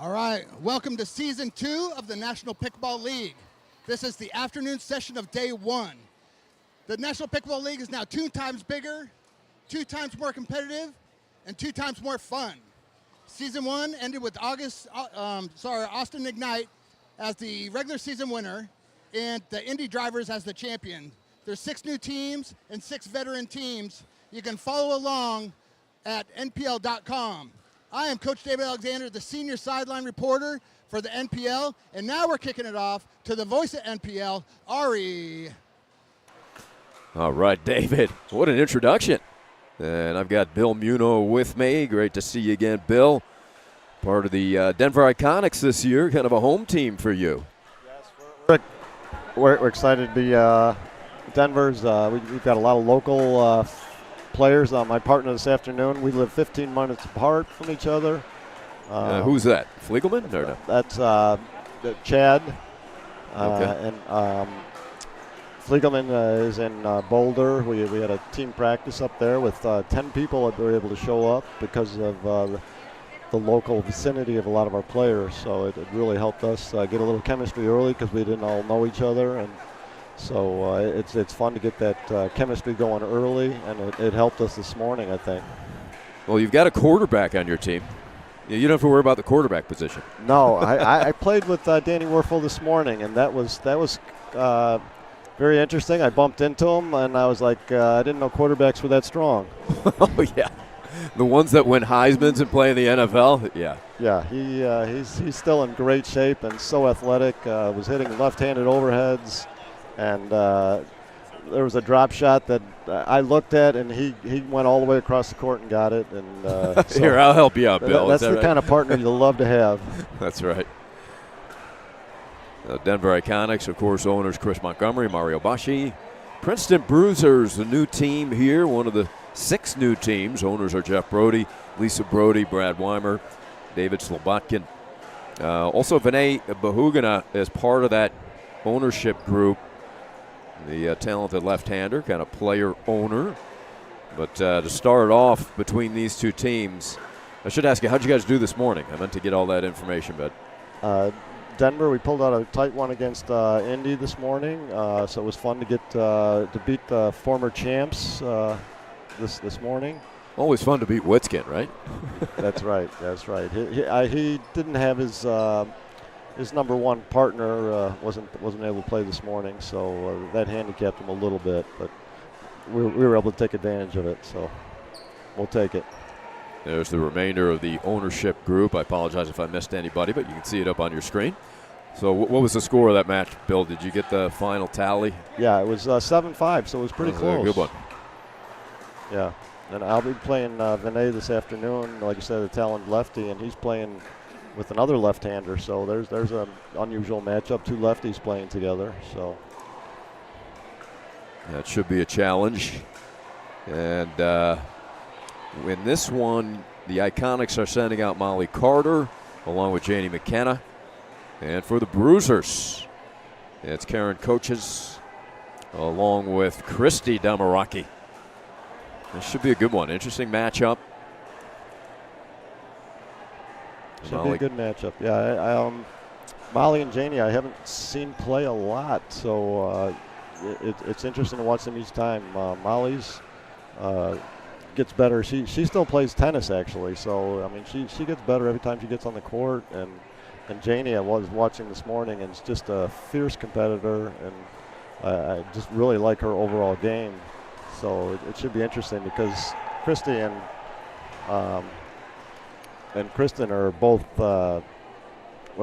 All right, welcome to Season 2 of the National Pickleball League. This is the afternoon session of Day 1. The National Pickleball League is now 2 times bigger, 2 times more competitive, and 2 times more fun. Season 1 ended with Austin Ignite as the regular season winner and the Indy Drivers as the champion. There's 6 new teams and 6 veteran teams. You can follow along at npl.com. I am Coach David Alexander, the senior sideline reporter for the NPL, and now we're kicking it off to the voice of NPL, Ari. All right, David, what an introduction. And I've got Bill Muno with me. Great to see you again, Bill. Part of the Denver Iconics this year, kind of a home team for you. Yes, we're excited to be Denver's. We've got a lot of local players. My partner this afternoon, we live 15 minutes apart from each other. Who's that? Fliegelman? Or no? That's Chad. Okay. And Fliegelman is in Boulder. We had a team practice up there with 10 people that were able to show up because of the local vicinity of a lot of our players. So it really helped us get a little chemistry early because we didn't all know each other. And so it's fun to get that chemistry going early, and it helped us this morning, I think. Well, you've got a quarterback on your team. You don't have to worry about the quarterback position. No, I played with Danny Werfel this morning, and that was very interesting. I bumped into him, and I was like, I didn't know quarterbacks were that strong. Oh, yeah. The ones that win Heismans and play in the NFL, yeah. Yeah, he's still in great shape and so athletic. Was hitting left-handed overheads. And there was a drop shot that I looked at, and he went all the way across the court and got it. And so Here, I'll help you out, Bill. That's the kind of partner you love to have. That's right. Denver Iconics, of course, owners Chris Montgomery, Mario Bashi. Princeton Bruisers, the new team here, one of the 6 new teams. Owners are Jeff Brody, Lisa Brody, Brad Weimer, David Slobotkin. Also, Vinay Bahugana is part of that ownership group. The talented left-hander, kind of player-owner. But to start off between these 2 teams, I should ask you, how'd you guys do this morning? I meant to get all that information, but Denver, we pulled out a tight one against Indy this morning, so it was fun to get to beat the former champs this morning. Always fun to beat Witskin, right? That's right. That's right. He didn't have his number 1 partner wasn't able to play this morning, so that handicapped him a little bit, but we were able to take advantage of it, so we'll take it. There's the remainder of the ownership group. I apologize if I missed anybody, but you can see it up on your screen. So what was the score of that match, Bill? Did you get the final tally? Yeah, it was 7-5, so it was pretty close. A good one. Yeah, and I'll be playing Vinay this afternoon, like you said, a talented lefty, and he's playing with another left-hander, so there's an unusual matchup, 2 lefties playing together. So that should be a challenge. And in this one, the Iconics are sending out Molly Carter along with Janie McKenna. And for the Bruisers, it's Karen Coaches along with Christy Damaraki. This should be a good one. Interesting matchup. Should be a good matchup. Yeah, Molly and Janie, I haven't seen play a lot, so it's interesting to watch them each time. Molly's gets better. She still plays tennis, actually, so I mean she gets better every time she gets on the court. And Janie, I was watching this morning, and is just a fierce competitor, and I just really like her overall game. So it should be interesting because Christy and Kristen are both what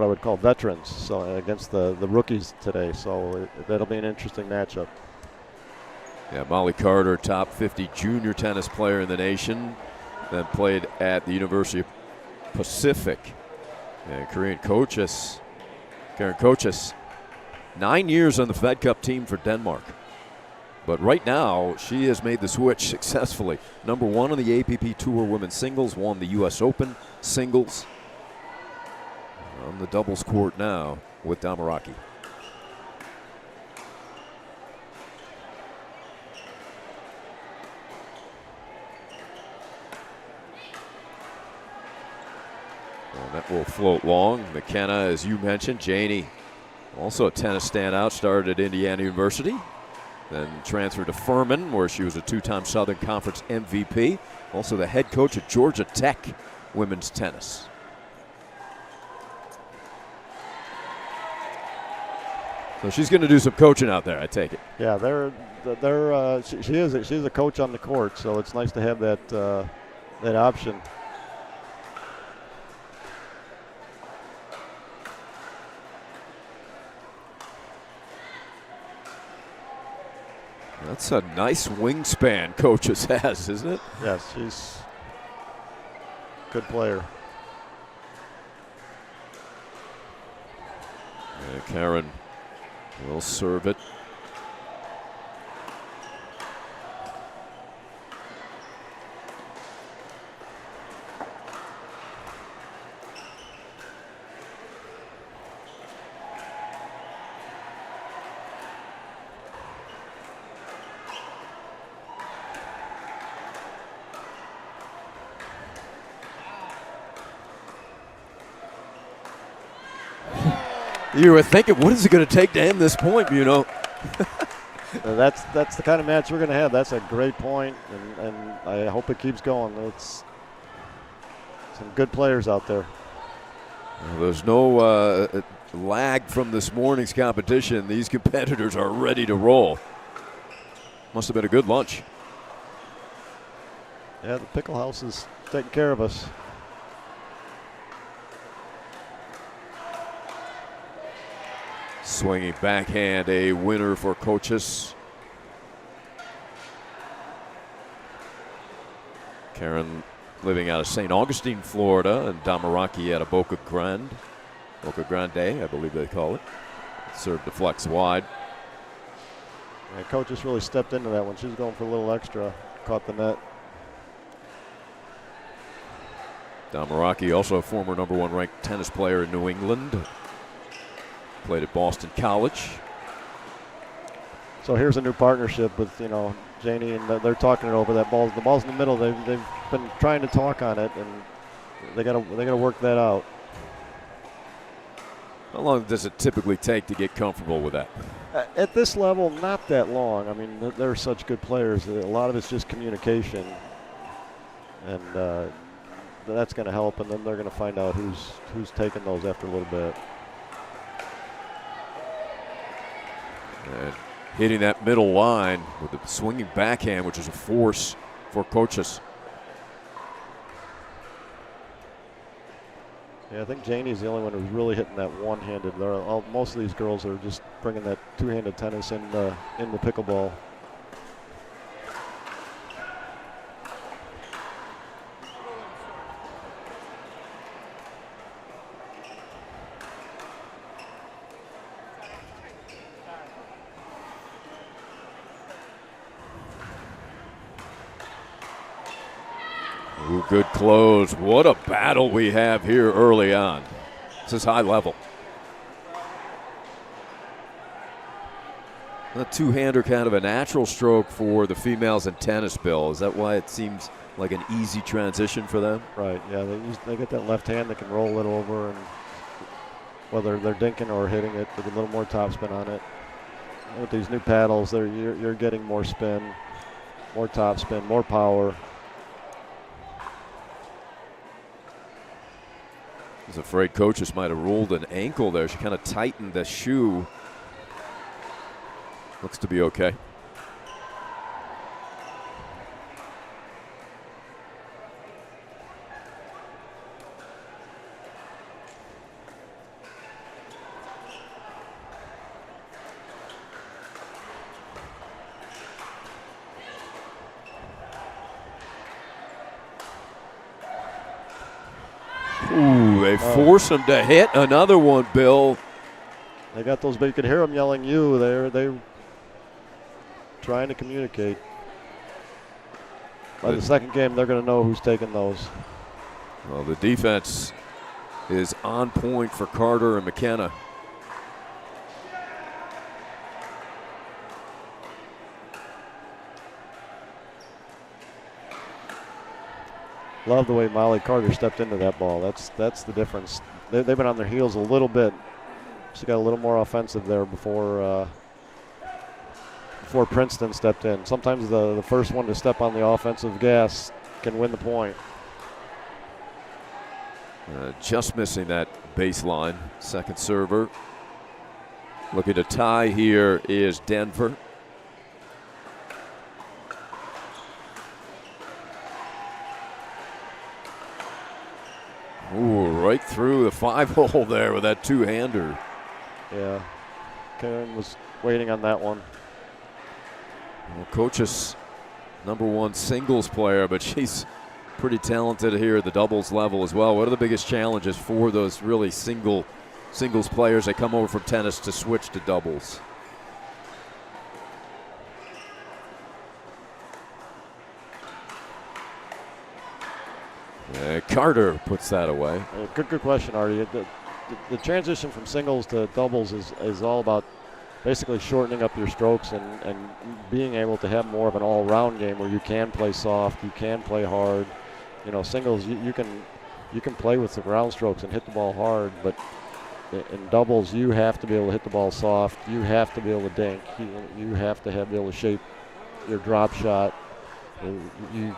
I would call veterans, so against the rookies today. So that'll be an interesting matchup. Yeah, Molly Carter, top 50 junior tennis player in the nation, then played at the University of Pacific. And Karen Coaches, 9 years on the Fed Cup team for Denmark. But right now, she has made the switch successfully. Number 1 on the APP Tour Women's Singles, won the U.S. Open Singles. On the doubles court now with Damaraki. And that will float long. McKenna, as you mentioned, Janie, also a tennis standout, started at Indiana University, then transferred to Furman, where she was a 2-time Southern Conference MVP, also the head coach at Georgia Tech women's tennis. So she's going to do some coaching out there, I take it. Yeah, she's a coach on the court, so it's nice to have that option. That's a nice wingspan Coaches has, isn't it? Yes, she's a good player. And Karen will serve it. You were thinking, what is it going to take to end this point, you know? That's the kind of match we're going to have. That's a great point, and I hope it keeps going. It's some good players out there. Well, there's no lag from this morning's competition. These competitors are ready to roll. Must have been a good lunch. Yeah, the Pickle Haus is taking care of us. Swinging backhand, a winner for Coaches. Karen living out of St. Augustine, Florida, and Damaraki out of Boca Grande, I believe they call it. Served to flex wide. Yeah, Coaches really stepped into that one. She was going for a little extra, caught the net. Damaraki, also a former #1 ranked tennis player in New England. Played at Boston College. So here's a new partnership with, Janie, and they're talking it over. The ball's in the middle. They've been trying to talk on it, and they gotta work that out. How long does it typically take to get comfortable with that? At this level, not that long. I mean, they're such good players. A lot of it's just communication, and that's going to help. And then they're going to find out who's taking those after a little bit. And hitting that middle line with the swinging backhand, which is a force for Coaches. Yeah, I think Janie's the only one who's really hitting that one-handed. Most of these girls are just bringing that two-handed tennis in the pickleball. Ooh, good close. What a battle we have here early on. This is high level. A two-hander, kind of a natural stroke for the females in tennis, Bill. Is that why it seems like an easy transition for them? Right, yeah. They get that left hand that can roll it over, and whether they're dinking or hitting it with a little more topspin on it. And with these new paddles, you're getting more spin, more topspin, more power. I was afraid Coaches might have ruled an ankle there. She kind of tightened the shoe. Looks to be okay. Ooh, they force him to hit another one, Bill. They got those, but you could hear them yelling "you." They're trying to communicate. By the second game, they're going to know who's taking those. Well, the defense is on point for Carter and McKenna. Love the way Molly Carter stepped into that ball. That's the difference. They've been on their heels a little bit. She got a little more offensive there before Princeton stepped in. Sometimes the first one to step on the offensive gas can win the point. Just missing that baseline. Second server. Looking to tie here is Denver. Ooh, right through the 5-hole there with that two-hander. Yeah, Karen was waiting on that one. Well, Coach's #1 singles player, but she's pretty talented here at the doubles level as well. What are the biggest challenges for those really singles players that come over from tennis to switch to doubles? Carter puts that away. Good question, Artie. The transition from singles to doubles is all about basically shortening up your strokes and being able to have more of an all-round game where you can play soft, you can play hard. You know, singles you can play with the ground strokes and hit the ball hard, but in doubles you have to be able to hit the ball soft. You have to be able to dink. You have to be able to shape your drop shot. You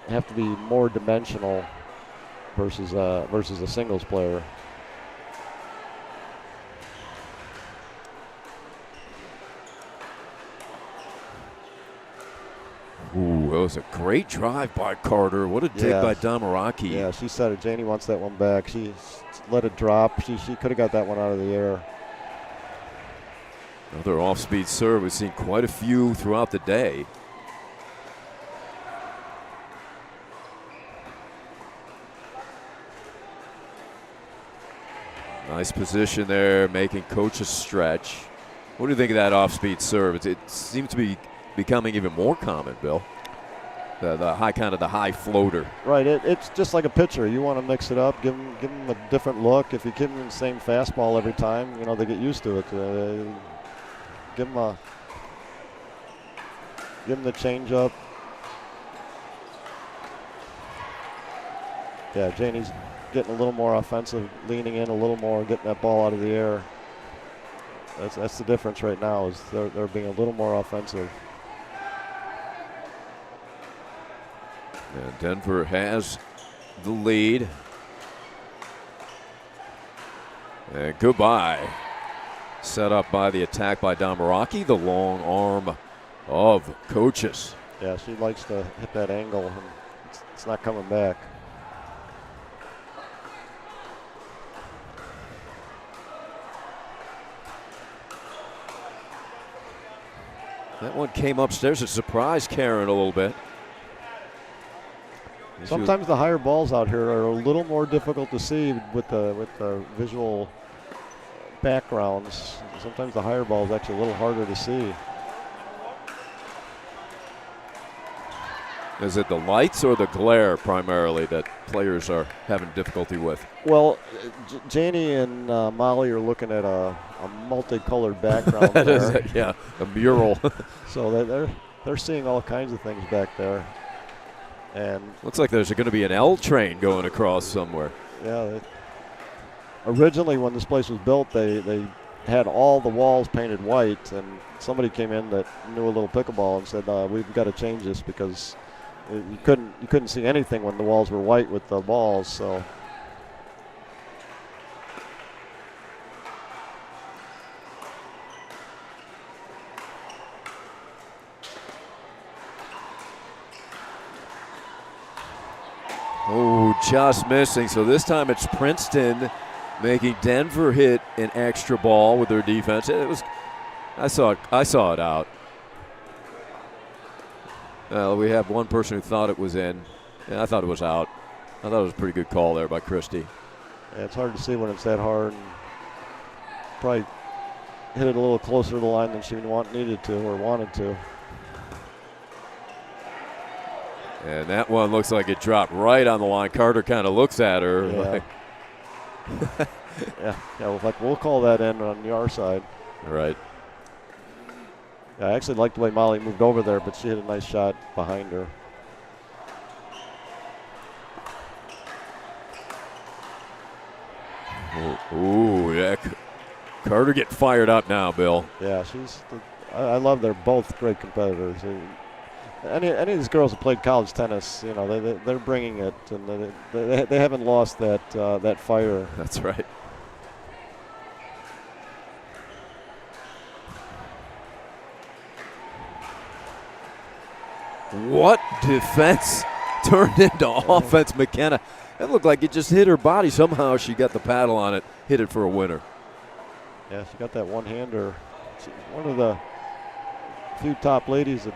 have to be more dimensional versus a singles player. Ooh, that was a great drive by Carter. What a dig by Damaraki. Yeah, she said it. Janie wants that one back. She let it drop. She could have got that one out of the air. Another off-speed serve. We've seen quite a few throughout the day. Nice position there, making Coach's stretch. What do you think of that off-speed serve? It seems to be becoming even more common, Bill. The high floater. Right. It's just like a pitcher. You want to mix it up, give them a different look. If you give them the same fastball every time, you know they get used to it. Give them the changeup. Yeah, Janie's getting a little more offensive, leaning in a little more, getting that ball out of the air. That's the difference right now, is they're being a little more offensive. And Denver has the lead. And goodbye. Set up by the attack by Damaraki, the long arm of Coaches. Yeah, she likes to hit that angle, and it's not coming back. That one came upstairs. It surprised Karen a little bit. Sometimes the higher balls out here are a little more difficult to see with the visual backgrounds. Sometimes the higher ball is actually a little harder to see. Is it the lights or the glare primarily that players are having difficulty with? Well, Janie and Molly are looking at a multicolored background there. Yeah, a mural. So they're seeing all kinds of things back there. And looks like there's going to be an L train going across somewhere. Yeah. Originally, when this place was built, they had all the walls painted white, and somebody came in that knew a little pickleball and said, "We've got to change this because you couldn't see anything when the walls were white with the balls." So. Oh, just missing. So this time it's Princeton making Denver hit an extra ball with their defense. I saw it out. We have one person who thought it was in. Yeah, I thought it was out. I thought it was a pretty good call there by Christie. Yeah, it's hard to see when it's that hard. Probably hit it a little closer to the line than she needed to or wanted to. And that one looks like it dropped right on the line. Carter kind of looks at her. Yeah. Yeah, we'll call that in on our side. Right. Yeah, I actually liked the way Molly moved over there, but she hit a nice shot behind her. Ooh, yeah. Carter getting fired up now, Bill. Yeah, I love they're both great competitors. Any of these girls who played college tennis, you know, they're bringing it, and they haven't lost that fire. That's right. What defense turned into offense, McKenna. It looked like it just hit her body. Somehow she got the paddle on it, hit it for a winner. Yeah, she got that one-hander. She's one of the few top ladies that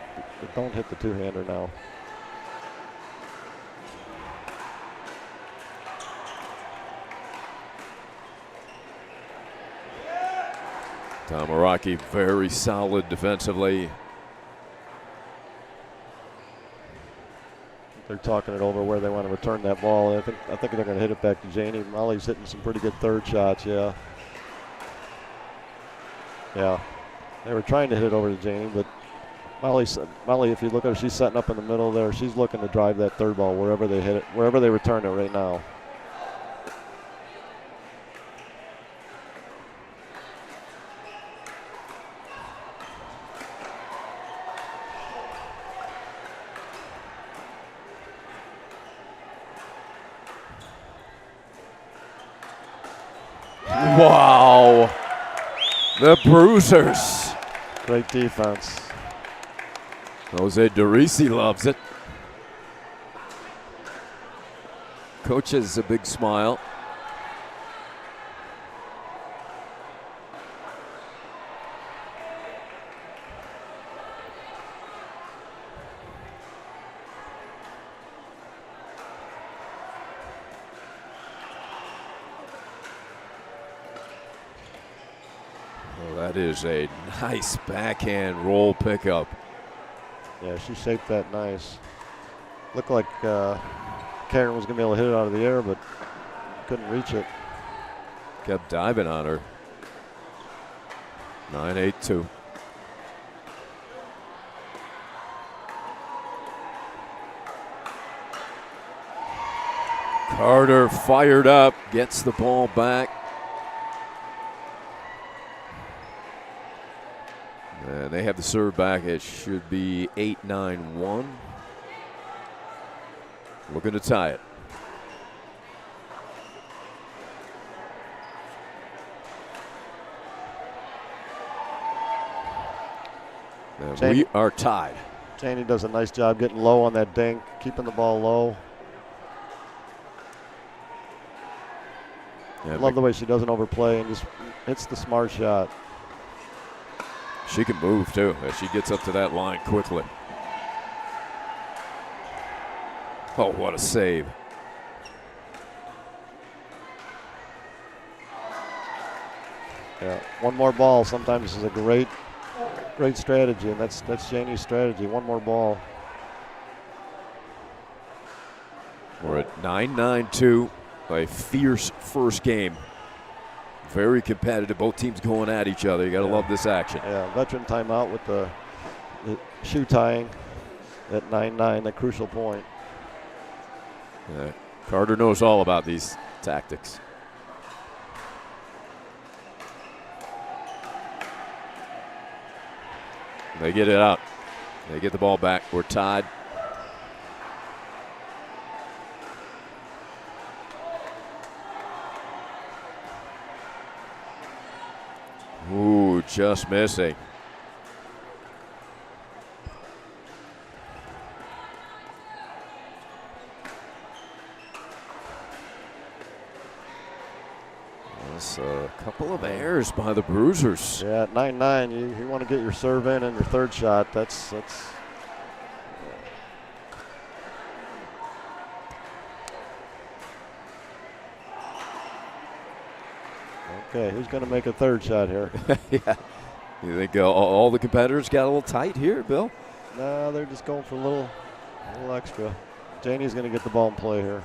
don't hit the two-hander now. Tamaraki very solid defensively. They're talking it over where they want to return that ball. I think they're going to hit it back to Janie. Molly's hitting some pretty good third shots. Yeah. Yeah. They were trying to hit it over to Janie, but Molly, if you look at her, she's setting up in the middle there. She's looking to drive that third ball wherever they hit it, wherever they return it right now. Wow. The Bruisers. Great defense. Jose Derisi loves it. Coach has a big smile. That is a nice backhand roll pickup. Yeah, she shaped that nice. Looked like Karen was going to be able to hit it out of the air, but couldn't reach it. Kept diving on her. 9-8-2. Carter fired up, gets the ball back. And they have the serve back. It should be 8-9-1. Looking to tie it. And we are tied. Janie does a nice job getting low on that dink, keeping the ball low. Yeah, love the way she doesn't overplay and just hits the smart shot. She can move too as she gets up to that line quickly. Oh, what a save. Yeah, one more ball sometimes is a great strategy, and that's Janie's strategy. One more ball. We're at 9-9-2. A fierce first game. Very competitive. Both teams going at each other. You got to love this action. Yeah, veteran timeout with the shoe tying at 9-9, that crucial point. Carter knows all about these tactics. They get it out. They get the ball back. We're tied. Ooh, just missing. That's a couple of errors by the Bruisers. Yeah, at 9-9, you want to get your serve in and your third shot. That's. Okay, who's going to make a third shot here? Yeah. You think all the competitors got a little tight here, Bill? No, they're just going for a little extra. Janie's going to get the ball in play here.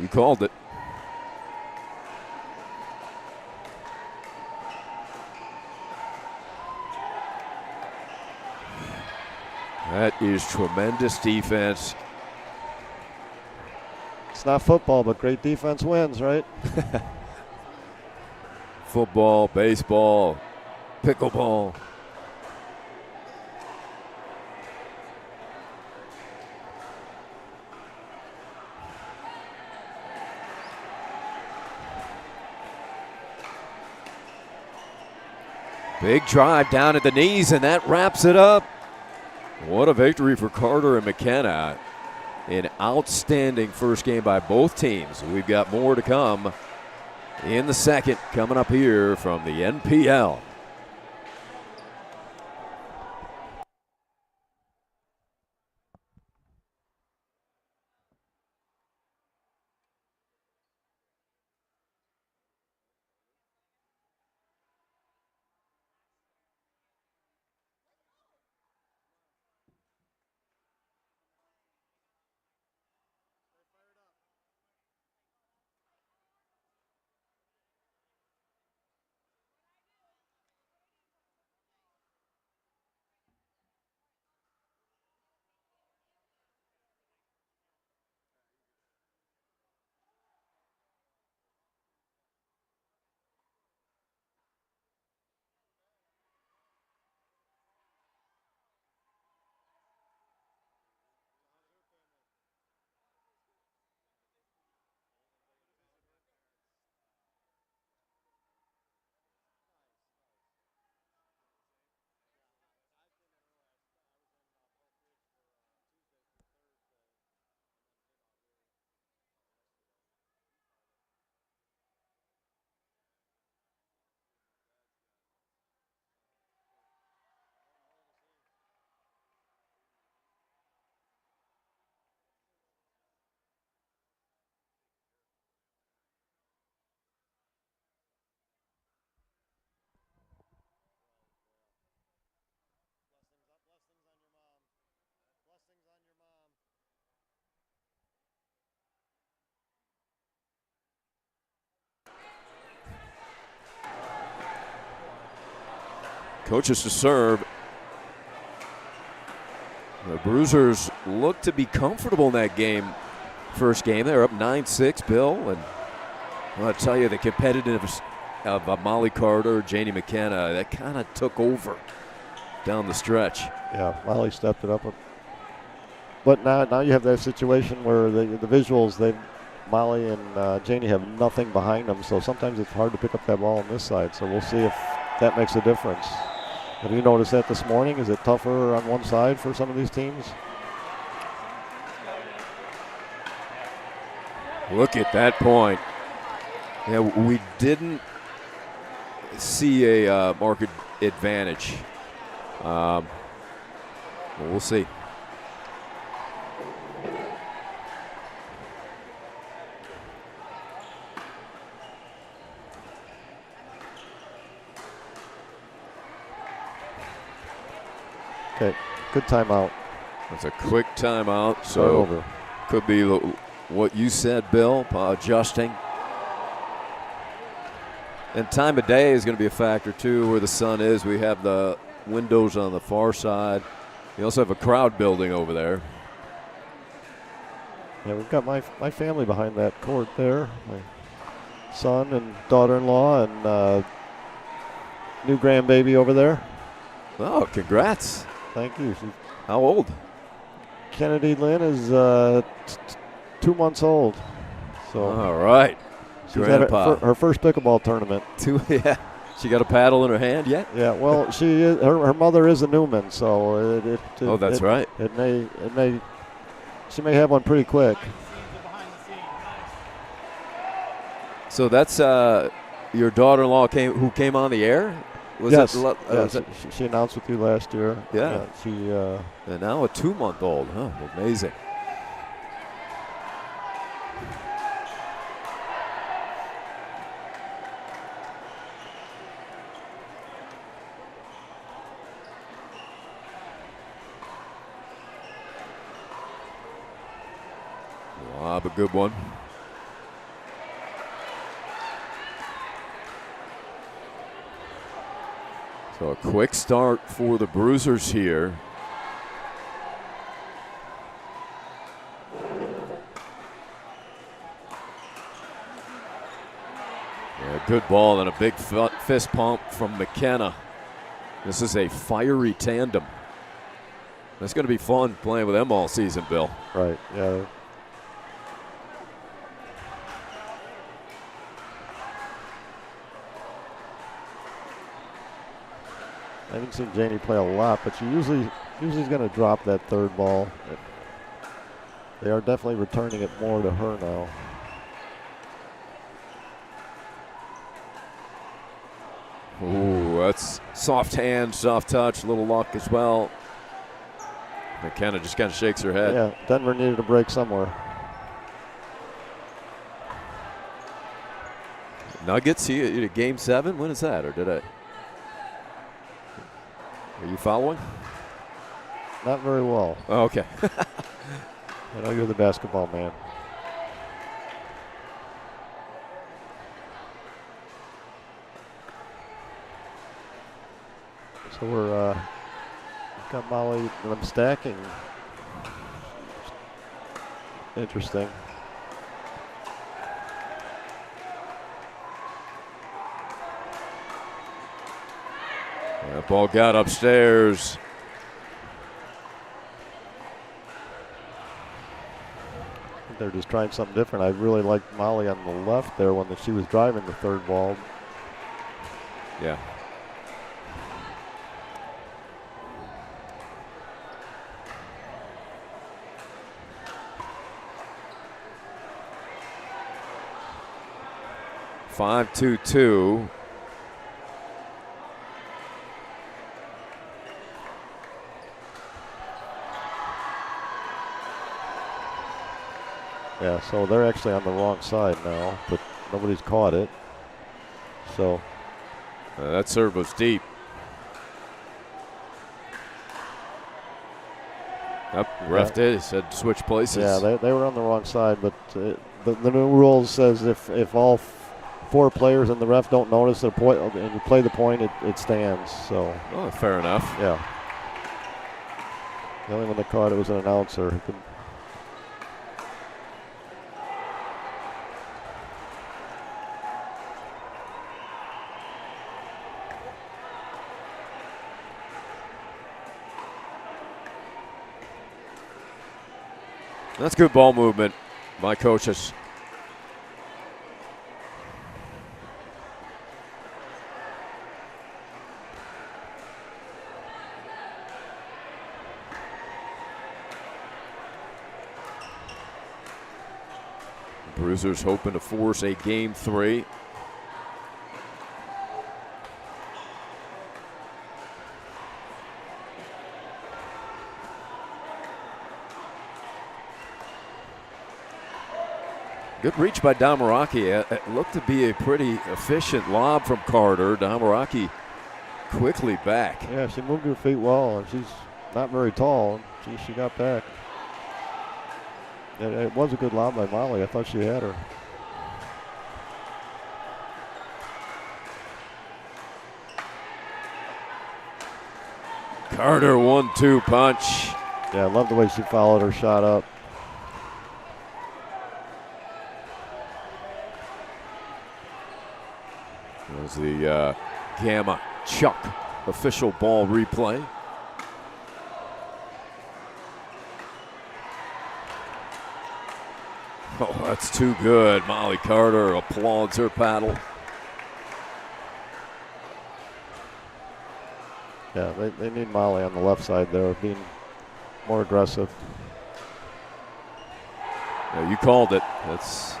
You called it. That is tremendous defense. It's not football, but great defense wins, right? Football, baseball, pickleball. Big drive down at the knees, and that wraps it up. What a victory for Carter and McKenna. An outstanding first game by both teams. We've got more to come in the second, coming up here from the NPL. Coaches to serve. The Bruisers look to be comfortable in that game. First game, they're up 9-6, Bill. And I want to tell you, the competitiveness of Molly Carter, Janie McKenna, that kind of took over down the stretch. Yeah, Molly stepped it up. But now you have that situation where the visuals, Molly and Janie have nothing behind them, so sometimes it's hard to pick up that ball on this side. So we'll see if that makes a difference. Have you noticed that this morning? Is it tougher on one side for some of these teams? Look at that point. Yeah, we didn't see a market advantage. We'll see. Okay, good timeout. It's a quick timeout, so could be what you said, Bill, adjusting. And time of day is going to be a factor, too, where the sun is. We have the windows on the far side. You also have a crowd building over there. Yeah, we've got my family behind that court there. My son and daughter-in-law and new grandbaby over there. Oh, congrats. Thank you. How old? Kennedy Lynn is 2 months old. So all right. She's had her first pickleball tournament. Yeah. She got a paddle in her hand yet? Yeah. Well, she is. Her mother is a Newman, so that's right. She may have one pretty quick. So that's your daughter-in-law who came on the air. Yes. She announced with you last year. Yeah. And now a 2-month-old. Huh? Amazing. Lob, a good one. So a quick start for the Bruisers here. Yeah, good ball and a big fist pump from McKenna. This is a fiery tandem. That's going to be fun playing with them all season, Bill. Right, yeah. I haven't seen Janie play a lot, but she usually is going to drop that third ball. They are definitely returning it more to her now. Ooh, that's soft hand, soft touch, a little luck as well. McKenna just kind of shakes her head. Yeah, Denver needed a break somewhere. Nuggets, you game 7? When is that, or did I? Are you following? Not very well. Oh, okay. I know you're the basketball man. So we're got Molly and I'm stacking. Interesting. That ball got upstairs. They're just trying something different. I really liked Molly on the left there when she was driving the third ball. Yeah. Five, 2-2. Yeah, so they're actually on the wrong side now, but nobody's caught it. So that serve was deep. Yep, ref did. He said switch places. Yeah, they were on the wrong side, but the new rule says if all four players and the ref don't notice the point and you play the point, it stands. So. Oh, fair enough. Yeah. The only one that caught it was an announcer. That's good ball movement by coaches. Bruisers hoping to force a game 3. Good reach by Damaraki. It looked to be a pretty efficient lob from Carter. Damaraki quickly back. Yeah, she moved her feet well, and she's not very tall. She got back. It was a good lob by Molly. I thought she had her. Carter 1-2 punch. Yeah, I love the way she followed her shot up. That was the Gamma Chuck official ball replay. Oh, that's too good. Molly Carter applauds her paddle. Yeah, they need Molly on the left side there, being more aggressive. Yeah, you called it. That's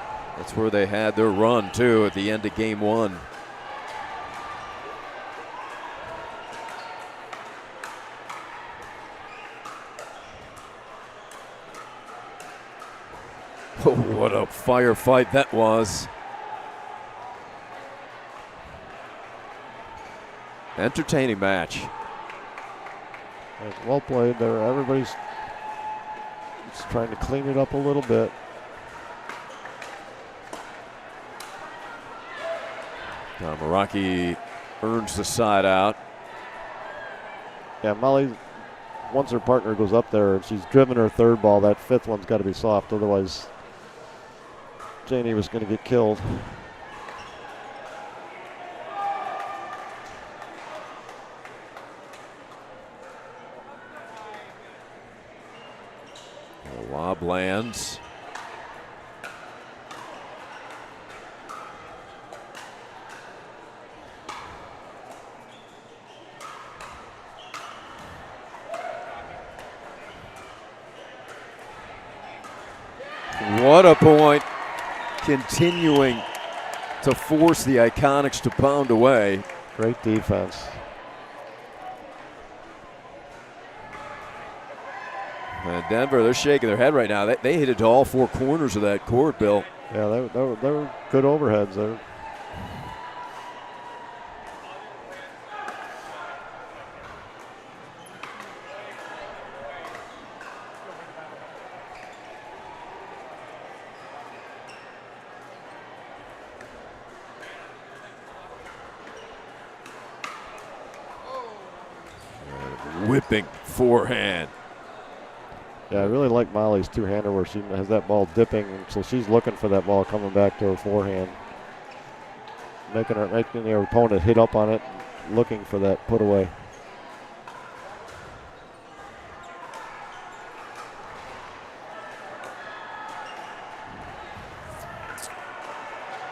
where they had their run, too, at the end of game 1. Oh, what a firefight that was. Entertaining match. Well played there. Everybody's just trying to clean it up a little bit. Meraki earns the side out. Yeah, Molly, once her partner goes up there and she's driven her third ball, that fifth one's got to be soft. Otherwise, Janie was going to get killed. lob lands. What a point. Continuing to force the Iconics to pound away. Great defense. And Denver, they're shaking their head right now. They hit it to all four corners of that court, Bill. Yeah, they were good overheads there. Whipping forehand. Yeah, I really like Molly's two-hander where she has that ball dipping, and so she's looking for that ball coming back to her forehand, making her opponent hit up on it, looking for that put away.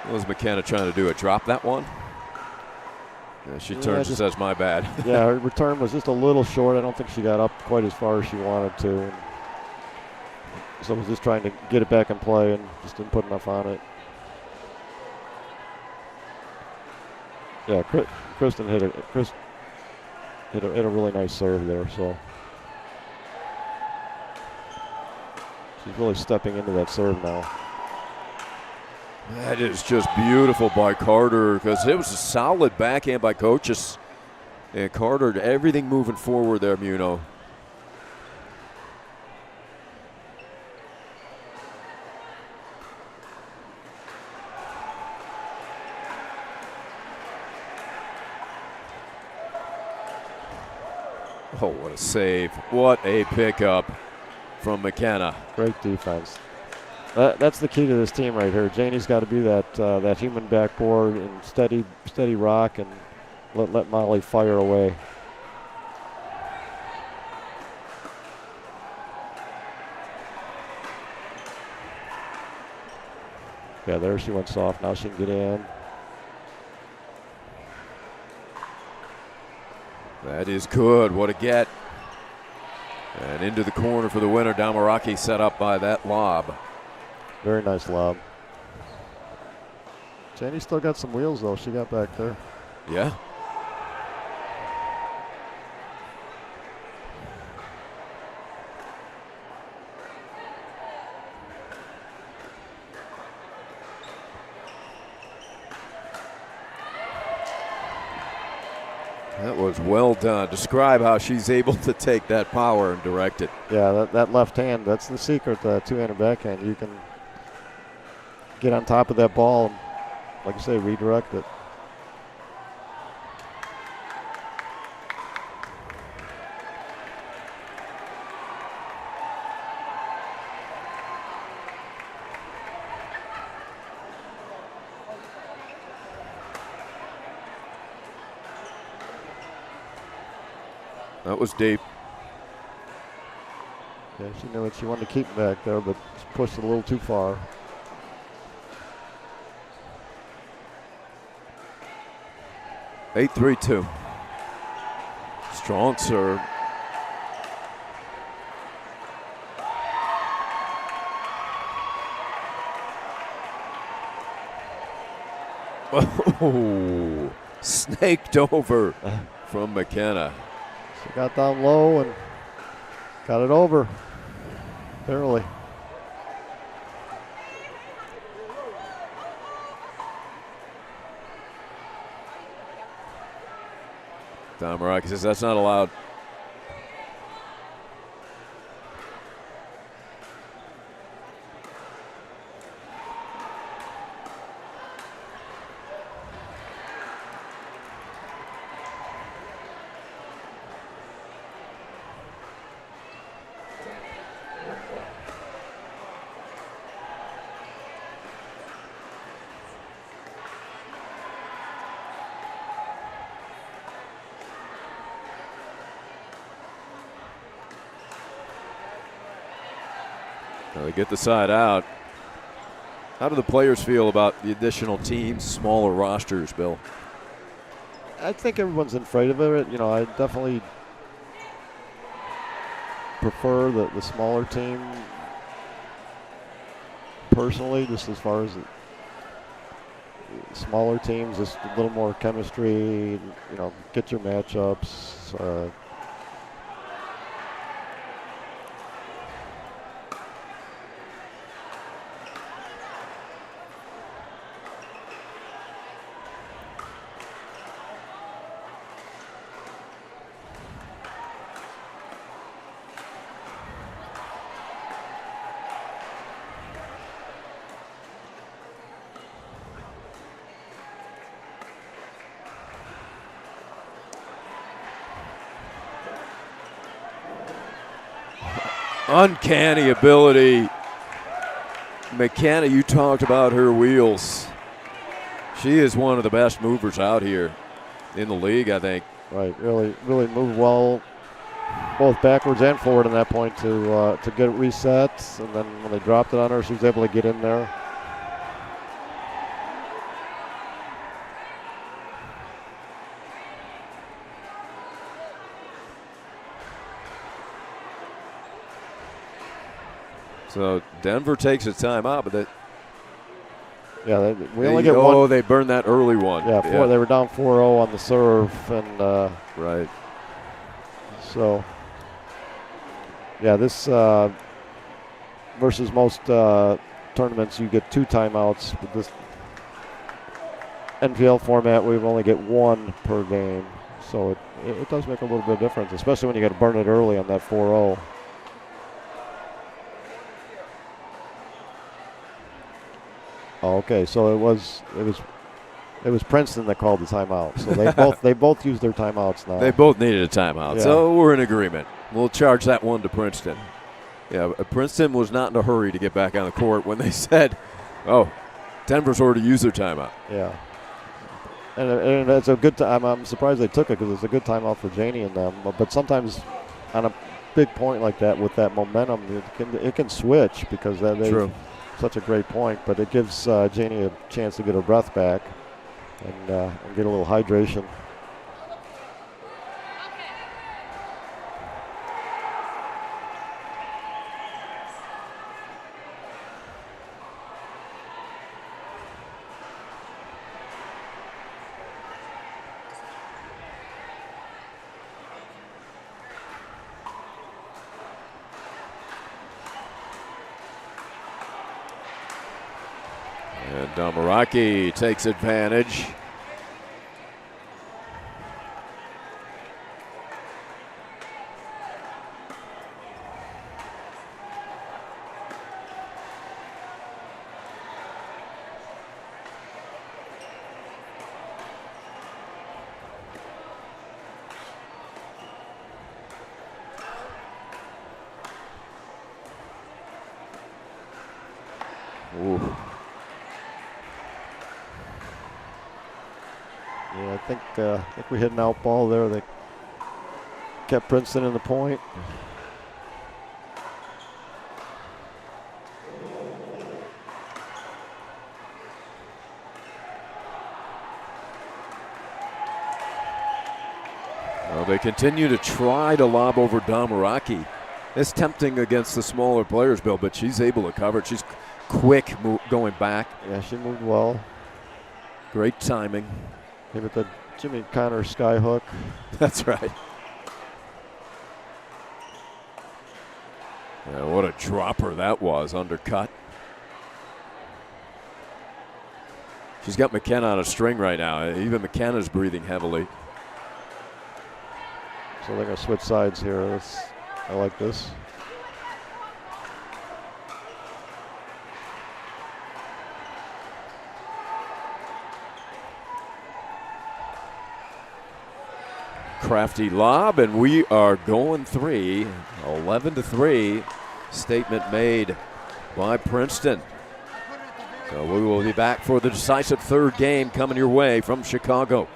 What was McKenna trying to do? Drop that one? Yeah, she turns and says, "My bad." Yeah, her return was just a little short. I don't think she got up quite as far as she wanted to. And so was just trying to get it back in play and just didn't put enough on it. Yeah, Kristen hit a really nice serve there. So she's really stepping into that serve now. That is just beautiful by Carter, because it was a solid backhand by Coaches. And Carter, everything moving forward there, Muno. Oh, what a save. What a pickup from McKenna. Great defense. That's the key to this team right here. Janie's got to be that human backboard and steady rock and let Molly fire away. Yeah, there she went soft. Now she can get in. That is good. What a get. And into the corner for the winner. Damaraki set up by that lob. Very nice lob. Janie still got some wheels, though. She got back there. Yeah. That was well done. Describe how she's able to take that power and direct it. Yeah, that left hand, that's the secret, the two-handed backhand. You can get on top of that ball and, like you say, redirect it. That was deep. Yeah, she knew it. She wanted to keep back there, but pushed it a little too far. Eight, 3-2. Strong serve. Oh, snaked over from McKenna. She got down low and got it over, barely. Damaraki says that's not allowed. They get the side out. How do the players feel about the additional teams, smaller rosters, Bill? I think everyone's in afraid of it. You know, I definitely prefer the smaller team personally, just as far as smaller teams, just a little more chemistry, you know, get your matchups. Uncanny ability. McKenna, you talked about her wheels. She is one of the best movers out here in the league, I think. Right, really moved well, both backwards and forward in that point to get it reset. And then when they dropped it on her, she was able to get in there. So Denver takes its time out, but we only get one. Oh, they burned that early one. Yeah, they were down 4-0 on the serve, and right. So, yeah, this versus most tournaments, you get 2 timeouts. With this NPL format, we only get 1 per game, so it does make a little bit of difference, especially when you got to burn it early on that 4-0. Oh, okay, so it was Princeton that called the timeout. So they both used their timeouts now. They both needed a timeout, yeah. So we're in agreement. We'll charge that one to Princeton. Yeah, Princeton was not in a hurry to get back on the court when they said, "Oh, Denver's already used their timeout." Yeah, and it's a good time. I'm surprised they took it because it's a good timeout for Janie and them. But sometimes on a big point like that with that momentum, it can switch because True. Such a great point, but it gives Janie a chance to get her breath back and get a little hydration. And Damaraki takes advantage. Ooh. Yeah, I think we hit an out ball there that kept Princeton in the point. Well, they continue to try to lob over Damaraki. It's tempting against the smaller players, Bill, but she's able to cover it. She's quick going back. Yeah, she moved well. Great timing. Gave it the Jimmy Connor sky hook. That's right. Yeah, what a dropper that was, undercut. She's got McKenna on a string right now. Even McKenna's breathing heavily. So they're going to switch sides here. I like this. Crafty lob, and we are going 3, 11-3. Statement made by Princeton. So we will be back for the decisive third game coming your way from Chicago.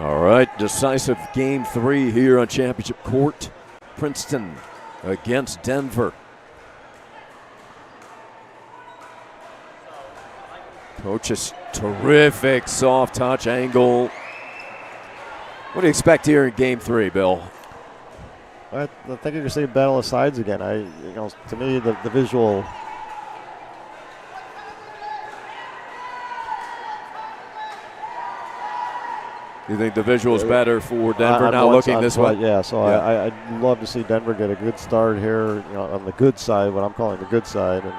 All right, decisive game 3 here on Championship Court. Princeton against Denver. Coach's terrific soft touch angle. What do you expect here in game 3, Bill? I think you're going to see a battle of sides again. To me, the visual. You think the visual's better for Denver now looking this way? Yeah, so yeah. I'd love to see Denver get a good start here, on the good side, what I'm calling the good side. And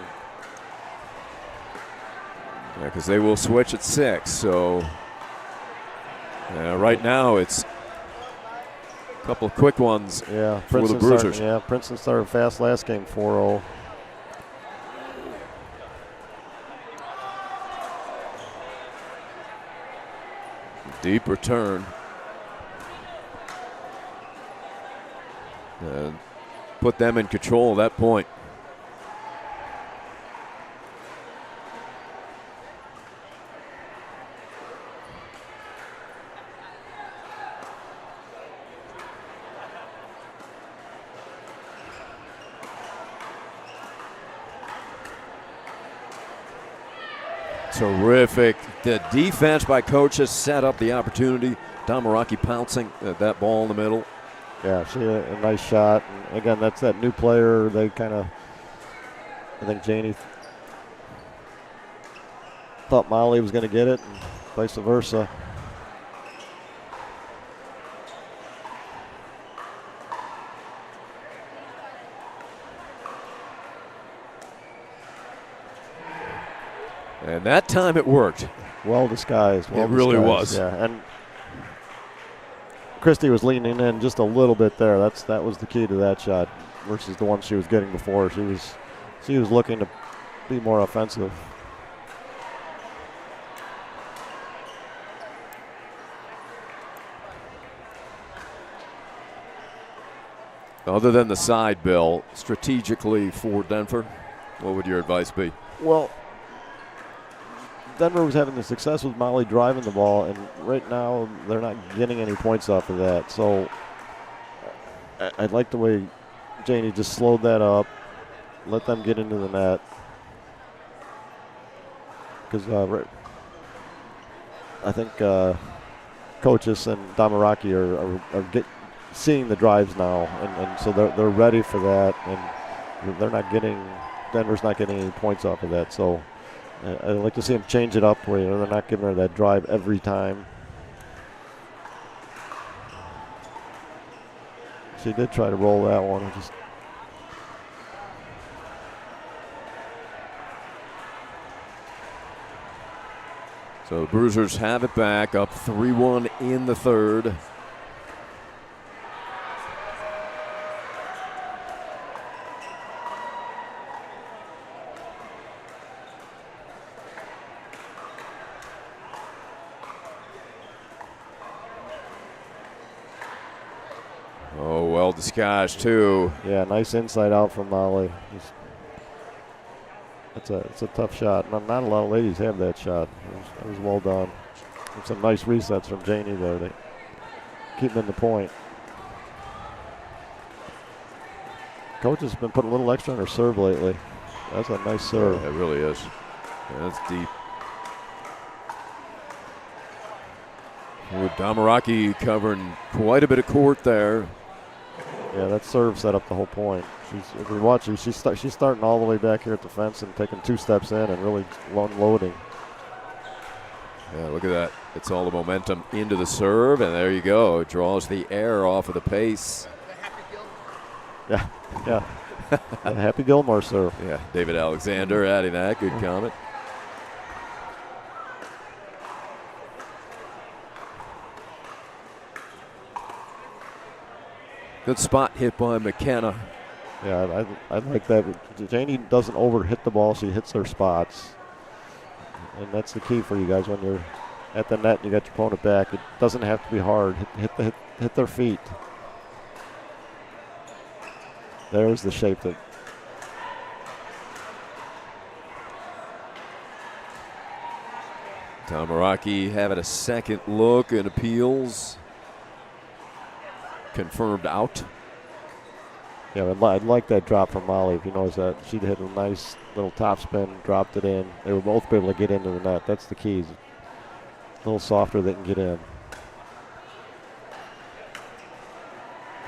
yeah, because they will switch at 6. So right now it's a couple of quick ones for the Bruisers. Princeton started fast last game, 4-0. Deep return. And put them in control at that point. Terrific. The defense by Coach has set up the opportunity. Damaraki pouncing at that ball in the middle. Yeah, see a nice shot. And again, that's that new player. They kind of, I think Janie thought Molly was going to get it, and vice versa. And that time it worked. Well disguised. It really was. Yeah, and Christie was leaning in just a little bit there. That was the key to that shot versus the one she was getting before. She was looking to be more offensive. Other than the side, Bill, strategically for Denver, what would your advice be? Well, Denver was having the success with Molly driving the ball, and right now they're not getting any points off of that. So I like the way Janie just slowed that up, let them get into the net. Because I think Coaches and Damaraki are seeing the drives now, and so they're ready for that, and Denver's not getting any points off of that. So I'd like to see them change it up where they're not giving her that drive every time. She did try to roll that one. So the Bruisers have it back, up 3-1 in the third. Oh, well disguised too. Yeah, nice inside out from Molly. It's a tough shot. Not a lot of ladies have that shot. It was well done. And some nice resets from Janie there. They keep them in the point. Coach has been putting a little extra on her serve lately. That's a nice serve. Yeah, it really is. Yeah, that's deep. With Damaraki covering quite a bit of court there. Yeah, that serve set up the whole point. If you watch her, she's starting all the way back here at the fence and taking 2 steps in and really unloading. Yeah, look at that. It's all the momentum into the serve, and there you go. It draws the air off of the pace. Yeah. The Happy Gilmore serve. Yeah, David Alexander adding that. Good comment. Good spot hit by McKenna. Yeah, I like that. Janie doesn't hit the ball. She hits her spots. And that's the key for you guys when you're at the net and you got your opponent back. It doesn't have to be hard. Hit their feet. There's the shape that. Tamaraki having a second look and appeals. Confirmed out. Yeah, I'd like that drop from Molly. If you notice that, she'd hit a nice little top spin, dropped it in. They would both be able to get into the net. That's the key. A little softer, they can get in.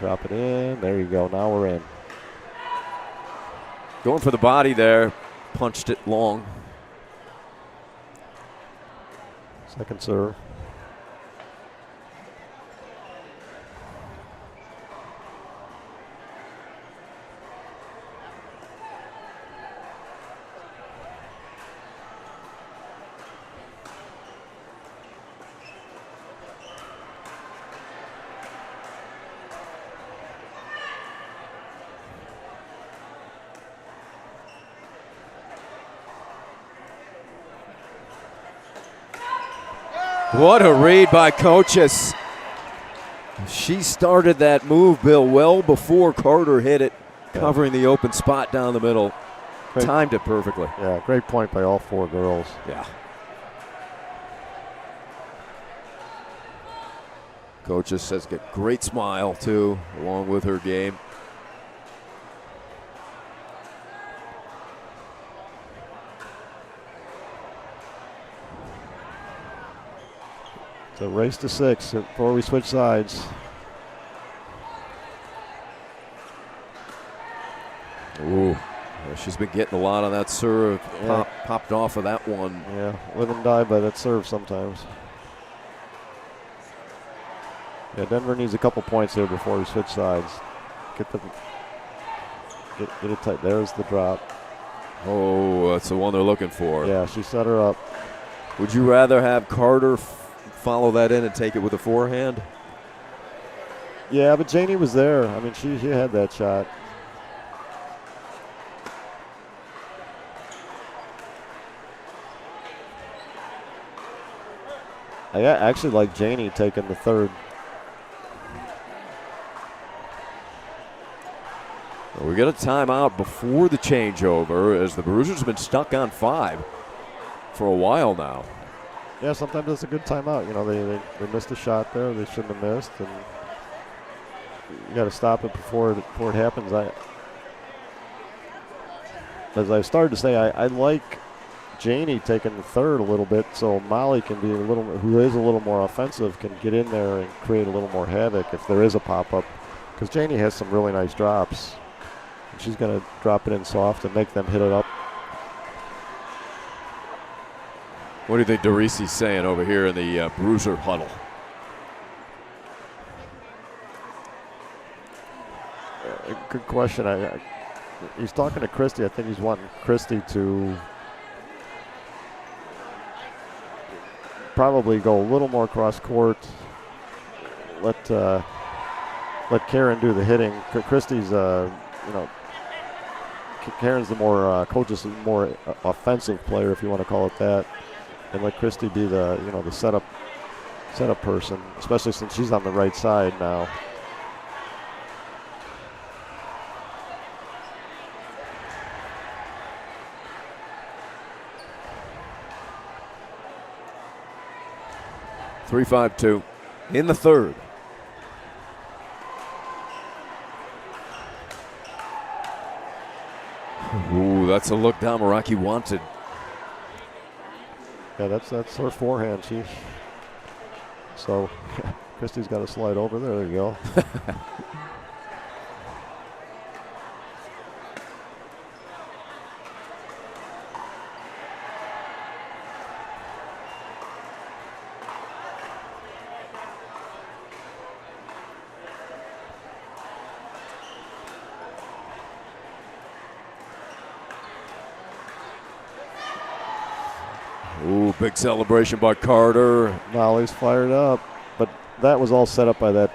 Drop it in. There you go. Now we're in. Going for the body there. Punched it long. Second serve. What a read by Coaches. She started that move, Bill, well before Carter hit it, covering the open spot down the middle. Great. Timed it perfectly. Yeah, great point by all four girls. Yeah. Coaches says get great smile, too, along with her game. So race to 6 before we switch sides. Ooh, she's been getting a lot on that serve. Yeah. Popped off of that one. Yeah, live and die by that serve sometimes. Yeah, Denver needs a couple points here before we switch sides. Get it tight. There's the drop. Oh, that's the one they're looking for. Yeah, she set her up. Would you rather have Carter follow that in and take it with a forehand? Yeah, but Janie was there. I mean, she had that shot. I actually like Janie taking the third. Well, we got a timeout before the changeover as the Bruisers have been stuck on 5 for a while now. Yeah, sometimes it's a good timeout. You know, they missed a shot there they shouldn't have missed, and you got to stop it before it happens. As I started to say, I like Janie taking the third a little bit, so Molly can be who is a little more offensive, can get in there and create a little more havoc if there is a pop-up, because Janie has some really nice drops. And she's going to drop it in soft and make them hit it up. What do you think Derisi's saying over here in the Bruiser huddle? Good question. He's talking to Christy. I think he's wanting Christy to probably go a little more cross court. Let Karen do the hitting. Christy's, Karen's the more Coach's more offensive player, if you want to call it that, and let Christy be the the setup person, especially since she's on the right side now. .352 in the third. Ooh, that's a look Damaraki wanted. Yeah, that's her forehand. So Christy's got to slide over. There you go. Ooh, big celebration by Carter. Molly's fired up, but that was all set up by that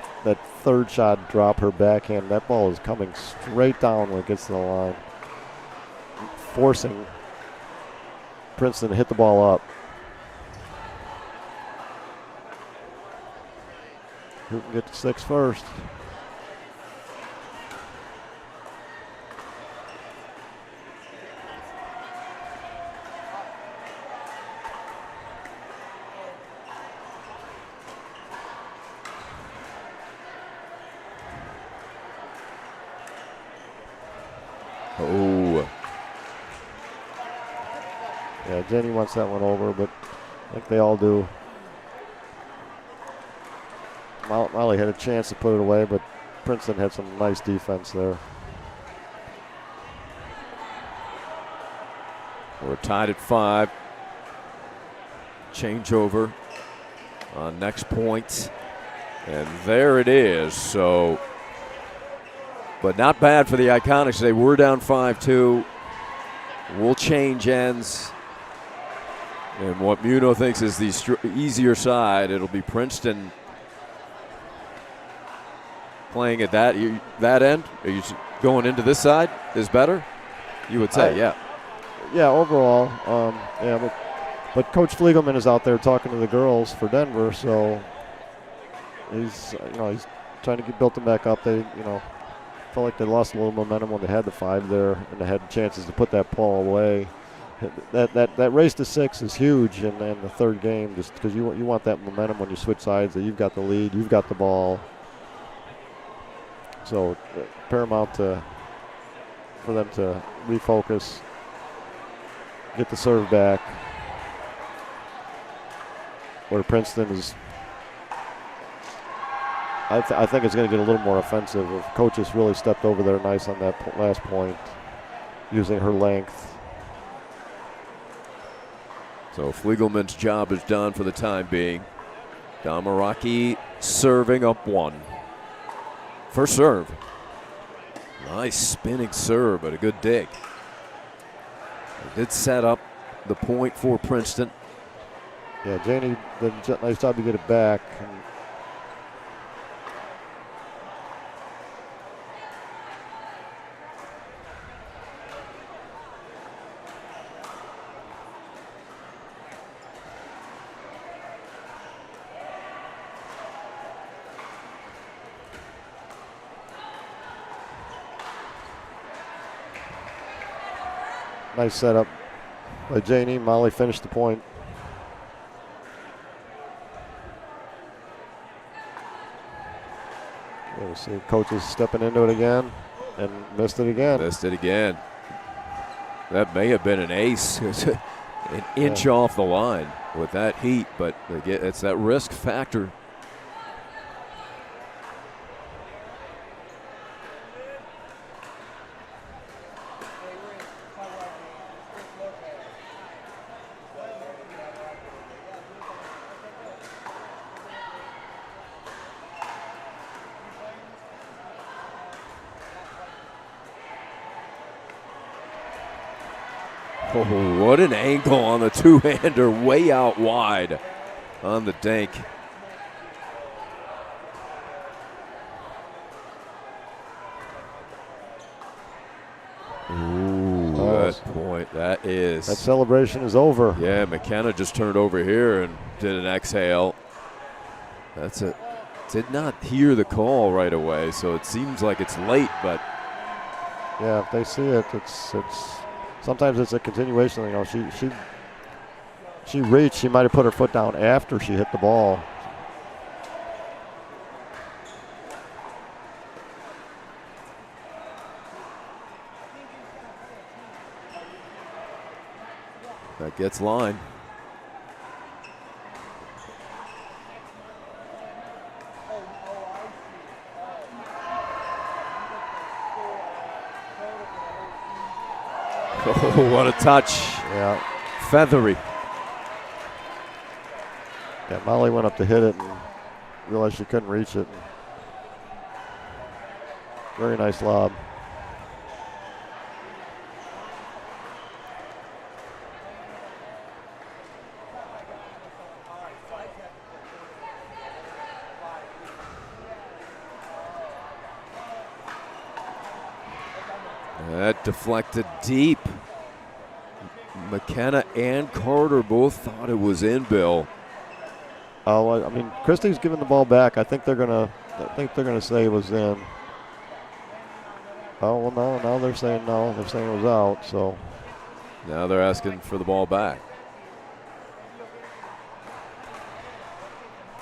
third shot drop, her backhand. That ball is coming straight down when it gets to the line, forcing Princeton to hit the ball up. Who can get to 6 first? Jenny wants that one over, but I think they all do. Molly had a chance to put it away, but Princeton had some nice defense there. We're tied at 5. Changeover on next point. And there it is. So, but not bad for the Iconics. They were down 5-2. We'll change ends. And what Muno thinks is the easier side, it'll be Princeton playing at that end. Are you going into this side is better? You would say, yeah. Yeah, overall, yeah. But Coach Fliegelman is out there talking to the girls for Denver, so he's trying to build them back up. They felt like they lost a little momentum when they had the 5 there, and they had chances to put that ball away. That race to 6 is huge in the third game, just because you want that momentum when you switch sides, that you've got the lead, you've got the ball. So paramount for them to refocus, get the serve back. Where Princeton is, I think it's going to get a little more offensive. If Coach has really stepped over there nice on that last point, using her length. So Fliegelman's job is done for the time being. Damaraki serving up 1. First serve. Nice spinning serve, but a good dig. It did set up the point for Princeton. Yeah, Janie did a nice job to get it back. Nice setup by Janie. Molly finished the point. We'll see Coach is stepping into it again and missed it again. Missed it again. That may have been an ace. An inch off the line with that heat, but again, it's that risk factor. Oh, what an angle on the two-hander, way out wide on the dink. Ooh, that point, that is. That celebration is over. Yeah, McKenna just turned over here and did an exhale. That's it. Did not hear the call right away, so it seems like it's late, but. Yeah, if they see it, it's. Sometimes it's a continuation. She reached. She might have put her foot down after she hit the ball. That gets line. Oh, what a touch. Yeah. Feathery. Yeah, Molly went up to hit it and realized she couldn't reach it. Very nice lob. That deflected deep. McKenna and Carter both thought it was in, Bill. Oh, I mean, Christie's giving the ball back. I think they're gonna say it was in. Oh well, no. Now they're saying no. They're saying it was out. So now they're asking for the ball back.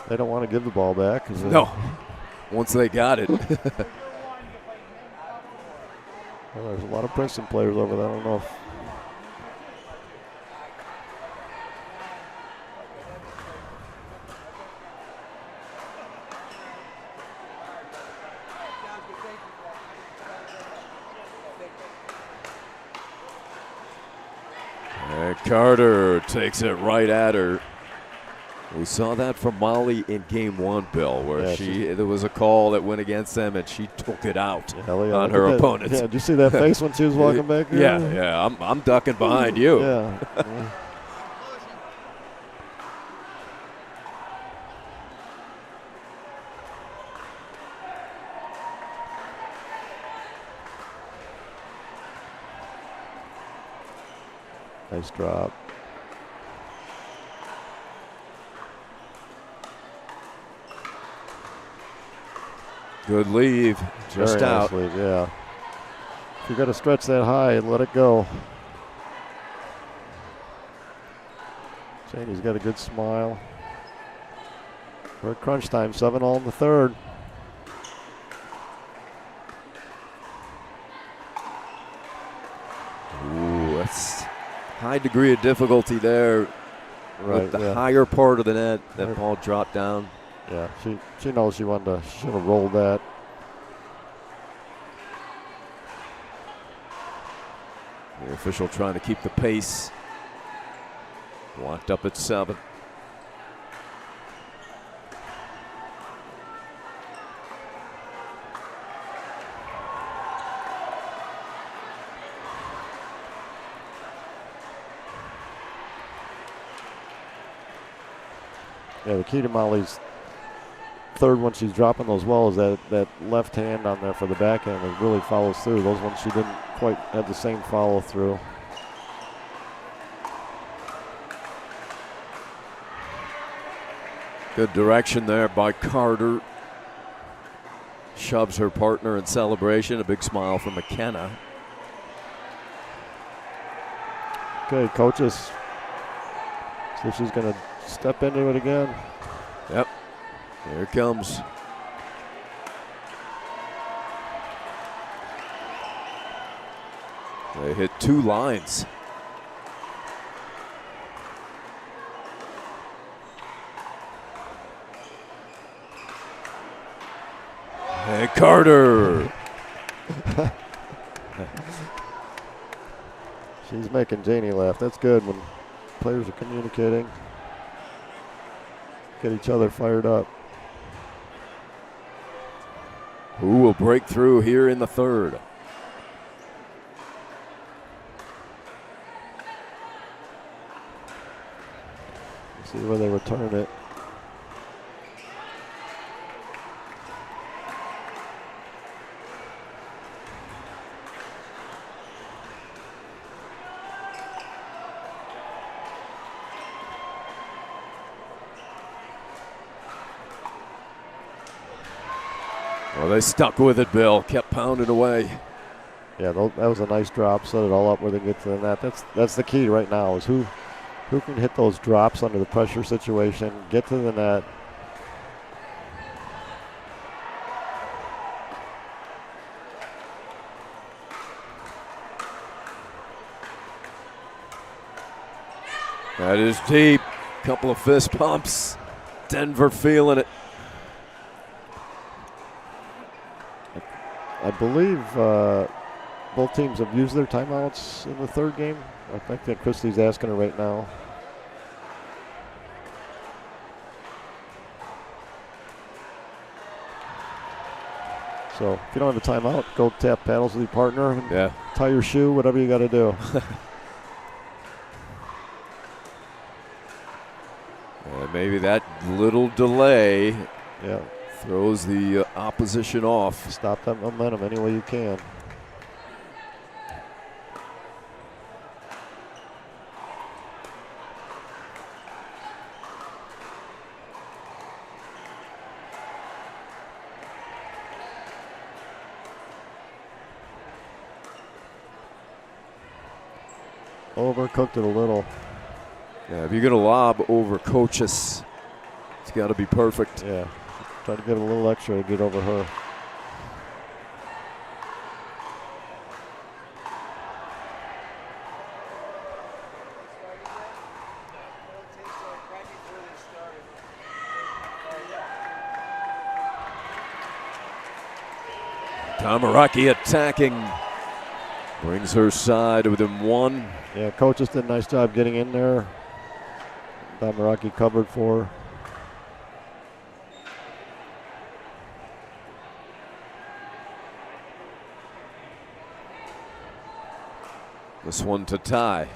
They don't want to give the ball back. No. Once they got it. Well, there's a lot of Princeton players over there. I don't know if Carter takes it right at her. We saw that from Molly in game 1, Bill, where there was a call that went against them, and she took it out on her opponents. Yeah, did you see that face when she was walking back? Yeah. I'm ducking behind you. Yeah. Nice drop. Good leave, just Very out. Nice leave, yeah. If you got to stretch that high and let it go. Janie's got a good smile. We're at crunch time, 7-all in the third. Ooh, that's high degree of difficulty there. Right, with the higher part of the net, that ball dropped down. Yeah, she knows she should have rolled that. The official trying to keep the pace. Locked up at 7. Yeah, the key to Molly's third when she's dropping those wells, that left hand on there for the backhand that really follows through. Those ones she didn't quite have the same follow through. Good direction there by Carter. Shoves her partner in celebration. A big smile from McKenna. Okay, coaches. See if she's going to step into it again. Yep. Here it comes. They hit 2 lines. Hey, Carter. She's making Janie laugh. That's good when players are communicating. Get each other fired up. Who will break through here in the third? See where they return it. Well, they stuck with it, Bill. Kept pounding away. Yeah, that was a nice drop. Set it all up where they get to the net. That's the key right now is who can hit those drops under the pressure situation, get to the net. That is deep. Couple of fist pumps. Denver feeling it. I believe both teams have used their timeouts in the third game. I think that Christie's asking her right now. So if you don't have a timeout, go tap paddles with your partner and tie your shoe, whatever you got to do. Maybe that little delay Yeah. throws the opposition off. Stop that momentum any way you can. Overcooked it a little. Yeah, if you're going to lob over coaches, it's got to be perfect. Yeah. Try to get a little extra to get over her. Tamaraki attacking Brings her side within one. Yeah, coaches did a nice job getting in there. Damaraki covered for her. This one to tie.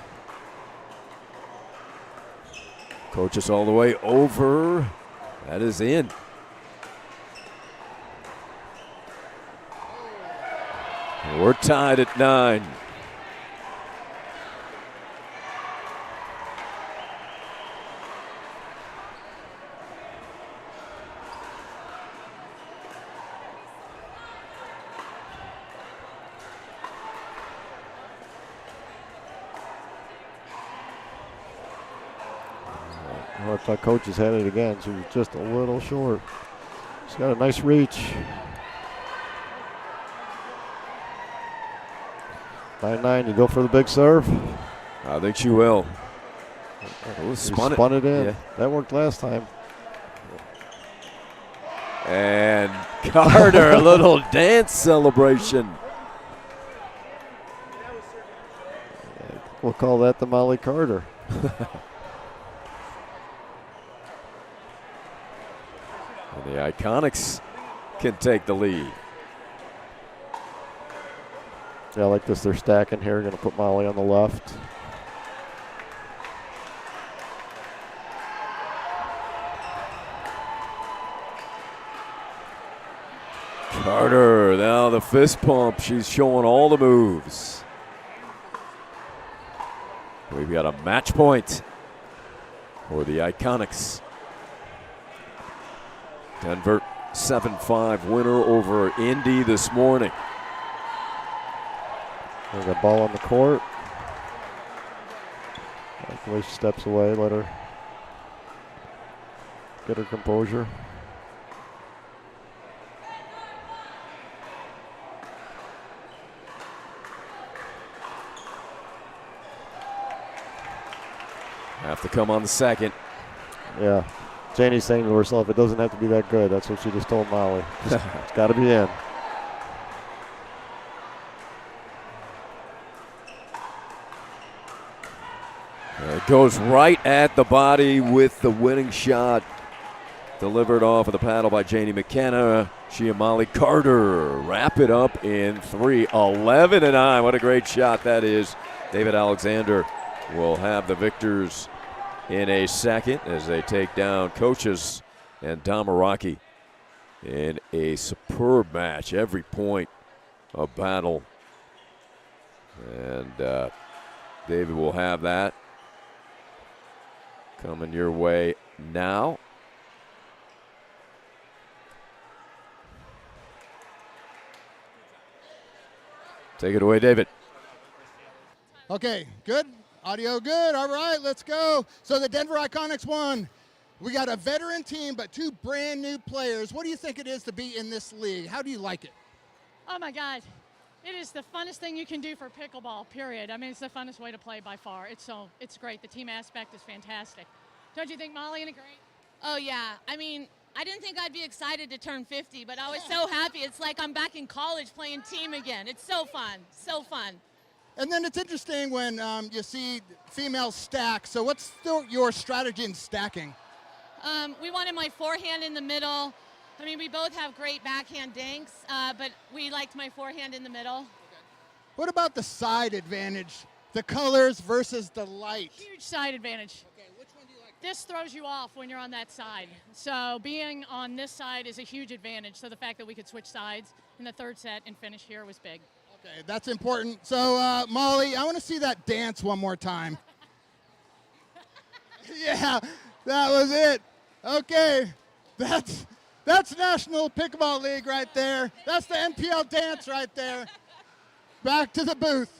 Coaches all the way over. That is in. We're tied at 9. I thought coaches had it again. She was just a little short. She's got a nice reach. 9-9, you go for the big serve? I think she will. Oh, spun it in. Yeah. That worked last time. And Carter, a little dance celebration. We'll call that the Molly Carter. And the Iconics can take the lead. Yeah, I like this. They're stacking here. Going to put Molly on the left. Carter, now the fist pump. She's showing all the moves. We've got a match point for the Iconics. Denver 7-5 winner over Indy this morning. There's a ball on the court. Like the way she steps away, let her get her composure. Have to come on the second. Yeah. Janie's saying to herself, it doesn't have to be that good. That's what she just told Molly. It's got to be in. It goes right at the body with the winning shot. Delivered off of the paddle by Janie McKenna. She and Molly Carter wrap it up in 3. 11-9. What a great shot that is. David Alexander will have the victors in a second as they take down Coaches and Damaraki in a superb match. Every point a battle. And David will have that coming your way now. Take it away, David. Okay, good. Audio good. All right, let's go. So the Denver Iconics won. We got a veteran team, but 2 brand new players. What do you think it is to be in this league? How do you like it? Oh my God. It is the funnest thing you can do for pickleball, period. I mean, it's the funnest way to play by far. It's great. The team aspect is fantastic. Don't you think, Molly, isn't it great? Oh, yeah. I mean, I didn't think I'd be excited to turn 50, but I was so happy. It's like I'm back in college playing team again. It's so fun, so fun. And then it's interesting when you see females stack. So what's still your strategy in stacking? We wanted my forehand in the middle. I mean, we both have great backhand dinks, but we liked my forehand in the middle. Okay. What about the side advantage? The colors versus the light. Huge side advantage. Okay, which one do you like? This throws you off when you're on that side. So being on this side is a huge advantage. So the fact that we could switch sides in the third set and finish here was big. Okay, that's important. So, Molly, I want to see that dance one more time. Yeah, that was it. Okay, that's National Pickleball League right there. That's the NPL dance right there. Back to the booth.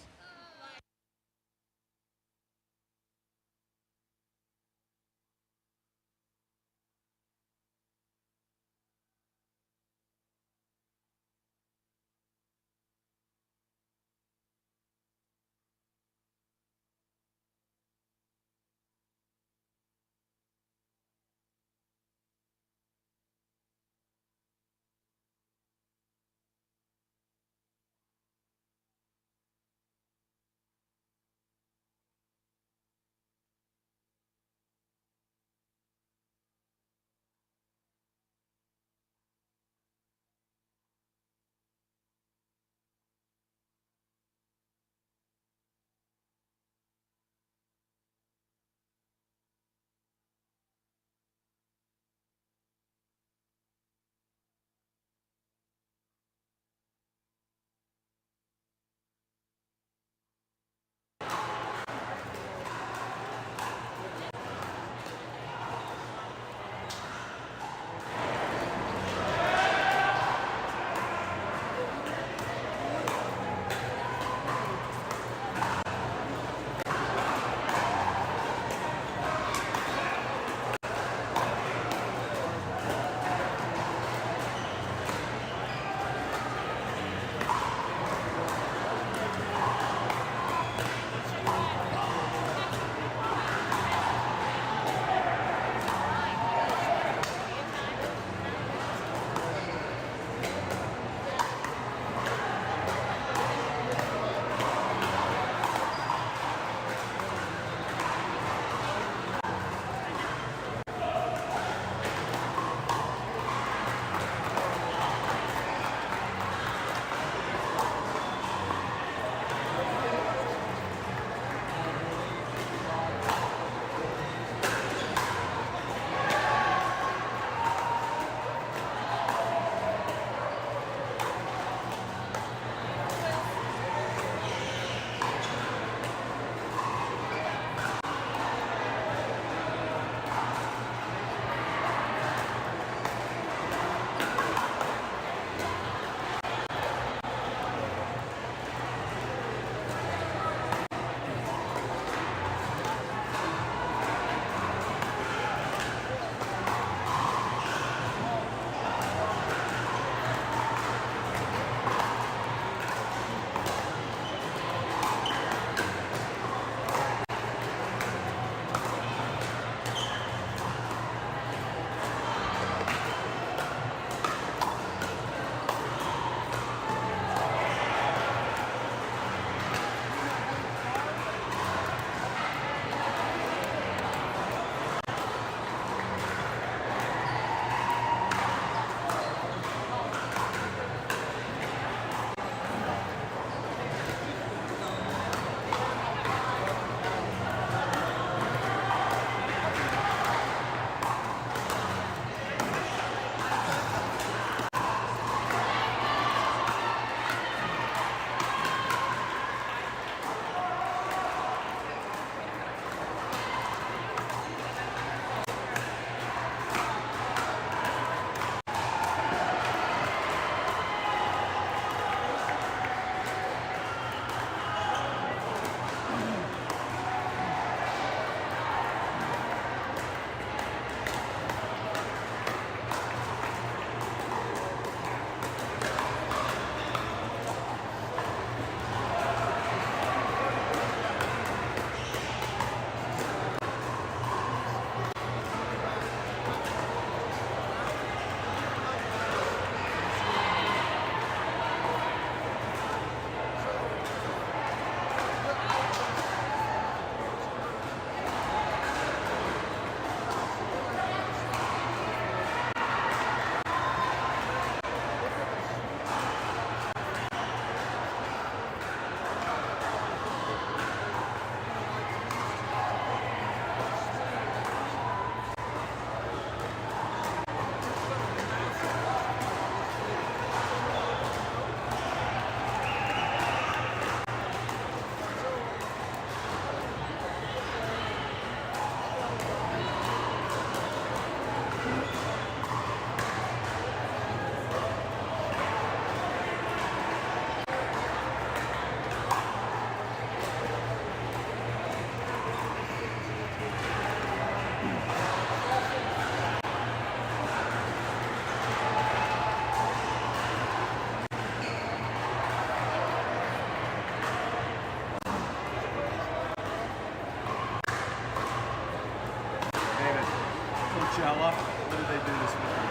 Coachella. What did they do this weekend?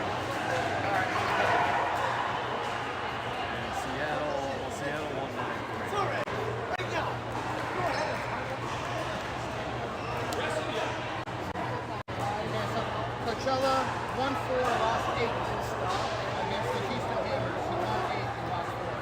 And Seattle won 9-3. Coachella 1-4, lost 8 against the Houston Hammers. He won 8 and lost 4.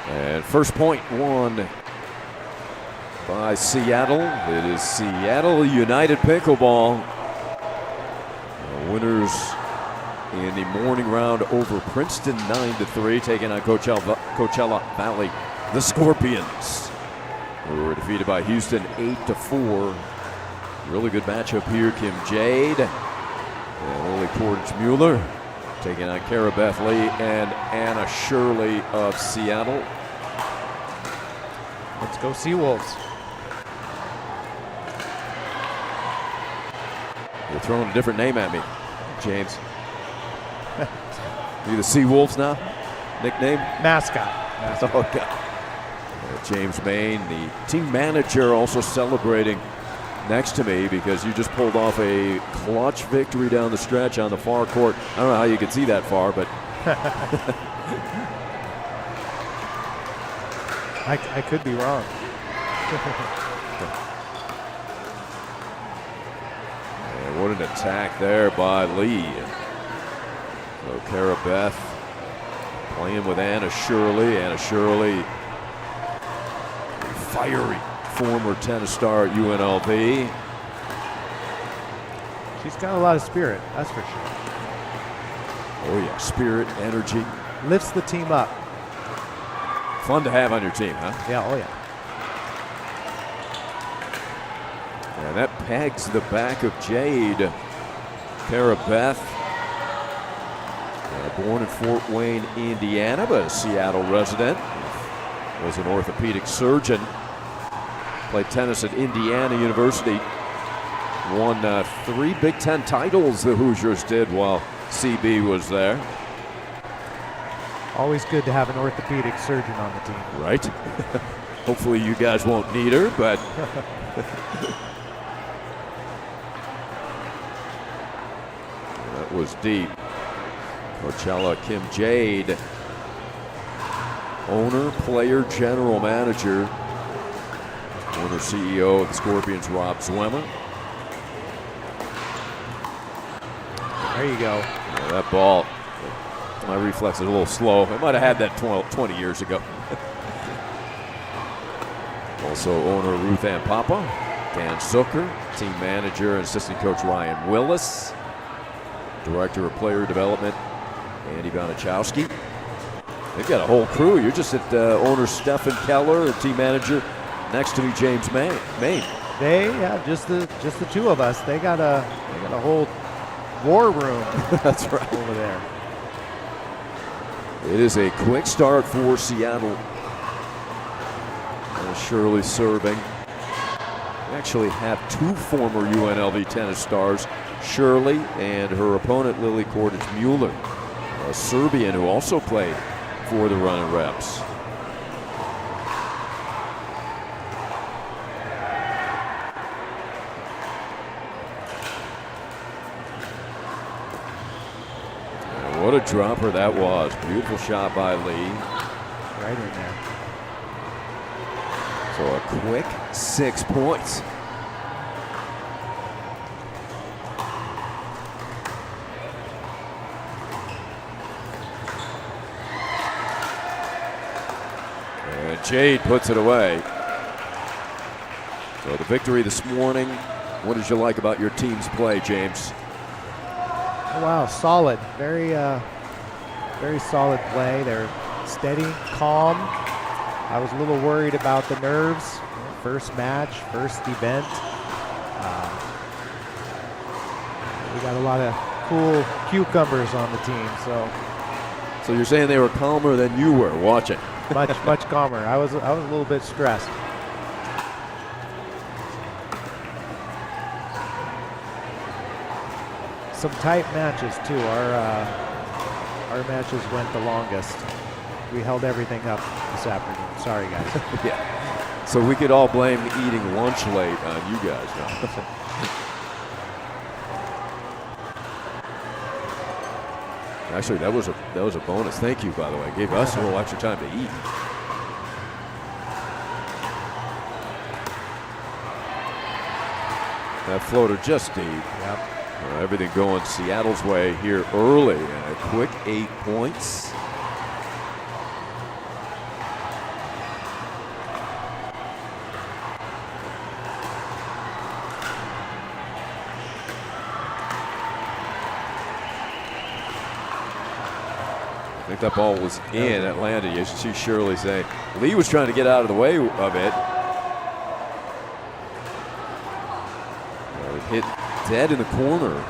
And first point won by Seattle. It is Seattle United Pickleball. Winners in the morning round over Princeton 9-3, taking on Coachella Valley, the Scorpions, who were defeated by Houston 8-4. Really good matchup here. Kim Jade and Lily Cordage-Mueller taking on Cara Beth Lee and Anna Shirley of Seattle. Let's go Seawolves. You're throwing a different name at me, James. You the Seawolves now? Nickname? Mascot. Oh, God. James Main, the team manager, also celebrating next to me because you just pulled off a clutch victory down the stretch on the far court. I don't know how you could see that far, but I could be wrong. And what an attack there by Lee. So Cara Beth playing with Anna Shirley. Anna Shirley, fiery former tennis star at UNLV. She's got a lot of spirit, that's for sure. Oh yeah, spirit, energy. Lifts the team up. Fun to have on your team, huh? Yeah, oh yeah. And that pegs the back of Jade. Cara Beth, born in Fort Wayne, Indiana, but a Seattle resident. Was an orthopedic surgeon. Played tennis at Indiana University. Won 3 Big Ten titles, the Hoosiers did, while CB was there. Always good to have an orthopedic surgeon on the team. Right. Hopefully you guys won't need her, but that was deep. Coachella Kim Jade, owner, player, general manager, owner, CEO of the Scorpions, Rob Zwemmer. There you go. Yeah, that ball, my reflex is a little slow. I might have had that 20 years ago. Also owner Ruth Ann Papa, Dan Zucker, team manager and assistant coach Ryan Willis, director of player development Andy Bonichowski. They've got a whole crew. You're just at owner Stephen Keller, and team manager next to me, James Main. They have just the two of us. They got a whole war room. That's right over there. It is a quick start for Seattle. Shirley serving. We actually have 2 former UNLV tennis stars, Shirley and her opponent Lily Cordage-Mueller, a Serbian who also played for the Runnin' Reps. And what a dropper that was. Beautiful shot by Lee. Right in there. So a quick 6 points. And Jade puts it away. So the victory this morning. What did you like about your team's play, James? Oh, wow, solid. Very solid play. They're steady, calm. I was a little worried about the nerves. First match, first event. We got a lot of cool cucumbers on the team, so you're saying they were calmer than you were watching? much calmer. I was a little bit stressed. Some tight matches too. Our matches went the longest. We held everything up this afternoon. Sorry, guys. Yeah. So we could all blame eating lunch late on you guys now. Actually, that was a bonus. Thank you, by the way. Gave us a little extra time to eat. That floater just deep. Yep. Everything going Seattle's way here early. And a quick 8 points. think that ball was in. It landed. You should see Shirley say. Lee was trying to get out of the way of it. It hit dead in the corner.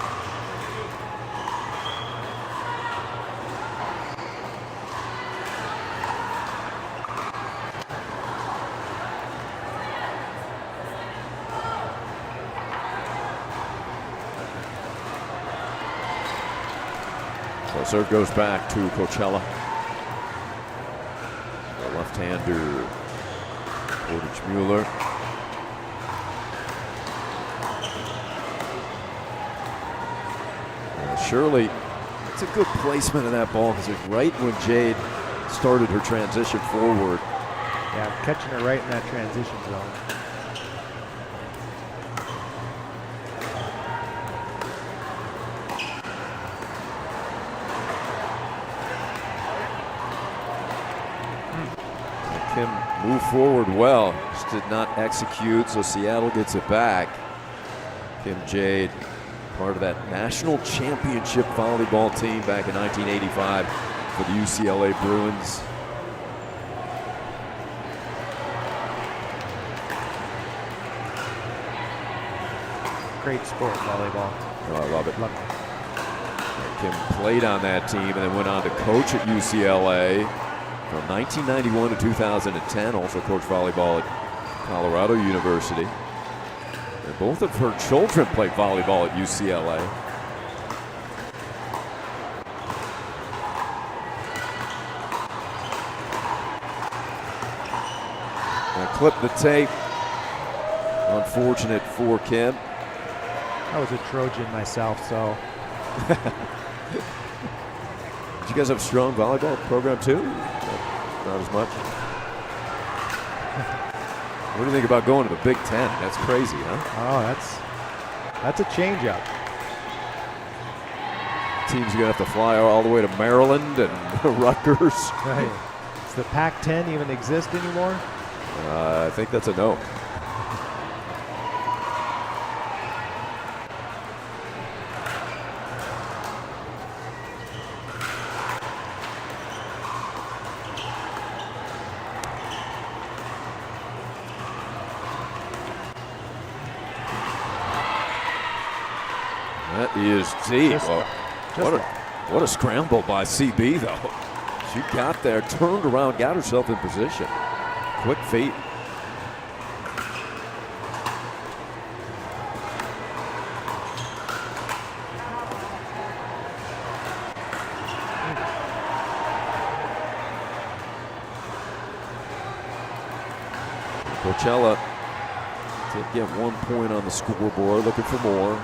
So serve goes back to Coachella. The left-hander, Portage Mueller. Shirley, it's a good placement of that ball because it's right when Jade started her transition forward. Yeah, catching her right in that transition zone. Kim moved forward well, just did not execute, so Seattle gets it back. Kim Jade, part of that national championship volleyball team back in 1985 for the UCLA Bruins. Great sport, volleyball. Oh, I love it. Kim played on that team and then went on to coach at UCLA from 1991 to 2010. Also coached volleyball at Colorado University. And both of her children played volleyball at UCLA. And clip the tape. Unfortunate for Kim. I was a Trojan myself, so. Did you guys have a strong volleyball program too? Not as much. What do you think about going to the Big Ten? That's crazy, huh? Oh, that's a change-up. Teams are gonna have to fly all the way to Maryland and Rutgers. Right. Does the Pac-10 even exist anymore? I think that's a no. That is deep. What a scramble by CB, though. She got there, turned around, got herself in position. Quick feet. Coachella did get 1 point on the scoreboard, looking for more.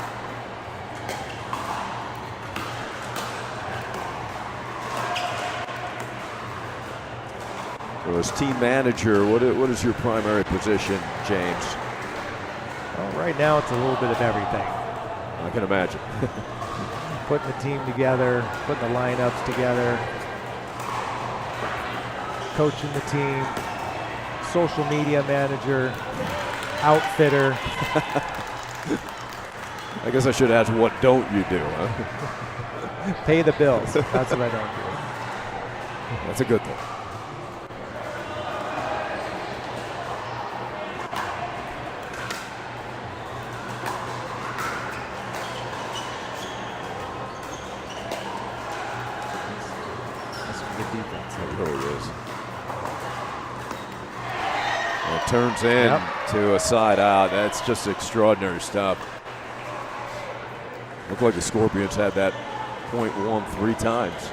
So as team manager, what is your primary position, James? Well, right now it's a little bit of everything. I can imagine. Putting the team together, putting the lineups together, coaching the team, social media manager, outfitter. I guess I should ask, what don't you do, huh? Pay the bills. That's what I don't do. That's a good thing. Turns in to a side out. That's just extraordinary stuff. Looked like the Scorpions had that point won 3 times.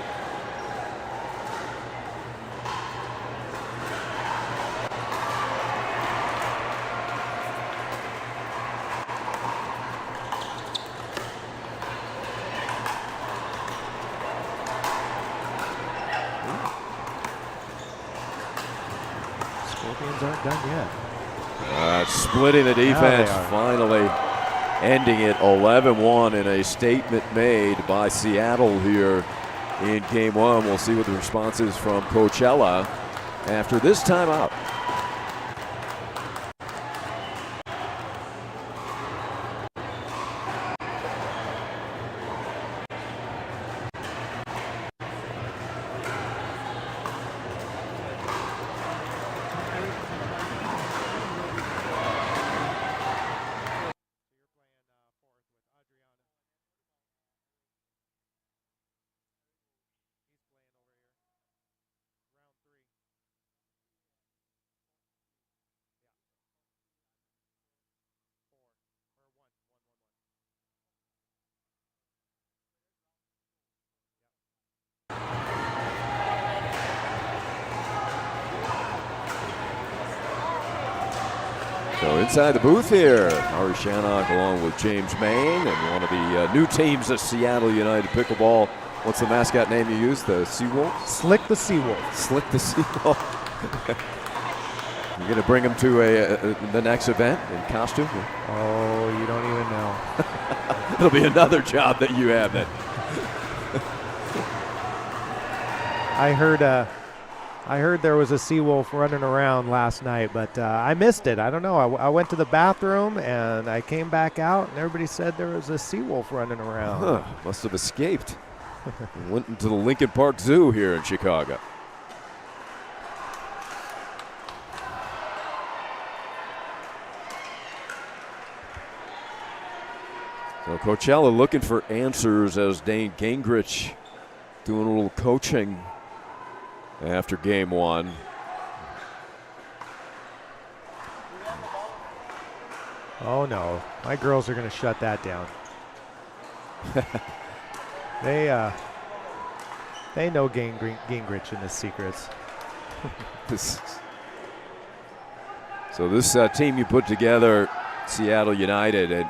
Scorpions aren't done yet. Splitting the defense, finally ending it 11-1 in a statement made by Seattle here in game 1. We'll see what the response is from Coachella after this timeout. So inside the booth here, Ari Shannock along with James Main and one of the new teams of Seattle United Pickleball. What's the mascot name you use? The Seawolf? Slick the Seawolf. Slick the Seawolf. You're going to bring him to the next event in costume? Oh, you don't even know. It'll be another job that you have then. I heard there was a Seawolf running around last night, but I missed it. I don't know. I went to the bathroom and I came back out and everybody said there was a Seawolf running around. Huh, must have escaped. Went into the Lincoln Park Zoo here in Chicago. So Coachella looking for answers as Dane Gingrich doing a little coaching after game one. Oh no, my girls are going to shut that down. They know Gingrich and his secrets. So this team you put together, Seattle United, and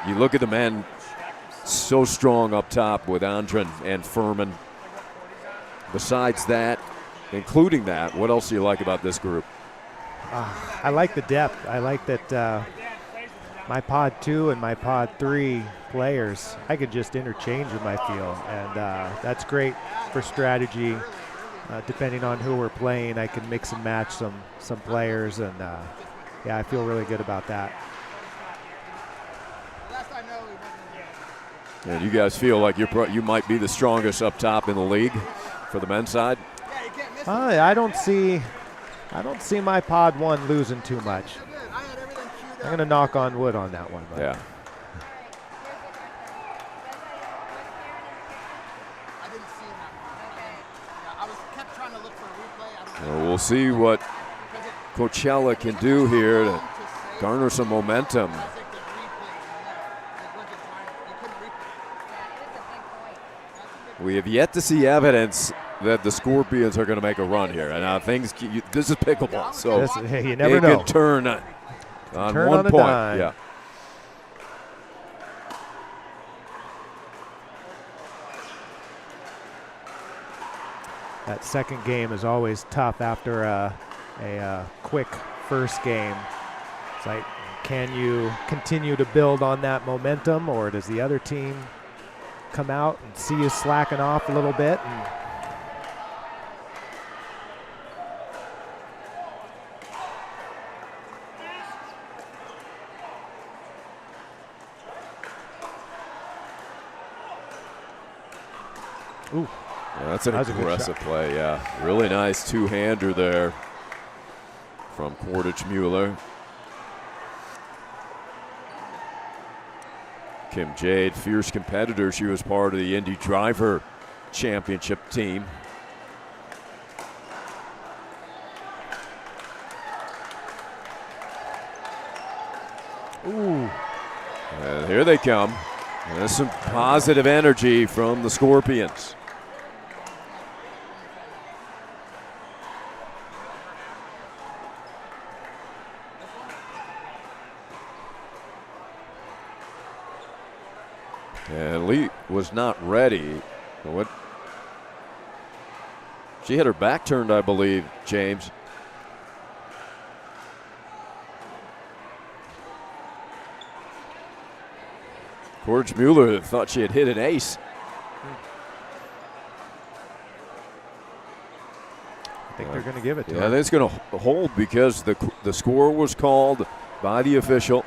you look at the men so strong up top with Andren and Furman. Besides that, including that, what else do you like about this group? I like the depth. I like that my pod 2 and my pod 3 players, I could just interchange them, I feel, and that's great for strategy. Depending on who we're playing, I can mix and match some players, and yeah, I feel really good about that. And you guys feel like you might be the strongest up top in the league for the men's side? I don't see my pod 1 losing too much. I'm going to knock on wood on that one. But. Yeah. Well, we'll see what Coachella can do here to garner some momentum. We have yet to see evidence that the Scorpions are going to make a run here. And this is pickleball, so you never know. Can turn on one on a point. dime. Yeah. That second game is always tough after a quick first game. It's like, can you continue to build on that momentum, or does the other team come out and see you slacking off a little bit? Ooh. Yeah, that's an aggressive play, yeah. Really nice two-hander there from Cordich Mueller. Kim Jade, fierce competitor. She was part of the Indy Driver Championship team. Ooh. And here they come. And there's some positive energy from the Scorpions. And Lee was not ready. What? She had her back turned, I believe, James. Cordich Mueller thought she had hit an ace. I think they're going to give it to her. I think it's going to hold because the score was called by the official.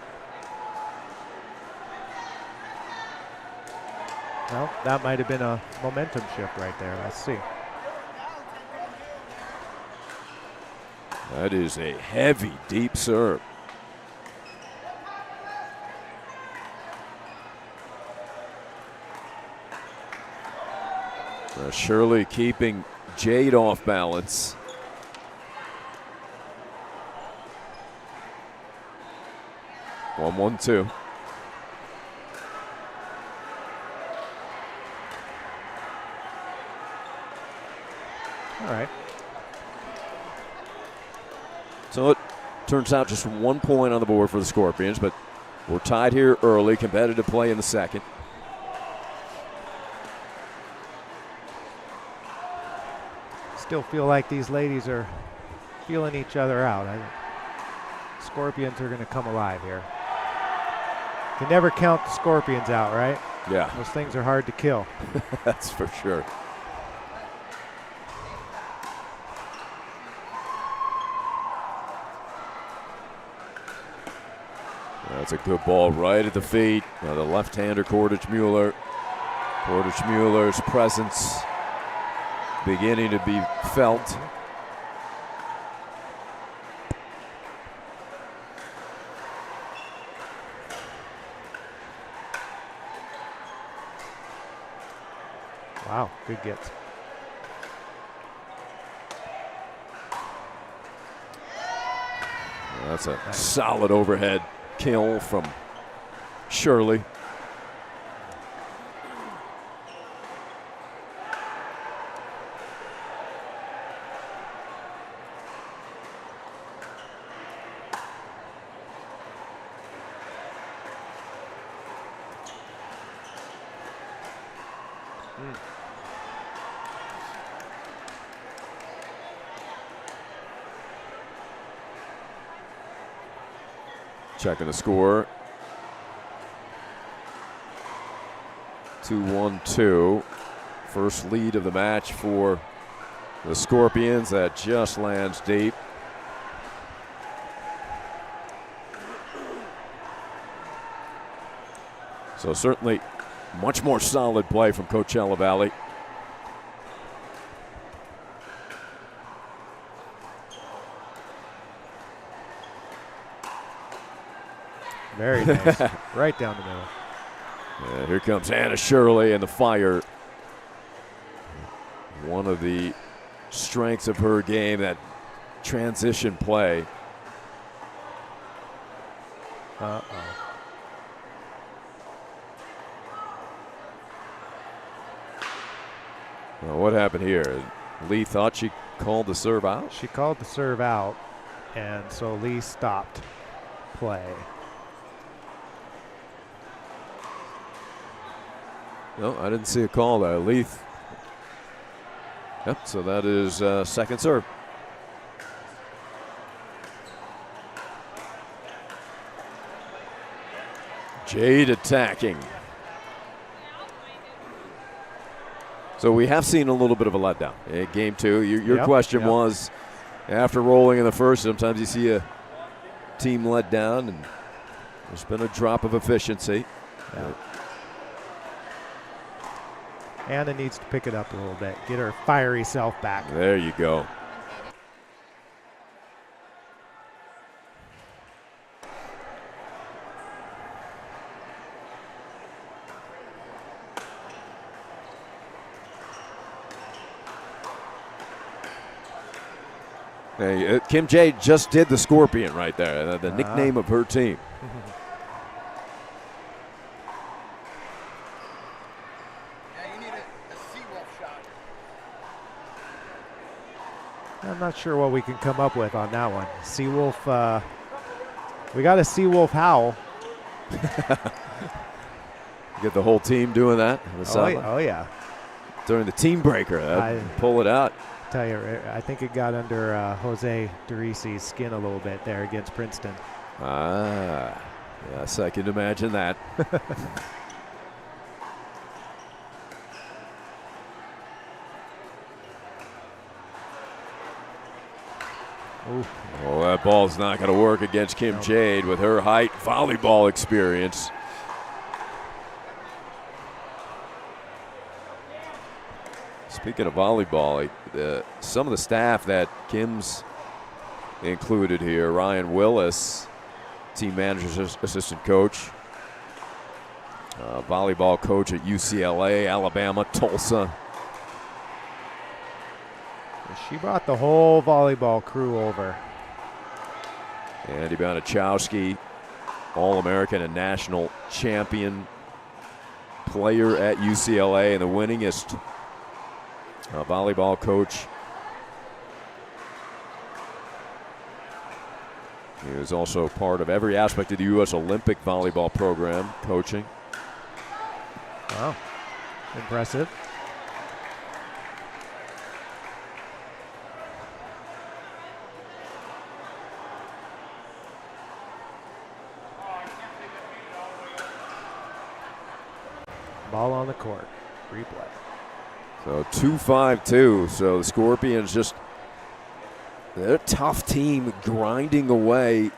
Well, that might have been a momentum shift right there. Let's see. That is a heavy, deep serve. Shirley keeping Jade off balance. One, 2. All right. So Turns out just 1 point on the board for the Scorpions, but we're tied here early. Competitive play in the second. Still feel like these ladies are feeling each other out. Scorpions are going to come alive here. Can never count the Scorpions out, right? Yeah. Those things are hard to kill. That's for sure. That's a good ball right at the feet. Now the left-hander, Cordich-Mueller. Cordich-Mueller's presence beginning to be felt. Wow, good gets. That's a solid overhead kill from Shirley. Checking the score. 2-1-2. First lead of the match for the Scorpions. That just lands deep. So certainly much more solid play from Coachella Valley. Very nice. Right down the middle. And here comes Hannah Shirley and the fire. One of the strengths of her game, that transition play. Uh-oh. Well, what happened here? Lee thought she called the serve out? She called the serve out, and so Lee stopped play. No, I didn't see a call there. Leith. Yep, so that is second serve. Jade attacking. So we have seen a little bit of a letdown in game two. Your question was, after rolling in the first, sometimes you see a team let down, and there's been a drop of efficiency. Yeah. Anna needs to pick it up a little bit, get her fiery self back. There you go. Hey, Kim Jade just did the Scorpion right there, the nickname of her team. I'm not sure what we can come up with on that one. Seawolf, we got a Seawolf howl. Get the whole team doing that. Oh yeah. During the team breaker, pull it out. Tell you, I think it got under Jose Derisi's skin a little bit there against Princeton. Ah, yes, I can imagine that. Well, that ball's not going to work against Kim Jade with her height volleyball experience. Speaking of volleyball, some of the staff that Kim's included here, Ryan Willis, team manager's assistant coach, volleyball coach at UCLA, Alabama, Tulsa. She brought the whole volleyball crew over. Andy Banichowski, All-American and national champion player at UCLA and the winningest volleyball coach He was also part of every aspect of the U.S. Olympic volleyball program, coaching. Wow, impressive. Ball on the court. Replay. So 2-5-2. So the Scorpions they're a tough team grinding away.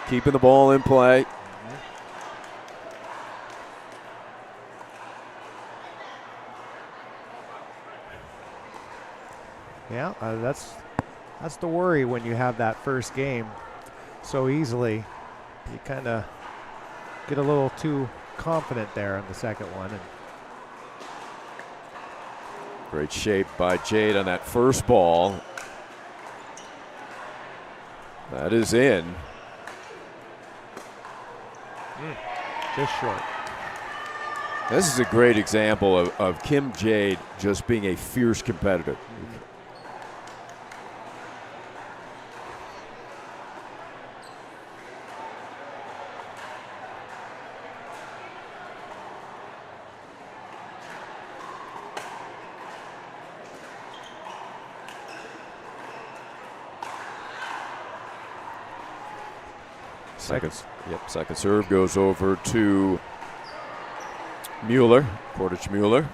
Keeping the ball in play. Yeah, that's the worry when you have that first game so easily. You kind of get a little too confident there in the second one. And great shape by Jade on that first ball. That is in. Just short. This is a great example of Kim Jade just being a fierce competitor. Second serve goes over to Mueller, Portage Mueller.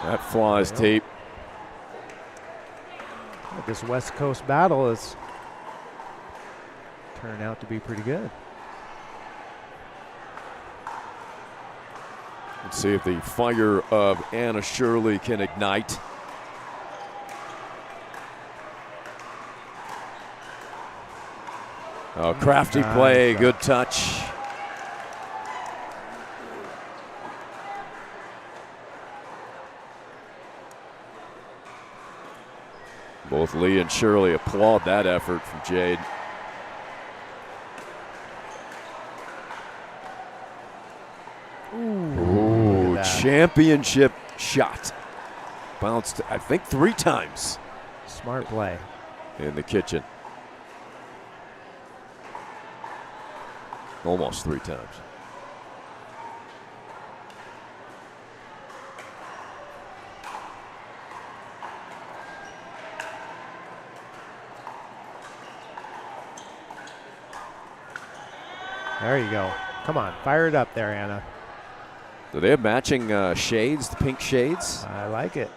That flies deep. This West Coast battle has turned out to be pretty good. Let's see if the fire of Anna Shirley can ignite. Oh, crafty play, good touch. Both Lee and Shirley applaud that effort from Jade. Ooh, championship shot. Bounced, I think, 3 times. Smart play. In the kitchen. Almost 3 times. There you go. Come on, fire it up there, Anna. Do they have matching shades, the pink shades? I like it.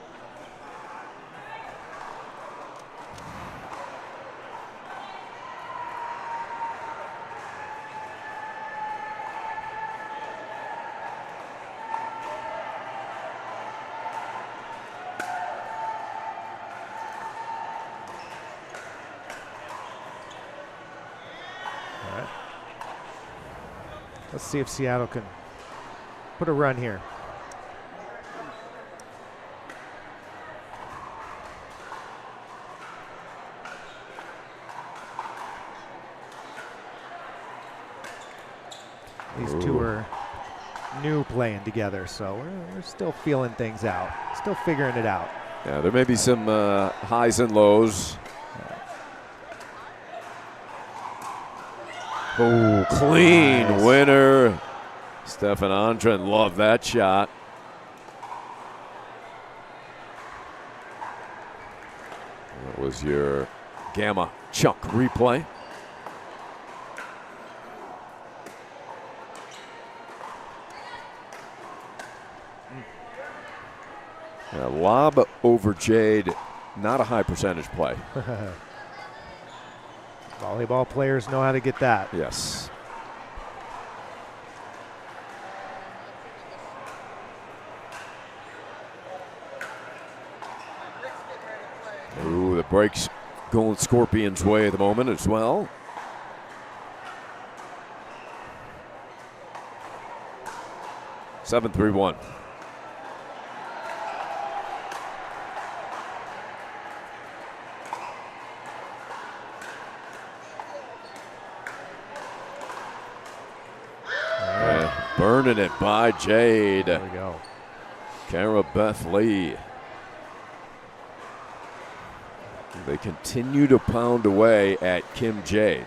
All right. Let's see if Seattle can put a run here. These two are new playing together, so we're still feeling things out, still figuring it out. Yeah, there may be some highs and lows. Oh, clean winner. Stefan Andren loved that shot. That was your Gamma Chunk replay. Lob over Jade, not a high percentage play. Volleyball players know how to get that. Yes. Ooh, the break's going Scorpions' way at the moment as well. 7-3-1. Burning it by Jade. There we go. Cara Beth Lee. They continue to pound away at Kim Jade.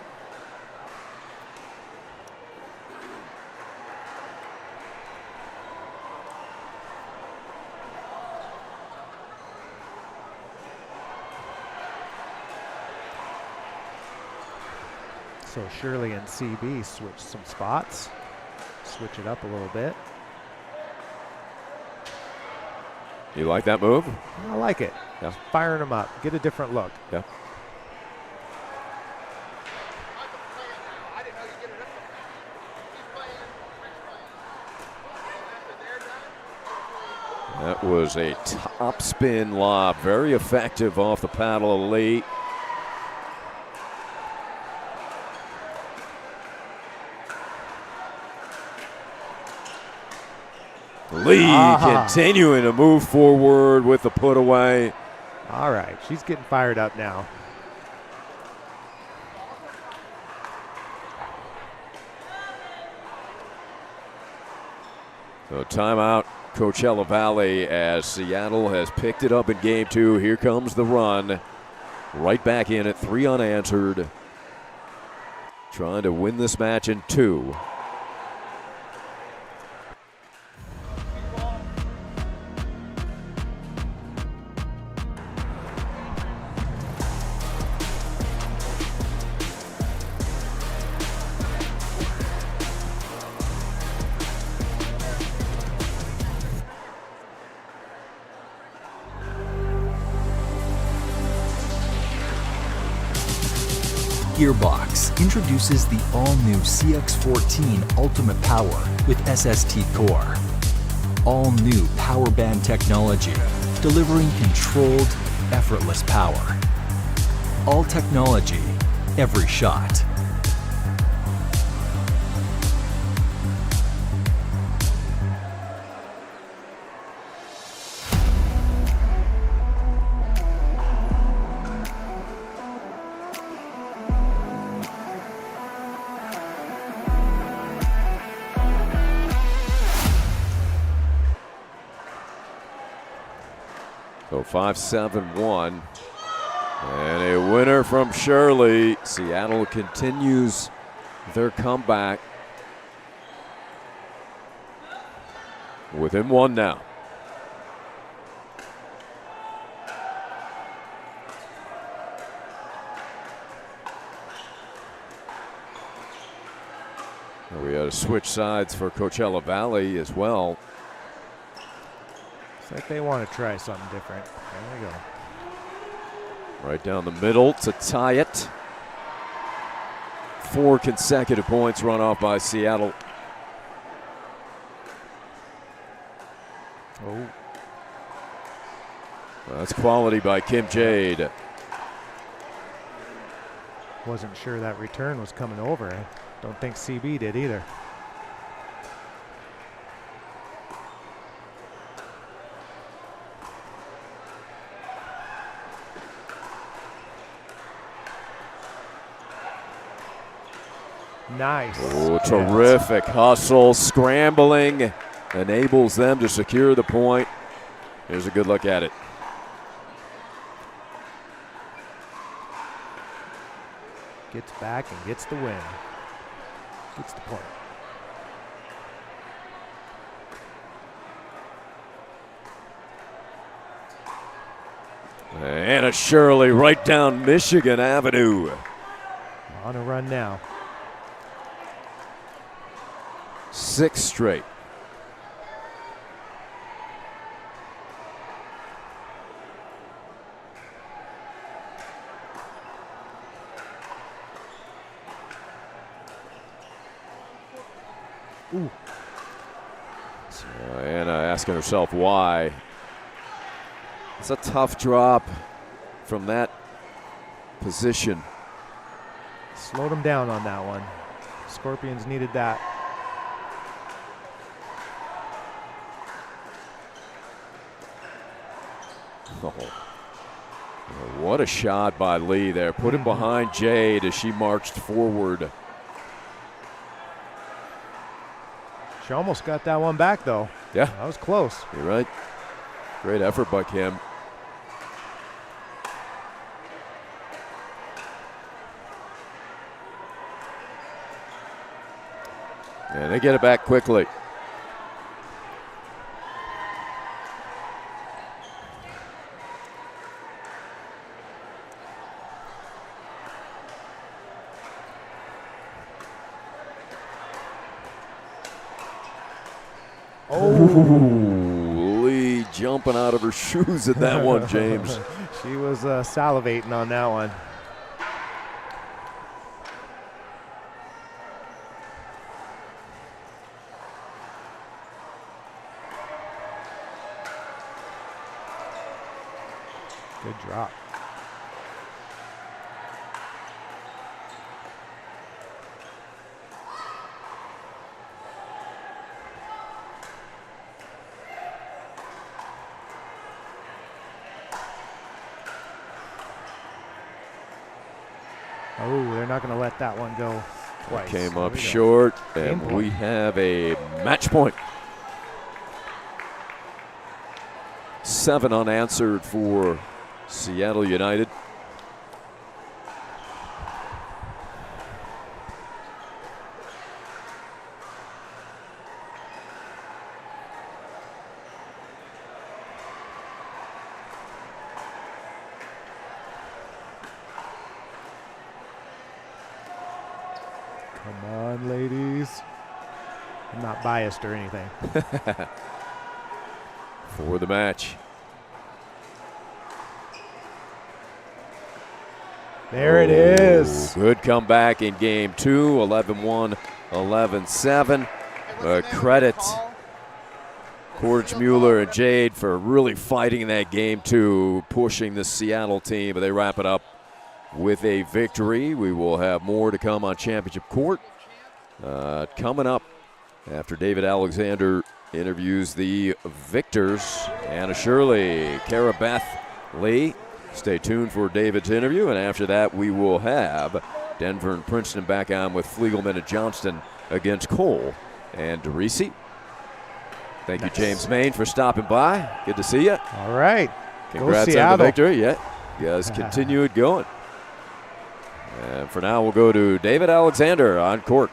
So Shirley and CB switch some spots. Switch it up a little bit. You like that move? I like it. Yeah. Firing them up. Get a different look. Yeah. That was a top spin lob. Very effective off the paddle of Lee. Lee continuing to move forward with the put away. All right, she's getting fired up now. So timeout, Coachella Valley, as Seattle has picked it up in game 2. Here comes the run. Right back in it, 3 unanswered. Trying to win this match in 2. Gearbox introduces the all-new CX-14 Ultimate Power with SST Core. All-new power band technology, delivering controlled, effortless power. All technology, every shot. So 5-7-1. And a winner from Shirley. Seattle continues their comeback. Within 1 now. We had to switch sides for Coachella Valley as well. It's like they want to try something different. There we go. Right down the middle to tie it. 4 consecutive points run off by Seattle. Oh. That's quality by Kim Jade. Wasn't sure that return was coming over. I don't think CB did either. Nice. Oh, terrific hustle, scrambling, enables them to secure the point. Here's a good look at it. Gets back and gets the win. Gets the point. Anna Shirley right down Michigan Avenue. On a run now. 6 straight. Ooh. So Anna asking herself why. It's a tough drop from that position. Slowed him down on that one. Scorpions needed that. Oh. What a shot by Lee there. Put it behind Jade as she marched forward. She almost got that one back, though. Yeah. That was close. You're right. Great effort by Kim. And they get it back quickly. Oh, Lee jumping out of her shoes at that one, James. She was salivating on that one. Good drop. Oh, they're not going to let that one go twice. Came up short, and point. we have a match point. 7 unanswered for Seattle United. Come on, ladies. I'm not biased or anything. For the match. There it is. Good comeback in game 2, 11-1, 11-7. Credit Korchmuller and Jade for really fighting in that game 2, pushing the Seattle team, but they wrap it up with a victory. We will have more to come on Championship Court. Coming up after David Alexander interviews the victors, Anna Shirley, Cara Beth Lee. Stay tuned for David's interview, and after that we will have Denver and Princeton back on with Fliegelman and Johnston against Cole and DeRisi. Thank you, James Main, for stopping by. Good to see you. All right. Congrats on the victory. Yeah, you guys continue it going. And for now, we'll go to David Alexander on court.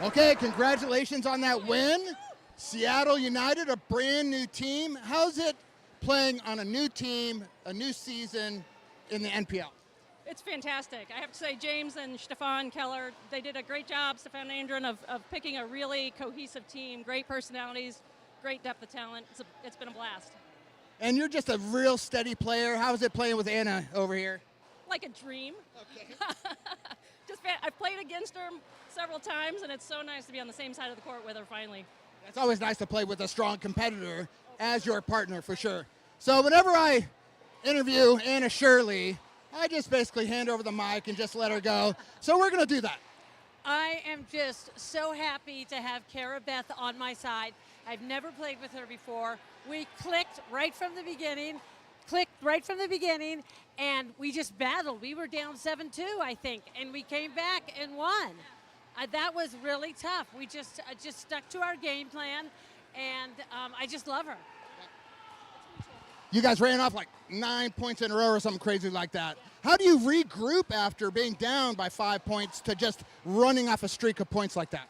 Okay, congratulations on that win. Seattle United, a brand new team. How's it playing on a new team, a new season in the NPL? It's fantastic. I have to say, James and Stefan Keller, they did a great job, Stefan Andren, of picking a really cohesive team, great personalities, great depth of talent. It's been a blast. And you're just a real steady player. How is it playing with Anna over here? Like a dream. Okay. I've played against her several times, and it's so nice to be on the same side of the court with her finally. It's always nice to play with a strong competitor as your partner, for sure. So whenever I interview Anna Shirley, I just basically hand over the mic and just let her go. So we're going to do that. I am just so happy to have Cara Beth on my side. I've never played with her before. We clicked right from the beginning, and we just battled. We were down 7-2, I think, and we came back and won. That was really tough. We just stuck to our game plan, and I just love her. You guys ran off like 9 points in a row or something crazy like that. How do you regroup after being down by 5 points to just running off a streak of points like that?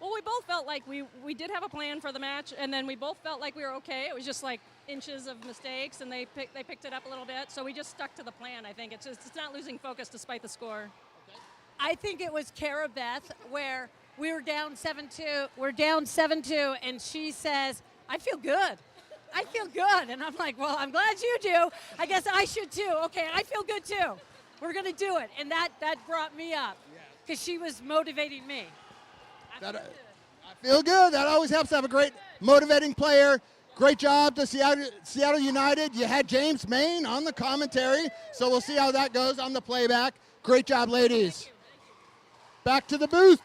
Well, we both felt like we did have a plan for the match, and then we both felt like we were okay. It was just like inches of mistakes, and they picked it up a little bit. So we just stuck to the plan. I think it's not losing focus despite the score. I think it was Cara Beth where we were down 7-2. We're down 7-2, and she says, "I feel good. I feel good." And I'm like, "Well, I'm glad you do. I guess I should too. Okay, I feel good too. We're gonna do it." And that brought me up because she was motivating me. I feel good. That always helps to have a great motivating player. Great job to Seattle United. You had James Main on the commentary, so we'll see how that goes on the playback. Great job, ladies. Back to the booth.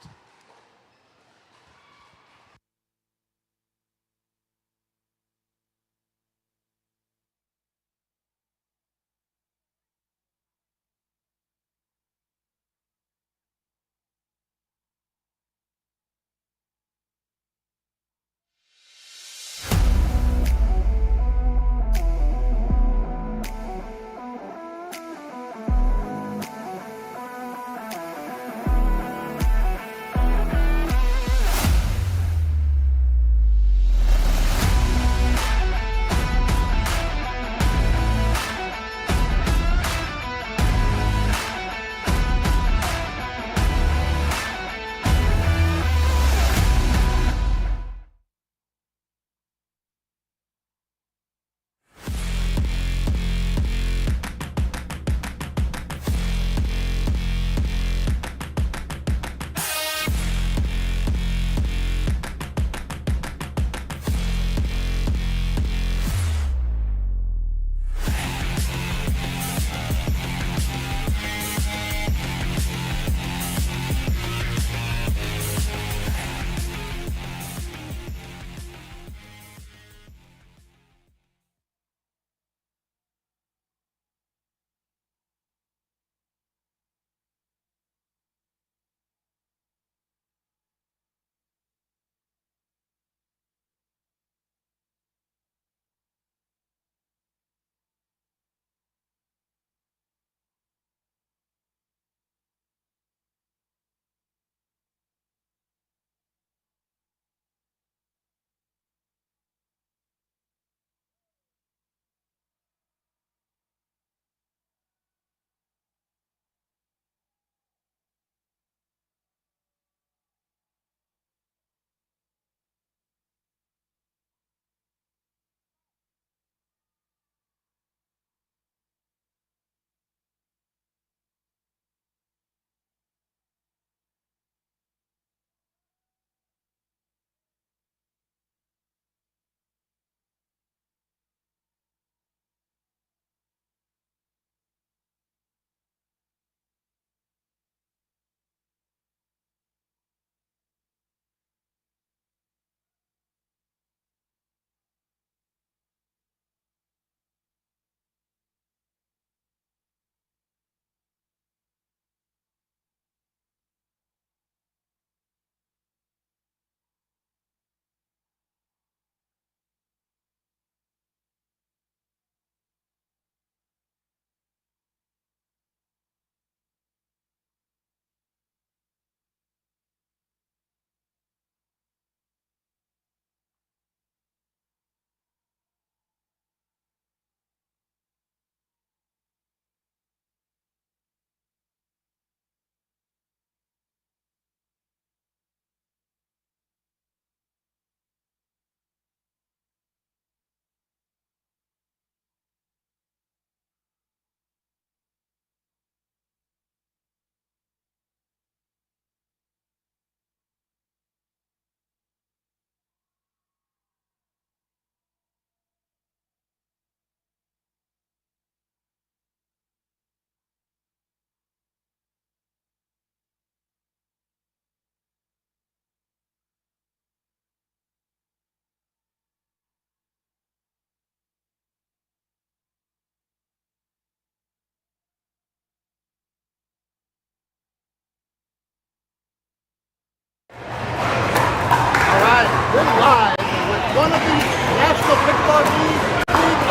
we're live with one of the National Pickleball League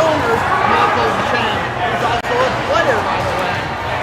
owners, Michael Chen, who's also a player, by the way.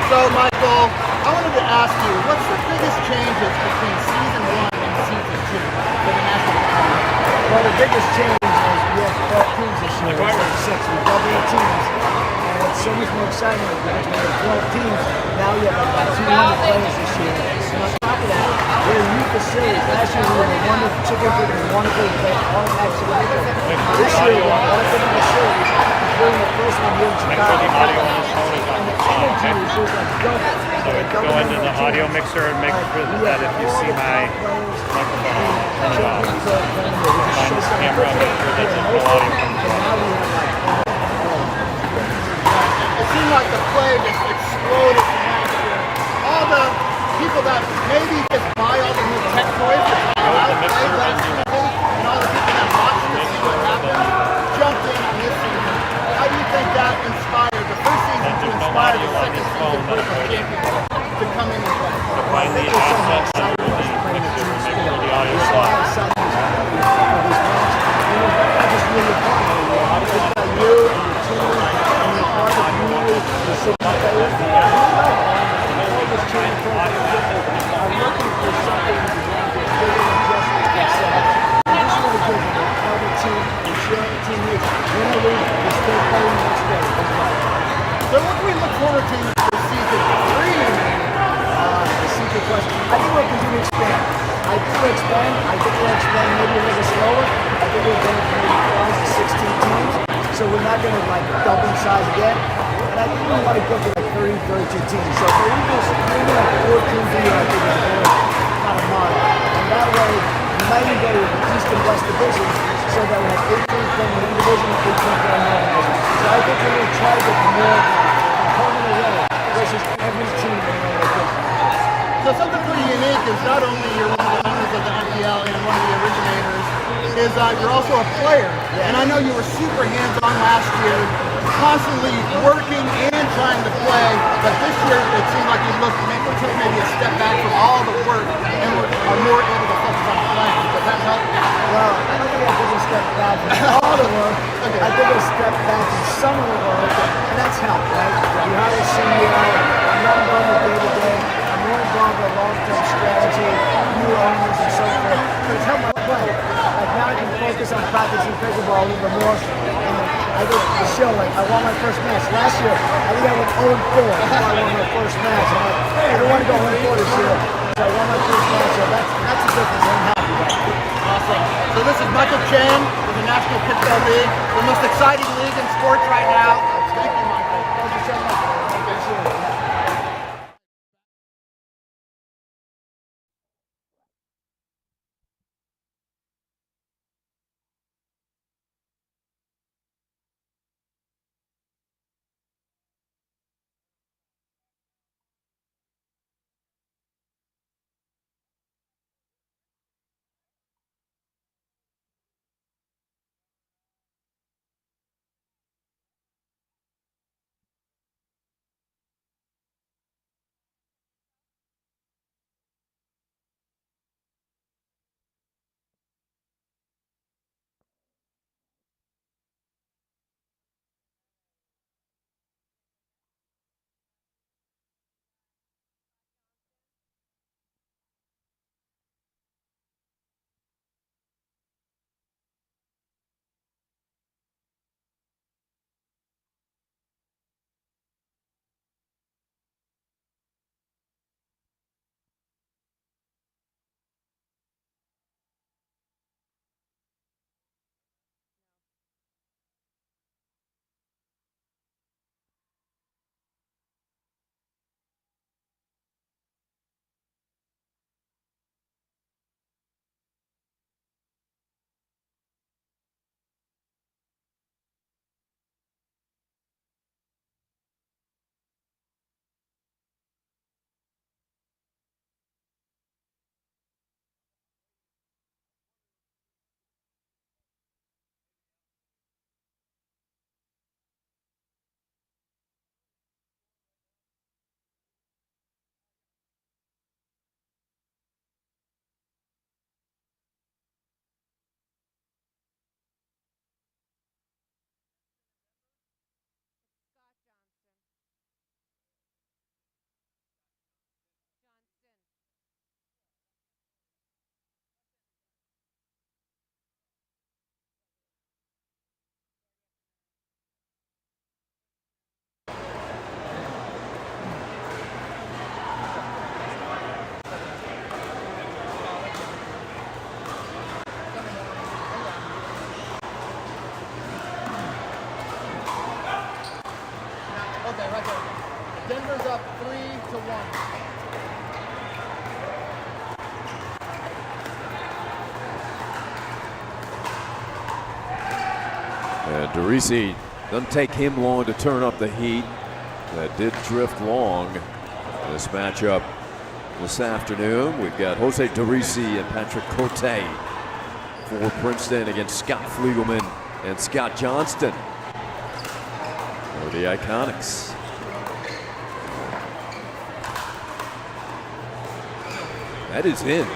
So, Michael, I wanted to ask you, what's the biggest changes between season 1 and season 2 for the National Pickleball League? Well, the biggest change is we have 12 teams this year instead of 6. We doubled the teams, and it's so much more exciting because we have 12 teams. Now we have about 200 players this year. And on top of that, we're in new facilities. Last year we were in one chicken coop and one big all excellent. This year we're in all different facilities. We're in the first one here in Chicago. Make sure the audio on this phone is on the phone, okay? So Go into the audio mixer and make sure that if you see my microphone, turn it off. Find this camera and make sure that the full audio comes through. It seemed like the play just exploded from last year. All the people that maybe just buy all the new tech toys that come out play last season, and all the people that watched to see what happened, jumped in on this season. How do you think that inspired the first season to inspire the second season for the championship to come in and play? Find the assets under the mixer to make sure the audio is live. So what do we look forward to for season 3? I think we'll continue to expand. I think we'll expand maybe a little slower. I think we're going from maybe 12 to 16 teams. So we're not going to like double in size again. And I think we want to go to like 30, 32 teams. So for Eagles, maybe like 4 teams a year, I think is a good kind of model. And that way, we might even go with the East and West division so that we have 8 teams playing in one division and 8 teams playing in another division. So I think we're going to try to get more component array versus every team in another division. So something pretty unique is not only you're one of the owners of the NPL and one of the originators, is you're also a player. And I know you were super hands-on last year, constantly working and trying to play, but this year it seemed like you took maybe a step back from all the work and are more able to focus on playing. Does that help? Well, I don't think I took a step back from all the work. I took a step back from some of the work, and that's helped, right? You have a CEO, I'm not involved with day-to-day, I'm more involved with long-term strategy, new owners, and so forth. So it's helped my play. Like now I can focus on practicing pickleball a little bit more, and I get to show, like, I won my first match. Last year, I think I went 0-4 before I won my first match. And I'm like, I don't want to go 0-4 this year. So I won my first match, so that's the difference. I'm happy with that. Awesome. So this is Michael Chen with the National Pickleball League, the most exciting league in sports right now. Thank you, Michael. Thank you so much. Appreciate it. And Derisi, doesn't take him long to turn up the heat. That did drift long in this matchup this afternoon. We've got Jose Derisi and Patrick Cote for Princeton against Scott Fliegelman and Scott Johnston for the Iconics. That is in.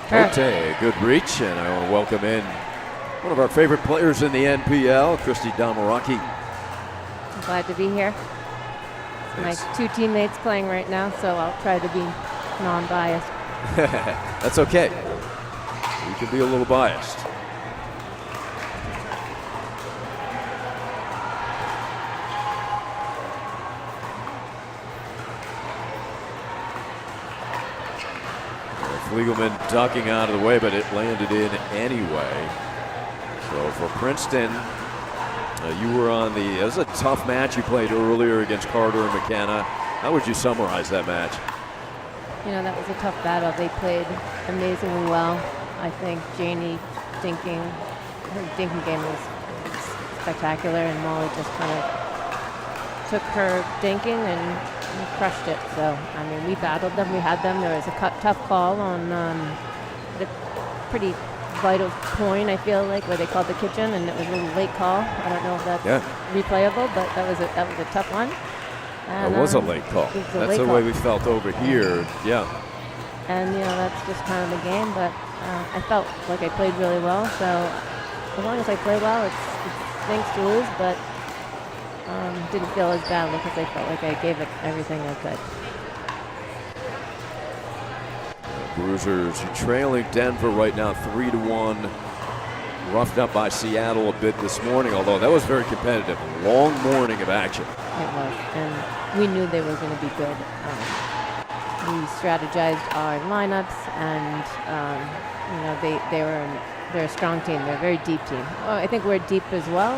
Cote, good reach, and I want to welcome in one of our favorite players in the NPL, Christy Damaraki. I'm glad to be here. It's my two teammates playing right now, so I'll try to be non-biased. That's okay. You can be a little biased. Fliegelman ducking out of the way, but it landed in anyway. So for Princeton, you were on the, it was a tough match you played earlier against Carter and McKenna. How would you summarize that match? You know, that was a tough battle. They played amazingly well. I think Janie dinking, her dinking game was spectacular, and Molly just kind of took her dinking and crushed it. So, I mean, we battled them, we had them. There was a tough call on the pretty vital point, I feel like, where they called the kitchen, and it was a little late call. I don't know if that's replayable, but that was a tough one. And, it was a late call. That's the way we felt over here. Yeah. And, you know, that's just kind of the game, but I felt like I played really well. So as long as I play well, it stinks to lose, but didn't feel as bad because I felt like I gave it everything I could. Bruisers trailing Denver right now 3-1. Roughed up by Seattle a bit this morning, although that was very competitive. Long morning of action. It was, and we knew they were going to be good. We strategized our lineups, and you know, they're a strong team. They're a very deep team. Oh, I think we're deep as well,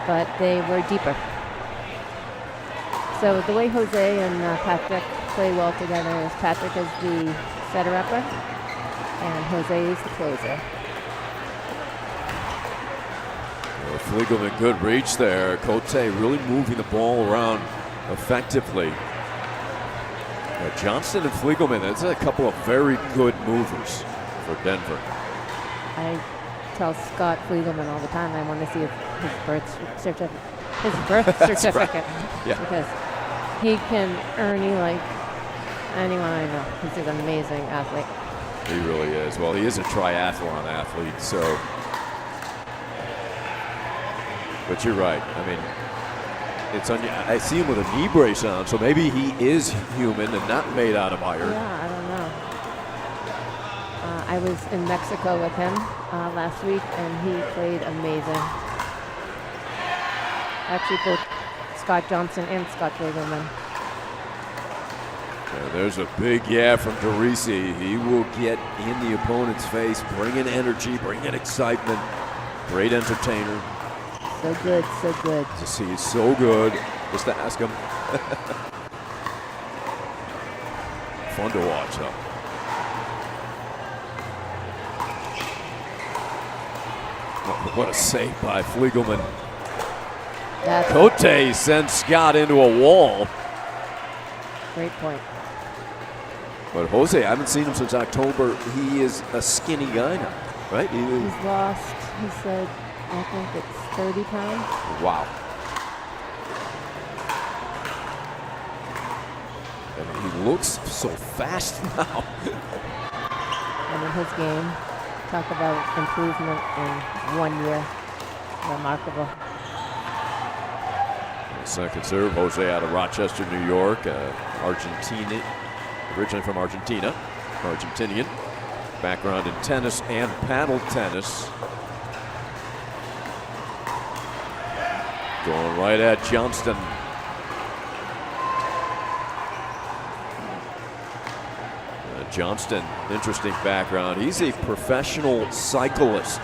but they were deeper. So the way Jose and Patrick play well together is Patrick is the setter-upper, and Jose is the closer. Fliegelman, good reach there. Cote really moving the ball around effectively. Johnston and Fliegelman, that's a couple of very good movers for Denver. I tell Scott Fliegelman all the time I want to see his birth certificate. Right. Yeah. Because he can Ernie like anyone I know. He's an amazing athlete. He really is. Well, he is a triathlon athlete, so. But you're right. I mean, I see him with a knee brace on, so maybe he is human and not made out of iron. Yeah, I don't know. I was in Mexico with him last week, and he played amazing. Actually, both Scott Johnson and Scott Fliegelman. There's a big from Derisi. He will get in the opponent's face, bringing energy, bringing excitement. Great entertainer. So good, so good. To see he's so good. Just to ask him. Fun to watch, though. What a save by Fliegelman. Cote sends Scott into a wall. Great point. But Jose, I haven't seen him since October. He is a skinny guy now, right? He's lost, he said, I think it's 30 pounds. Wow. I mean, he looks so fast now. And in his game, talk about improvement in 1 year. Remarkable. Second serve, Jose out of Rochester, New York, Argentina, originally from Argentina, Argentinian. Background in tennis and paddle tennis. Going right at Johnston. Johnston, interesting background. He's a professional cyclist,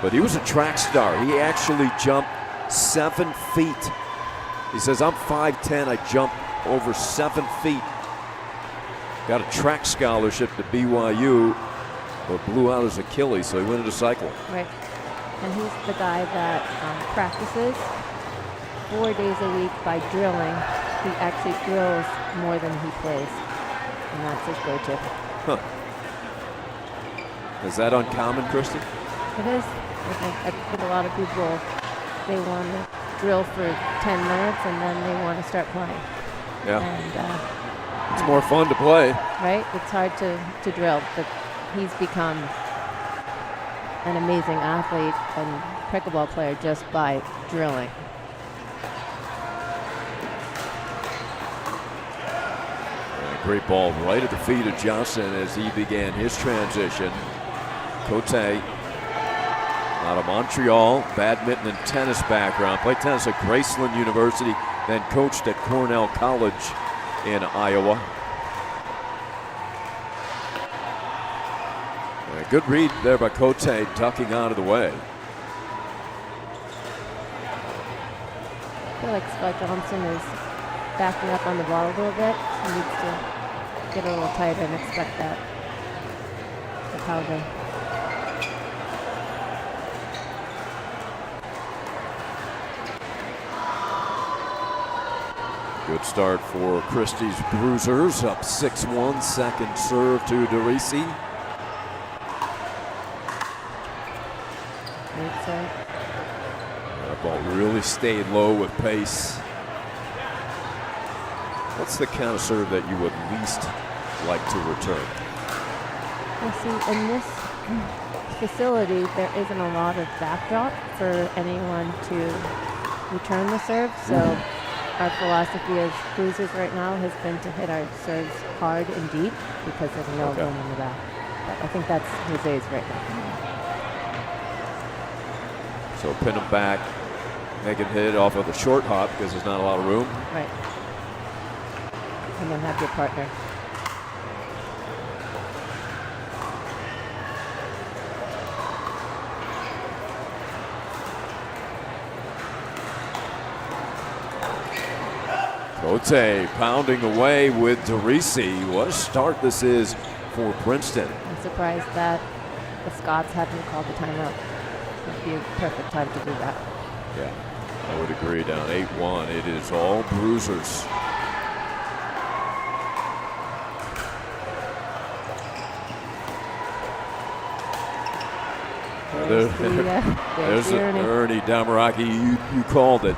but he was a track star. He actually jumped 7 feet He says, I'm 5'10", I jump over 7 feet. Got a track scholarship to BYU, but blew out his Achilles, so he went into cycling. Right. And he's the guy that practices 4 days a week by drilling. He actually drills more than he plays, and that's his go-to. Huh. Is that uncommon, Kristen? It is. I think a lot of people, they want to drill for 10 minutes and then they want to start playing. Yeah. And it's more fun to play. Right? It's hard to drill, but he's become an amazing athlete and pickleball player just by drilling. Great ball right at the feet of Johnson as he began his transition. Cote, out of Montreal, badminton and tennis background. Played tennis at Graceland University, then coached at Cornell College in Iowa. A good read there by Cote, ducking out of the way. I feel like Scott Johnson is backing up on the ball a little bit. He needs to get a little tighter and expect that. The powder. Good start for Christie's Bruisers, up 6-1, second serve to Derisi. Great serve. That ball really stayed low with pace. What's the kind of serve that you would least like to return? Well, see, in this facility, there isn't a lot of backdrop for anyone to return the serve. So our philosophy as Bruisers right now has been to hit our serves hard and deep because there's no room in the back. But I think that's Jose's right now. So pin him back, make him hit off of the short hop because there's not a lot of room. Right. And then have your partner. Cote pounding away with Derisi. What a start this is for Princeton. I'm surprised that the Scots haven't called the timeout. It'd be a perfect time to do that. Yeah, I would agree. Down 8-1. It is all Bruisers. There's Ernie Damaraki. You called it.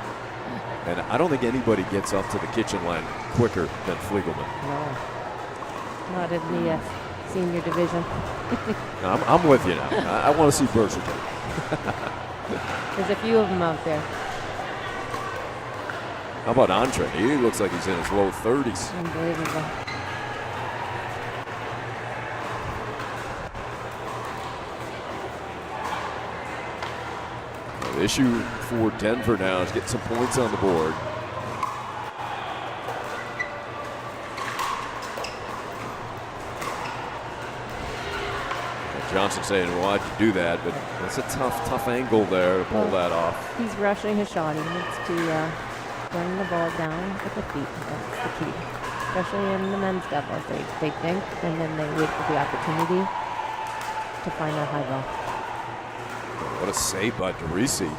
And I don't think anybody gets up to the kitchen line quicker than Fliegelman. No, not in the senior division. I'm with you now. I want to see Berger. There's a few of them out there. How about Andre? He looks like he's in his low 30s. Unbelievable. The issue for Denver now is get some points on the board. Johnson saying, why'd you do that? But that's a tough angle there to pull that off. He's rushing his shot. He needs to bring the ball down at the feet. That's the key. Especially in the men's doubles. They think and then they wait for the opportunity to find that high ball. What a save by Derisi.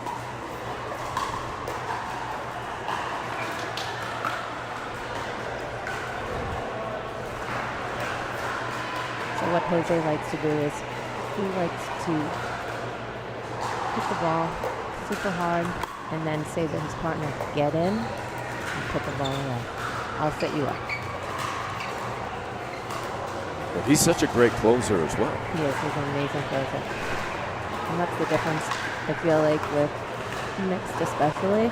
So what Jose likes to do is he likes to hit the ball super hard and then say to his partner, get in and put the ball away. I'll set you up. Well, he's such a great closer as well. He is. He's an amazing closer. And that's the difference, I feel like, with mixed especially.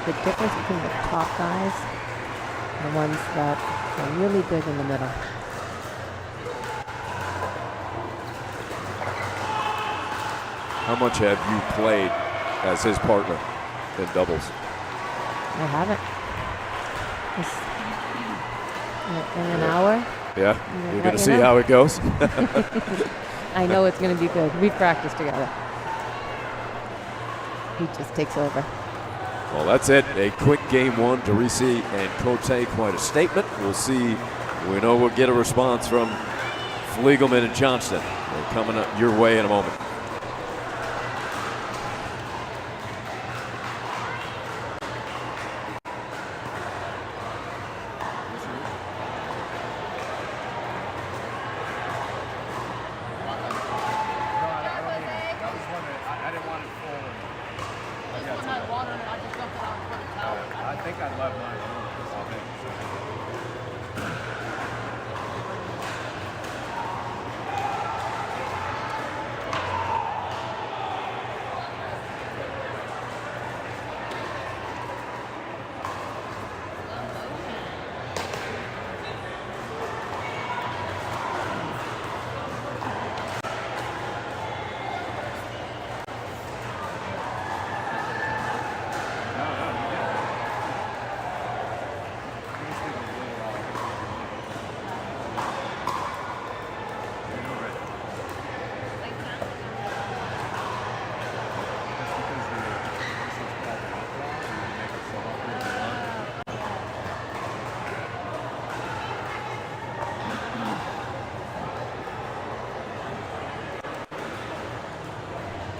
The difference between the top guys and the ones that are really good in the middle. How much have you played as his partner in doubles? I haven't. In an hour. Yeah, you're going to see how it goes. I know it's going to be good. We've practiced together. He just takes over. Well, that's it. A quick game one. Derisi and Cote, quite a statement. We'll see. We know we'll get a response from Fliegelman and Johnston. They're coming up your way in a moment.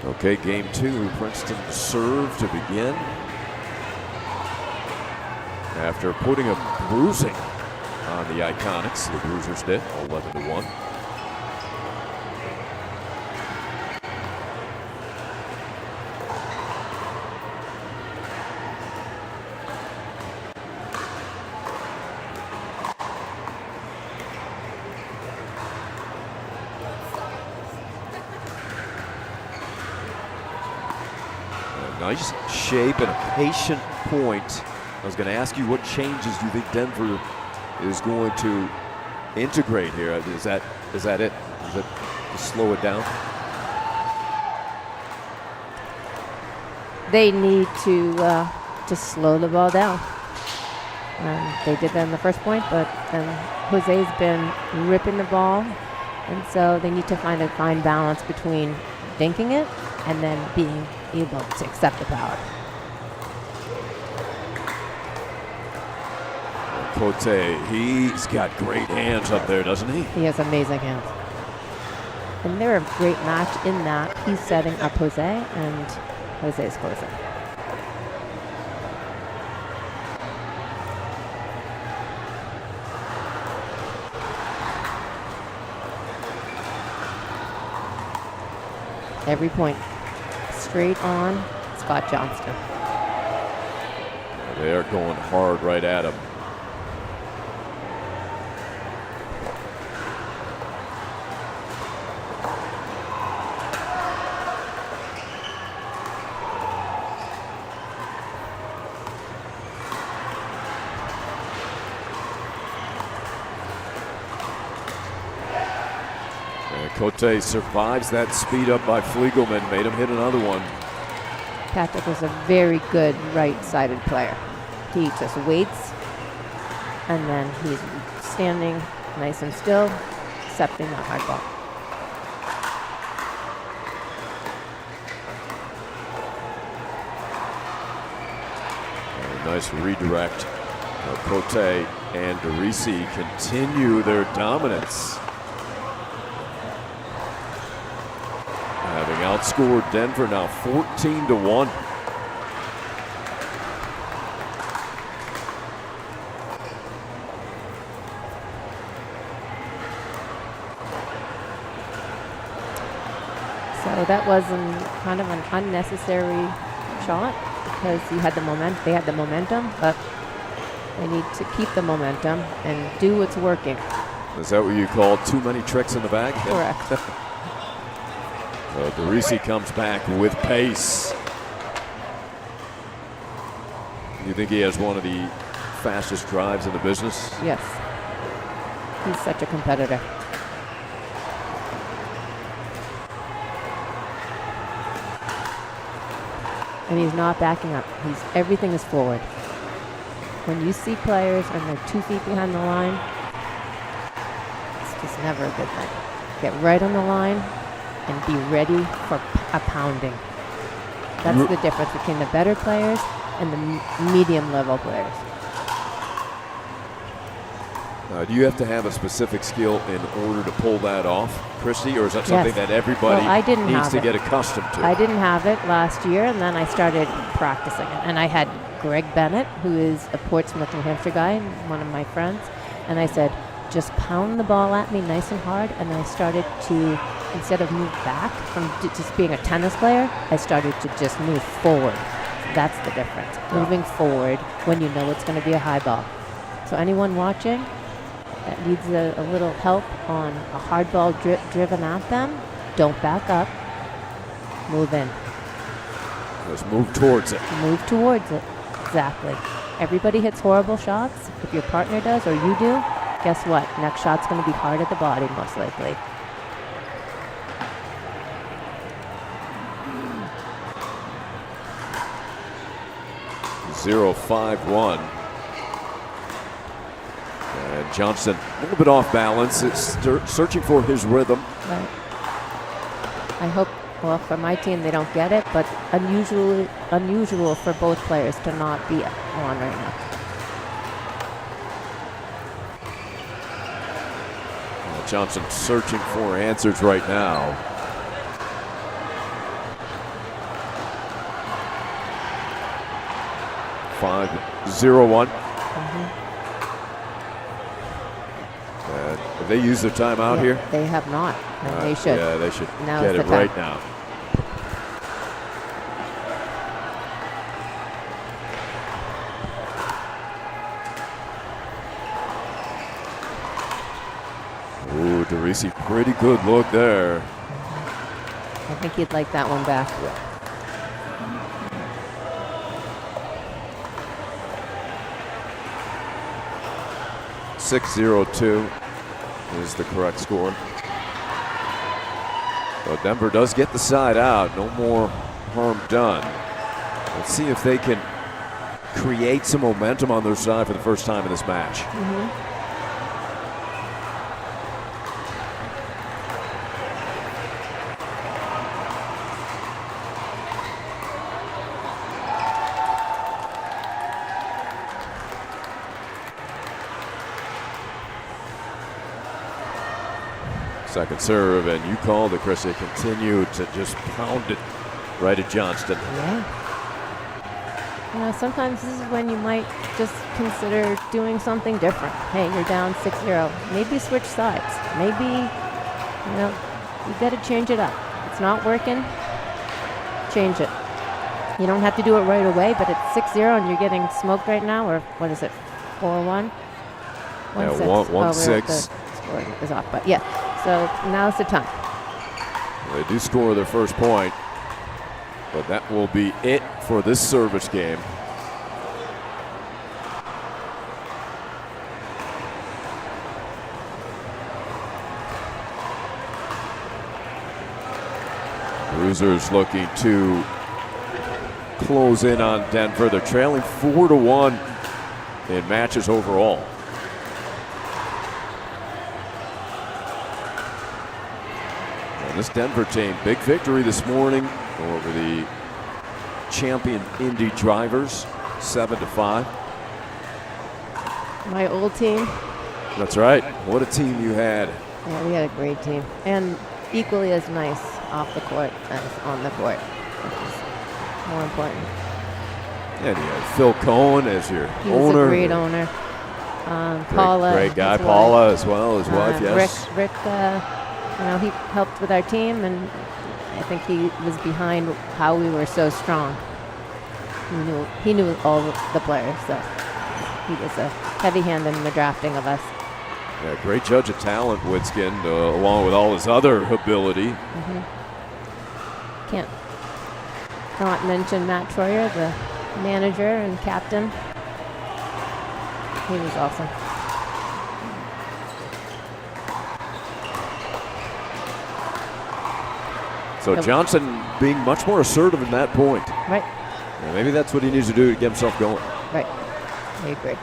Okay, game two. Princeton serve to begin. After putting a bruising on the Iconics, the Bruisers did, 11-1. Nice shape and a patient point. I was going to ask you what changes do you think Denver is going to integrate here? Is that it? Is it to slow it down? They need to slow the ball down. They did that in the first point, but then Jose's been ripping the ball, and so they need to find a fine balance between dinking it and then being able to accept the power. Cote, he's got great hands up there, doesn't he? He has amazing hands. And they're a great match in that he's setting up Jose and Jose's closing. Every point straight on Scott Johnston. They are going hard right at him. Cote survives that speed up by Fliegelman, made him hit another one. Patrick is a very good right-sided player. He just waits, and then he's standing nice and still, accepting that hard ball. Nice redirect. Cote and Derisi continue their dominance. Having outscored Denver now 14-1. So that was kind of an unnecessary shot because you had they had the momentum, but they need to keep the momentum and do what's working. Is that what you call too many tricks in the bag? Correct. Derisi comes back with pace. You think he has one of the fastest drives in the business? Yes. He's such a competitor. And he's not backing up. Everything is forward. When you see players and they're 2 feet behind the line, it's just never a good thing. Get right on the line and be ready for a pounding. That's the difference between the better players and the medium level players. Do you have to have a specific skill in order to pull that off, Christy, or is that something that everybody needs to get accustomed to? I didn't have it last year, and then I started practicing it. And I had Greg Bennett, who is a Portsmouth, New Hampshire guy, one of my friends, and I said, just pound the ball at me nice and hard, and I started to, instead of move back from just being a tennis player, I started to just move forward. That's the difference. Moving forward when you know it's going to be a high ball. So anyone watching that needs a little help on a hard ball driven at them, don't back up. Move in. Just move towards it. Move towards it. Exactly. Everybody hits horrible shots. If your partner does or you do, guess what? Next shot's going to be hard at the body, most likely. Zero 5-1. And Johnson a little bit off balance. It's searching for his rhythm. Right. I hope, well, for my team they don't get it, but unusual for both players to not be on right now. Johnson searching for answers right now. Five, 0-1. And have they used their timeout here? They have not. And they should. Yeah, they should Now get is it the time. right now. Ooh, DeRisi, pretty good look there. I think he'd like that one back. Yeah. .602 is the correct score. So Denver does get the side out. No more harm done. Let's see if they can create some momentum on their side for the first time in this match. Second serve, and you called it, Chris. They continue to just pound it right at Johnston. Yeah. You know, sometimes this is when you might just consider doing something different. Hey, you're down 6-0. Maybe switch sides. Maybe, you know, you got to change it up. It's not working. Change it. You don't have to do it right away, but it's 6-0 and you're getting smoked right now, or what is it, 4-1? 1-6. 1-6. The score is off, but yeah. So now's the time. They do score their first point, but that will be it for this service game. Bruisers looking to close in on Denver. They're trailing 4-1 in matches overall. This Denver team, big victory this morning over the champion Indy Drivers, 7-5. My old team. That's right. What a team you had. Yeah, we had a great team. And equally as nice off the court as on the court, which is more important. And you had Phil Cohen as your He owner. was a great owner. Paula. Great guy. his Paula wife. as well, his wife, yes. Rick, you know, he helped with our team, and I think he was behind how we were so strong. He knew all the players, so he was a heavy hand in the drafting of us. Yeah, great judge of talent, Witzkin, along with all his other ability. Can't not mention Matt Troyer, the manager and captain. He was awesome. So Johnson being much more assertive in that point. Right. Yeah, maybe that's what he needs to do to get himself going. Right. I agree.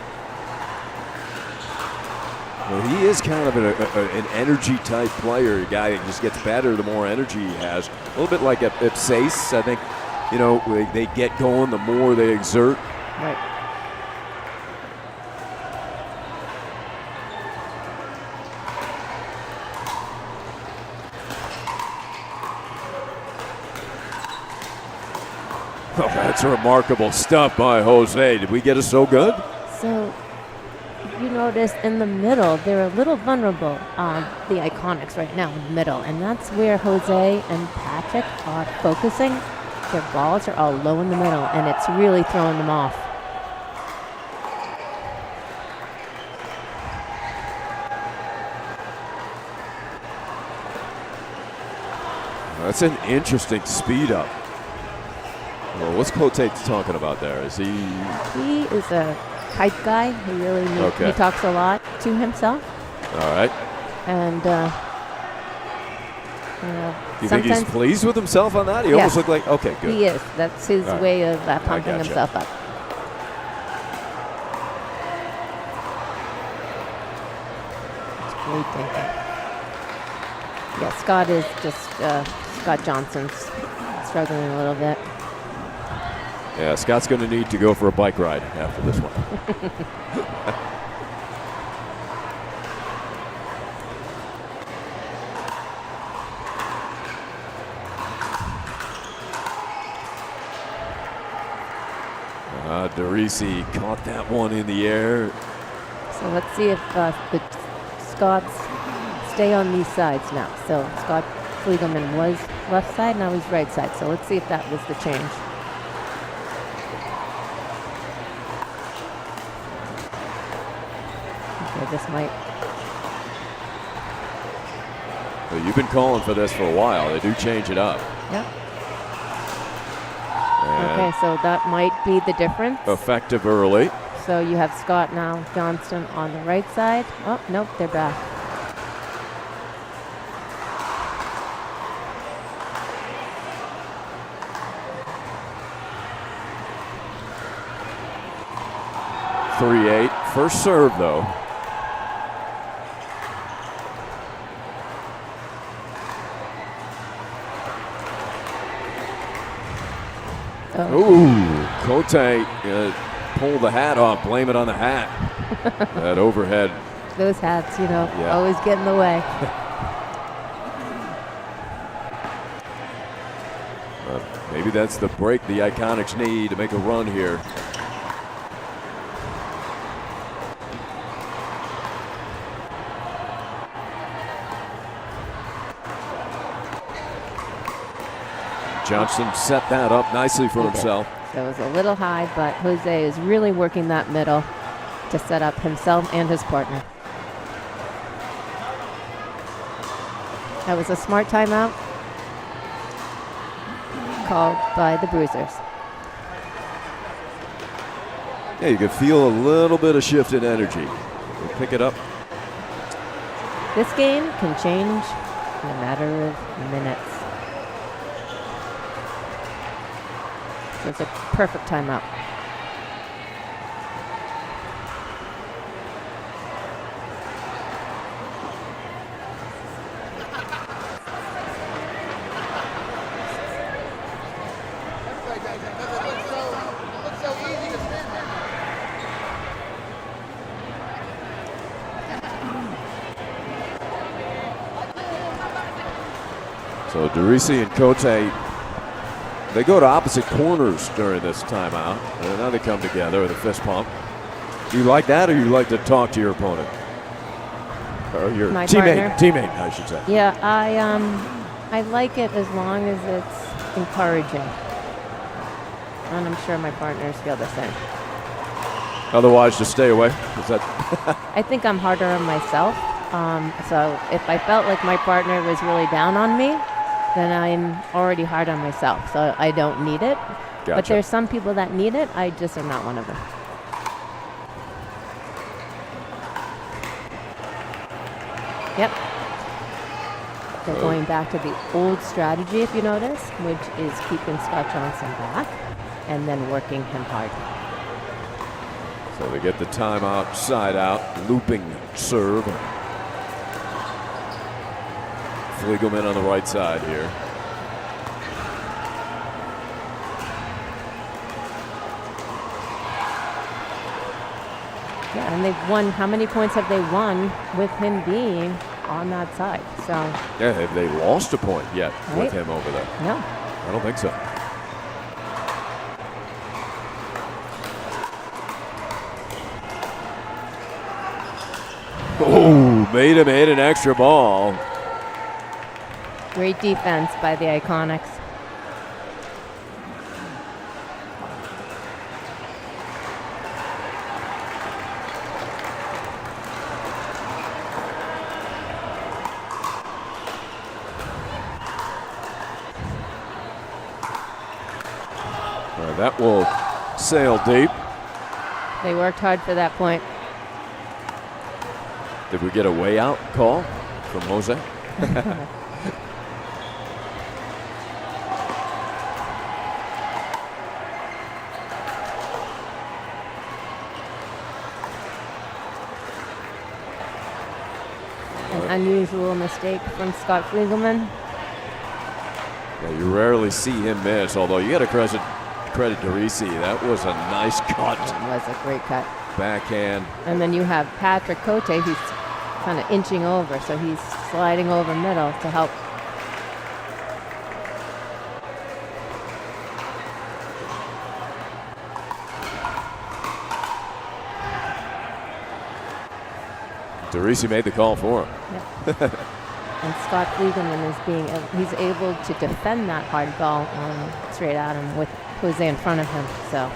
Well, he is kind of an energy type player, a guy that just gets better the more energy he has. A little bit like at Sace, I think you know, they get going, the more they exert. Right. Oh, that's remarkable stuff by Jose. Did we get it so good? So you notice in the middle, they're a little vulnerable on the Iconics right now in the middle, and that's where Jose and Patrick are focusing. Their balls are all low in the middle, and it's really throwing them off. That's an interesting speed up. Well, what's Cote talking about there? Is he? He is a hype guy. He really he talks a lot to himself. All right. And you think he's pleased with himself on that? He almost looked like, okay, good. He is. That's his way of pumping himself up. It's great thinking. Yeah, Scott is just Scott Johnson's struggling a little bit. Yeah, Scott's going to need to go for a bike ride after this one. Derisi caught that one in the air. So let's see if the Scots stay on these sides now. So Scott Fliegelman was left side, now he's right side. So let's see if that was the change. Okay, this might. Well, you've been calling for this for a while. They do change it up. Yep. Okay, so that might be the difference. Effective early. So you have Scott now, Johnston on the right side. Oh, nope, they're back. First serve, though. Ooh, Cote pull the hat off, blame it on the hat. That overhead. Those hats, you know, always get in the way. Maybe that's the break the Iconics need to make a run here. Johnson set that up nicely for himself. So it was a little high, but Jose is really working that middle to set up himself and his partner. That was a smart timeout called by the Bruisers. Yeah, you can feel a little bit of shift in energy. We'll pick it up. This game can change in a matter of minutes. So it's a perfect timeout. So Derisi and Cote, they go to opposite corners during this timeout, and now they come together with a fist pump. Do you like that, or you like to talk to your opponent? Or your teammate, I should say. Yeah, I like it as long as it's encouraging. And I'm sure my partners feel the same. Otherwise, just stay away. Is that I think I'm harder on myself. So if I felt like my partner was really down on me, then I'm already hard on myself. So I don't need it. Gotcha. But there's some people that need it. I just am not one of them. Yep. They're going back to the old strategy, if you notice, which is keeping Scott Johnson back and then working him hard. So they get the timeout, side out, looping serve. Fliegelman on the right side here. Yeah, and they've won. How many points have they won with him being on that side? So. Yeah, have they lost a point yet Right. with him over there? No. I don't think so. Oh, made him hit an extra ball. Great defense by the Iconics. That will sail deep. They worked hard for that point. Did we get a way out call from Jose? An unusual mistake from Scott Fliegelman. Yeah, you rarely see him miss, although you got to credit Derisi. That was a nice cut. It was a great cut. Backhand. And then you have Patrick Cote, who's kind of inching over, so he's sliding over middle to help. Derisi made the call for him. Yep. And Scott Fliegelman he's able to defend that hard ball straight at him with Jose in front of him. So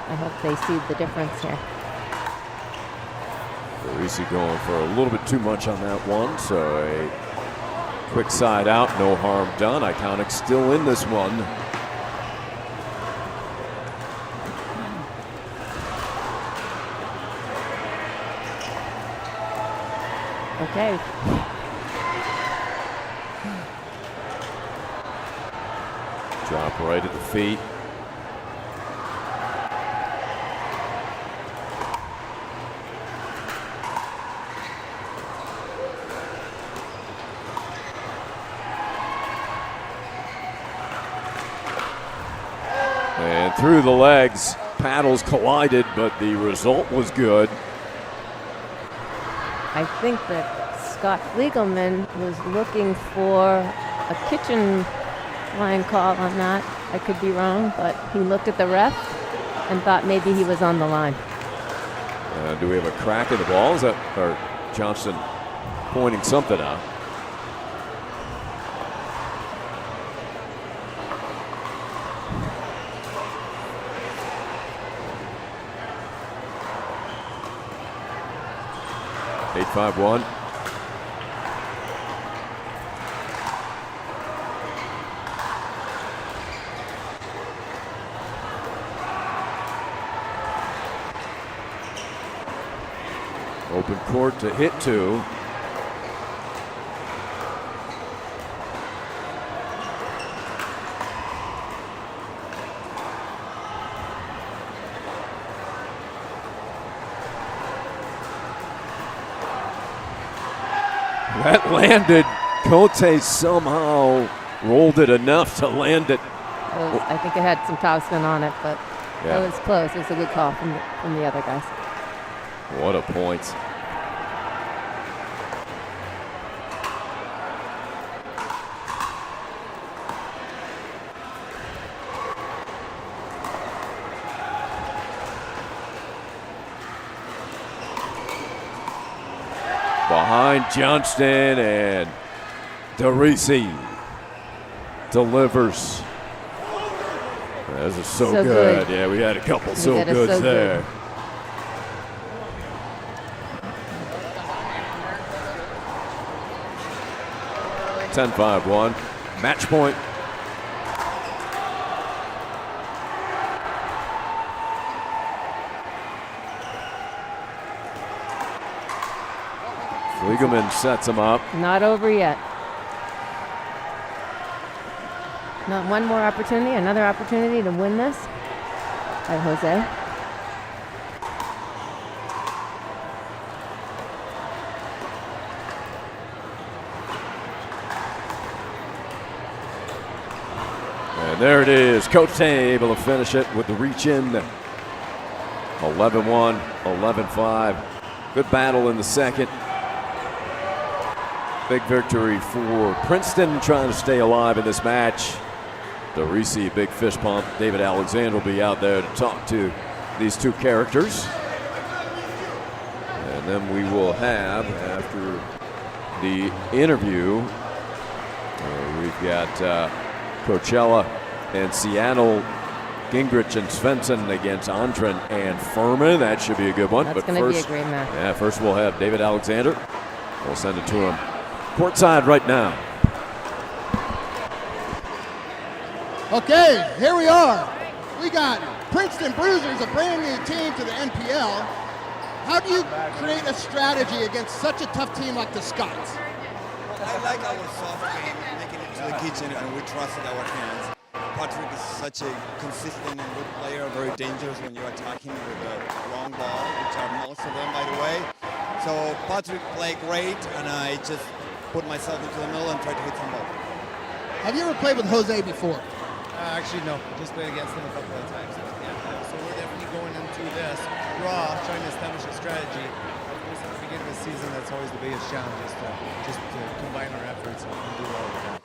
I hope they see the difference here. Derisi going for a little bit too much on that one, so a quick side out, no harm done. Iconic still in this one. Okay. Drop right at the feet. And through the legs, paddles collided, but the result was good. I think that Scott Fliegelman was looking for a kitchen line call on that. I could be wrong, but he looked at the ref and thought maybe he was on the line. Do we have a crack in the ball? Is that or Johnston pointing something out? Eight, 5-1. Open court to hit to. That landed. Cote somehow rolled it enough to land it. I think it had some topspin on it, but Yeah. it was close. It was a good call from the other guys. What a point. Behind Johnston, and Derisi delivers. This is so good. Yeah, we had a couple so goods there. Good. 10-5-1. Match point. Fliegelman sets him up. Not over yet. Not one more opportunity, another opportunity to win this by Jose. And there it is. Cote able to finish it with the reach in. 11-1, 11-5. Good battle in the second. Big victory for Princeton, trying to stay alive in this match. DeRisi, big fist pump. David Alexander will be out there to talk to these two characters. And then we will have, after the interview, we've got Coachella and Seattle, Gingrich and Svensson against Andren and Furman. That should be a good one. That's going to be a great match. Yeah, first we'll have David Alexander. We'll send it to him courtside right now. Okay, here we are. We got Princeton Bruisers, a brand new team to the NPL. How do you create a strategy against such a tough team like the Scots? I like our soft game, making it to the kitchen, and we trusted our hands. Patrick is such a consistent and good player, very dangerous when you're attacking with a long ball, which are most of them, by the way. So Patrick played great, and I just put myself into the middle and tried to hit some ball. Have you ever played with Jose before? Actually, no. Just played against him a couple of times. Yeah. So we're definitely going into this raw, trying to establish a strategy. Of course, at the beginning of the season, that's always the biggest challenge, just to combine our efforts and do well with that.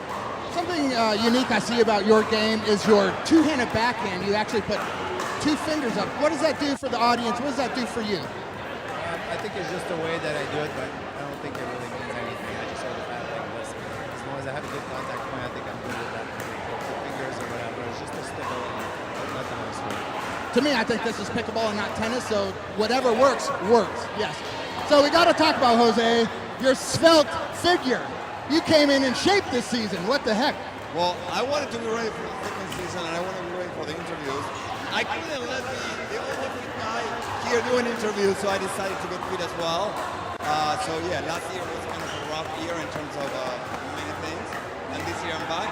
Something unique I see about your game is your two-handed backhand. You actually put two fingers up. What does that do for the audience? What does that do for you? I think it's just the way that I do it, but I don't think it really means anything. I just hold the pad like this. As long as I have a good contact point, I think I'm good with that. The fingers or whatever. It's just the stability. Nothing else really. To me, I think this is pickleball and not tennis, so whatever works, works. Yes. So we got to talk about, Jose, your svelte figure. You came in shape this season. What the heck? Well, I wanted to be ready for the second season, and I wanted to be ready for the interviews. I couldn't let the only fit guy here do an interview, so I decided to get fit as well. So yeah, last year was kind of a rough year in terms of many things, and this year I'm back,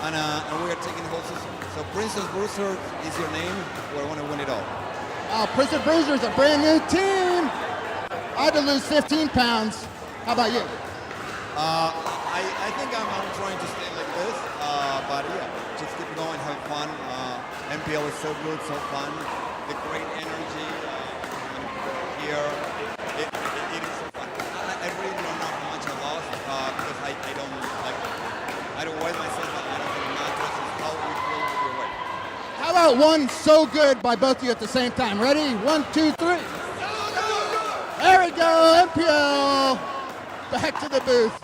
and we are taking the whole season. So Princeton Bruisers is your name. We want to win it all. Princeton Bruisers, a brand new team. I had to lose 15 pounds. How about you? I think I'm trying to stay like this, but yeah, just keep going, have fun. MPL is so good, so fun. The great energy here, it is so fun. I really don't know how much I lost because I don't weigh myself, I don't think it matters. It's how we feel with your weight. How about one so good by both of you at the same time? Ready? 1, 2, 3. There we go, MPL. Back to the booth.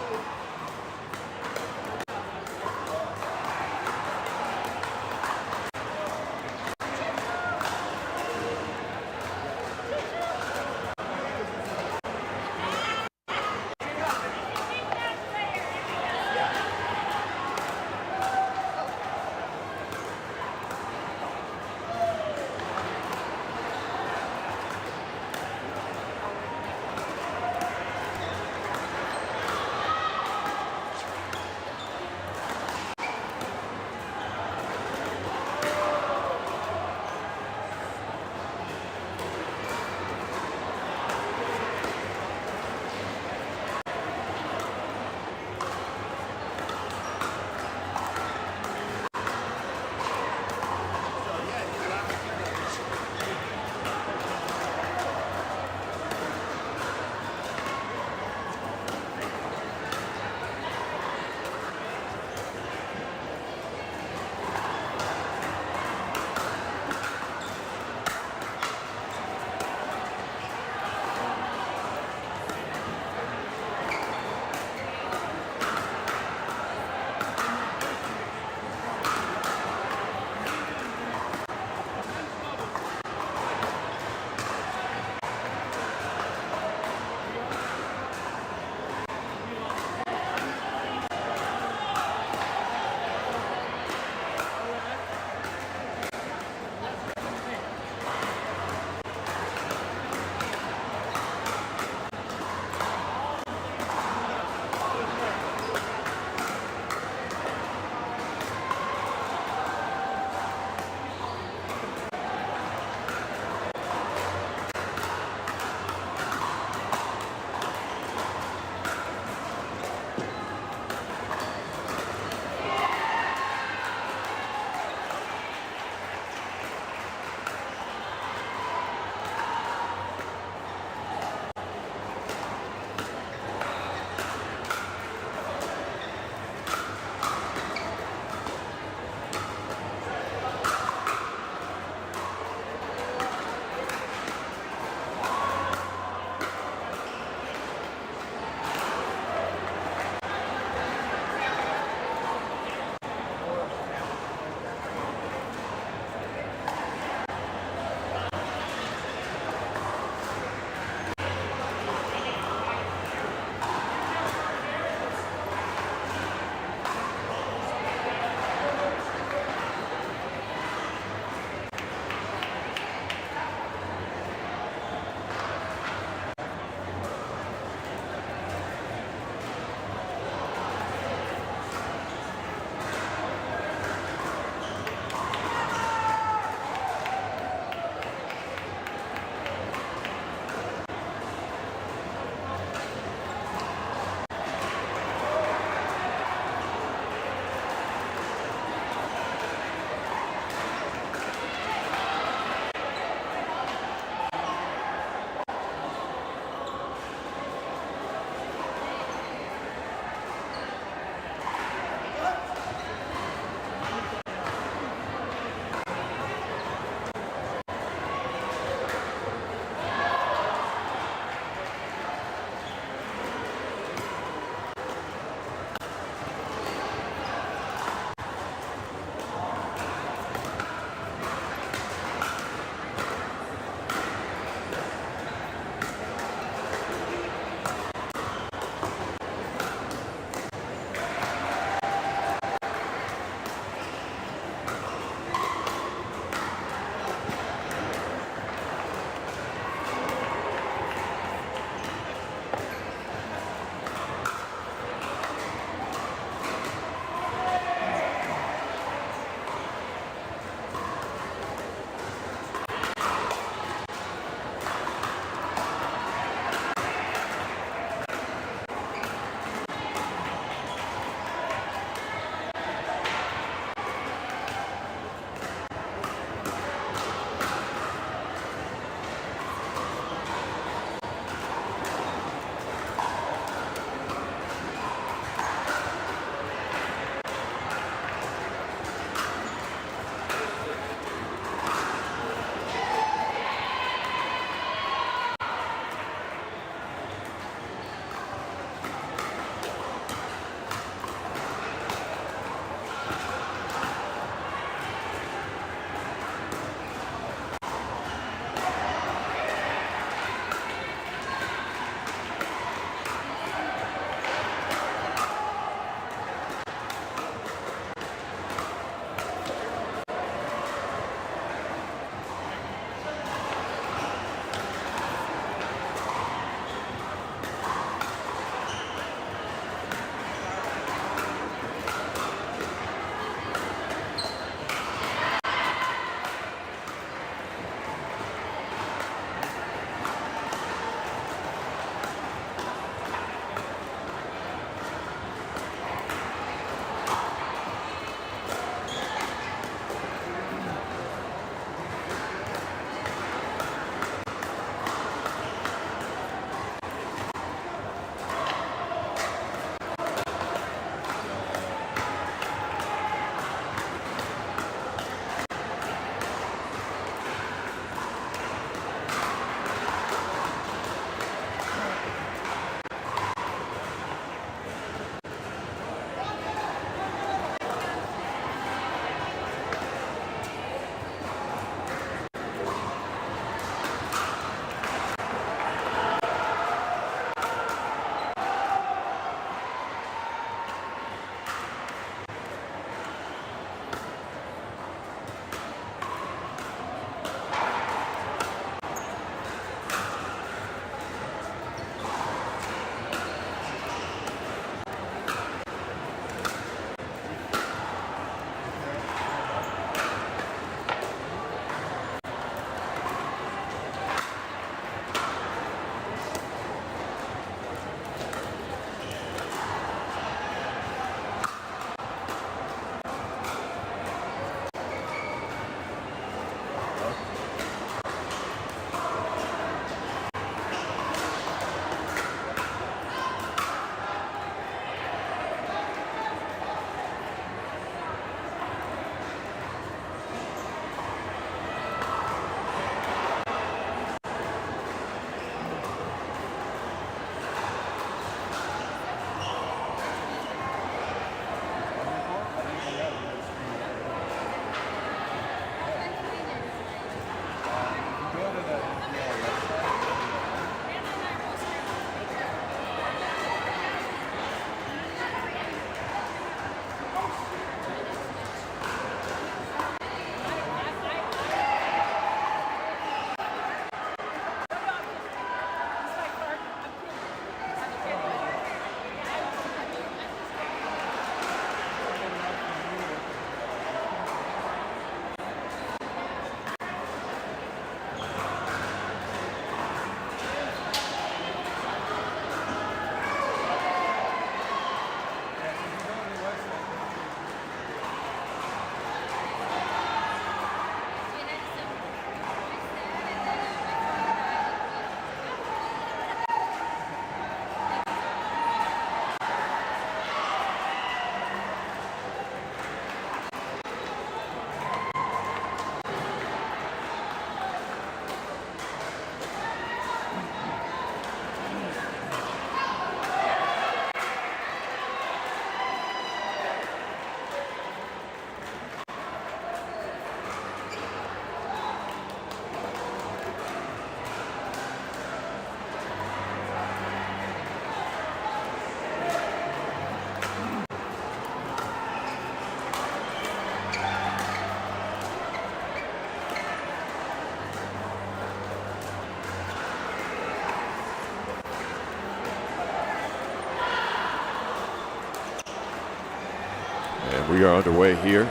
We are underway here.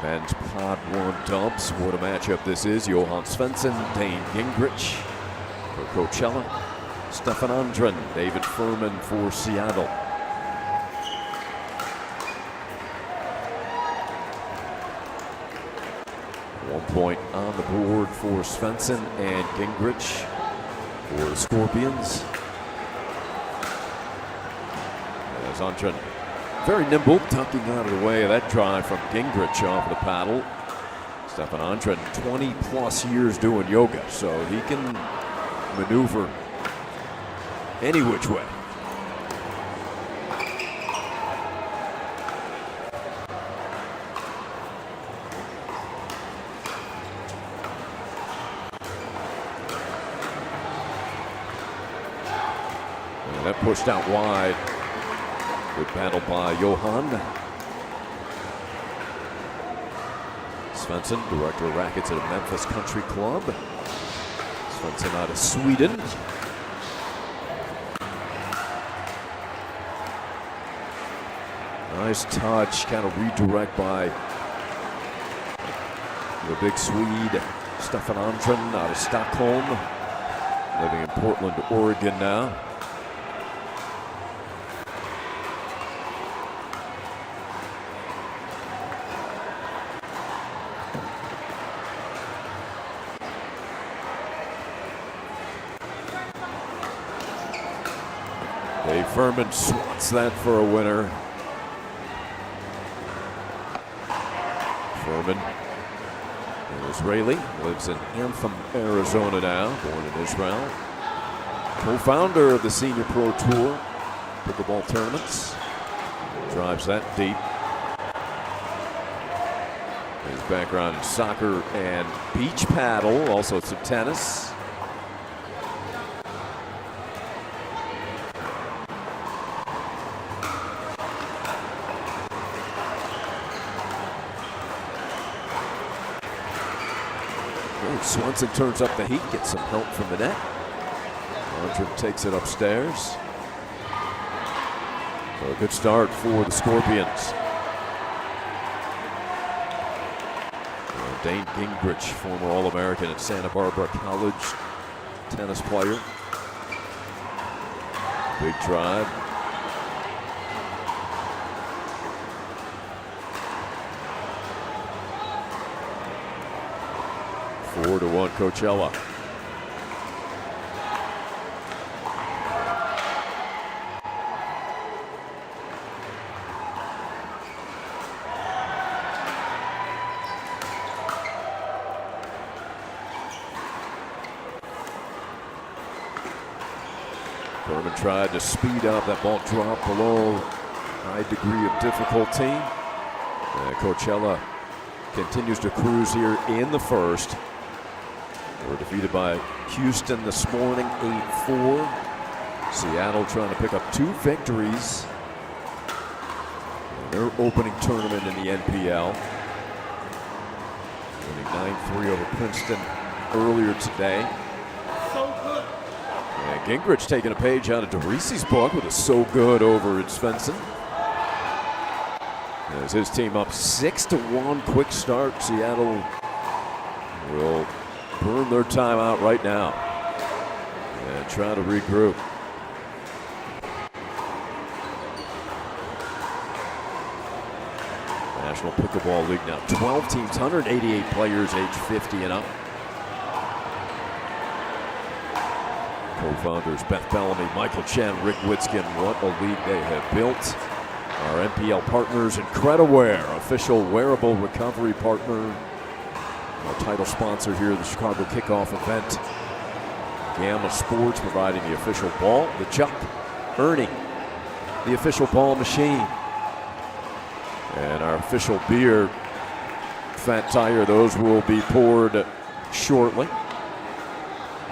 Men's Pod 1 dubs. What a matchup this is. Johan Svensson, Dane Gingrich for Coachella. Stefan Andren, David Furman for Seattle. One point on the board for Svensson and Gingrich for the Scorpions. As Andren very nimble, tucking out of the way of that drive from Gingrich off the paddle. Stefan Andren, 20 plus years doing yoga, so he can maneuver any which way. And that pushed out wide. Good battle by Johan. Svensson, director of rackets at a Memphis Country Club. Svensson out of Sweden. Nice touch, kind of redirect by the big Swede, Stefan Andren out of Stockholm. Living in Portland, Oregon now. Dave Furman swats that for a winner. Furman, an Israeli, lives in Anthem, Arizona now, born in Israel. Co-founder of the Senior Pro Tour pickleball tournaments. Drives that deep. His background in soccer and beach paddle, also some tennis. Swanson turns up the heat, gets some help from the net. Andren takes it upstairs. So a good start for the Scorpions. Dane Gingrich, former All-American at Santa Barbara College, tennis player. Big drive. Four to 1 Coachella. Furman tried to speed up. That ball dropped below high degree of difficulty. Coachella continues to cruise here in the first. We're defeated by Houston this morning, 8-4. Seattle trying to pick up 2 victories in their opening tournament in the NPL. Winning 9-3 over Princeton earlier today. And Gingrich taking a page out of DeRisi's book with a so good over at Svensson. As his team up 6-1, quick start. Seattle will burn their time out right now and try to regroup. National Pickleball League now 12 teams, 188 players age 50 and up. Co-founders Beth Bellamy, Michael Chen, Rick Witzkin. What a league they have built. Our NPL partners, Incrediwear, official wearable recovery partner. Our title sponsor here, the Chicago Kickoff event. Gamma Sports providing the official ball. The Chuck, Ernie, the official ball machine. And our official beer, Fat Tire, those will be poured shortly.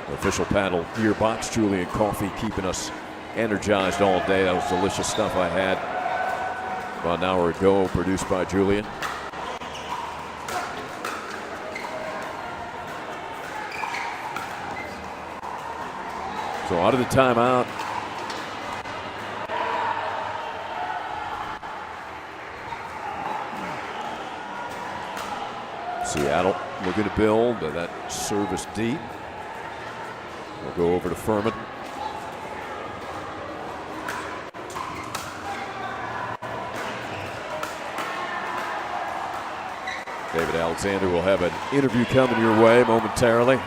The official paddle beer box, Julian Coffee, keeping us energized all day. That was delicious stuff I had about an hour ago, produced by Julian. So out of the timeout, Seattle looking to build, but that service deep. We'll go over to Furman. David Alexander will have an interview coming your way momentarily.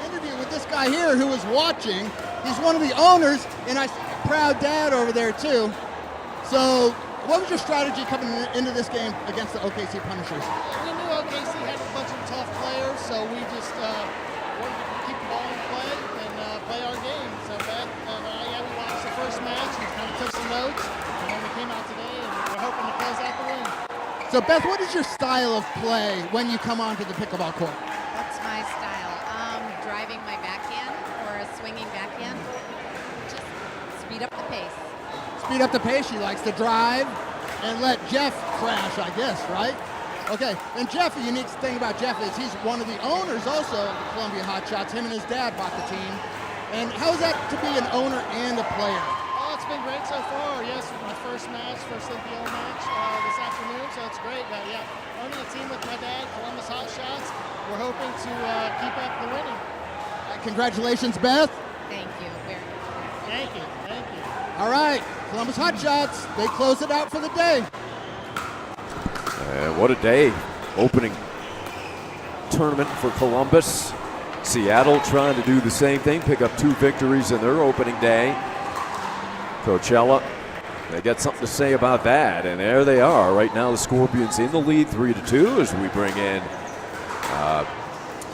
Interview with this guy here who was watching. He's one of the owners, and I proud dad over there too. So, what was your strategy coming into this game against the OKC Punishers? We knew OKC had a bunch of tough players, so we just wanted to keep the ball in play and play our game. So we watched the first match and kind of took some notes, and then we came out today and we're hoping to close out the win. So, Beth, what is your style of play when you come onto the pickleball court? What's my style? Driving my backhand or a swinging backhand. Just speed up the pace. Speed up the pace. She likes to drive and let Jeff crash, I guess, right? Okay, and Jeff, a unique thing about Jeff is he's one of the owners also of the Columbia Hotshots. Him and his dad bought the team. And how is that to be an owner and a player? Oh, it's been great so far. Yes, my first NPL match this afternoon, so it's great. But yeah, owning a team with my dad, Columbus Hotshots, we're hoping to keep up the winning. Congratulations, Beth. Thank you. Thank you. Thank you. All right, Columbus Hotshots, they close it out for the day. And what a day. Opening tournament for Columbus. Seattle trying to do the same thing, pick up 2 victories in their opening day. Coachella, they got something to say about that, and there they are. Right now the Scorpions in the lead 3-2 as we bring in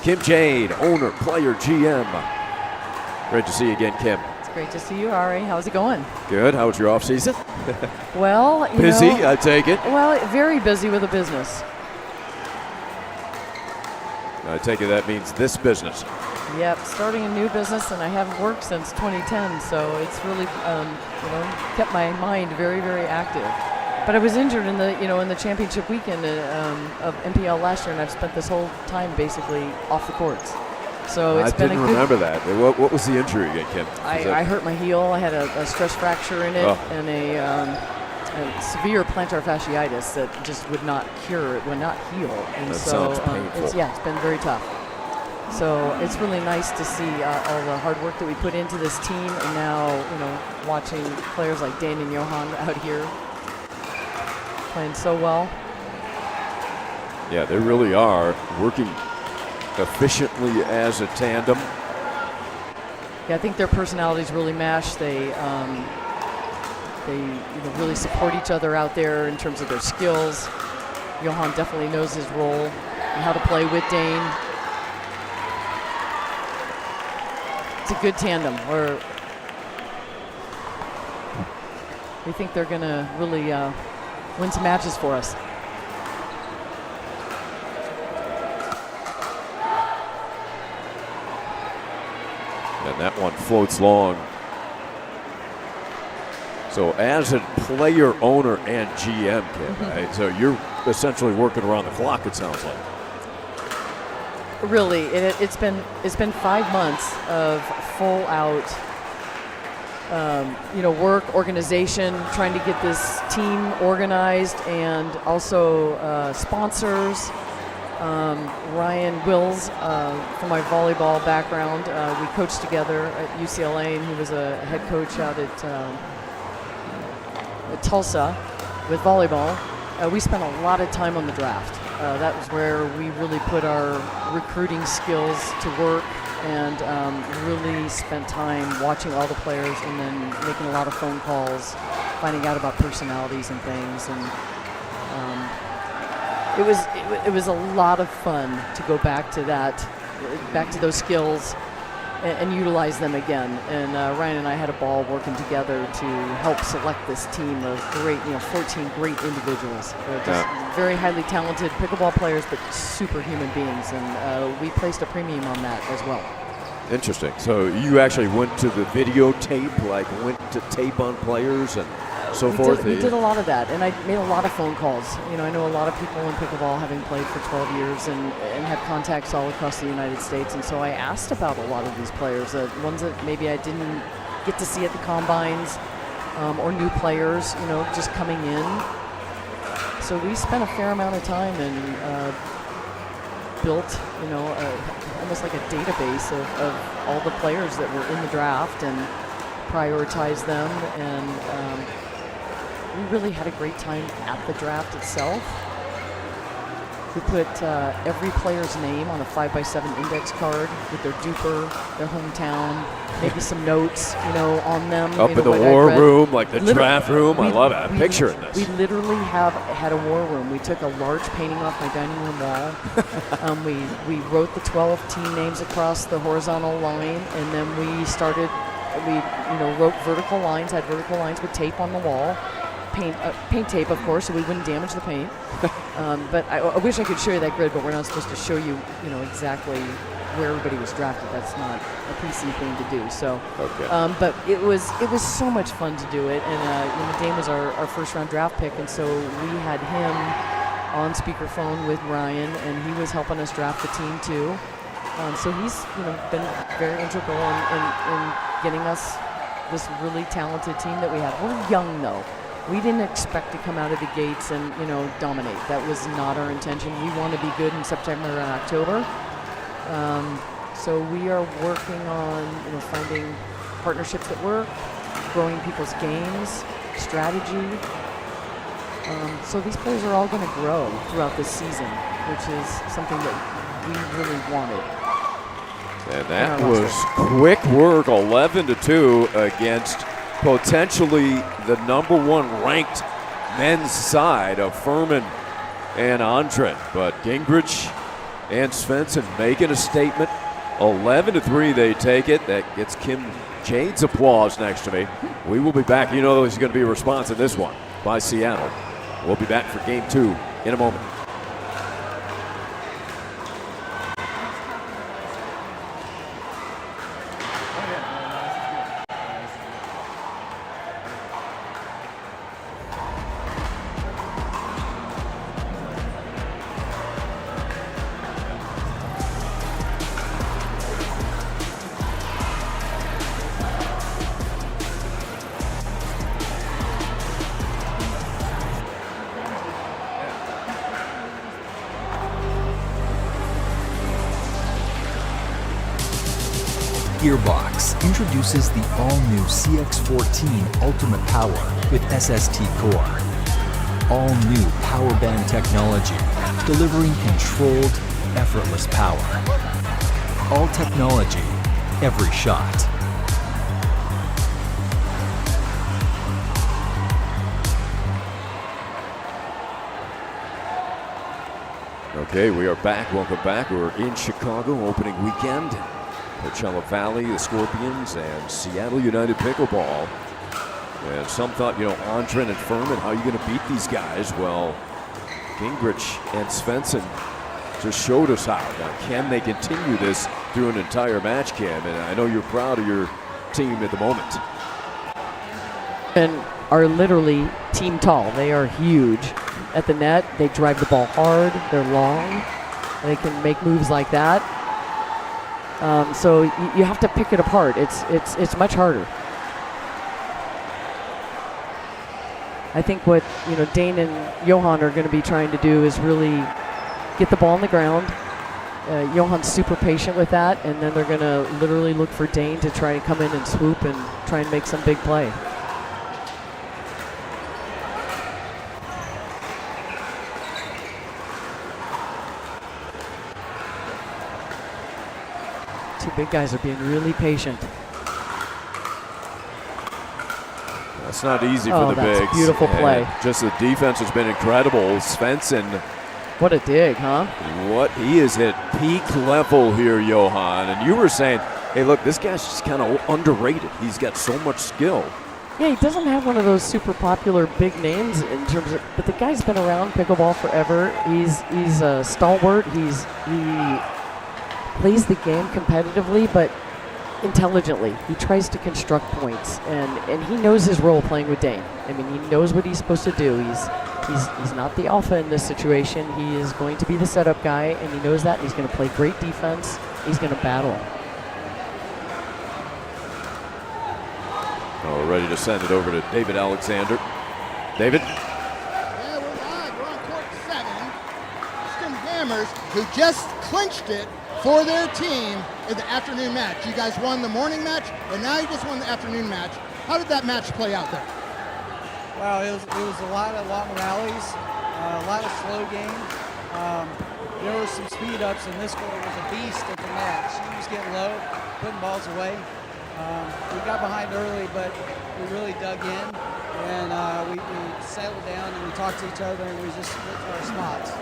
Kim Jade, owner, player, GM. Great to see you again, Kim. It's great to see you, Ari. How's it going? Good. How was your off season? Well, busy, I take it. Well, very busy with the business. I take it that means this business. Yep, starting a new business, and I haven't worked since 2010, so it's really, kept my mind very, very active. But I was injured in the championship weekend of NPL last year, and I've spent this whole time basically off the courts. So it's been a good. I didn't remember that. What was the injury again, Kim? I hurt my heel. I had a stress fracture in it, and a severe plantar fasciitis that just would not cure. It would not heal. And that so sounds painful. it's been very tough. So it's really nice to see all the hard work that we put into this team, and now watching players like Dane and Johan out here playing so well. Yeah, they really are working efficiently as a tandem. Yeah, I think their personalities really mesh. They really support each other out there in terms of their skills. Johan definitely knows his role and how to play with Dane. It's a good tandem. We think they're going to really win some matches for us. And that one floats long. So as a player, owner, and GM, Kim, right? So you're essentially working around the clock, it sounds like. Really, it's been 5 months of full out, work, organization, trying to get this team organized, and also sponsors. Ryan Wills, from my volleyball background, we coached together at UCLA, and he was a head coach out at Tulsa with volleyball. We spent a lot of time on the draft. That was where we really put our recruiting skills to work, and really spent time watching all the players, and then making a lot of phone calls, finding out about personalities and things. And it was a lot of fun to go back to those skills and utilize them again. And Ryan and I had a ball working together to help select this team of great, 14 great individuals. Just very highly talented pickleball players, but super human beings. And we placed a premium on that as well. Interesting. So you actually went to the videotape, went to tape on players, and so forth. We did a lot of that, and I made a lot of phone calls. You know, I know a lot of people in pickleball, having played for 12 years and had contacts all across the United States, and so I asked about a lot of these players, ones that maybe I didn't get to see at the combines, or new players, you know, just coming in. So we spent a fair amount of time and built, you know, almost like a database of all the players that were in the draft and prioritized them, and we really had a great time at the draft itself. We put every player's name on a 5x7 index card with their duper, their hometown, maybe some notes, you know, on them. Up you know, in the what war I'd read. room, like the draft room. I love it. I'm picturing this. We literally had a war room. We took a large painting off my dining room wall. We wrote the 12 team names across the horizontal line, and then we started. We, you know, wrote vertical lines. Had vertical lines with tape on the wall. Paint tape, of course, so we wouldn't damage the paint. But I wish I could show you that grid, but we're not supposed to show you, you know, exactly where everybody was drafted. That's not a PC thing to do. So, okay. But it was so much fun to do it, and you know, Dane was our first round draft pick, and so we had him on speakerphone with Ryan, and he was helping us draft the team too. So he's, you know, been very integral in getting us this really talented team that we have. We're young though. We didn't expect to come out of the gates and, you know, dominate. That was not our intention. We want to be good in September and October. So we are working on, you know, finding partnerships that work, growing people's games, strategy. So these players are all going to grow throughout this season, which is something that we really wanted. And that was quick work, 11-2 against potentially the #1 ranked men's side of Furman and Andren. But Gingrich and Svensson making a statement. 11-3 they take it. That gets Kim Jade's applause next to me. We will be back. You know there's going to be a response in this one by Seattle. We'll be back for game 2 in a moment. Gearbox introduces the all-new CX14 Ultimate Power with SST Core. All-new power band technology, delivering controlled, effortless power. All technology, every shot. Okay, we are back. Welcome back. We're in Chicago, opening weekend. Coachella Valley, the Scorpions, and Seattle United Pickleball. And some thought, you know, Andren and Furman, how are you going to beat these guys? Well, Gingrich and Svensson just showed us how. Now, can they continue this through an entire match, Kim? And I know you're proud of your team at the moment. And are literally team tall. They are huge. At the net, they drive the ball hard. They're long. They can make moves like that. So you have to pick it apart. It's much harder. I think what, you know, Dane and Johan are going to be trying to do is really get the ball on the ground. Johan's super patient with that, and then they're going to literally look for Dane to try and come in and swoop and try and make some big play. Two big guys are being really patient. That's not easy for the bigs. Beautiful play. And just the defense has been incredible. Svensson. What a dig, huh? What he is at peak level here, Johan. And you were saying, hey, look, this guy's just kind of underrated. He's got so much skill. Yeah, he doesn't have one of those super popular big names in terms of, but the guy's been around pickleball forever. He's a stalwart. He plays the game competitively, but intelligently. He tries to construct points, and he knows his role playing with Dane. I mean, he knows what he's supposed to do. He's not the alpha in this situation. He is going to be the setup guy, and he knows that. And he's going to play great defense. He's going to battle. Oh, ready to send it over to David Alexander. David? Yeah, we're live. We're on court 7. Houston Hammers, who just clinched it for their team in the afternoon match. You guys won the morning match, and now you just won the afternoon match. How did that match play out there? Well, it was a lot of long rallies, a lot of slow game. There were some speed ups, and this girl was a beast at the match. She was getting low, putting balls away. We got behind early, but we really dug in, and we settled down, and we talked to each other, and we just went to our spots.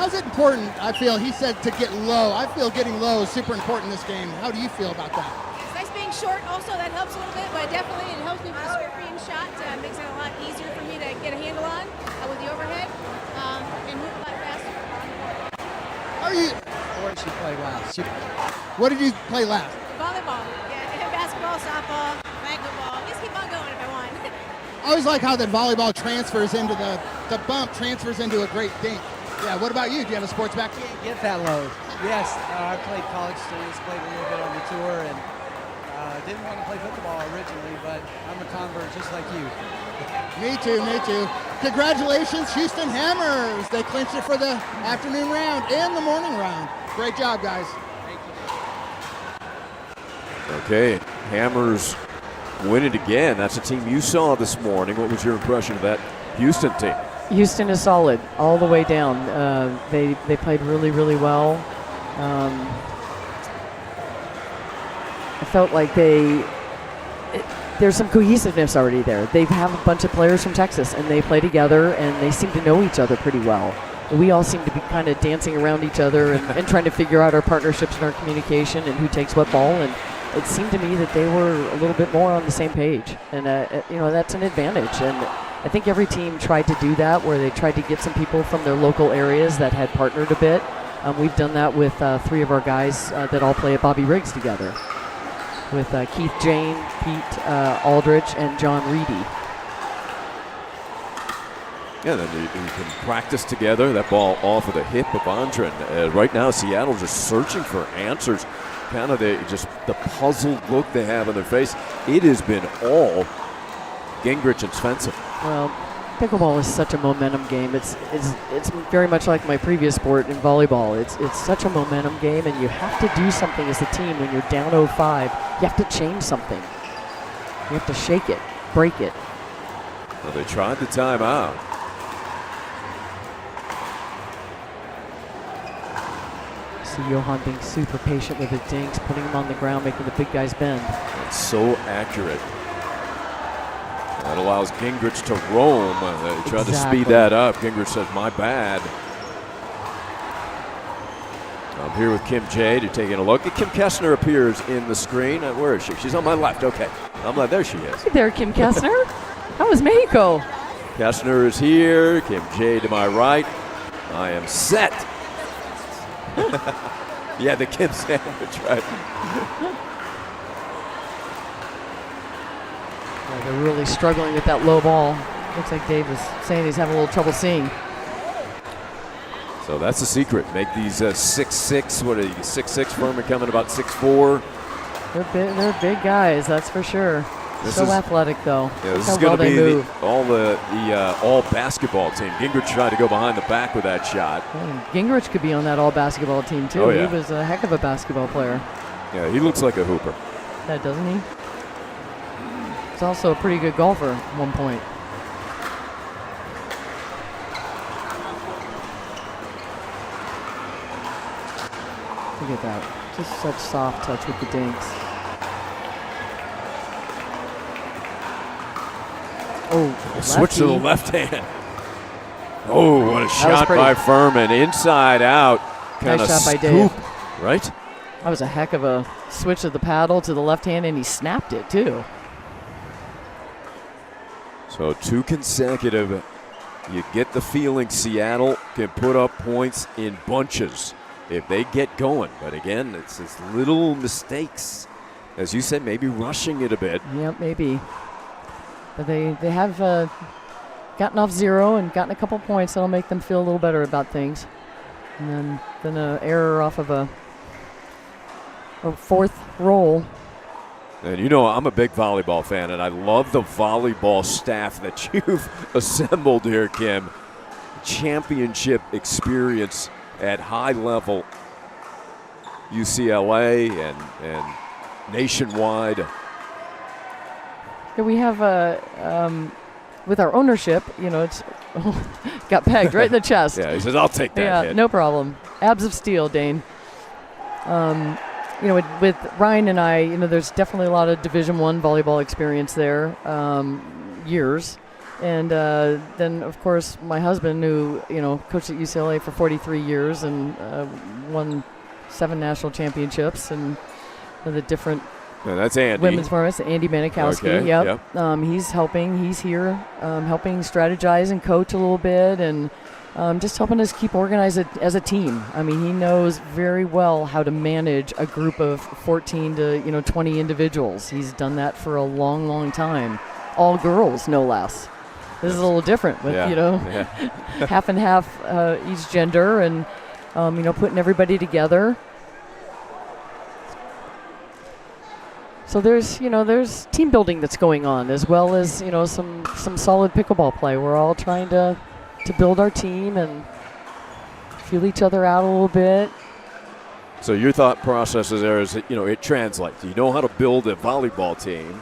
How's it important, I feel, he said, to get low? I feel getting low is super important in this game. How do you feel about that? It's nice being short also, that helps a little bit, but definitely it helps me with the scorpion shot. Makes it a lot easier for me to get a handle on with the overhead and move a lot faster. How are you? What did she play last? What did you play last? Volleyball, yeah, basketball, softball, racquetball. Just keep on going if I want. I always like how that volleyball transfers into the bump, transfers into a great dink. Yeah, what about you? Do you have a sports background? Can't get that low. Yes, I played college tennis, played a little bit on the tour, and didn't want to play football originally, but I'm a convert just like you. Me too, me too. Congratulations, Houston Hammers. They clinched it for the afternoon round and the morning round. Great job, guys. Okay, Hammers win it again. That's a team you saw this morning. What was your impression of that Houston team? Houston is solid all the way down. They played really, really well. I felt like there's some cohesiveness already there. They have a bunch of players from Texas, and they play together, and they seem to know each other pretty well. We all seem to be kind of dancing around each other and trying to figure out our partnerships and our communication and who takes what ball. And it seemed to me that they were a little bit more on the same page, and that's an advantage. And I think every team tried to do that, where they tried to get some people from their local areas that had partnered a bit. We've done that with 3 of our guys that all play at Bobby Riggs together, with Keith Jane, Pete Aldrich, and John Reedy. Yeah, then you can practice together. That ball off of the hip of Andren. Right now, Seattle's just searching for answers. Kind of the puzzled look they have on their face. It has been all Gingrich and Svensson. Well, pickleball is such a momentum game. It's very much like my previous sport in volleyball. It's such a momentum game, and you have to do something as a team when you're down 0-5. You have to change something. You have to shake it, break it. Well, they tried the timeout. See Johan being super patient with his dinks, putting him on the ground, making the big guys bend. It's so accurate. That allows Gingrich to roam. They tried to speed that up. Gingrich says, my bad. I'm here with Kim Jade. You're taking a look. Kim Kessner appears in the screen. Where is she? She's on my left. Okay. I'm like, there she is. Hey there, Kim Kessner. How was Mexico? Kessner is here. Kim Jade to my right. I am set. Yeah, the Kim sandwich, right? Yeah, they're really struggling with that low ball. Looks like Dave was saying he's having a little trouble seeing. So that's the secret. Make these 6'6", what are you, 6'6", Furman coming about 6'4". They're big guys, that's for sure. So athletic, though. Yeah, this is going to be the all basketball team. Gingrich tried to go behind the back with that shot. Yeah, Gingrich could be on that all basketball team, too. Oh, yeah. He was a heck of a basketball player. Yeah, he looks like a hooper. That doesn't he? He's also a pretty good golfer at one point. Look at that. Just such soft touch with the dinks. Oh, switch to the left hand. Oh, what a shot by Furman. Inside out. Nice shot by Dave. Right? That was a heck of a switch of the paddle to the left hand, and he snapped it, too. So 2 consecutive. You get the feeling Seattle can put up points in bunches if they get going. But again, it's little mistakes as you said, maybe rushing it a bit. Yeah, maybe. But they have gotten off 0 and gotten a couple points that'll make them feel a little better about things. And then an error off of a fourth roll. And you know, I'm a big volleyball fan, and I love the volleyball staff that you've assembled here, Kim. Championship experience at high level, UCLA and nationwide. Yeah, we have with our ownership, it's got pegged right in the chest. Yeah, he says, I'll take that Yeah, hit. no problem. Abs of steel, Dane. With Ryan and I, there's definitely a lot of Division I volleyball experience there, years. And then, of course, my husband, who, coached at UCLA for 43 years and won 7 national championships and the different that's Andy. women's formats. Andy Manikowski, Okay, yep. He's helping. He's here helping strategize and coach a little bit and just helping us keep organized as a team. I mean, he knows very well how to manage a group of 14 to 20 individuals. He's done that for a long, long time. All girls, no less. This is a little different with half and half each gender and putting everybody together. So there's team building that's going on, as well as some solid pickleball play. We're all trying to build our team and feel each other out a little bit. So your thought process is there is that, it translates. You know how to build a volleyball team.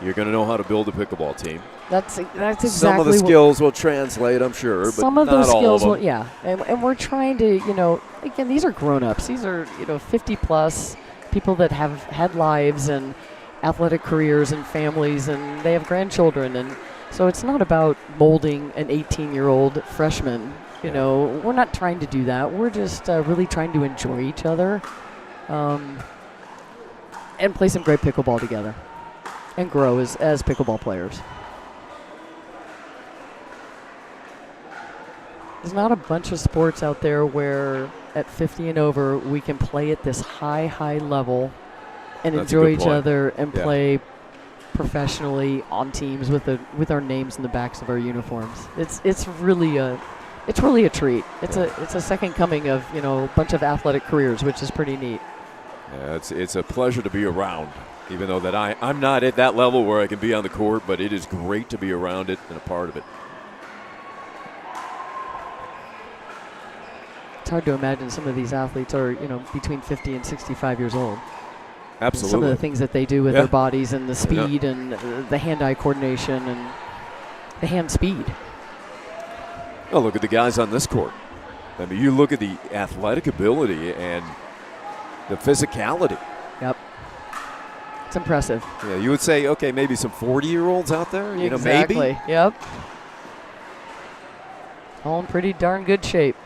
You're going to know how to build a pickleball team. That's exactly. Some of the skills will translate, I'm sure, but some of not those all skills of them. will, yeah. And we're trying to, again, these are grown-ups. These are, 50 plus people that have had lives and athletic careers and families, and they have grandchildren, and so it's not about molding an 18-year-old freshman. We're not trying to do that. We're just really trying to enjoy each other and play some great pickleball together and grow as pickleball players. There's not a bunch of sports out there where at 50 and over we can play at this high level and That's enjoy a good each point. other and play professionally on teams with our names in the backs of our uniforms. It's really a treat. It's a second coming of a bunch of athletic careers, which is pretty neat. Yeah, it's a pleasure to be around, even though that I'm not at that level where I can be on the court, but it is great to be around it and a part of it. It's hard to imagine some of these athletes are between 50 and 65 years old. Absolutely. Some of the things that they do with their bodies and the speed and the hand-eye coordination and the hand speed. Oh, look at the guys on this court. I mean, you look at the athletic ability and the physicality. Yep. It's impressive. Yeah, you would say, okay, maybe some 40-year-olds out there, Exactly. maybe. Yep. All in pretty darn good shape.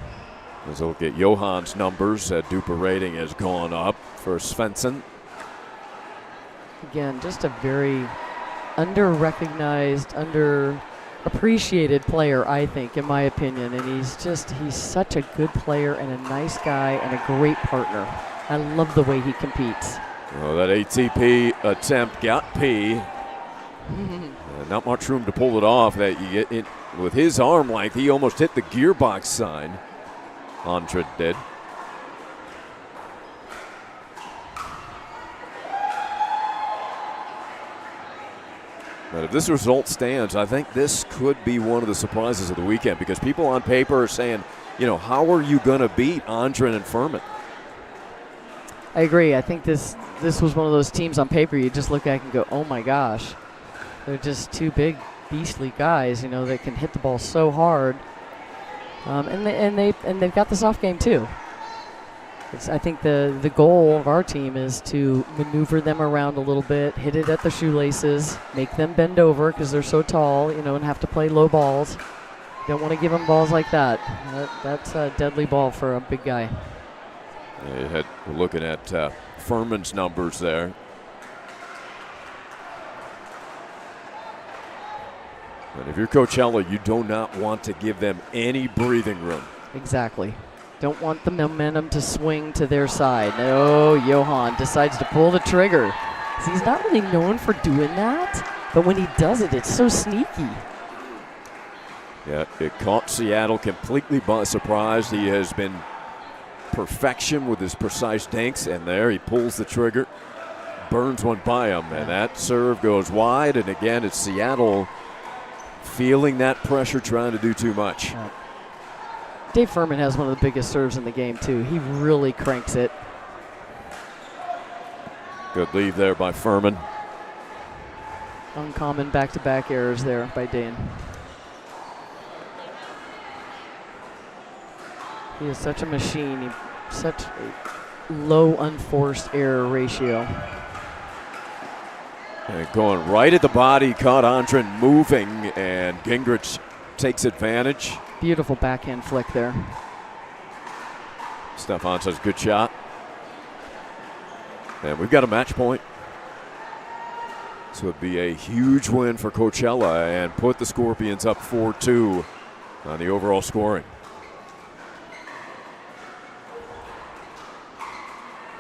Let's look at Johann's numbers. Duper rating has gone up for Svensson. Again, just a very under-recognized, under-appreciated player, I think, in my opinion. And he's such a good player and a nice guy and a great partner. I love the way he competes. Oh, that ATP attempt got P. Not much room to pull it off. That you get it with his arm length. He almost hit the gearbox sign. Andra did. But if this result stands, I think this could be one of the surprises of the weekend, because people on paper are saying, how are you going to beat Andren and Furman? I agree. I think this was one of those teams on paper you just look at and go, oh my gosh. They're just two big, beastly guys, that can hit the ball so hard. And they've got the soft game too. I think the goal of our team is to maneuver them around a little bit, hit it at the shoelaces, make them bend over because they're so tall, and have to play low balls. Don't want to give them balls like that. That's a deadly ball for a big guy. Yeah, we're looking at Furman's numbers there. But if you're Coachella, you do not want to give them any breathing room. Exactly. Don't want the momentum to swing to their side. No, Johann decides to pull the trigger. He's not really known for doing that, but when he does it, it's so sneaky. Yeah, it caught Seattle completely by surprise. He has been perfection with his precise dinks, and there he pulls the trigger, burns one by him, and that serve goes wide. And again, it's Seattle feeling that pressure, trying to do too much. Yeah. Dave Furman has one of the biggest serves in the game, too. He really cranks it. Good lead there by Furman. Uncommon back-to-back errors there by Dane. He is such a machine. Such a low unforced error ratio. And going right at the body, caught Andren moving, and Gingrich takes advantage. Beautiful backhand flick there. Stefan says good shot. And we've got a match point. So it'd be a huge win for Coachella and put the Scorpions up 4-2 on the overall scoring.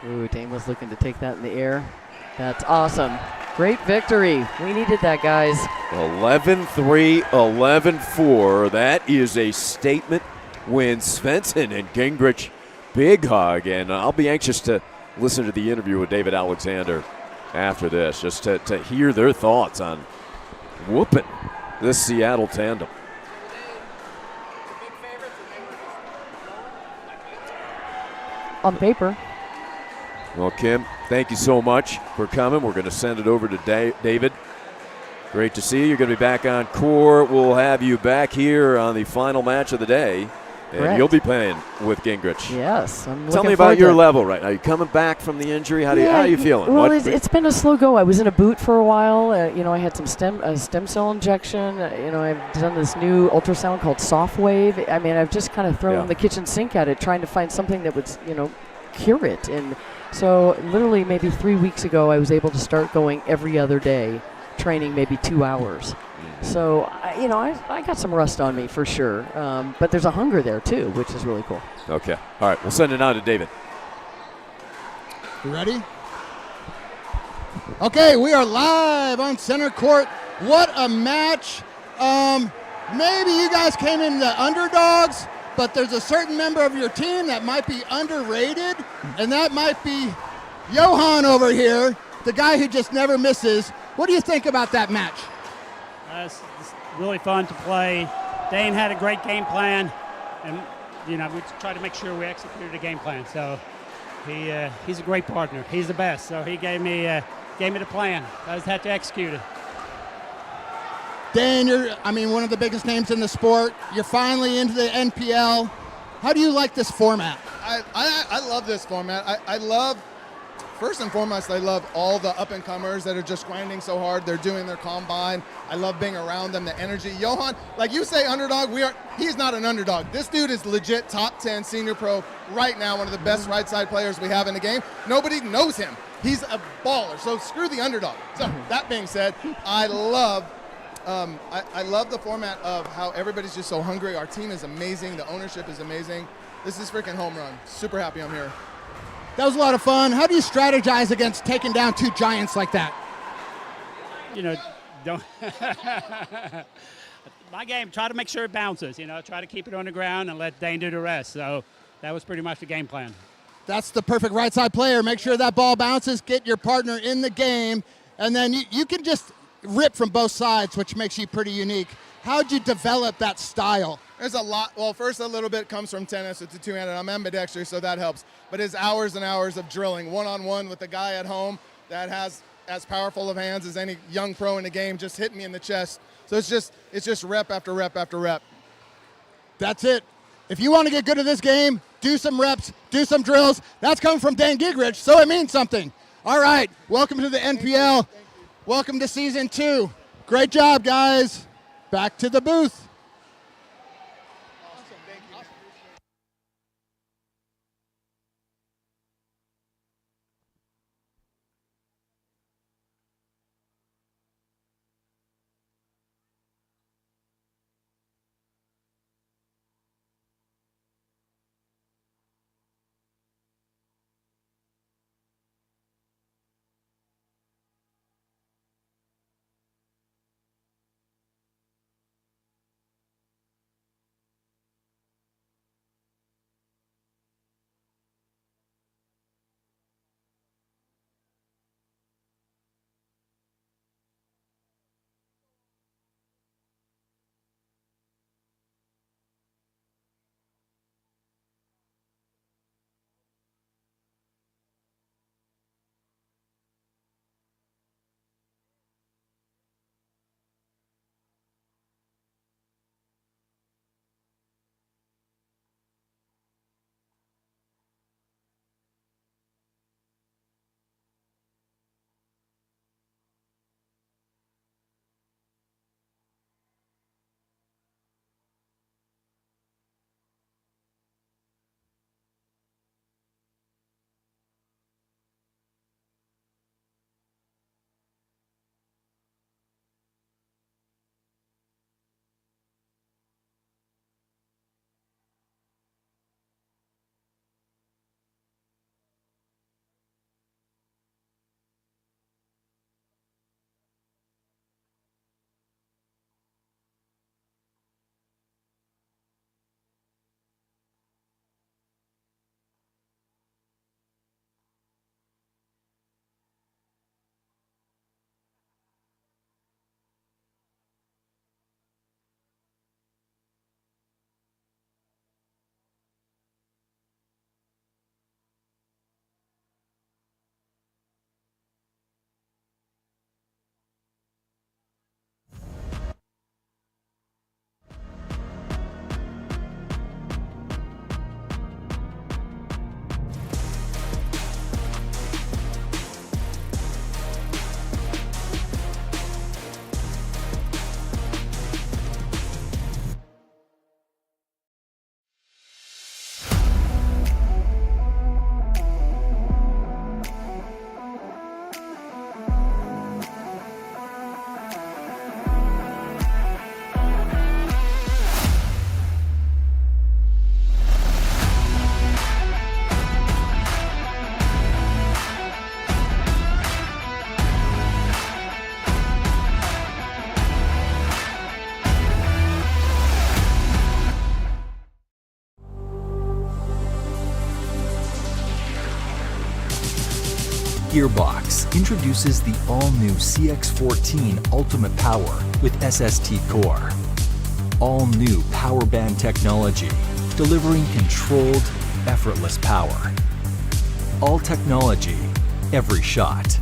Ooh, Dane was looking to take that in the air. That's awesome. Great victory. We needed that, guys. 11-3, 11-4. That is a statement win. Svensson and Gingrich, big hug. And I'll be anxious to listen to the interview with David Alexander after this, just to hear their thoughts on whooping this Seattle tandem. On paper. Well, Kim, thank you so much for coming. We're going to send it over to David. Great to see you. You're going to be back on court. We'll have you back here on the final match of the day. And Correct. You'll be playing with Gingrich. Yes. I'm Tell me looking about forward your to it. level right now. You coming back from the injury? How are you feeling? Well, it's been a slow go. I was in a boot for a while. I had some stem cell injection. I've done this new ultrasound called Soft Wave. I mean, I've just kind of thrown the kitchen sink at it, trying to find something that would, cure it. And so literally maybe 3 weeks ago, I was able to start going every other day, training maybe 2 hours. So, I got some rust on me for sure. But there's a hunger there too, which is really cool. Okay. All right. We'll send it on to David. You ready? Okay, we are live on center court. What a match. Maybe you guys came in the underdogs, but there's a certain member of your team that might be underrated, and that might be Johan over here, the guy who just never misses. What do you think about that match? It's really fun to play. Dane had a great game plan, and we tried to make sure we executed the game plan. So he's a great partner. He's the best. So he gave me the plan. I just had to execute it. Dan, you're one of the biggest names in the sport. You're finally into the NPL. How do you like this format? I love this format. I love, first and foremost, I love all the up-and-comers that are just grinding so hard. They're doing their combine. I love being around them, the energy. Johan, like you say underdog, he's not an underdog. This dude is legit top 10 senior pro right now, one of the best right side players we have in the game. Nobody knows him. He's a baller, so screw the underdog. So that being said, I love the format of how everybody's just so hungry. Our team is amazing. The ownership is amazing. This is freaking home run. Super happy I'm here. That was a lot of fun. How do you strategize against taking down two giants like that? Don't. My game, try to make sure it bounces. Try to keep it on the ground and let Dane do the rest. So that was pretty much the game plan. That's the perfect right side player. Make sure that ball bounces, get your partner in the game, and then you can just rip from both sides, which makes you pretty unique. How'd you develop that style? There's a lot. Well, first a little bit comes from tennis. It's a two-handed. I'm ambidextrous, so that helps. But it's hours and hours of drilling, one-on-one with a guy at home that has as powerful of hands as any young pro in the game, just hitting me in the chest. So it's just rep after rep after rep. That's it. If you want to get good at this game, do some reps, do some drills. That's coming from Dan Gingrich, so it means something. All right, welcome to the NPL. Welcome to season 2. Great job, guys. Back to the booth. Gearbox introduces the all-new CX14 Ultimate Power with SST Core. All-new power band technology, delivering controlled, effortless power. All technology, every shot.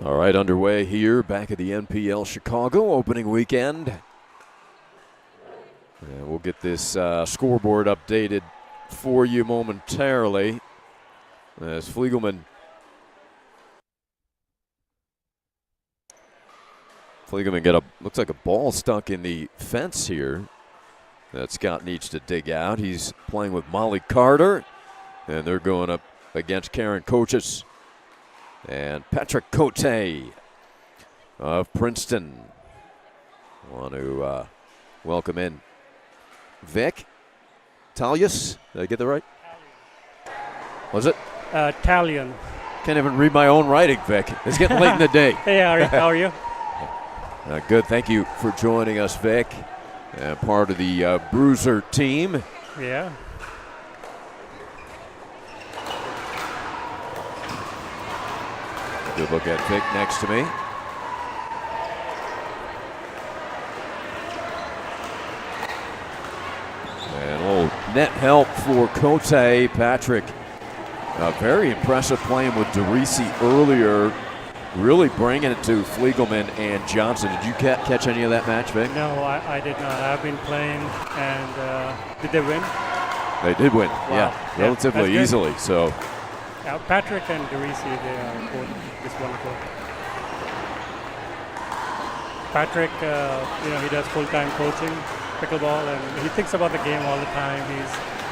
All right, underway here back at the NPL Chicago opening weekend. And we'll get this scoreboard updated for you momentarily as Fliegelman looks like a ball stuck in the fence here that Scott needs to dig out. He's playing with Molly Carter, and they're going up against Karen Coaches and Patrick Cote of Princeton. Want to welcome in Vic Talius. Did I get that right? Was it? Italian. Can't even read my own writing, Vic. It's getting late in the day. Hey, Ari, how are you? Good. Thank you for joining us, Vic. Part of the Bruiser team. Yeah. Good look at Vic next to me. And a little net help for Cote. Patrick, very impressive playing with DeRisi earlier. Really bringing it to Fliegelman and Johnson. Did you catch any of that match, Vic? No, I did not. I've been playing, and did they win? They did win, Wow. yeah, relatively easily. So, Patrick and DeRisi, they are both just wonderful. Patrick, he does full-time coaching pickleball, and he thinks about the game all the time. He's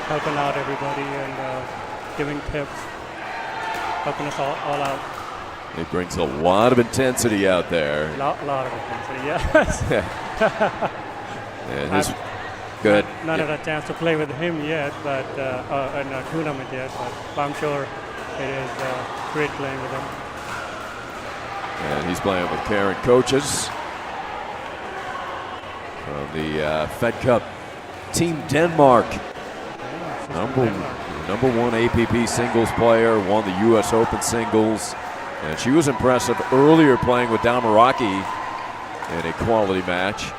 helping out everybody and giving tips, helping us all out. He brings a lot of intensity out there. Lot of intensity, yes. And good. Not had a chance to play with him yet, but in a tournament yet. But I'm sure it is great playing with him. And he's playing with Karen Coaches from the Fed Cup Team Denmark. Number one APP singles player, won the U.S. Open singles. And she was impressive earlier playing with Damaraki in a quality match.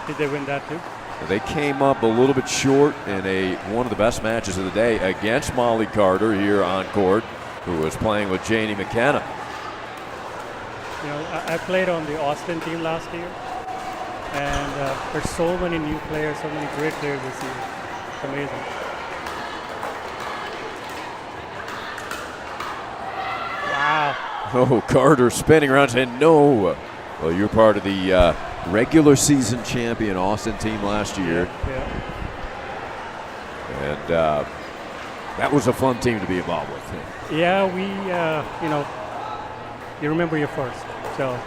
Did they win that too? They came up a little bit short in one of the best matches of the day against Molly Carter here on court, who was playing with Janie McKenna. I played on the Austin team last year, and there's so many new players, so many great players this year. It's amazing. Wow. Oh, Carter spinning around saying no. Well, you're part of the regular season champion Austin team last year. Yeah. And that was a fun team to be involved with. Yeah, we, you remember your first. So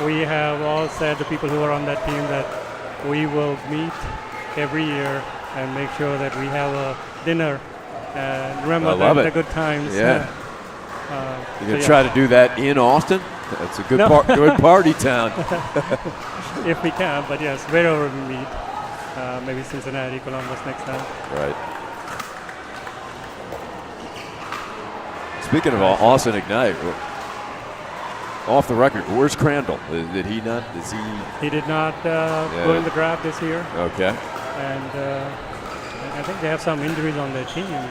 we have all said, the people who are on that team, that we will meet every year and make sure that we have a dinner and remember the good times. Yeah. You're going to try to do that in Austin? That's a good, good party town. If we can, but yes, wherever we meet. Maybe Cincinnati, Columbus next time. Right. Speaking of Austin Ignite, off the record, where's Crandall? Did he not? He did not go in the draft this year. Okay. And I think they have some injuries on their team.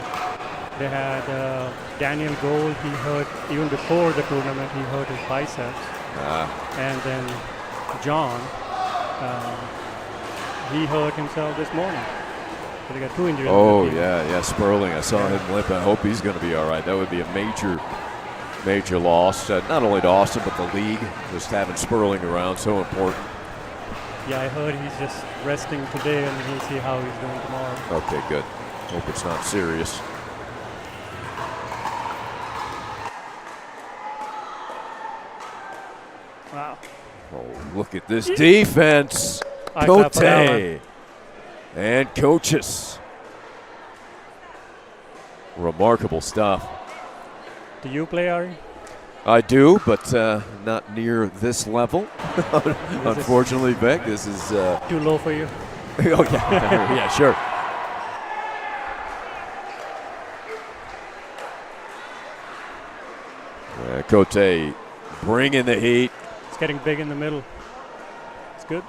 They had Daniel Gold, he hurt, even before the tournament, he hurt his biceps. And then John, he hurt himself this morning. So they got two injuries. Oh, yeah, Sperling. I saw him limp. I hope he's going to be all right. That would be a major loss, not only to Austin, but the league. Just having Sperling around, so important. Yeah, I heard he's just resting today, and we'll see how he's doing tomorrow. Okay, good. Hope it's not serious. Wow. Oh, look at this defense. Cote and Coaches. Remarkable stuff. Do you play, Ari? I do, but not near this level. Unfortunately, Vic, this is too low for you. Oh, yeah, sure. Cote bringing the heat. It's getting big in the middle. It's good.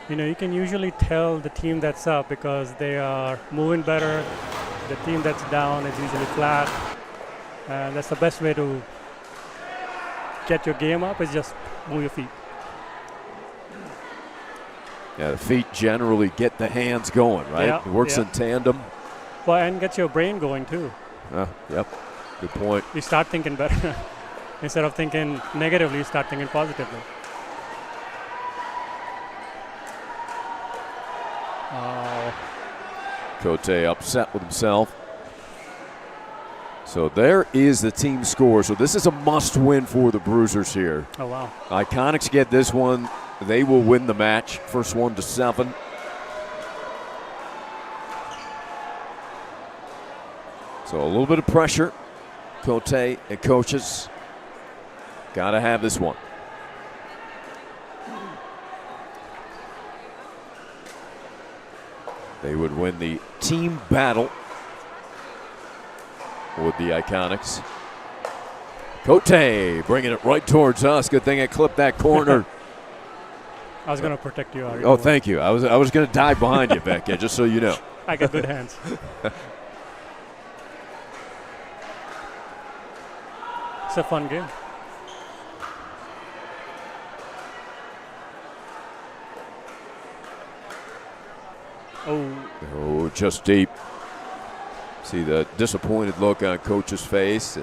You can usually tell the team that's up because they are moving better. The team that's down is usually flat. And that's the best way to get your game up is just move your feet. Yeah, the feet generally get the hands going, right? Yeah, It works yeah. in tandem. Well, and get your brain going too. Yep, good point. You start thinking better. Instead of thinking negatively, you start thinking positively. Oh. Cote upset with himself. So there is the team score. So this is a must-win for the Bruisers here. Oh, wow. Iconics get this one. They will win the match. First one to 7. So a little bit of pressure. Cote and coaches. Got to have this one. They would win the team battle with the Iconics. Cote bringing it right towards us. Good thing I clipped that corner. I was going to protect you, Ari. Oh, thank you. I was going to dive behind you, Becca, just so you know. I got good hands. It's a fun game. Oh, just deep. See the disappointed look on Coach's face.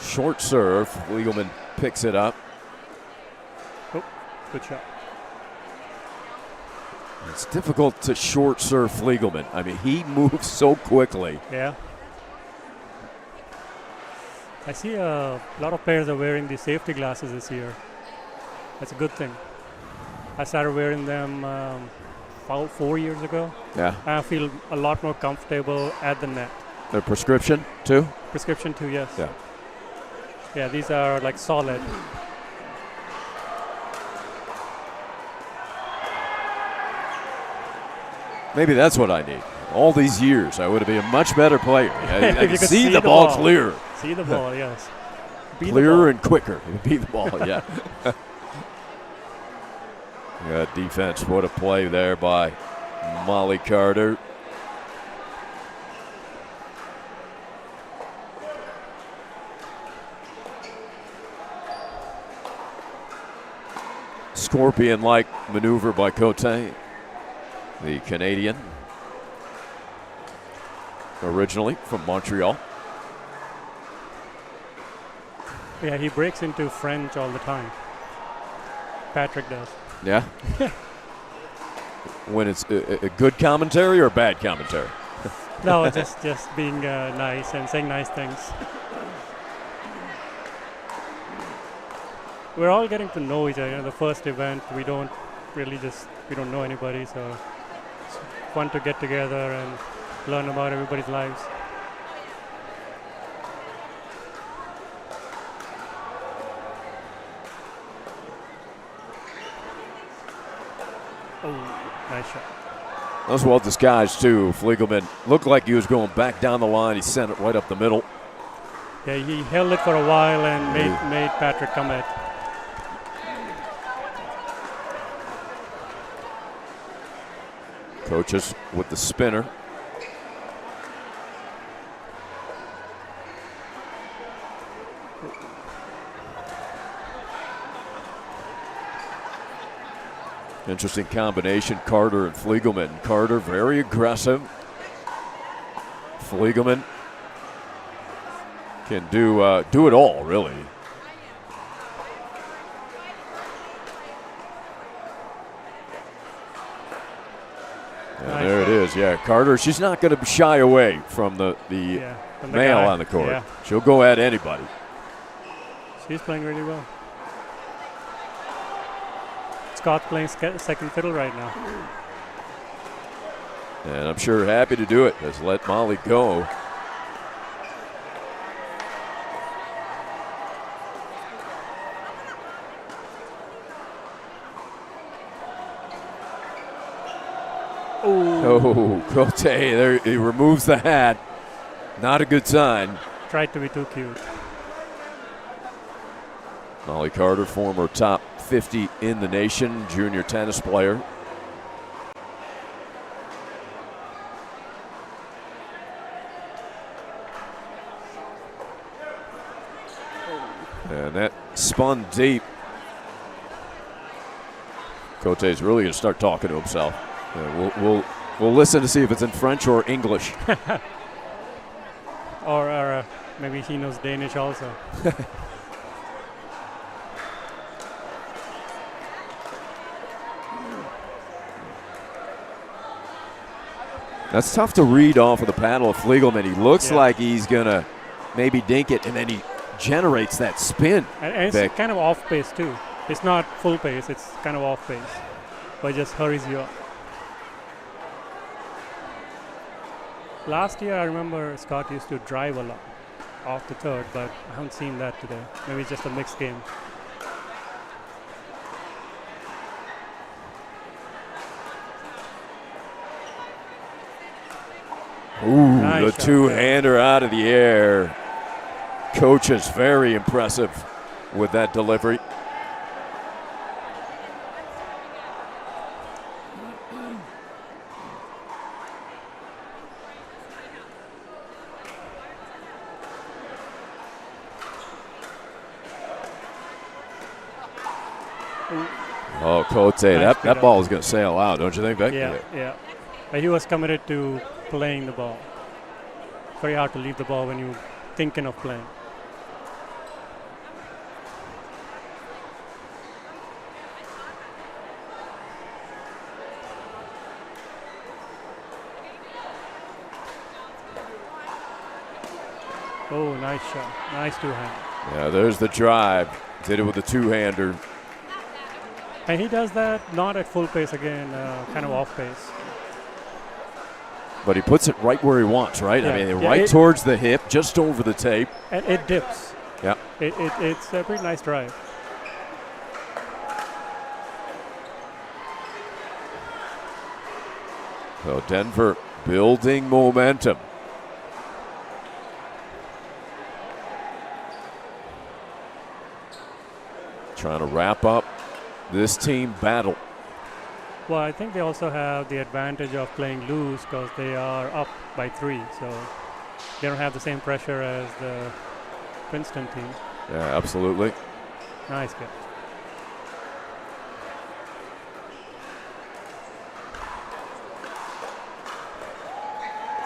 Short serve. Fliegelman picks it up. Oh, good shot. It's difficult to short serve Fliegelman. I mean, he moves so quickly. Yeah. I see a lot of players are wearing the safety glasses this year. That's a good thing. I started wearing them 4 years ago. Yeah. I feel a lot more comfortable at the net. Their prescription too? Prescription too, yes. Yeah. Yeah, these are like solid. Maybe that's what I need. All these years, I would have been a much better player. I You can see the ball clear. See the ball, yes. Be the Clearer ball. and quicker. Be the ball, yeah. Yeah, defense. What a play there by Molly Carter. Scorpion-like maneuver by Cote, the Canadian, originally from Montreal. Yeah, he breaks into French all the time. Patrick does. Yeah? When it's a good commentary or bad commentary? No, just being nice and saying nice things. We're all getting to know each other. You know, the first event, we don't know anybody, so it's fun to get together and learn about everybody's lives. Oh, nice shot. That was well disguised, too. Fliegelman looked like he was going back down the line. He sent it right up the middle. Yeah, he held it for a while and made Patrick come at. Coaches with the spinner. Interesting combination, Carter and Fliegelman. Carter very aggressive. Fliegelman can do it all, really. And there it is. Yeah, Carter, she's not going to shy away from the male guy. on the court. Yeah. She'll go at anybody. She's playing really well. Scott's playing second fiddle right now. And I'm sure happy to do it. Just let Molly go. Oh, Cote there, he removes the hat. Not a good sign. Tried to be too cute. Molly Carter, former top 50 in the nation, junior tennis player. And that spun deep. Cote's really going to start talking to himself. We'll listen to see if it's in French or English. or maybe he knows Danish also. That's tough to read off of the paddle of Fliegelman. He looks like he's going to maybe dink it, and then he generates that spin. And it's kind of off pace too. It's not full pace, it's kind of off pace. But it just hurries you up. Last year, I remember Scott used to drive a lot off the third, but I haven't seen that today. Maybe it's just a mixed game. Ooh, Nice the shot. two-hander out of the air. Coach is very impressive with that delivery. Oh, Cote, that ball is going to sail out, don't you think, Vic? Yeah. But he was committed to playing the ball. Very hard to leave the ball when you're thinking of playing. Oh, nice shot. Nice two-hand. Yeah, there's the drive. Did it with the two-hander. And he does that not at full pace again, kind of off pace. But he puts it right where he wants, right? Yeah. I mean, Yeah, right towards the hip, just over the tape. And it dips. Yeah. It's a pretty nice drive. So Denver building momentum. Trying to wrap up this team battle. Well, I think they also have the advantage of playing loose because they are up by 3, so they don't have the same pressure as the Princeton team. Yeah, absolutely. Nice catch.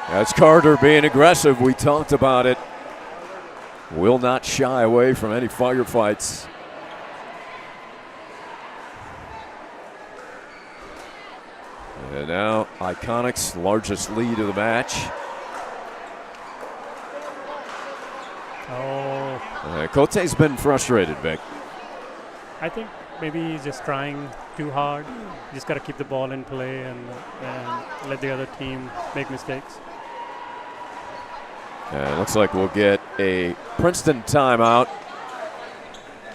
That's Carter being aggressive. We talked about it. Will not shy away from any firefights. And now Iconic's largest lead of the match. Oh. Cote's been frustrated, Vic. I think maybe he's just trying too hard. You just got to keep the ball in play and let the other team make mistakes. It looks like we'll get a Princeton timeout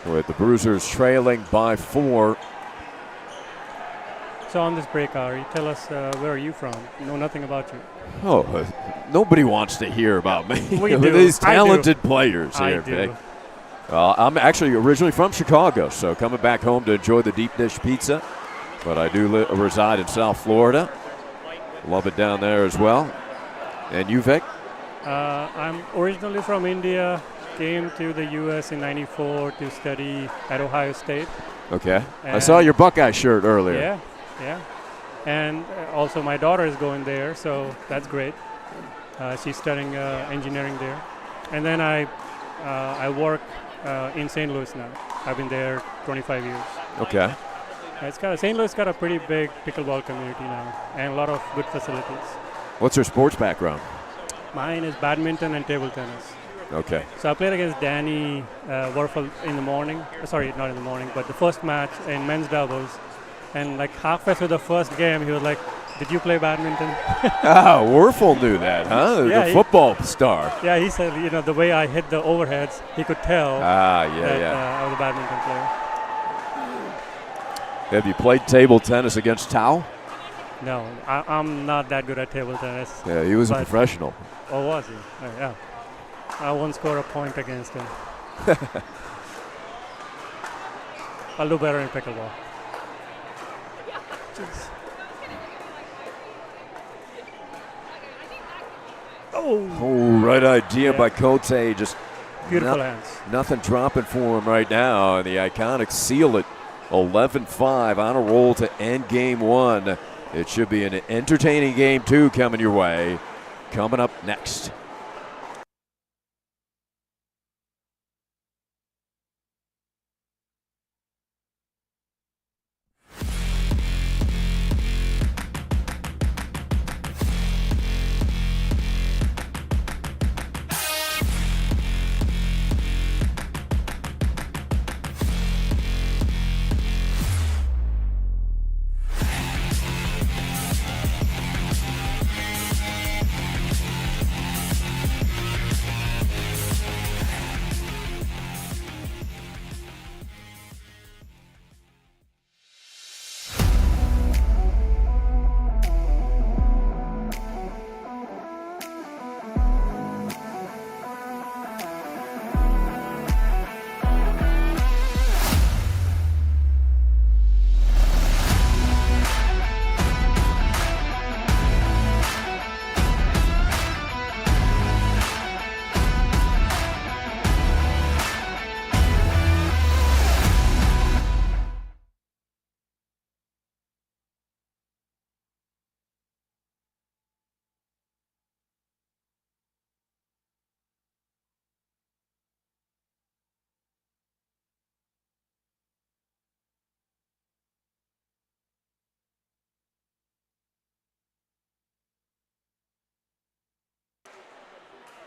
with the Bruisers trailing by 4. So on this break, Ari, tell us where are you from? We know nothing about you. Oh, nobody wants to hear about me. We do. These I do. talented players I here, do. Vic. I'm actually originally from Chicago, so coming back home to enjoy the deep dish pizza. But I do reside in South Florida. Love it down there as well. And you, Vic? I'm originally from India, came to the U.S. in '94 to study at Ohio State. Okay. I saw your Buckeye shirt earlier. Yeah. And also my daughter is going there, so that's great. She's studying engineering there. And then I work in St. Louis now. I've been there 25 years. Okay. St. Louis got a pretty big pickleball community now and a lot of good facilities. What's your sports background? Mine is badminton and table tennis. Okay. So I played against Danny Werfel in the morning. Sorry, not in the morning, but the first match in men's doubles. And like halfway through the first game, he was like, "Did you play badminton?" Werfel knew that, huh? Yeah, the football star. Yeah, he said, the way I hit the overheads, he could tell that I was a badminton player. Have you played table tennis against Tao? No, I'm not that good at table tennis. Yeah, he was a professional. Oh, was he? Yeah. I won't score a point against him. I'll do better in pickleball. Oh, right idea by Cote. Just Beautiful hands. Nothing dropping for him right now. And the Iconics seal it 11-5 on a roll to end game one. It should be an entertaining game two coming your way. Coming up next.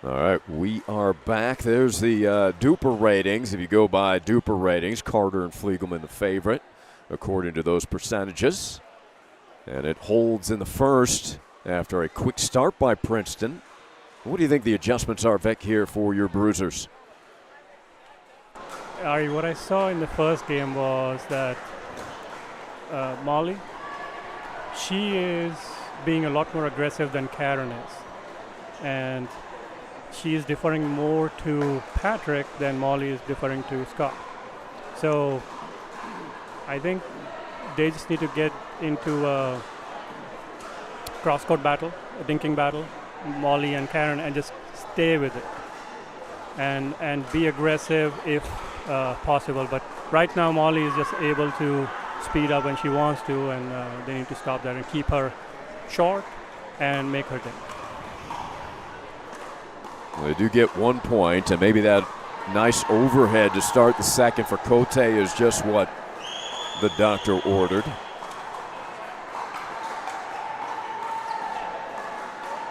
All right, we are back. There's the Duper ratings. If you go by Duper ratings, Carter and Fliegelman the favorite, according to those percentages. And it holds in the first after a quick start by Princeton. What do you think the adjustments are, Vic, here for your Bruisers? Ari, what I saw in the first game was that Molly, she is being a lot more aggressive than Karen is. And she is deferring more to Patrick than Molly is deferring to Scott. So I think they just need to get into a cross-court battle, a dinking battle, Molly and Karen, and just stay with it and be aggressive if possible. But right now Molly is just able to speed up when she wants to, and they need to stop that and keep her short and make her dink. Well, they do get 1 point, and maybe that nice overhead to start the second for Cote is just what the doctor ordered.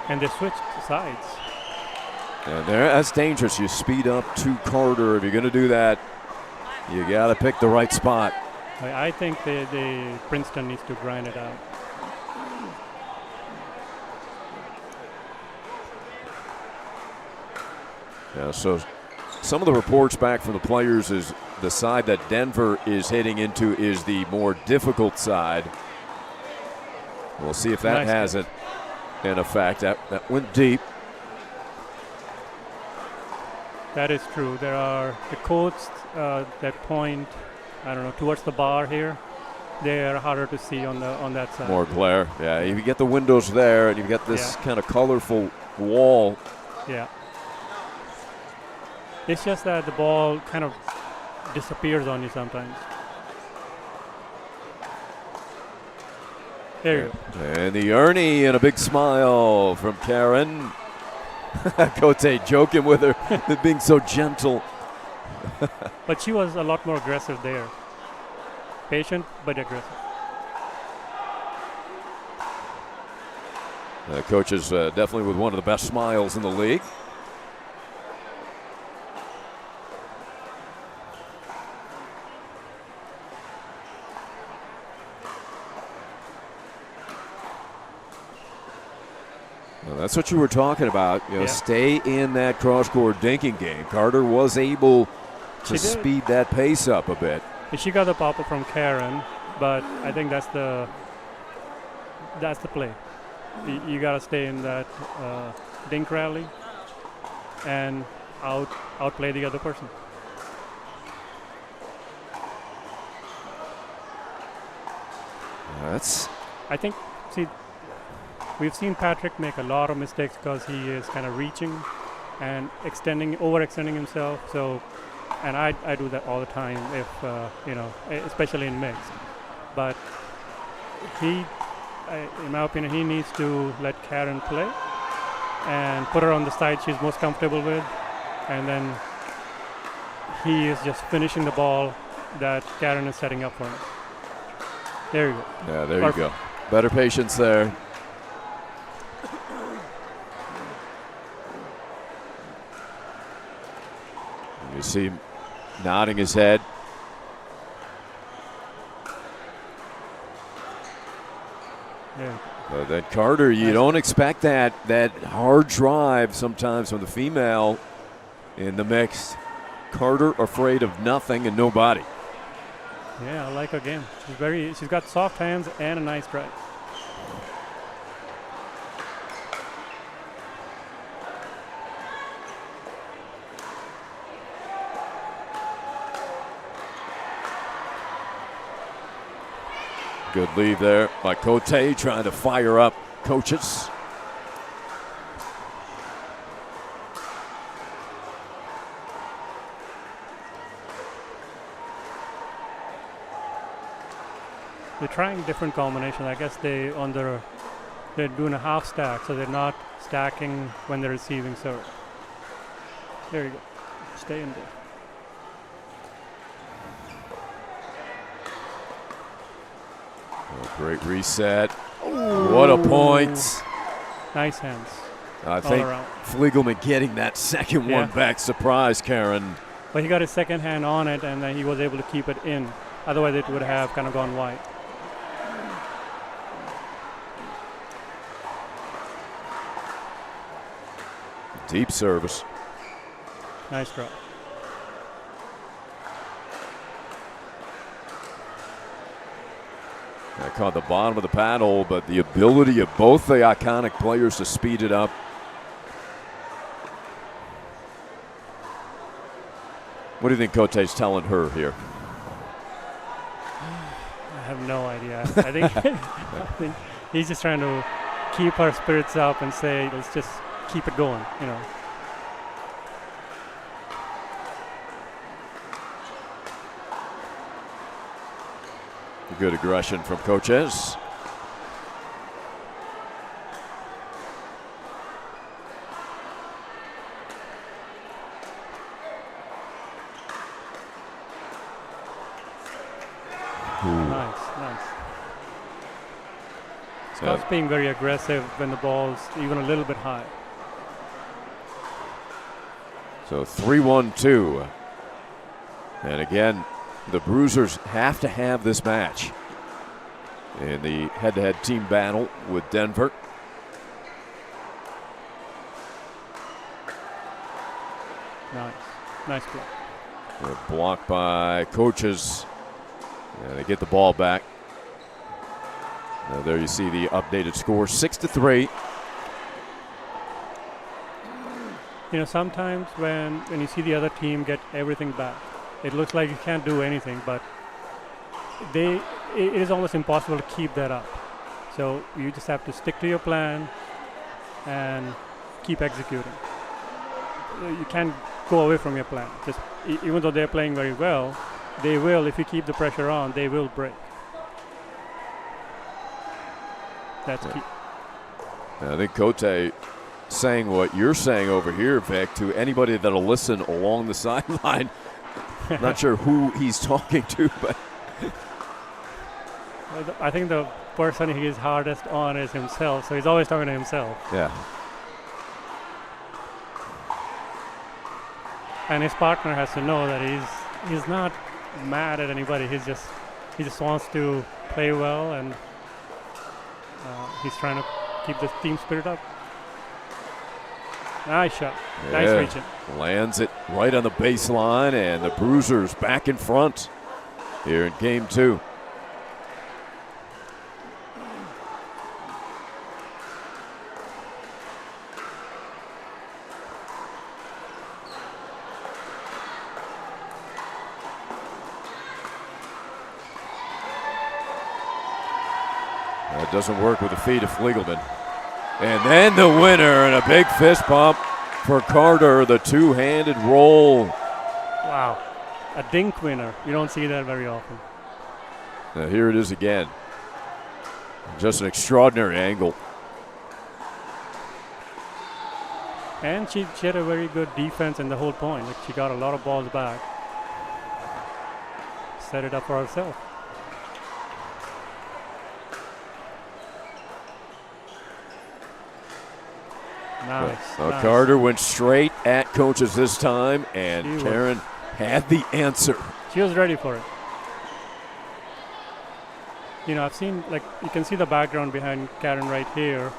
And they switched sides. And that's dangerous. You speed up to Carter. If you're going to do that, you got to pick the right spot. I think the Princeton needs to grind it out. Yeah, so some of the reports back from the players is the side that Denver is heading into is the more difficult side. We'll see if that has an effect. That went deep. That is true. There are the courts that point, I don't know, towards the bar here. They are harder to see on that side. More glare. Yeah, you get the windows there, and you've got this kind of colorful wall. Yeah. It's just that the ball kind of disappears on you sometimes. There you go. And the Ernie and a big smile from Karen. Cote joking with her, being so gentle. But she was a lot more aggressive there. Patient, but aggressive. Coach is definitely with one of the best smiles in the league. Well, that's what you were talking about. You know, stay in that cross-court dinking game. Carter was able to speed that pace up a bit. And she got the pop-up from Karen, but I think that's the play. You got to stay in that dink rally and outplay the other person. I think, we've seen Patrick make a lot of mistakes because he is kind of reaching and overextending himself. So, and I do that all the time, if especially in mixed. But in my opinion, he needs to let Karen play and put her on the side she's most comfortable with, and then he is just finishing the ball that Karen is setting up for him. There you go. Yeah, there Perfect. you go. Better patience there. You see him nodding his head. Yeah. That Carter, you don't expect that hard drive sometimes from the female in the mix. Carter afraid of nothing and nobody. Yeah, I like her game. She's got soft hands and a nice drive. Good lead there by Cote, trying to fire up coaches. They're trying different combinations. I guess they're doing a half stack, so they're not stacking when they're receiving serve. There you go. Stay in there. Great reset. What a point. Nice hands. I think Fliegelman getting that second one back. Surprise, Karen. But he got his second hand on it, and then he was able to keep it in. Otherwise, it would have kind of gone wide. Deep service. Nice drop. I caught the bottom of the paddle, but the ability of both the iconic players to speed it up. What do you think Cote's telling her here? I have no idea. I think he's just trying to keep her spirits up and say, let's just keep it going, you know. Good aggression from Coaches. Nice. Scott's being very aggressive when the ball's even a little bit high. So 3-1-2. And again, the Bruisers have to have this match in the head-to-head team battle with Denver. Nice block. They're blocked by Coaches. And they get the ball back. Now there you see the updated score, 6-3. You know, sometimes when you see the other team get everything back, it looks like you can't do anything, but it is almost impossible to keep that up. So you just have to stick to your plan and keep executing. You can't go away from your plan. Just even though they're playing very well, they will, if you keep the pressure on, they will break. That's key. I think Cote saying what you're saying over here, Vic, to anybody that'll listen along the sideline. Not sure who he's talking to, but I think the person he is hardest on is himself, so he's always talking to himself. Yeah. And his partner has to know that he's not mad at anybody. He just wants to play well, and he's trying to keep the team spirit up. Nice shot. Yeah. Nice reaching. Lands it right on the baseline, and the Bruisers back in front here in game 2. That doesn't work with the feet of Fliegelman. And then the winner and a big fist bump for Carter, the two-handed roll. Wow. A dink winner. You don't see that very often. Now here it is again. Just an extraordinary angle. And she had a very good defense in the whole point. Like, she got a lot of balls back. Set it up for herself. Nice. Nice. Carter went straight at coaches this time, and She Karen had the answer. She was ready for it. You know, I've seen, like, you can see the background behind Karen right here.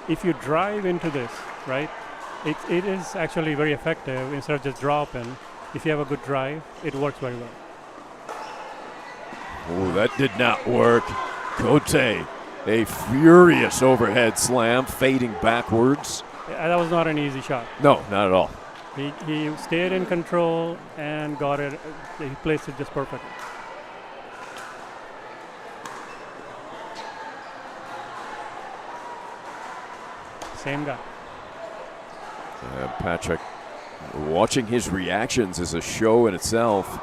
If you drive into this, right, it is actually very effective instead of just dropping. If you have a good drive, it works very well. Oh, that did not work. Cote, a furious overhead slam, fading backwards. That was not an easy shot. No, not at all. He stayed in control and got it. He placed it just perfectly. Same guy. Patrick, watching his reactions is a show in itself.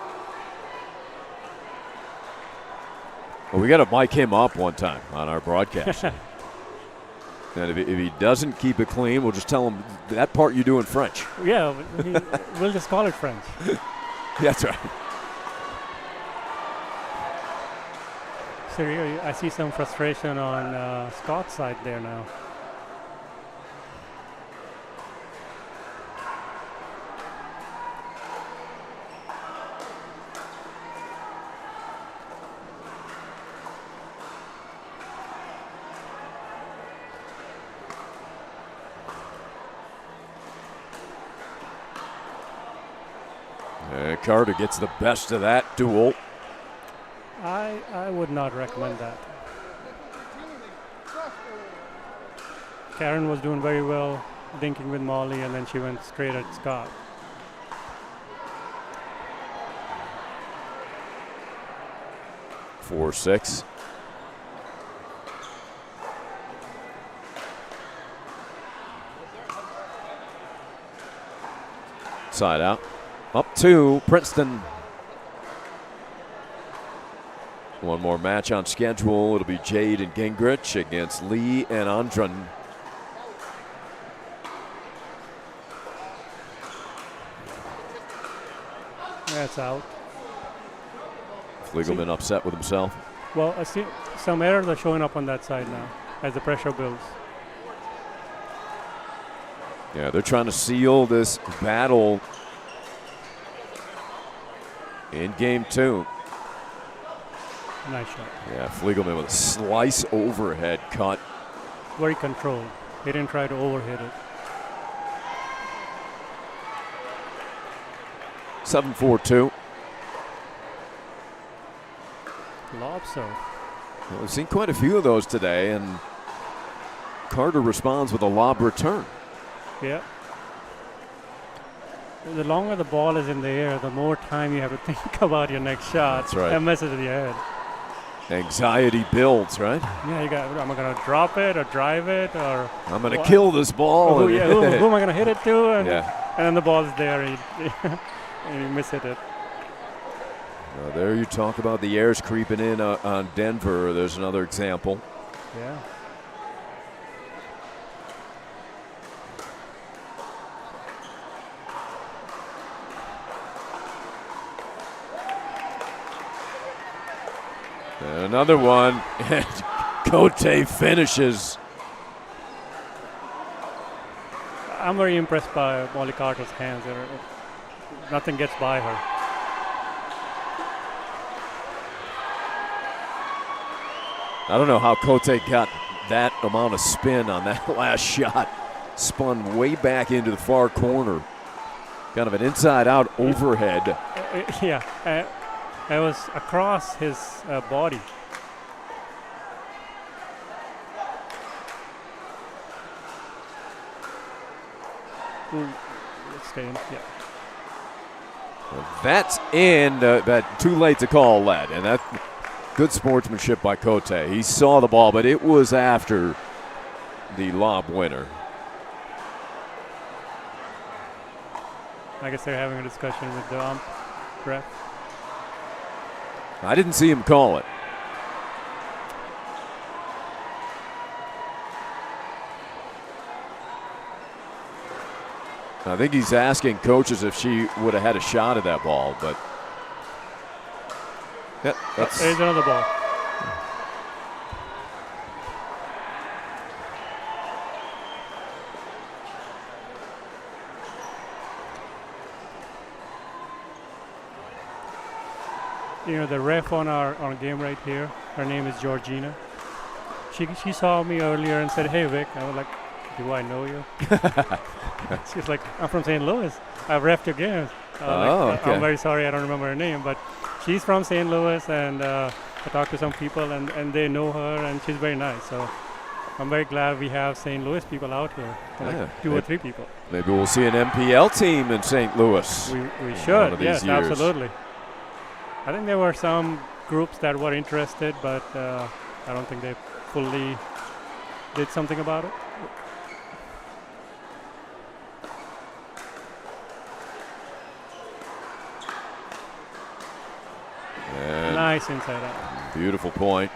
Well, we got to mic him up one time on our broadcast. And if he doesn't keep it clean, we'll just tell him that part you do in French. Yeah, we'll just call it French. That's right. So I see some frustration on Scott's side there now. Carter gets the best of that duel. I would not recommend that. Karen was doing very well, dinking with Molly, and then she went straight at Scott. 4-6. Side out. Up to Princeton. One more match on schedule. It'll be Jade and Gingrich against Lee and Andren. That's out. Fliegelman upset with himself. Well, I see some errors are showing up on that side now as the pressure builds. Yeah, they're trying to seal this battle in game 2. Nice shot. Yeah, Fliegelman with a slice overhead cut. Very controlled. He didn't try to overhit it. 7-4-2. Lob serve. Well, we've seen quite a few of those today, and Carter responds with a lob return. Yeah. The longer the ball is in the air, the more time you have to think about your next shot. That's right. That messes with your head. Anxiety builds, right? Yeah, you got. Am I going to drop it or drive it or? I'm going to kill this ball. Who am I going to hit it to? And, yeah. And then the ball's there and you miss it. There you talk about the airs creeping in on Denver. There's another example. Yeah. And another one, and Cote finishes. I'm very impressed by Molly Carter's hands. Nothing gets by her. I don't know how Cote got that amount of spin on that last shot. Spun way back into the far corner. Kind of an inside-out overhead. Yeah. It was across his body. Stay in, yeah. Well, that's in. But too late to call lead, and that good sportsmanship by Cote. He saw the ball, but it was after the lob winner. I guess they're having a discussion with the ump ref. I didn't see him call it. I think he's asking coaches if she would have had a shot at that ball, but that's There's another ball. You know, the ref on our game right here, her name is Georgina. She saw me earlier and said, "Hey Vic." I was like, "Do I know you?" She's like, "I'm from St. Louis. I've refed your games." Okay. I'm very sorry, I don't remember her name, but she's from St. Louis, and I talked to some people, and they know her, and she's very nice. So I'm very glad we have St. Louis people out here, like 2 or 3 people. Maybe we'll see an MPL team in St. Louis. We should, one of these yes, years. absolutely. I think there were some groups that were interested, but I don't think they fully did something about it. And nice inside out. Beautiful point.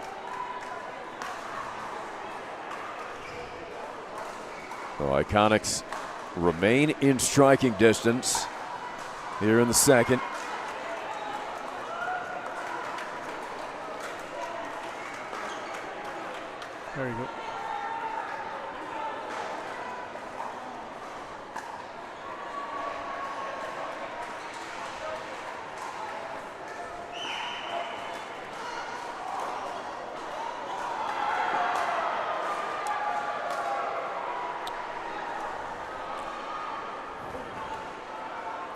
So Iconics remain in striking distance here in the second. Very good.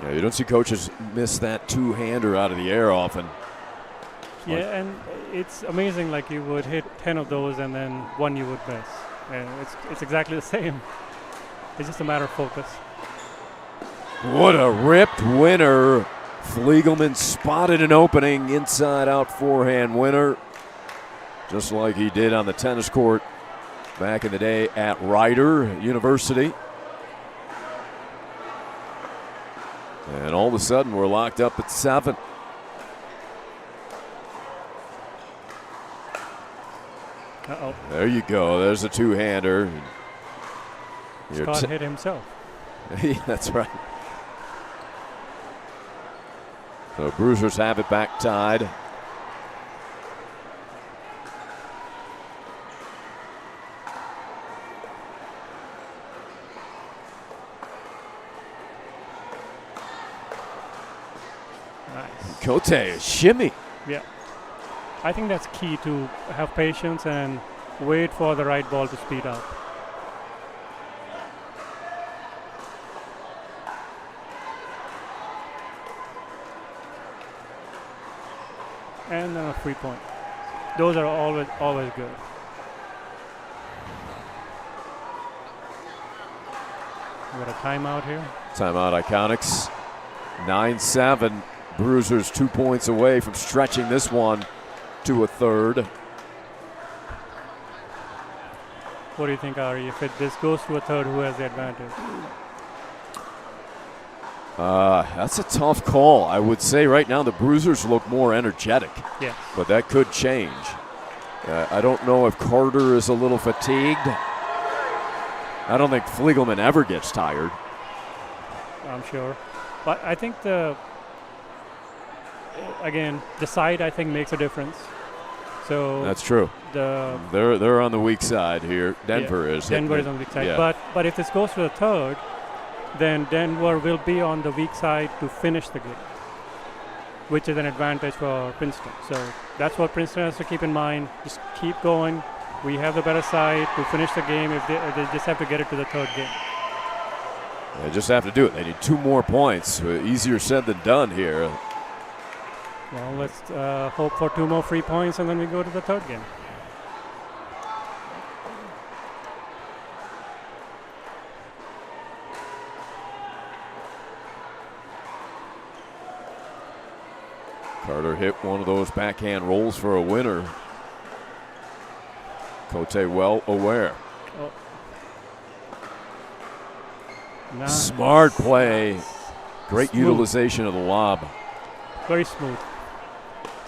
Yeah, you don't see coaches miss that two-hander out of the air often. Yeah, and it's amazing, like you would hit 10 of those and then 1 you would miss. And it's exactly the same. It's just a matter of focus. What a ripped winner. Fliegelman spotted an opening, inside-out forehand winner, just like he did on the tennis court back in the day at Rider University. And all of a sudden, we're locked up at 7. Uh-oh. There you go. There's a two-hander. Scott hit himself. Yeah, that's right. So Bruisers have it back tied. Nice. Cote, a shimmy. Yeah. I think that's key, to have patience and wait for the right ball to speed up. And then a free point. Those are always good. We got a timeout here. Timeout Iconics. 9-7. Bruisers 2 points away from stretching this one to a third. What do you think, Ari? If this goes to a third, who has the advantage? That's a tough call. I would say right now the Bruisers look more energetic. Yes. But that could change. I don't know if Carter is a little fatigued. I don't think Fliegelman ever gets tired. I'm sure. But I think again, the side, I think, makes a difference. So that's true. They're on the weak side here. Denver is. Denver is on the weak side. Yeah. But if this goes to the third, then Denver will be on the weak side to finish the game, which is an advantage for Princeton. So that's what Princeton has to keep in mind. Just keep going. We have the better side to finish the game. If they just have to get it to the third game. They just have to do it. They need 2 more points. Easier said than done here. Well, let's hope for 2 more free points, and then we go to the third game. Carter hit one of those backhand rolls for a winner. Cote well aware. Oh. Nice. Smart play Great Smooth. utilization of the lob. Very smooth.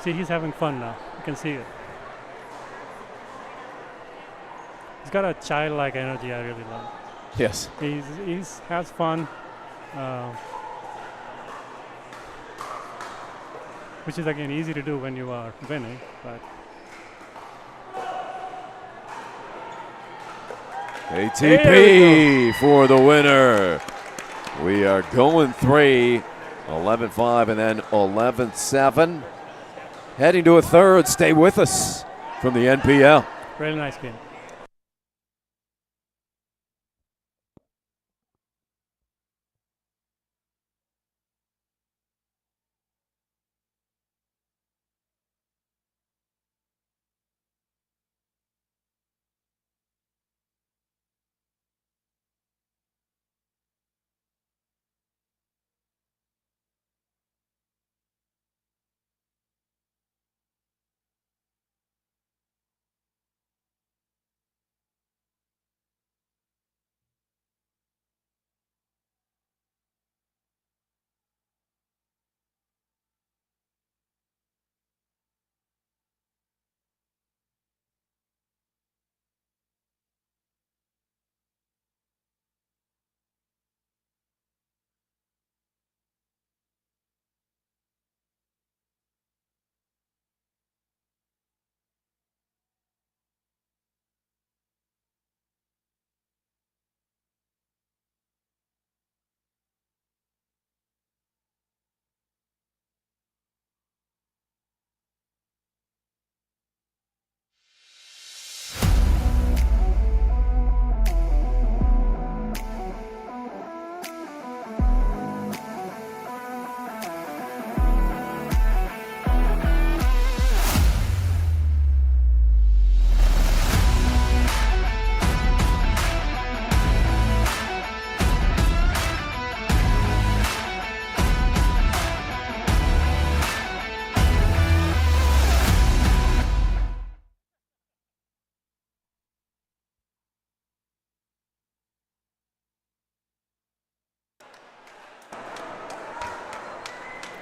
See, he's having fun now. You can see it. He's got a childlike energy I really love. Yes. He's has fun, which is again easy to do when you are winning. But ATP for the winner. We are going 3, 11-5 and then 11-7. Heading to a third. Stay with us from the NPL. really nice game.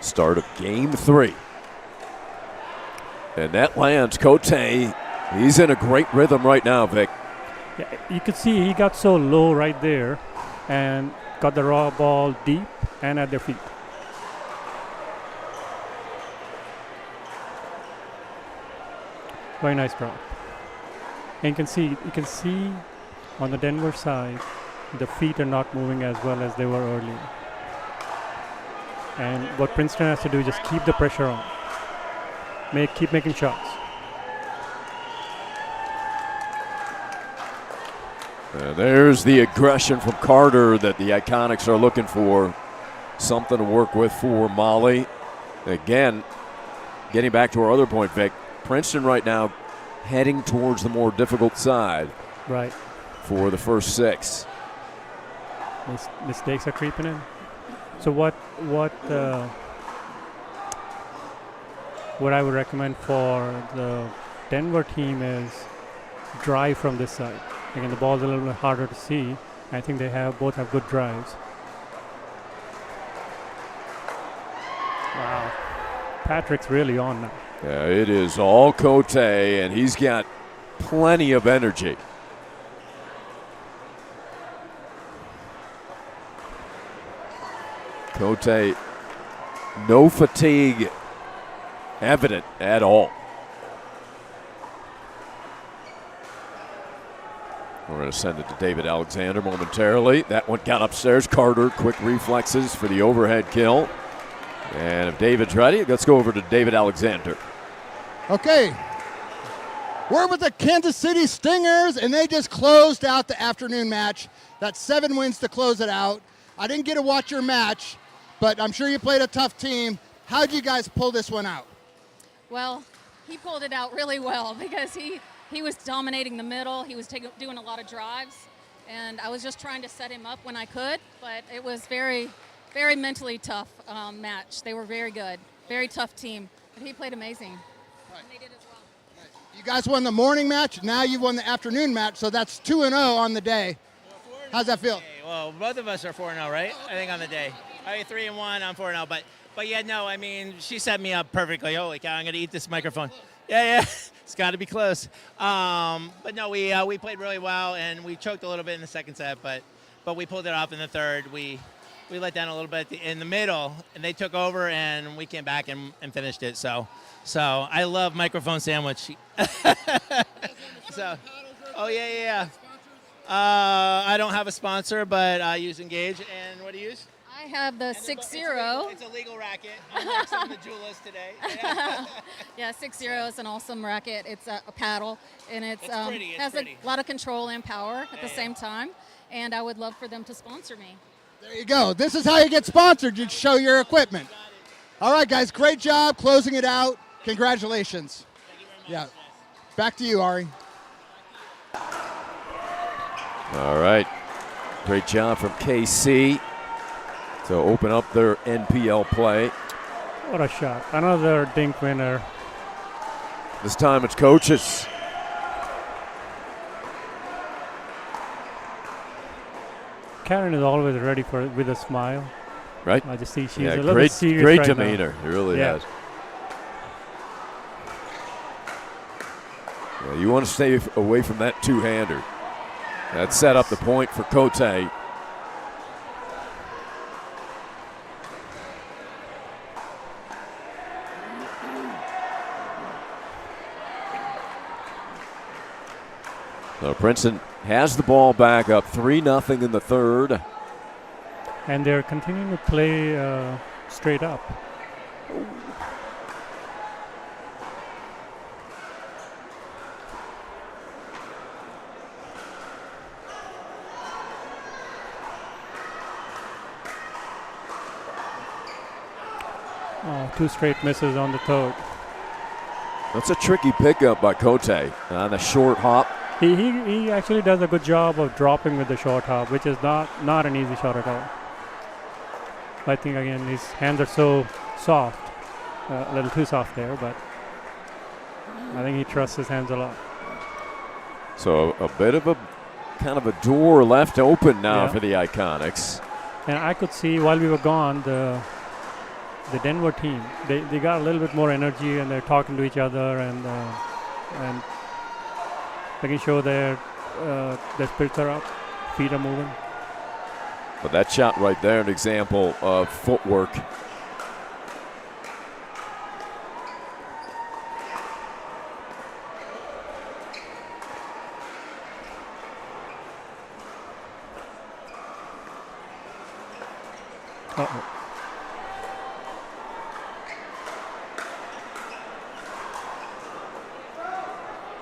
Start of game 3. And that lands Cote. He's in a great rhythm right now, Vic. Yeah, you could see he got so low right there and got the raw ball deep and at their feet. Very nice drop. And you can see on the Denver side, the feet are not moving as well as they were earlier. And what Princeton has to do is just keep the pressure on. Keep making shots. There's the aggression from Carter that the Iconics are looking for. Something to work with for Molly. Again, getting back to our other point, Vic, Princeton right now heading towards the more difficult side. Right. For the first 6. Mistakes are creeping in. So what I would recommend for the Denver team is drive from this side. Again, the ball's a little bit harder to see. I think they both have good drives. Wow. Patrick's really on now. Yeah, it is all Cote, and he's got plenty of energy. Cote, no fatigue evident at all. We're going to send it to David Alexander momentarily. That one got upstairs. Carter, quick reflexes for the overhead kill. And if David's ready, let's go over to David Alexander. Okay. We're with the Kansas City Stingers, and they just closed out the afternoon match. That's 7 wins to close it out. I didn't get to watch your match, but I'm sure you played a tough team. How'd you guys pull this one out? Well, he pulled it out really well because he was dominating the middle. He was doing a lot of drives, and I was just trying to set him up when I could, but it was very, very mentally tough match. They were very good, very tough team, but he played amazing. Right. And they did as well. Right. You guys won the morning match. Now you won the afternoon match, so that's 2-0 on the day. How's that feel? Well, both of us are 4-0, right? I think on the day. 3-1. I'm 4-0. But yeah, no. I mean, she set me up perfectly. Holy cow! I'm gonna eat this microphone. Yeah. It's got to be close. But no, we played really well, and we choked a little bit in the second set, but we pulled it off in the third. We let down a little bit in the middle, and they took over, and we came back and finished it. So I love microphone sandwich. Oh yeah. I don't have a sponsor, but I use Engage. And what do you use? I have the 6-0. It's a legal racket. Unlike some of the Juulas today. Yeah, 6-0 is an awesome racket. It's a paddle, and it's pretty. It's has pretty. a lot of control and power at the same time. And I would love for them to sponsor me. There you go. This is how you get sponsored. You show your equipment. All right, guys. Great job closing it out. Congratulations. Thank you very much. Yeah. Back to you, Ari. All right. Great job from KC to open up their NPL play. What a shot. Another dink winner. This time it's coaches. Karen is always ready with a smile. Right. I just see she's a little great, bit serious great right demeanor. now. It really Yeah. has. Yeah, you want to stay away from that two-hander. That set up the point for Cote. So Princeton has the ball back up 3-0 in the third. And they're continuing to play straight up. Oh, 2 straight misses on the third. That's a tricky pickup by Cote on the short hop. He actually does a good job of dropping with the short hop, which is not an easy shot at all. I think, again, his hands are so soft, a little too soft there, but I think he trusts his hands a lot. So a bit of a kind of a door left open now Yeah. for the Iconics. And I could see while we were gone, the Denver team, they got a little bit more energy, and they're talking to each other and making sure their spirits are up, feet are moving. But that shot right there, an example of footwork. Uh-oh.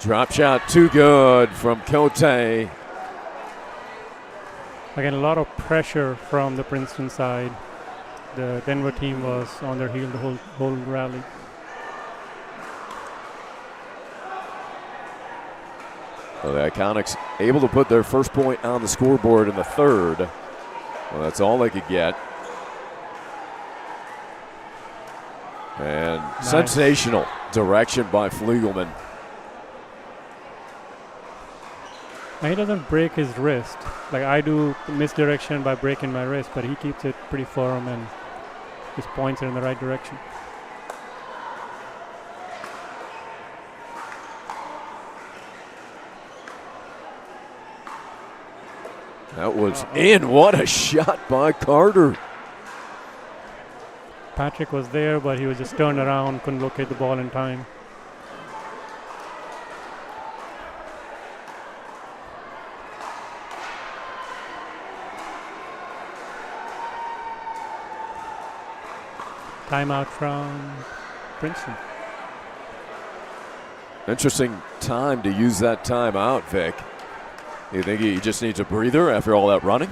Drop shot too good from Cote. Again, a lot of pressure from the Princeton side. The Denver team was on their heel the whole rally. Well, the Iconics able to put their first point on the scoreboard in the third. Well, that's all they could get. And Nice. sensational direction by Fliegelman. Now, he doesn't break his wrist. Like I do misdirection by breaking my wrist, but he keeps it pretty firm and his points are in the right direction. That was in. What a shot by Carter. Patrick was there, but he was just turned around, couldn't locate the ball in time. Timeout from Princeton. Interesting time to use that timeout, Vic. You think he just needs a breather after all that running?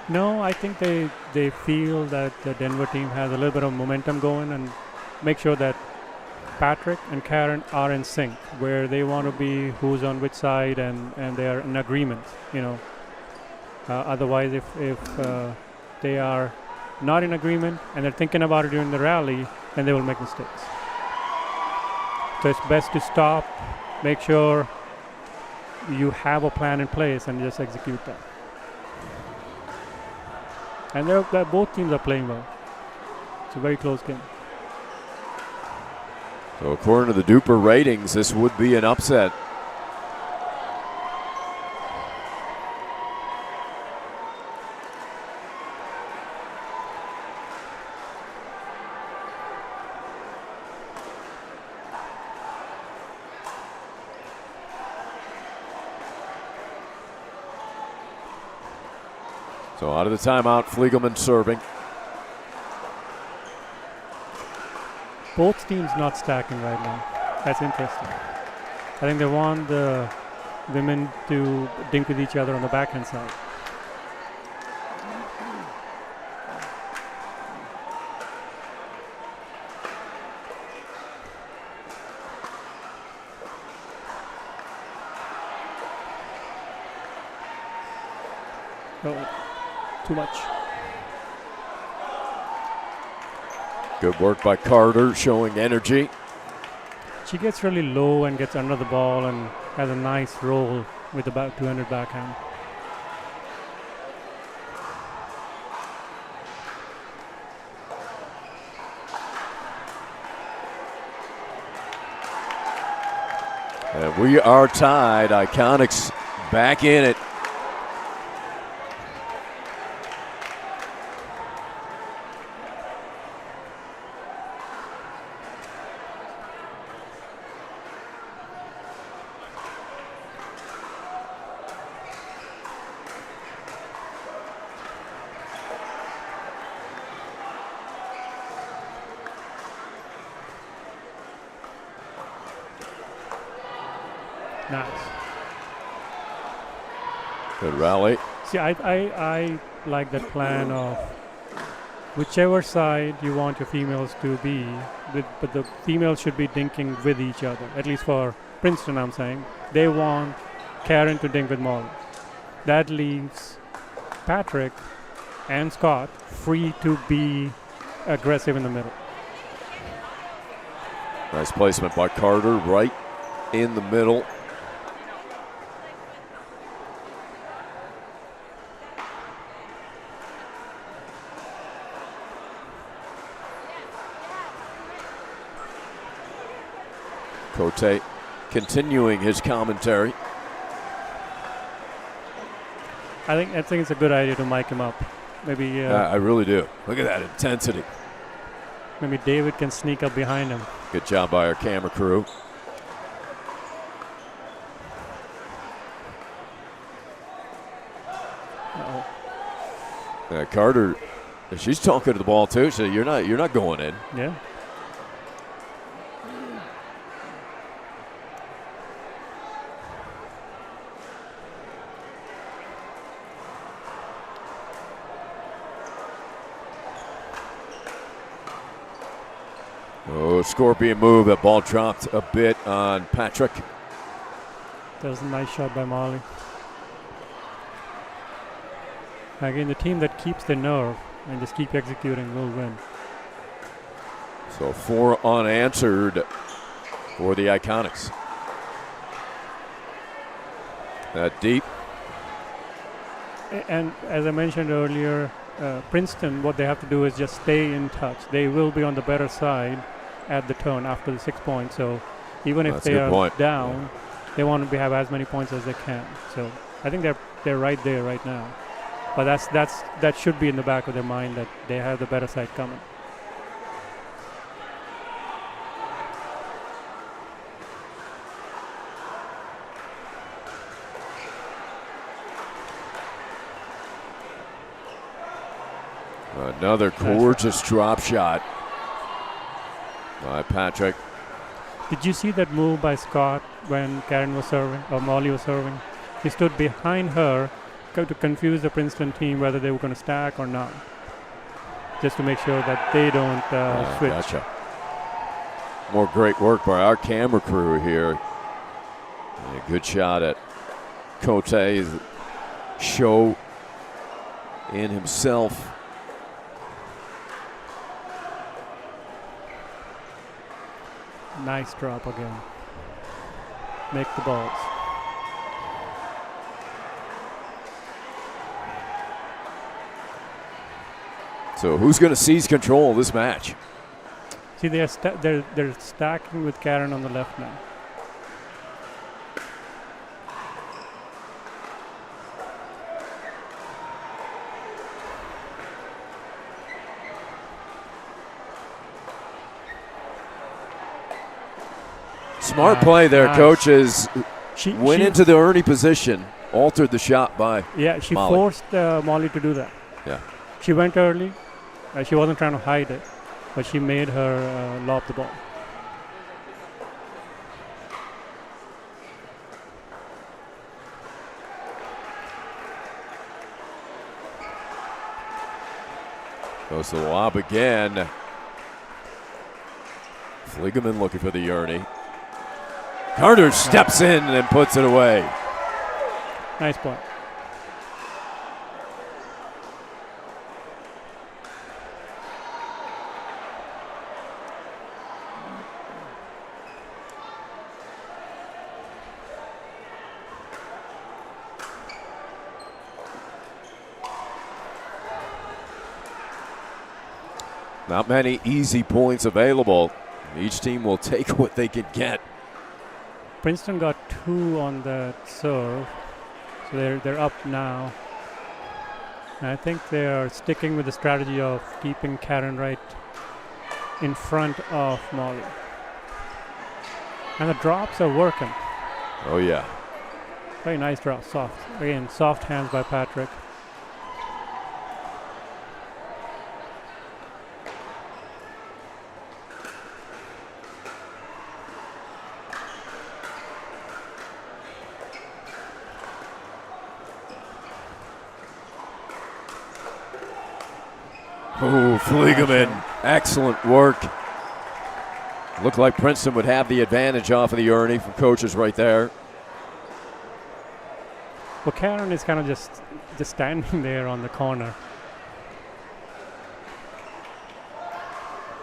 No, I think they feel that the Denver team has a little bit of momentum going and make sure that Patrick and Karen are in sync, where they want to be who's on which side and they are in agreement, you know. Otherwise, if they are not in agreement and they're thinking about it during the rally, then they will make mistakes. So it's best to stop, make sure you have a plan in place and just execute that. And both teams are playing well. It's a very close game. So according to the Duper ratings, this would be an upset. So out of the timeout, Fliegelman serving. Both teams not stacking right now. That's interesting. I think they want the women to dink with each other on the backhand side. Oh, too much. Good work by Carter, showing energy. She gets really low and gets under the ball and has a nice roll with about 200 backhand. And we are tied. Iconics back in it. Nice. Good rally. See, I like that plan of whichever side you want your females to be, but the females should be dinking with each other. At least for Princeton, I'm saying. They want Karen to dink with Molly. That leaves Patrick and Scott free to be aggressive in the middle. Nice placement by Carter, right in the middle. Cote continuing his commentary. I think it's a good idea to mic him up. Maybe. I really do. Look at that intensity. Maybe David can sneak up behind him. Good job by our camera crew. Uh-oh. Carter, she's talking to the ball too. So you're not going in. Yeah. Oh, scorpion move. That ball dropped a bit on Patrick. That was a nice shot by Molly. Again, the team that keeps the nerve and just keep executing will win. So 4 unanswered for the Iconics. That deep. And as I mentioned earlier, Princeton, what they have to do is just stay in touch. They will be on the better side at the turn after the 6 points. So even if they are down, they want to have as many points as they can. So I think they're right there right now. But that should be in the back of their mind that they have the better side coming. Another gorgeous drop shot by Patrick. Did you see that move by Scott when Karen was serving or Molly was serving? He stood behind her to confuse the Princeton team whether they were going to stack or not, just to make sure that they don't switch. Gotcha. More great work by our camera crew here. And a good shot at Cote's show in himself. Nice drop again. Make the balls. So who's going to seize control of this match? See, they're stacking with Karen on the left now. Smart play there, nice. Coaches. She Went into the Ernie position, altered the shot by Yeah, she Molly. forced Molly to do that. Yeah. She went early. She wasn't trying to hide it, but she made her lob the ball. Goes to the lob again. Fliegemann looking for the Ernie. Carter steps in and puts it away. Nice point. Not many easy points available. Each team will take what they can get. Princeton got 2 on that serve, so they're up now. And I think they are sticking with the strategy of keeping Karen right in front of Molly. And the drops are working. Oh, yeah. Very nice drop, soft. Again, soft hands by Patrick. Oh, Fliegemann, excellent work. Looked like Princeton would have the advantage off of the Ernie from Coaches right there. Well, Karen is kind of just standing there on the corner.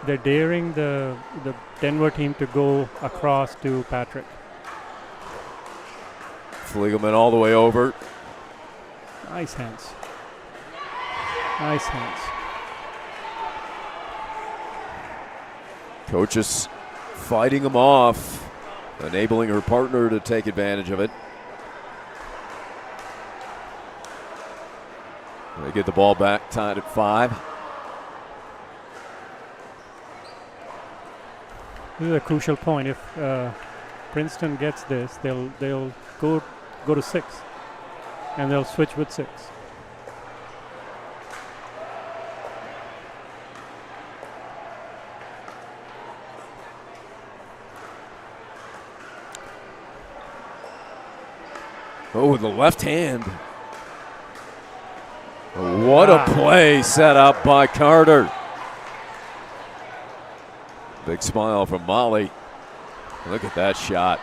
They're daring the Denver team to go across to Patrick. Fliegemann all the way over. Nice hands. Nice hands. Coaches fighting him off, enabling her partner to take advantage of it. They get the ball back, tied at 5. This is a crucial point. If Princeton gets this, they'll go to 6, and they'll switch with 6. Oh, the left hand. What a play set up by Carter. Big smile from Molly. Look at that shot.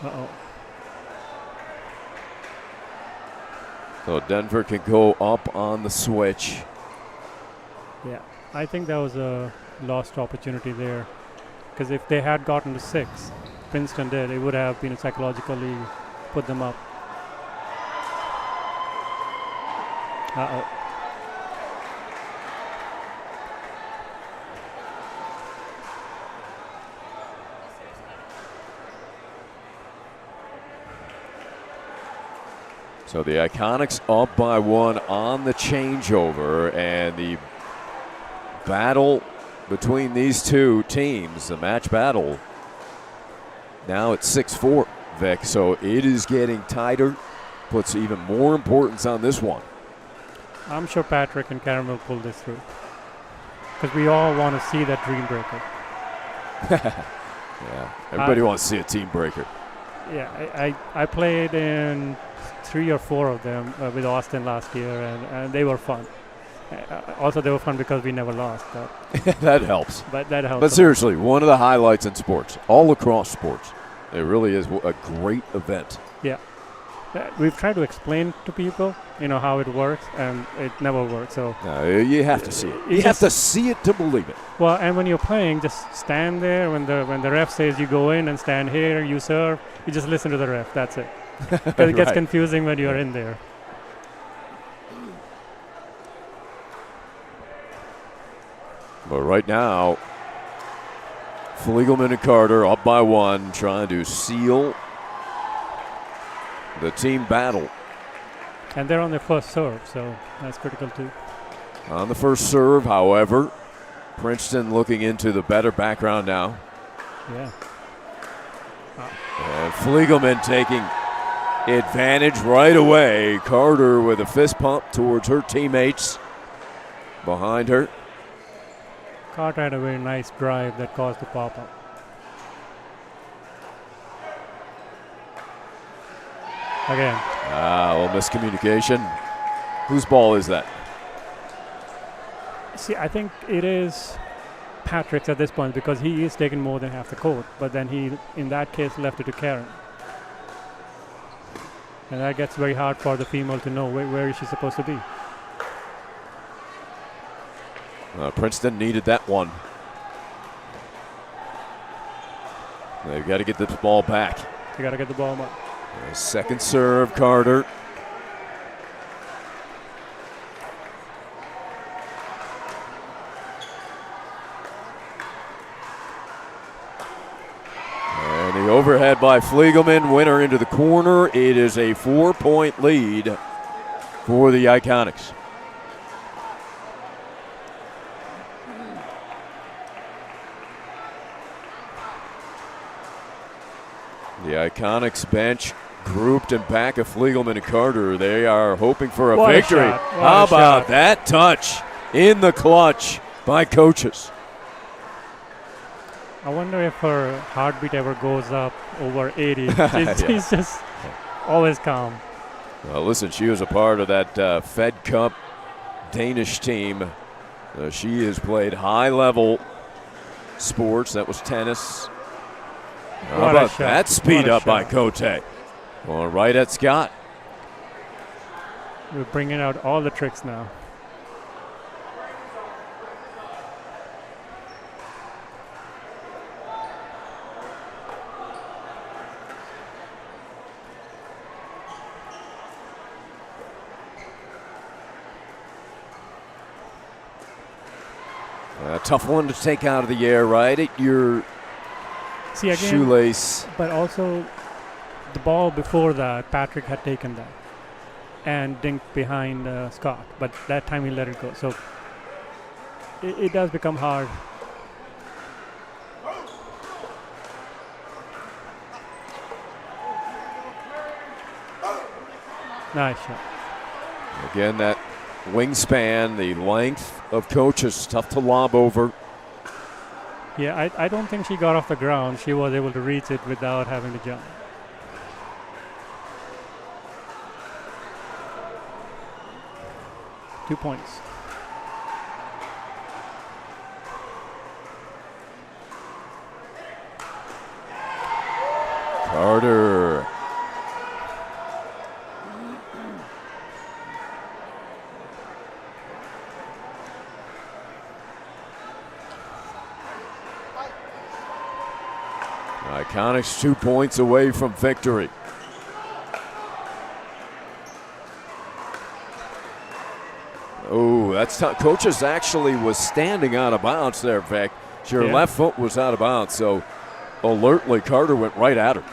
Uh-oh. So Denver can go up on the switch. Yeah, I think that was a lost opportunity there. Because if they had gotten to 6, Princeton did, it would have been psychologically put them up. Uh-oh. So the Iconics up by 1 on the changeover, and the battle between these two teams, the match battle, now it's 6-4, Vic. So it is getting tighter, puts even more importance on this one. I'm sure Patrick and Karen will pull this through. Because we all want to see that dream breaker. Yeah, everybody wants to see a team breaker. Yeah, I played in 3 or 4 of them with Austin last year, and they were fun. Also, they were fun because we never lost. That helps. But that helps. But seriously, one of the highlights in sports, all across sports. It really is a great event. Yeah. we've tried to explain to people, how it works, and it never works. So No, you have to see it. You have to see it to believe it. Well, and when you're playing, just stand there. When the ref says you go in and stand here, you serve. You just listen to the ref. That's it. Because it gets Right. confusing when you're in there. But right now, Fliegelman and Carter up by 1, trying to seal the team battle. And they're on their first serve, so that's critical too. On the first serve, however, Princeton looking into the better background now. Yeah. And Fliegelman taking advantage right away. Carter with a fist pump towards her teammates behind her. Carter had a very nice drive that caused the pop-up. Again. Well, miscommunication. Whose ball is that? See, I think it is Patrick's at this point because he is taking more than half the court, but then he, in that case, left it to Karen. And that gets very hard for the female to know where is she supposed to be. Princeton needed that one. They've got to get this ball back. You got to get the ball back. Second serve, Carter. And the overhead by Fliegelman, winner into the corner. It is a 4-point lead for the Iconics. The Iconics bench grouped in back of Fliegelman and Carter. They are hoping for a What a victory. shot. What How a about shot. that touch in the clutch by coaches? I wonder if her heartbeat ever goes up over 80. Yeah. She's just always calm. Well, listen, she was a part of that Fed Cup Danish team. She has played high-level sports. That was tennis. How What a about shot. that speed What a up by shot. Cote? Going right at Scott. We're bringing out all the tricks now. A tough one to take out of the air, right at your See again, shoelace. but also the ball before that, Patrick had taken that and dinked behind Scott, but that time he let it go. So it does become hard. Nice shot. Again, that wingspan, the length of coaches, tough to lob over. Yeah, I don't think she got off the ground. She was able to reach it without having to jump. Two points. Carter. Iconics 2 points away from victory. Oh, that's tough. Coaches actually was standing out of bounds there, Vic. Her Yeah. left foot was out of bounds, so alertly Carter went right at her.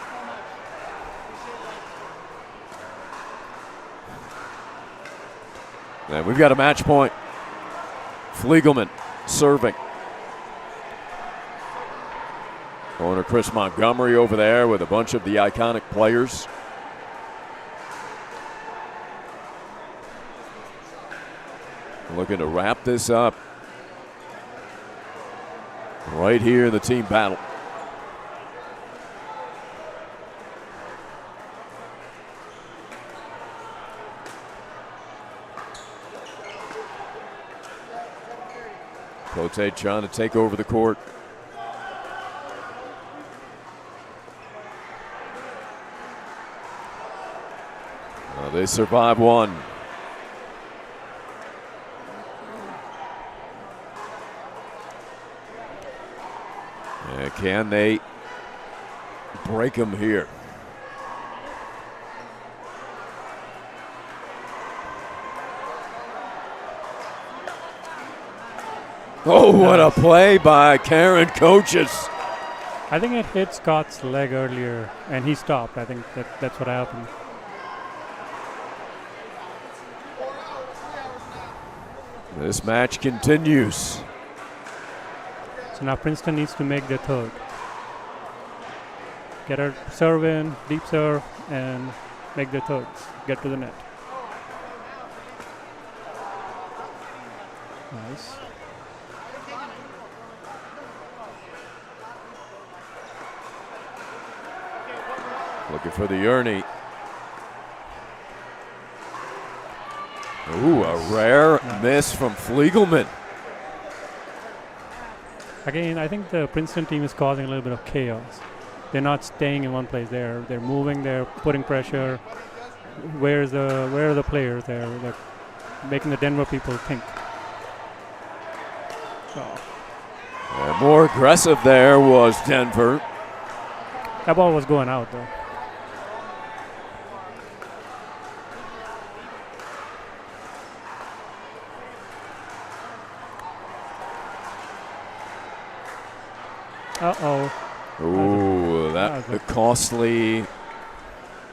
And we've got a match point. Fliegelman serving. Owner Chris Montgomery over there with a bunch of the Iconic players. Looking to wrap this up right here in the team battle. Cote trying to take over the court. They survive one. And can they break them here? Oh, what a play by Karen Coaches. I think it hit Scott's leg earlier, and he stopped. I think that's what happened. This match continues. So now Princeton needs to make their third. Get her serve in, deep serve, and make their thirds. Get to the net. Nice. Looking for the Ernie. Ooh, a rare miss from Fliegelman. Again, I think the Princeton team is causing a little bit of chaos. They're not staying in one place. They're moving. They're putting pressure. Where are the players? They're making the Denver people think. So. More aggressive there was Denver. That ball was going out though. Uh-oh. Ooh, that costly.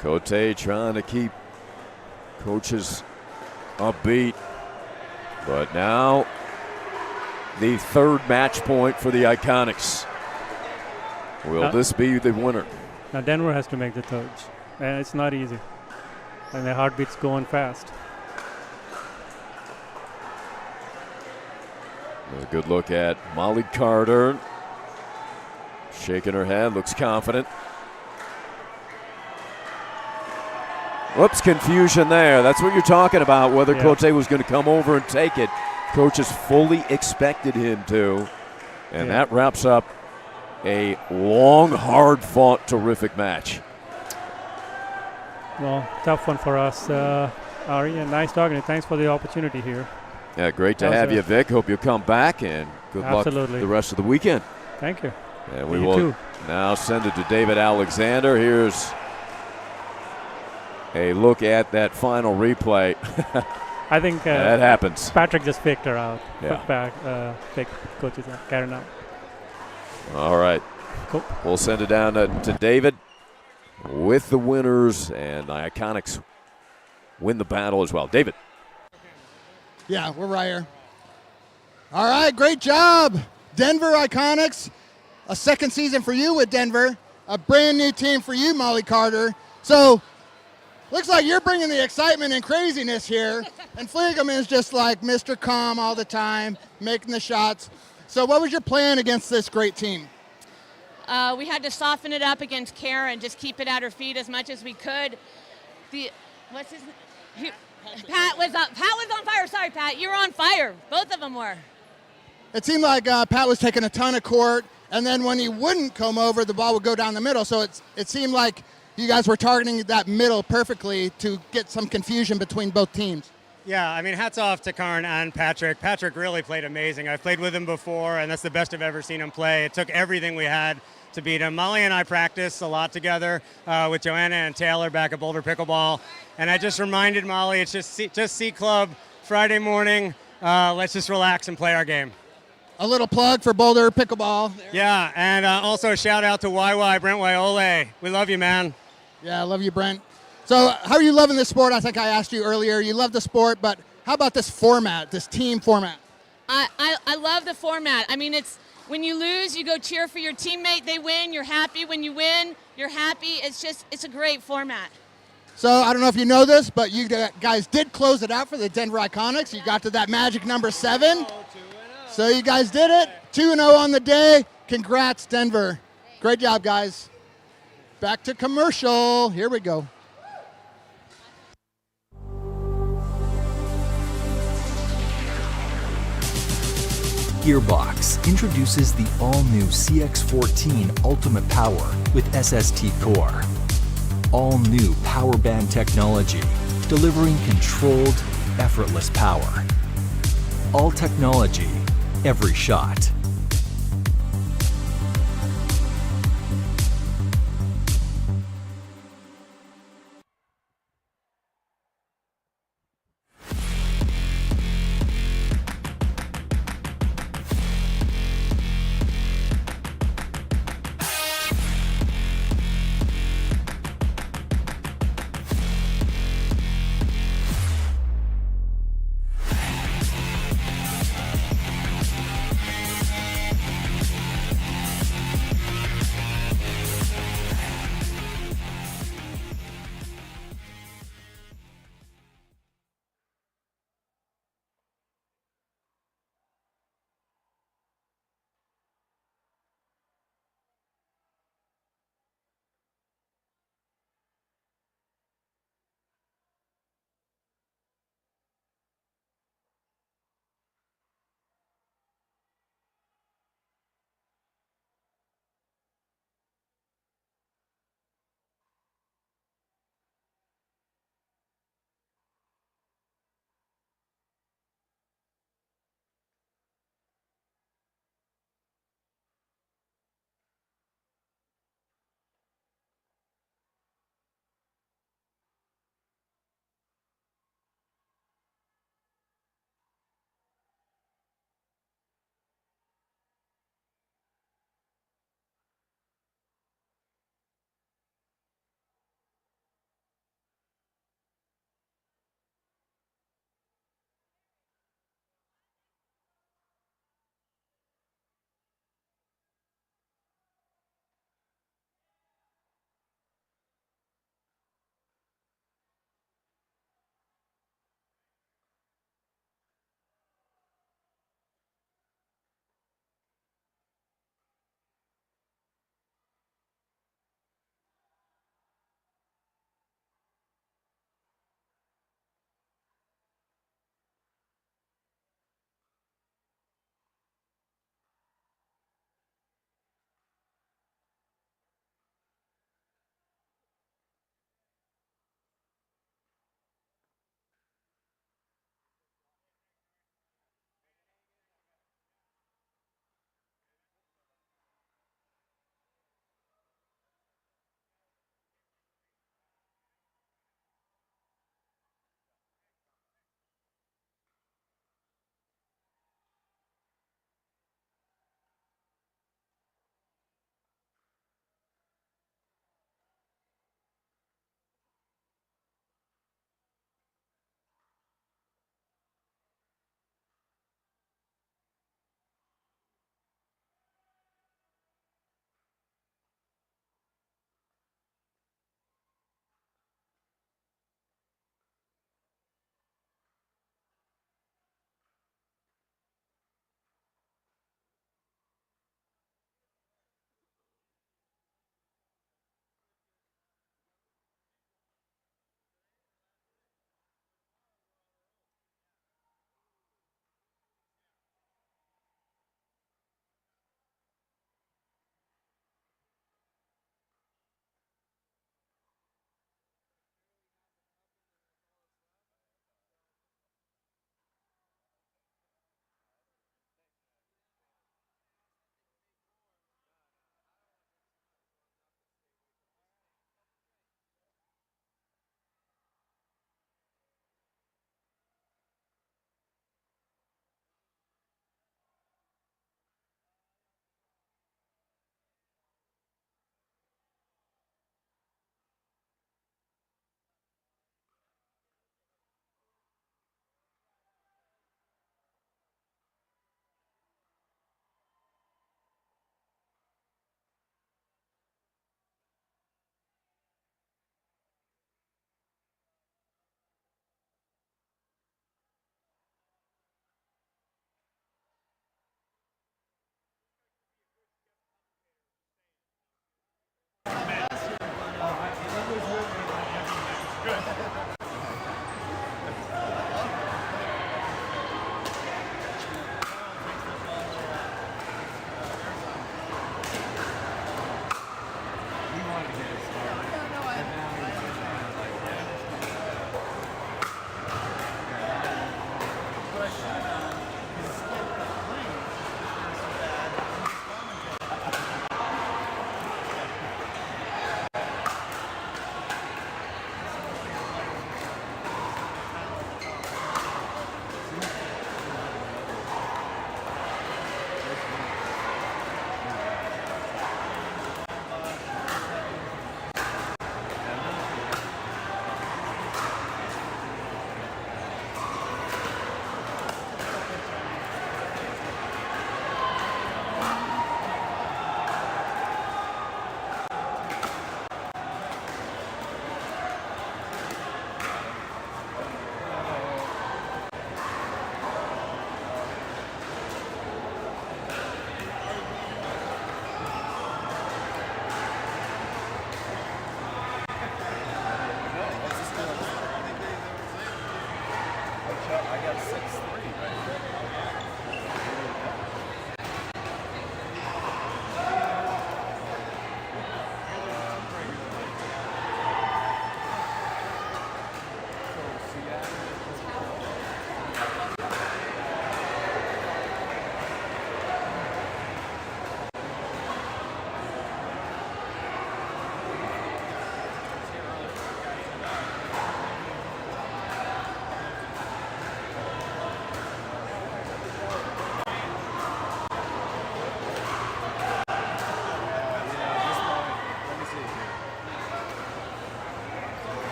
Cote trying to keep Coaches upbeat. But now the third match point for the Iconics. Will this be the winner? Now Denver has to make the thirds. And it's not easy. And their heartbeat's going fast. A good look at Molly Carter. Shaking her head, looks confident. Whoops, confusion there. That's what you're talking about, whether Cote was going to come over and take it. Coaches fully expected him to. And that wraps up a long, hard-fought, terrific match. Well, tough one for us. Ari, and nice talking to you. Thanks for the opportunity here. Yeah, great to have you, Vic. Hope you'll come back, and good luck the rest of the weekend. Thank you. And we will now send it to David Alexander. Here's a look at that final replay. I think that happens. Patrick just faked her out. Yeah. Faked Coaches out. Karen out. All right. Cool. We'll send it down to David with the winners, and the Iconics win the battle as well. David. Yeah, we're right here. All right, great job, Denver Iconics. A second season for you with Denver. A brand new team for you, Molly Carter. So, looks like you're bringing the excitement and craziness here. And Fliegelman is just like Mr. Calm all the time, making the shots. So what was your plan against this great team? We had to soften it up against Karen, just keep it at her feet as much as we could. Pat was on fire. Sorry, Pat. You were on fire. Both of them were. It seemed like Pat was taking a ton of court, and then when he wouldn't come over, the ball would go down the middle. So it seemed like you guys were targeting that middle perfectly to get some confusion between both teams. Yeah, I mean, hats off to Karn and Patrick. Patrick really played amazing. I've played with him before, and that's the best I've ever seen him play. It took everything we had to beat him. Molly and I practiced a lot together with Joanna and Taylor back at Boulder Pickleball, and I just reminded Molly, it's just C Club, Friday morning. Let's just relax and play our game. A little plug for Boulder Pickleball. Yeah, and also a shout out to YY, Brent Wyole. We love you, man. Yeah, I love you, Brent. So how are you loving this sport? I think I asked you earlier. You love the sport, but how about this format, this team format? I love the format. I mean, it's when you lose, you go cheer for your teammate. They win, you're happy. When you win, you're happy. It's a great format. So I don't know if you know this, but you guys did close it out for the Denver Iconics. You got to that magic number 7. So you guys did it. 2-0 on the day. Congrats, Denver. Great job, guys. Back to commercial. Here we go. Gearbox introduces the all-new CX14 Ultimate Power with SST Core. All-new power band technology, delivering controlled, effortless power. All technology, every shot.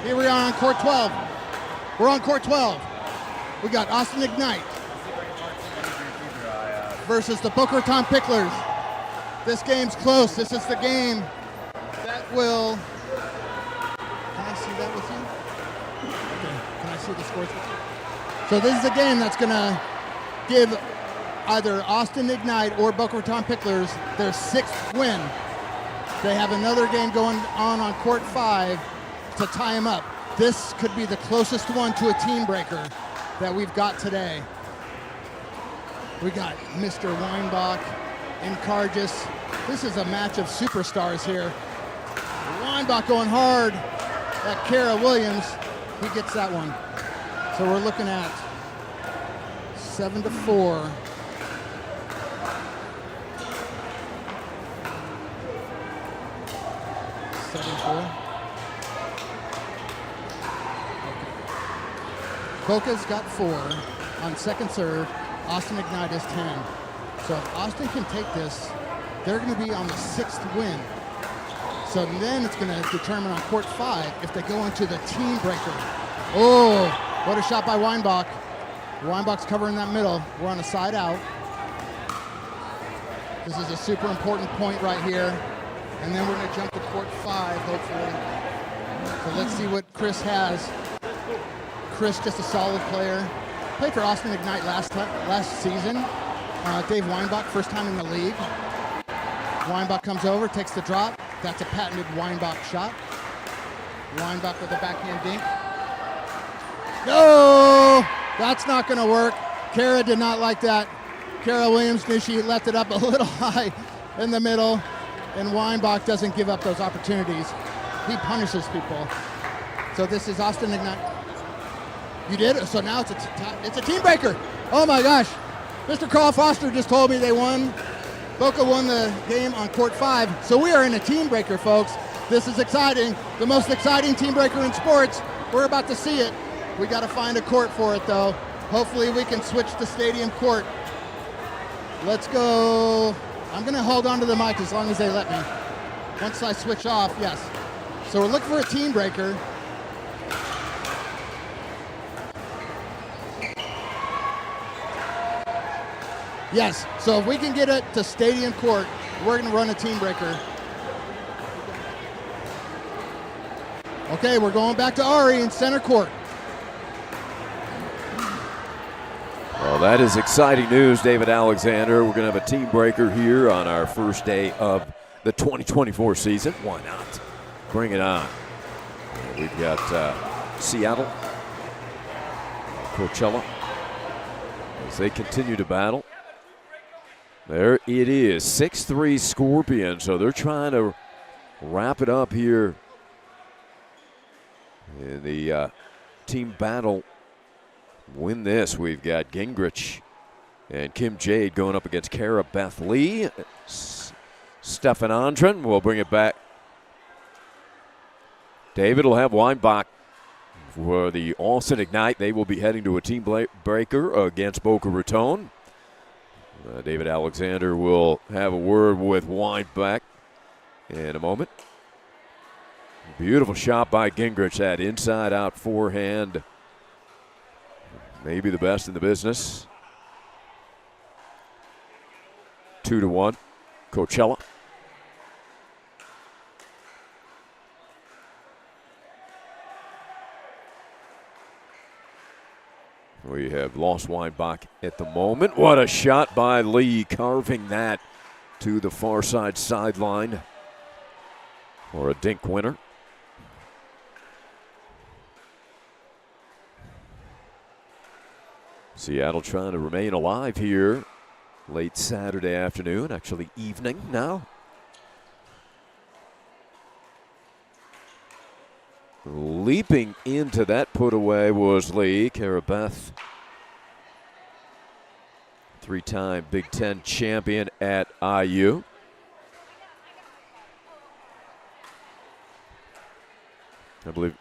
Here we are on court 12. We're on court 12. We got Austin Ignite versus the Boca Raton Picklers. This game's close. This is the game that will... Can I see that with you? Okay. Can I see the scores with you? So this is a game that's going to give either Austin Ignite or Boca Raton Picklers their 6th win. They have another game going on court 5 to tie them up. This could be the closest one to a team breaker that we've got today. We got Mr. Weinbach and Cargis. This is a match of superstars here. Weinbach going hard at Kara Williams. He gets that one. So we're looking at 7-4. Boca's got 4 on second serve. Austin Ignite is 10. So if Austin can take this, they're going to be on the 6th win. So then it's going to determine on court 5 if they go into the team breaker. Oh, what a shot by Weinbach. Weinbach's covering that middle. We're on a side out. This is a super important point right here. And then we're going to jump to court 5, hopefully. So let's see what Chris has. Chris, just a solid player. Played for Austin Ignite last season. Dave Weinbach, first time in the league. Weinbach comes over, takes the drop. That's a patented Weinbach shot. Weinbach with a backhand dink. No! That's not going to work. Kara did not like that. Kara Williams knew she left it up a little high in the middle. And Weinbach doesn't give up those opportunities. He punishes people. So this is Austin Ignite. You did? So now it's a team breaker. Oh my gosh. Mr. Carl Foster just told me they won. Boca won the game on court 5. So we are in a team breaker, folks. This is exciting. The most exciting team breaker in sports. We're about to see it. We got to find a court for it, though. Hopefully we can switch to stadium court. Let's go. I'm going to hold on to the mic as long as they let me. Once I switch off, yes. So we're looking for a team breaker. Yes, so if we can get it to stadium court, we're going to run a team breaker. Okay, we're going back to Ari in center court. Well, that is exciting news, David Alexander. We're going to have a team breaker here on our first day of the 2024 season. Why not? Bring it on. We've got Seattle, Coachella, as they continue to battle. There it is, 6-3 Scorpions. So they're trying to wrap it up here in the team battle. Win this. We've got Gingrich and Kim Jade going up against Kara Beth Lee. Stefan Andren will bring it back. David will have Weinbach for the Austin Ignite. They will be heading to a team breaker against Boca Raton. David Alexander will have a word with Weinbach in a moment. Beautiful shot by Gingrich, that inside-out forehand. Maybe the best in the business. 2-1, Coachella. We have lost Weinbach at the moment. What a shot by Lee, carving that to the far side sideline for a dink winner. Seattle trying to remain alive here late Saturday afternoon, actually evening now. Leaping into that put away was Lee. Karabeth, 3-time Big Ten champion at IU. I believe.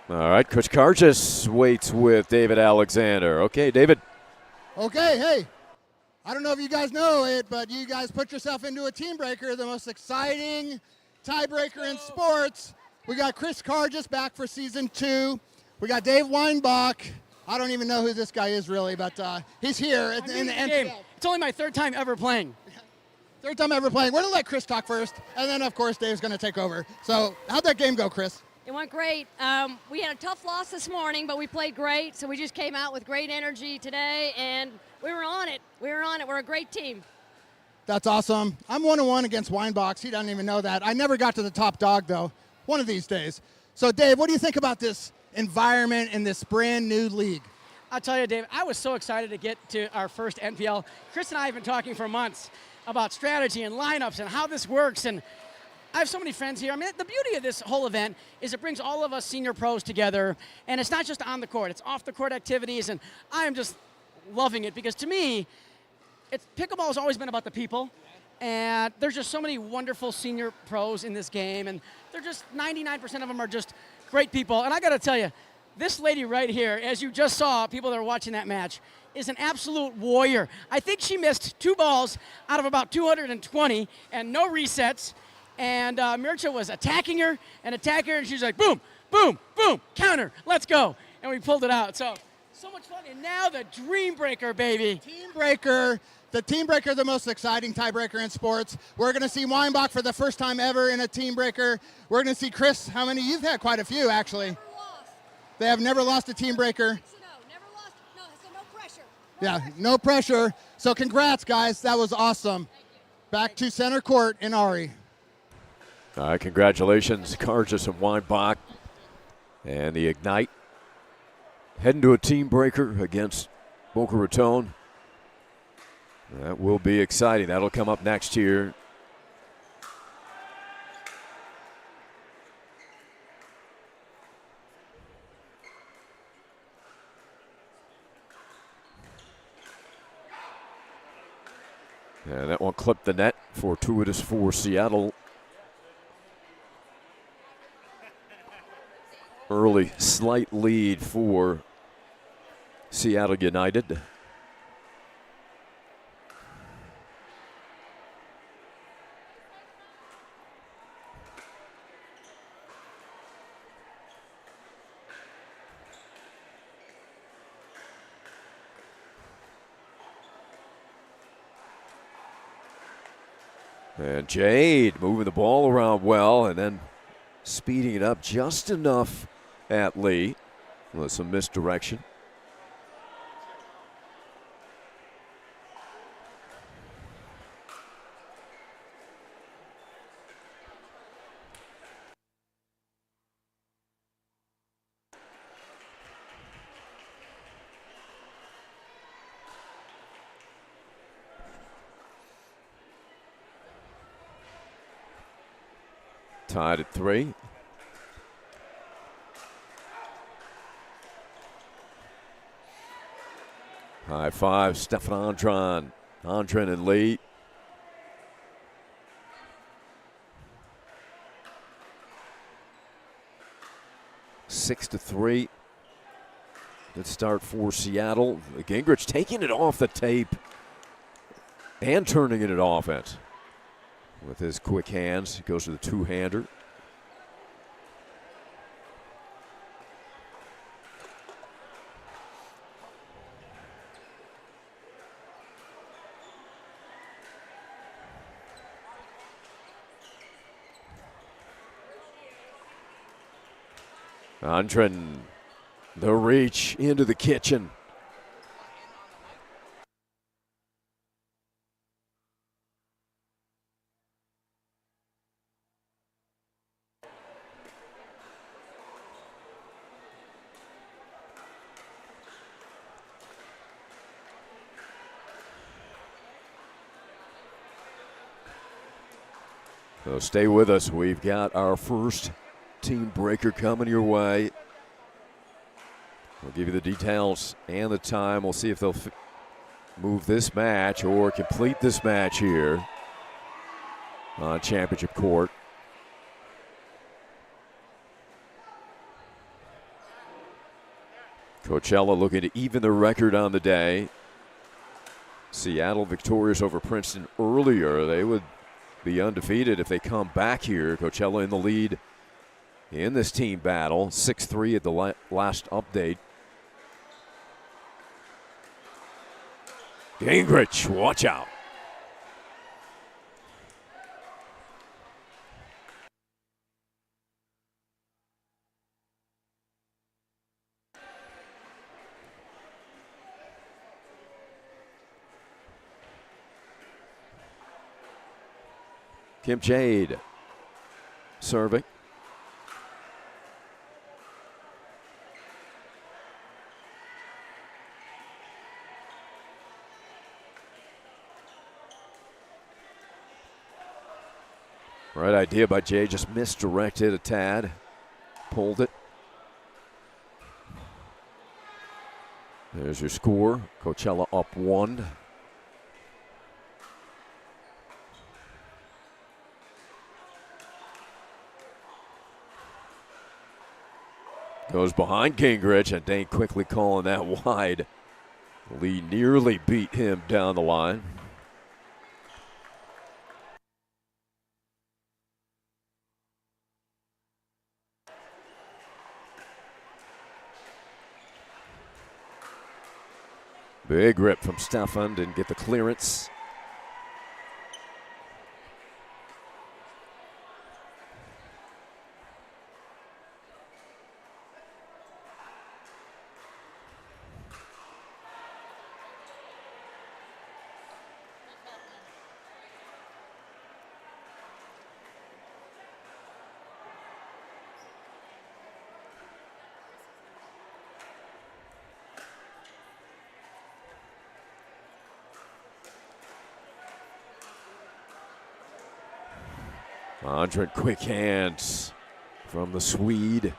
All right, Coach Cargis waits with David Alexander. Okay, David. Okay, hey. I don't know if you guys know it, but you guys put yourself into a team breaker, the most exciting tiebreaker in sports. We got Chris Cargis back for season 2. We got Dave Weinbach. I don't even know who this guy is really, but he's here in the game. It's only my 3rd time ever playing. 3rd time ever playing. We're going to let Chris talk first, and then, of course, Dave's going to take over. So how'd that game go, Chris? It went great. We had a tough loss this morning, but we played great, so we just came out with great energy today, and we were on it. We're a great team. That's awesome. I'm 1-1 against Weinbach. He doesn't even know that. I never got to the top dog, though, one of these days. So, Dave, what do you think about this environment in this brand new league? I'll tell you, Dave, I was so excited to get to our first NPL. Chris and I have been talking for months about strategy and lineups and how this works, and I have so many friends here. I mean, the beauty of this whole event is it brings all of us senior pros together, and it's not just on the court, it's off the court activities, and I am just loving it because to me, pickleball has always been about the people, and there's just so many wonderful senior pros in this game, and they're just 99% of them are just great people. And I got to tell you, this lady right here, as you just saw, people that are watching that match, is an absolute warrior. I think she missed 2 balls out of about 220 and no resets. And Mircha was attacking her, and she's like, boom, boom, boom, counter, let's go. And we pulled it out. So much fun. And now the Dream Breaker, baby. Team Breaker. The Team Breaker, the most exciting tiebreaker in sports. We're going to see Weinbach for the first time ever in a Team Breaker. We're going to see Chris. How many? You've had quite a few, actually. Never lost. They have never lost a Team Breaker. So never lost. So no pressure. No pressure. So congrats, guys. That was awesome. Back to center court in Ari. All right, congratulations, Cargis and Weinbach. And the Ignite heading to a Team Breaker against Boca Raton. That will be exciting. That'll come up next year. And that one clipped the net, fortuitous for Seattle. Early slight lead for Seattle United. And Jade moving the ball around well and then speeding it up just enough at Lee with some misdirection. Tied at 3. High five, Stefan Andron and Lee. Six to 3. Good start for Seattle. Gingrich taking it off the tape and turning it into offense. With his quick hands, he goes to the two-hander. Andren, the reach into the kitchen. So stay with us. We've got our first Team Breaker coming your way. We'll give you the details and the time. We'll see if they'll move this match or complete this match here on championship court. Coachella looking to even the record on the day. Seattle victorious over Princeton earlier. They would be undefeated if they come back here. Coachella in the lead in this team battle, 6-3 at the last update. Gingrich, watch out. Kim Jade serving. Right idea by Jay, just misdirected a tad, pulled it. There's your score. Coachella up 1. Goes behind Gingrich, and Dane quickly calling that wide. Lee nearly beat him down the line. Big rip from Stefan, didn't get the clearance. Andre, quick hands from the Swede.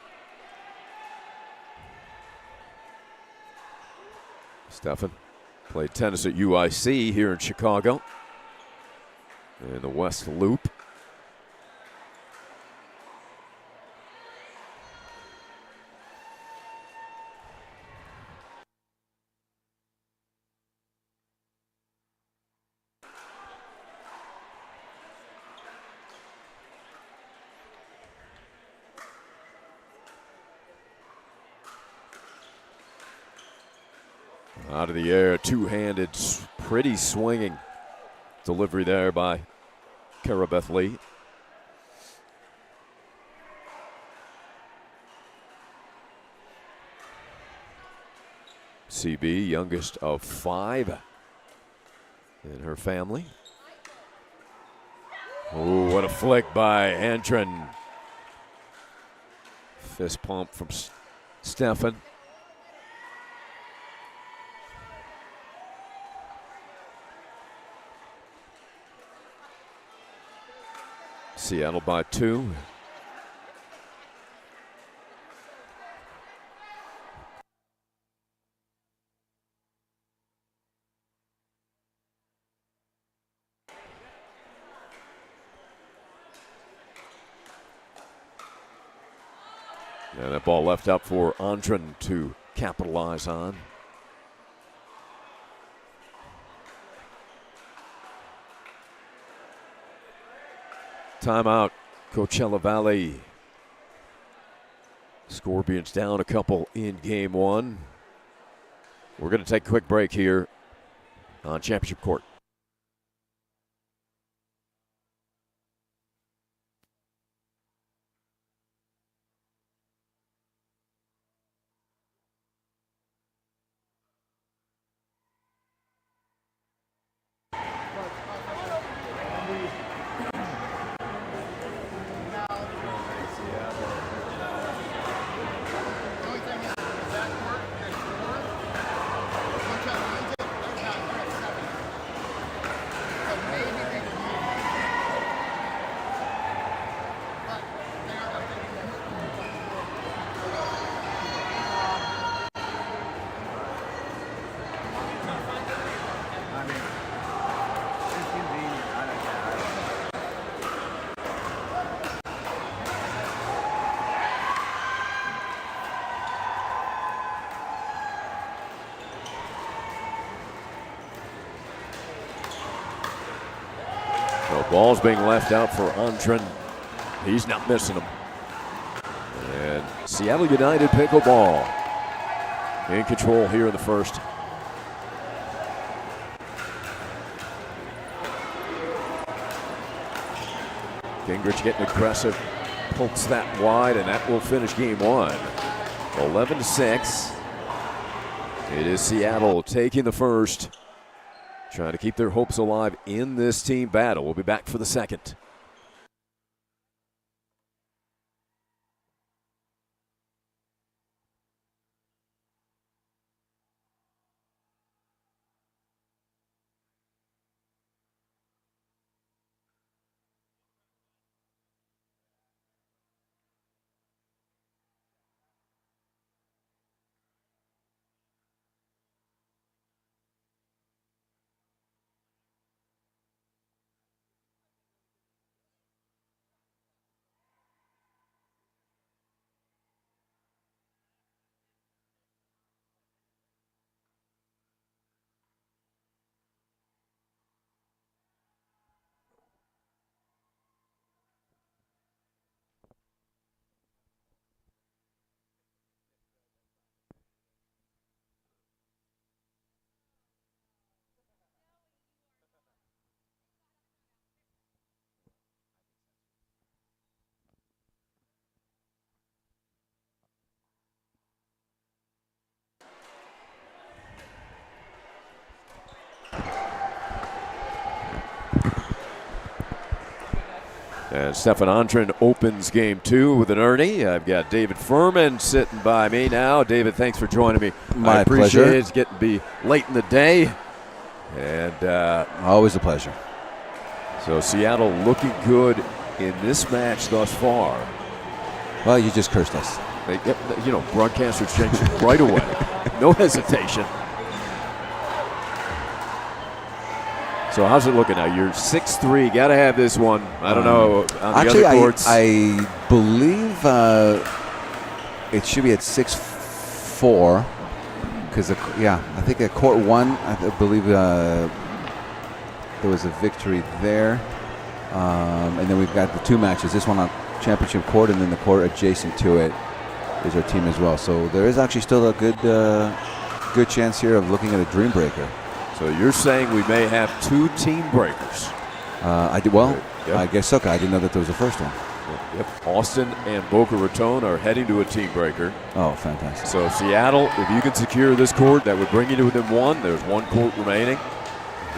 Stefan played tennis at UIC here in Chicago in the West Loop. Out of the air, two-handed, pretty swinging delivery there by Karabeth Lee. CB, youngest of 5 in her family. Oh, what a flick by Antron. Fist pump from Stefan. Seattle by 2. And that ball left up for Andren to capitalize on. Timeout, Coachella Valley. Scorpions down a couple in game 1. We're going to take a quick break here on Championship Court. Ball's being left out for Antrin. He's not missing them. And Seattle United Pickleball in control here in the first. Gingrich getting aggressive, pokes that wide, and that will finish game one. 11-6. It is Seattle taking the first, trying to keep their hopes alive in this team battle. We'll be back for the second. And Stefan Antrin opens game two with an Ernie. I've got David Furman sitting by me now. David, thanks for joining me. My I appreciate pleasure. it. It's getting to be late in the day. And always a pleasure. So Seattle looking good in this match thus far. Well, you just cursed us. Broadcasters changed it right away. No hesitation. So how's it looking now? You're 6'3", got to have this one. I don't know on the Actually, other courts. I believe it should be at 6'4", because I think at court one, I believe there was a victory there, and then we've got the two matches. This one on championship court, and then the court adjacent to it is our team as well. So there is actually still a good chance here of looking at a dream breaker. So you're saying we may have two team breakers? I guess so. I didn't know that there was a first one. Yep. Austin and Boca Raton are heading to a team breaker. Oh, fantastic. So Seattle, if you can secure this court, that would bring you to within one. There's one court remaining.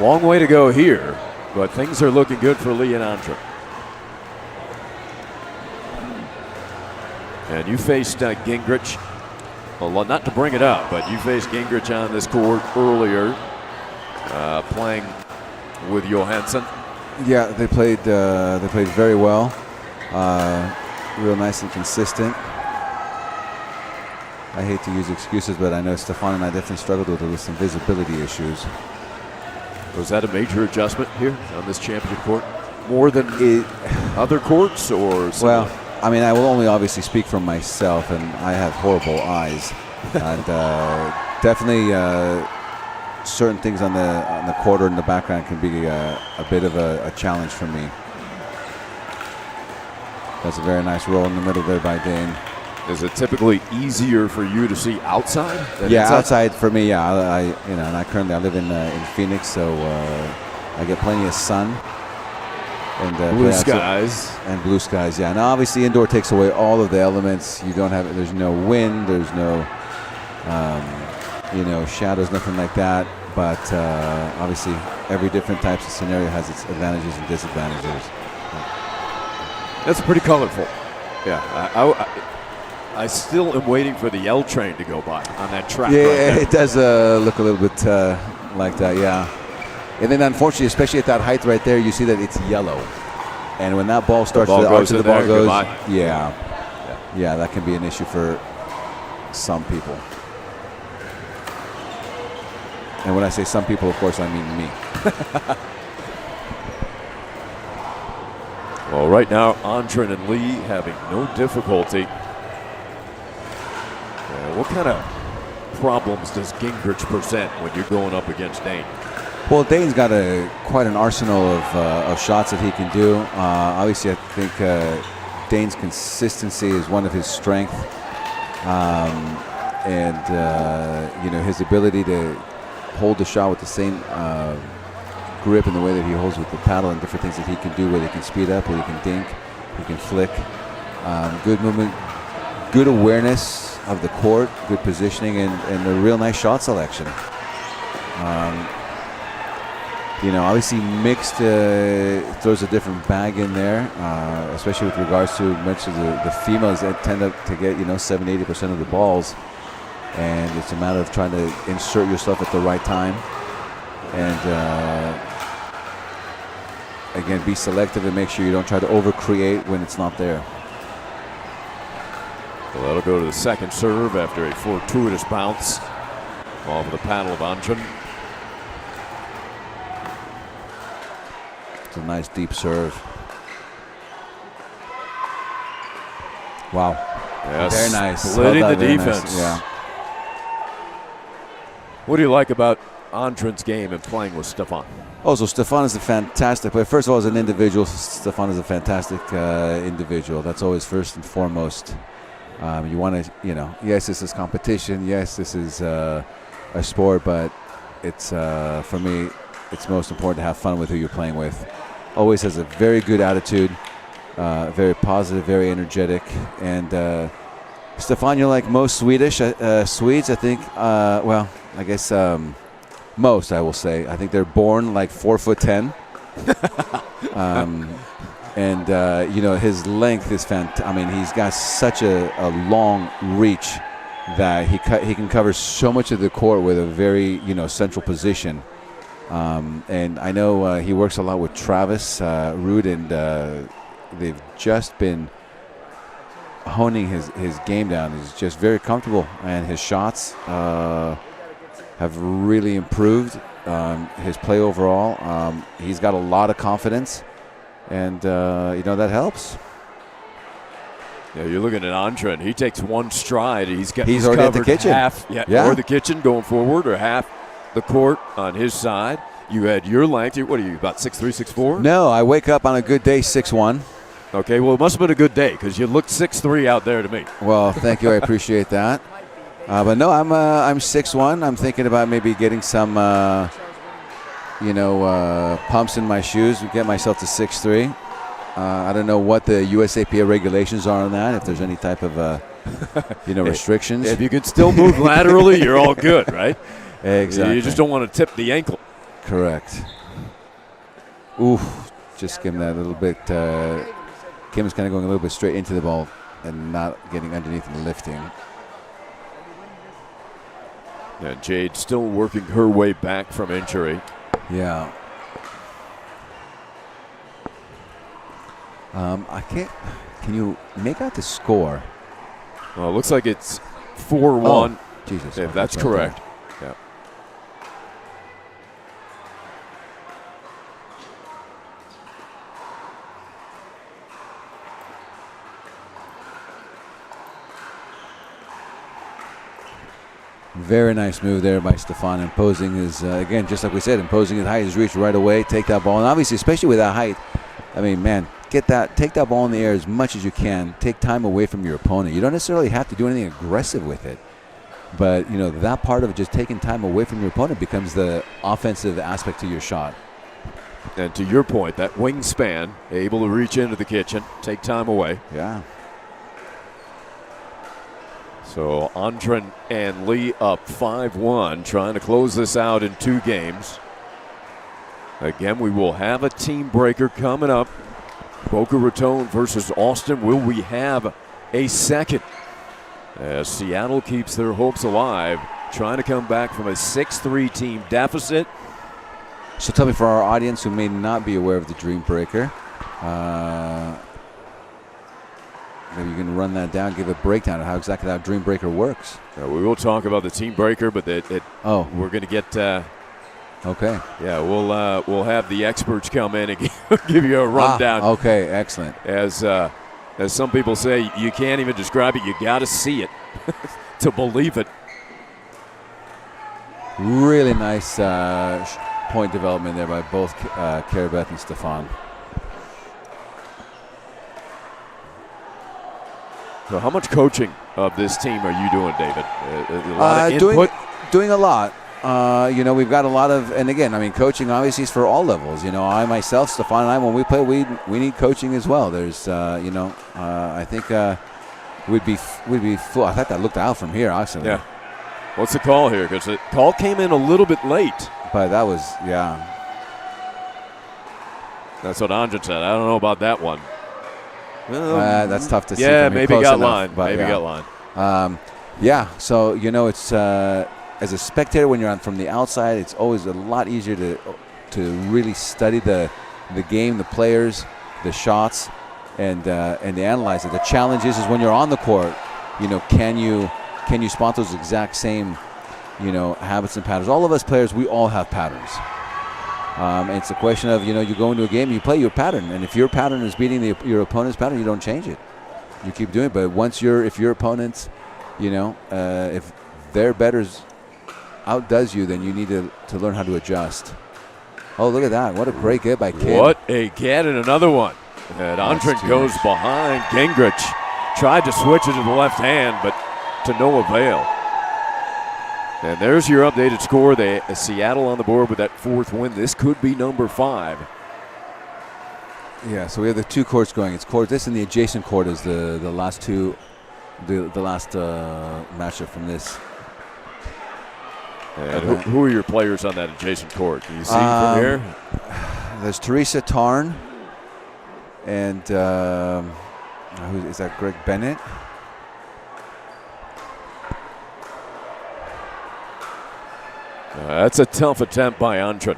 Long way to go here, but things are looking good for Lee and Antrin. And you faced Gingrich, well, not to bring it up, but you faced Gingrich on this court earlier. Playing with Johansson. Yeah, they played very well. Real nice and consistent. I hate to use excuses, but I know Stefan and I definitely struggled with some visibility issues. Was that a major adjustment here on this championship court? More than other courts, or something? Well, I mean, I will only obviously speak for myself, and I have horrible eyes, and definitely. Certain things on the court or in the background can be a bit of a challenge for me. That's a very nice roll in the middle there by Dane. Is it typically easier for you to see outside than yeah, inside? outside for me. Yeah, and I currently live in Phoenix, so I get plenty of sun and blue skies. And blue skies. Yeah. Now, obviously, indoor takes away all of the elements. You don't have. There's no wind. There's no. Shadows, nothing like that. But obviously, every different types of scenario has its advantages and disadvantages. That's pretty colorful. Yeah, I still am waiting for the L train to go by on that track. Yeah, right there. it does look a little bit like that. Yeah, and then unfortunately, especially at that height right there, you see that it's yellow, and when that ball starts to arch, the ball goes. Yeah, that can be an issue for some people. And when I say some people, of course, I mean me. Well, right now, Antrin and Lee having no difficulty. What kind of problems does Gingrich present when you're going up against Dane? Well, Dane's got quite an arsenal of shots that he can do. Obviously, I think Dane's consistency is one of his strengths, and his ability to hold the shot with the same grip in the way that he holds with the paddle, and different things that he can do, where he can speed up, where he can dink, he can flick. Good movement, good awareness of the court, good positioning, and a real nice shot selection. Obviously mixed throws a different bag in there, especially with regards to the females that tend to get 70-80% of the balls, and it's a matter of trying to insert yourself at the right time, and again, be selective and make sure you don't try to overcreate when it's not there. Well, that'll go to the second serve after a fortuitous bounce off of the paddle of Andren. It's a nice deep serve. Wow. Yes. Very nice. Splitting Well the done, very defense. nice. Yeah. What do you like about Andren's game and playing with Stefan? Oh, so Stefan is a fantastic player. First of all, as an individual, Stefan is a fantastic individual. That's always first and foremost. You want to, yes, this is competition. Yes, this is a sport, but it's for me, it's most important to have fun with who you're playing with. Always has a very good attitude, very positive, very energetic, and Stefan, you're like most Swedes, I think. Well, I guess most, I will say. I think they're born like 4'10", and his length is fantastic. I mean, he's got such a long reach that he can cover so much of the court with a very central position. And I know he works a lot with Travis Ruud, and they've just been honing his game down. He's just very comfortable, and his shots have really improved. His play overall, he's got a lot of confidence, and that helps. Yeah, you're looking at Andren. He takes one stride. He's already at the kitchen. Half, or the kitchen going forward, or half the court on his side. You had your length. What are you, about 6'3", 6'4"? No, I wake up on a good day 6'1". Okay, well, it must have been a good day because you looked 6'3" out there to me. Well, thank you. I appreciate that. But no, I'm 6'1". I'm thinking about maybe getting some, pumps in my shoes to get myself to 6'3". I don't know what the USAPA regulations are on that, if there's any type of, restrictions. If you can still move laterally, you're all good, right? Exactly. You just don't want to tip the ankle. Correct. Ooh, just give him that little bit. Kim's kind of going a little bit straight into the ball and not getting underneath and lifting. Yeah, Jade still working her way back from injury. Yeah. I can't. Can you make out the score? Well, it looks like it's 4-1. Oh, Jesus. If that's correct. Yeah. Very nice move there by Stefan, imposing his, again, just like we said, imposing his height, his reach right away, take that ball. And obviously, especially with that height, I mean, man, take that ball in the air as much as you can. Take time away from your opponent. You don't necessarily have to do anything aggressive with it. But, that part of just taking time away from your opponent becomes the offensive aspect to your shot. And to your point, that wingspan, able to reach into the kitchen, take time away. Yeah. So Andren and Lee up 5-1, trying to close this out in 2 games. Again, we will have a team breaker coming up. Boca Raton versus Austin. Will we have a second? As Seattle keeps their hopes alive, trying to come back from a 6-3 team deficit. So tell me, for our audience who may not be aware of the Dream Breaker, maybe you can run that down, give a breakdown of how exactly that Dream Breaker works. We will talk about the team breaker, but we're going to get. Okay. Yeah, we'll have the experts come in and give you a rundown. Okay, excellent. As some people say, you can't even describe it; you got to see it to believe it. Really nice point development there by both Carabeth and Stefan. So how much coaching of this team are you doing, David? A lot of input? Doing a lot. We've got a lot of, and again, I mean, coaching obviously is for all levels. I myself, Stefan and I, when we play, we need coaching as well. There's, I think we'd be full. I thought that looked out from here, actually. Yeah. What's the call here? Because the call came in a little bit late. But that was, yeah. That's what Anjan said. I don't know about that one. That's tough to see. Yeah, from here. maybe Close got enough, line. but Maybe yeah. got line. So it's as a spectator when you're from the outside, it's always a lot easier to really study the game, the players, the shots, and analyze it. The challenge is when you're on the court, can you spot those exact same habits and patterns? All of us players, we all have patterns. It's a question of, you go into a game, you play your pattern, and if your pattern is beating your opponent's pattern, you don't change it. You keep doing it. But if your opponents, if their betters outdoes you, then you need to learn how to adjust. Oh, look at that. What a great get by Kim. What a get, and another one. And Andrin goes behind. Gingrich tried to switch it to the left hand, but to no avail. And there's your updated score. Seattle on the board with that 4th win. This could be number 5. Yeah, so we have the 2 courts going. It's court. This and the adjacent court is the last two, the last matchup from this. And who are your players on that adjacent court? Can you see from here? There's Teresa Tarn, and who is that? Greg Bennett. That's a tough attempt by Andrin.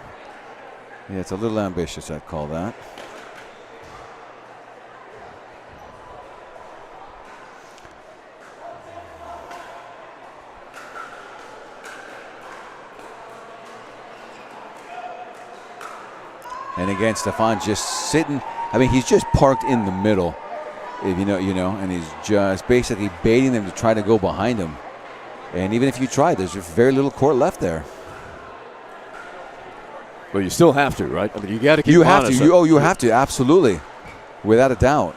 Yeah, it's a little ambitious, I'd call that. And again, Stefan just sitting. I mean, he's just parked in the middle, if and he's just basically baiting them to try to go behind him. And even if you try, there's very little court left there. Well, you still have to, right? I mean, you got to keep. You have honest. to. You have to. Absolutely, without a doubt.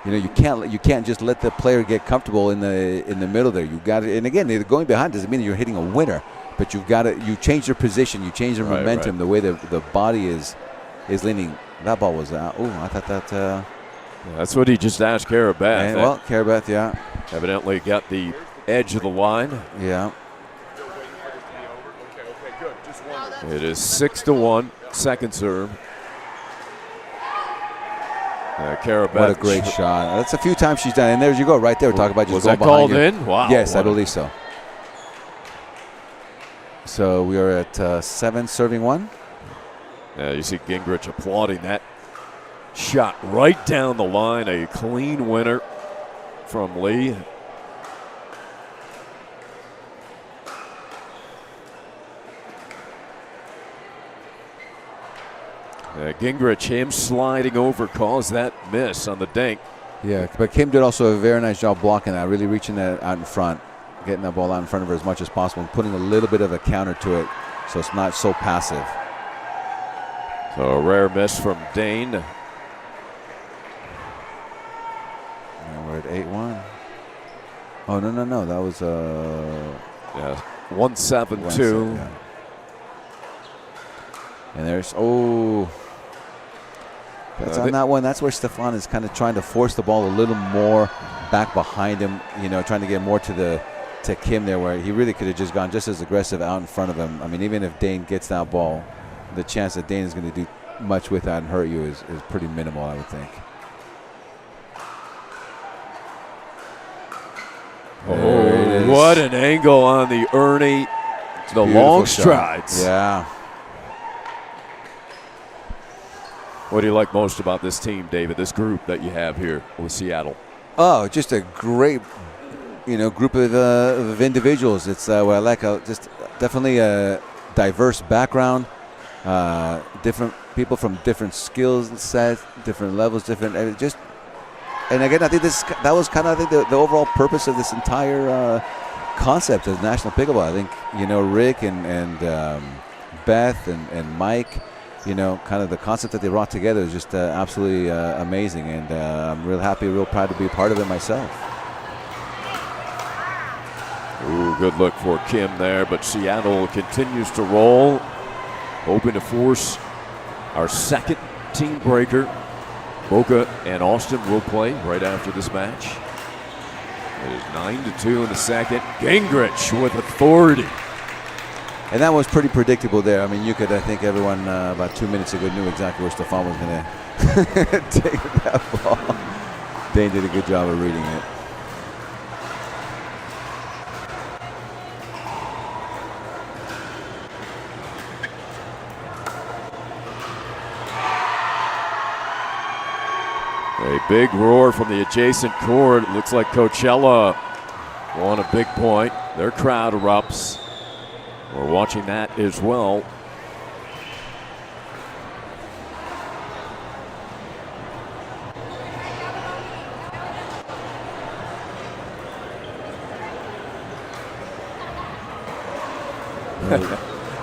You can't just let the player get comfortable in the middle there. You got to. And again, going behind doesn't mean you're hitting a winner. But you've got to. You change your position. You change the momentum. Right. The way the body is leaning. That ball was out. Oh, I thought that. That's what he just asked Carabeth. Well, Carabeth, yeah. Evidently got the edge of the line. Yeah. It is 6-1, second serve. Carabeth. What a great shot. That's a few times she's done. And there you go, right there. We're talking about just going behind you. Was that called in? Wow. Yes, I believe so. So we are at 7 serving 1. You see Gingrich applauding that shot right down the line. A clean winner from Lee. Gingrich, him sliding over, caused that miss on the dink. Yeah, but Kim did also a very nice job blocking that, really reaching that out in front, getting that ball out in front of her as much as possible and putting a little bit of a counter to it so it's not so passive. So a rare miss from Dane. And we're at 8-1. Oh, no. That was 1-7-2. Yeah. And there's, that's on that one. That's where Stefan is kind of trying to force the ball a little more back behind him, trying to get more to Kim there, where he really could have just gone just as aggressive out in front of him. I mean, even if Dane gets that ball, the chance that Dane is going to do much with that and hurt you is pretty minimal, I would think. Oh, what an angle on the Ernie. The long strides. Yeah. What do you like most about this team, David, this group that you have here with Seattle? Oh, just a great, group of individuals. It's what I like. Just definitely a diverse background, different people from different skill sets, different levels, different. And again, I think that was kind of the overall purpose of this entire concept of National Pickleball. I think, Rick and Beth and Mike, kind of the concept that they brought together is just absolutely amazing. And I'm real happy, real proud to be a part of it myself. Ooh, good look for Kim there, but Seattle continues to roll, hoping to force our second team breaker. Boca and Austin will play right after this match. It is 9-2 in the second. Gingrich with authority. And that was pretty predictable there. I mean, I think everyone about 2 minutes ago knew exactly where Stefan was going to take that ball. Dane did a good job of reading it. A big roar from the adjacent court. It looks like Coachella won a big point. Their crowd erupts. We're watching that as well.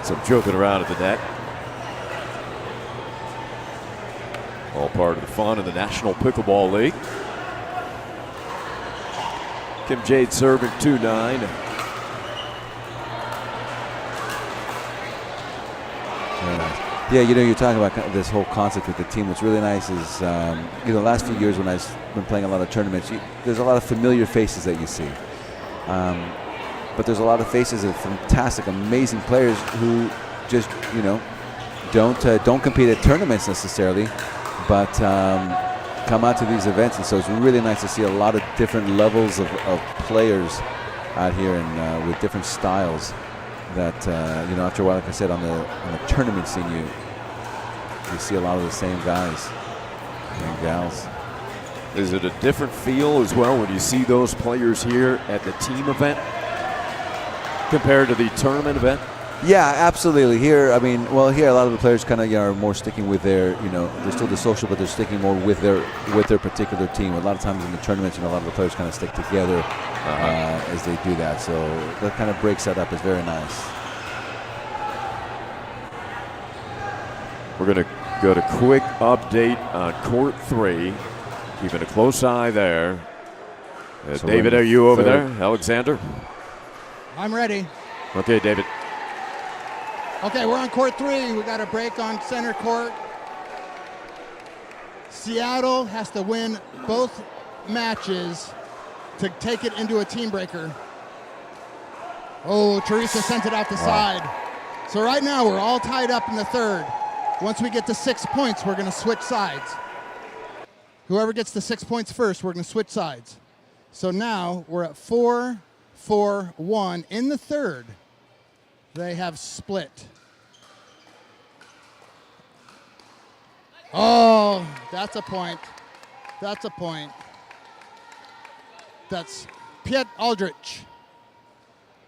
Some joking around at the net. All part of the fun of the National Pickleball League. Kim Jade serving 2-9. Yeah, you're talking about this whole concept with the team. What's really nice is, the last few years when I've been playing a lot of tournaments, there's a lot of familiar faces that you see. But there's a lot of faces of fantastic, amazing players who just, don't compete at tournaments necessarily, but come out to these events. And so it's really nice to see a lot of different levels of players out here and with different styles. That after a while, like I said, on the tournament scene, you see a lot of the same guys and gals. Is it a different feel as well when you see those players here at the team event compared to the tournament event? Yeah, absolutely. Here, here a lot of the players kind of are more sticking with their, they're still the social, but they're sticking more with their particular team. A lot of times in the tournaments, a lot of the players kind of stick together as they do that. So that kind of breaks that up. It's very nice. We're going to go to quick update on court 3. Keeping a close eye there. So David, are you over there? Alexander? I'm ready. Okay, David. Okay, we're on court 3. We got a break on center court. Seattle has to win both matches to take it into a team breaker. Oh, Teresa sent it out the side. So right now we're all tied up in the third. Once we get to 6 points, we're going to switch sides. Whoever gets the 6 points first, we're going to switch sides. So now we're at 4-4-1 in the third. They have split. Oh, that's a point. That's a point. That's Piet Aldrich.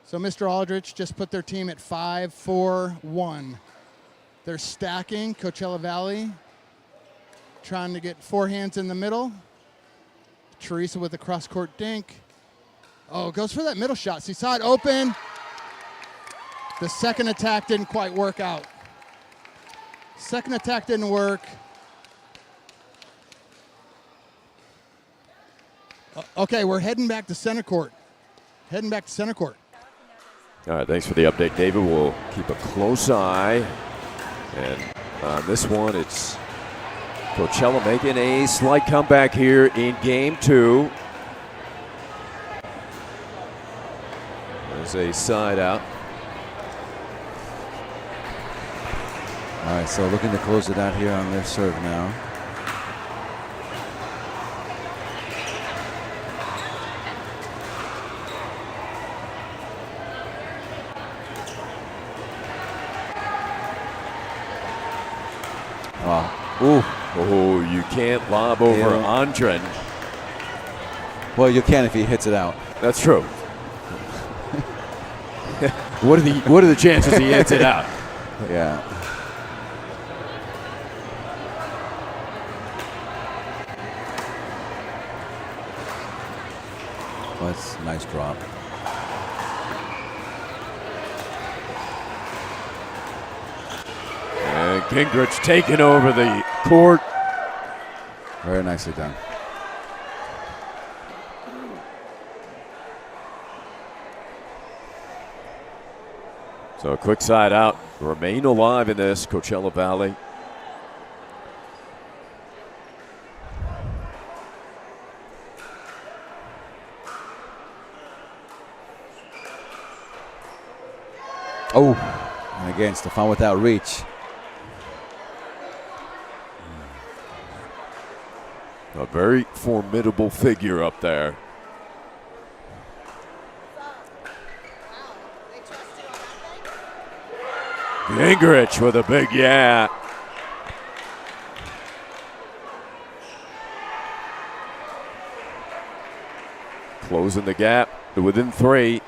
So Mr. Aldrich just put their team at 5-4-1. They're stacking Coachella Valley, trying to get forehands in the middle. Teresa with a cross-court dink. Oh, goes for that middle shot. See, saw it open. The second attack didn't quite work out. Second attack didn't work. Okay, we're heading back to center court. Heading back to center court. All right, thanks for the update, David. We'll keep a close eye. And on this one, it's Coachella making a slight comeback here in game 2. There's a side out. All right, so looking to close it out here on their serve now. Oh, you can't lob over Andren. Well, you can if he hits it out. That's true. What are the chances he hits it out? Yeah. Well, that's a nice drop. And Gingrich taking over the court. Very nicely done. So a quick side out. Remain alive in this, Coachella Valley. Oh, and again, Stefan without reach. A very formidable figure up there. Gingrich with a big yeah. Closing the gap to within 3.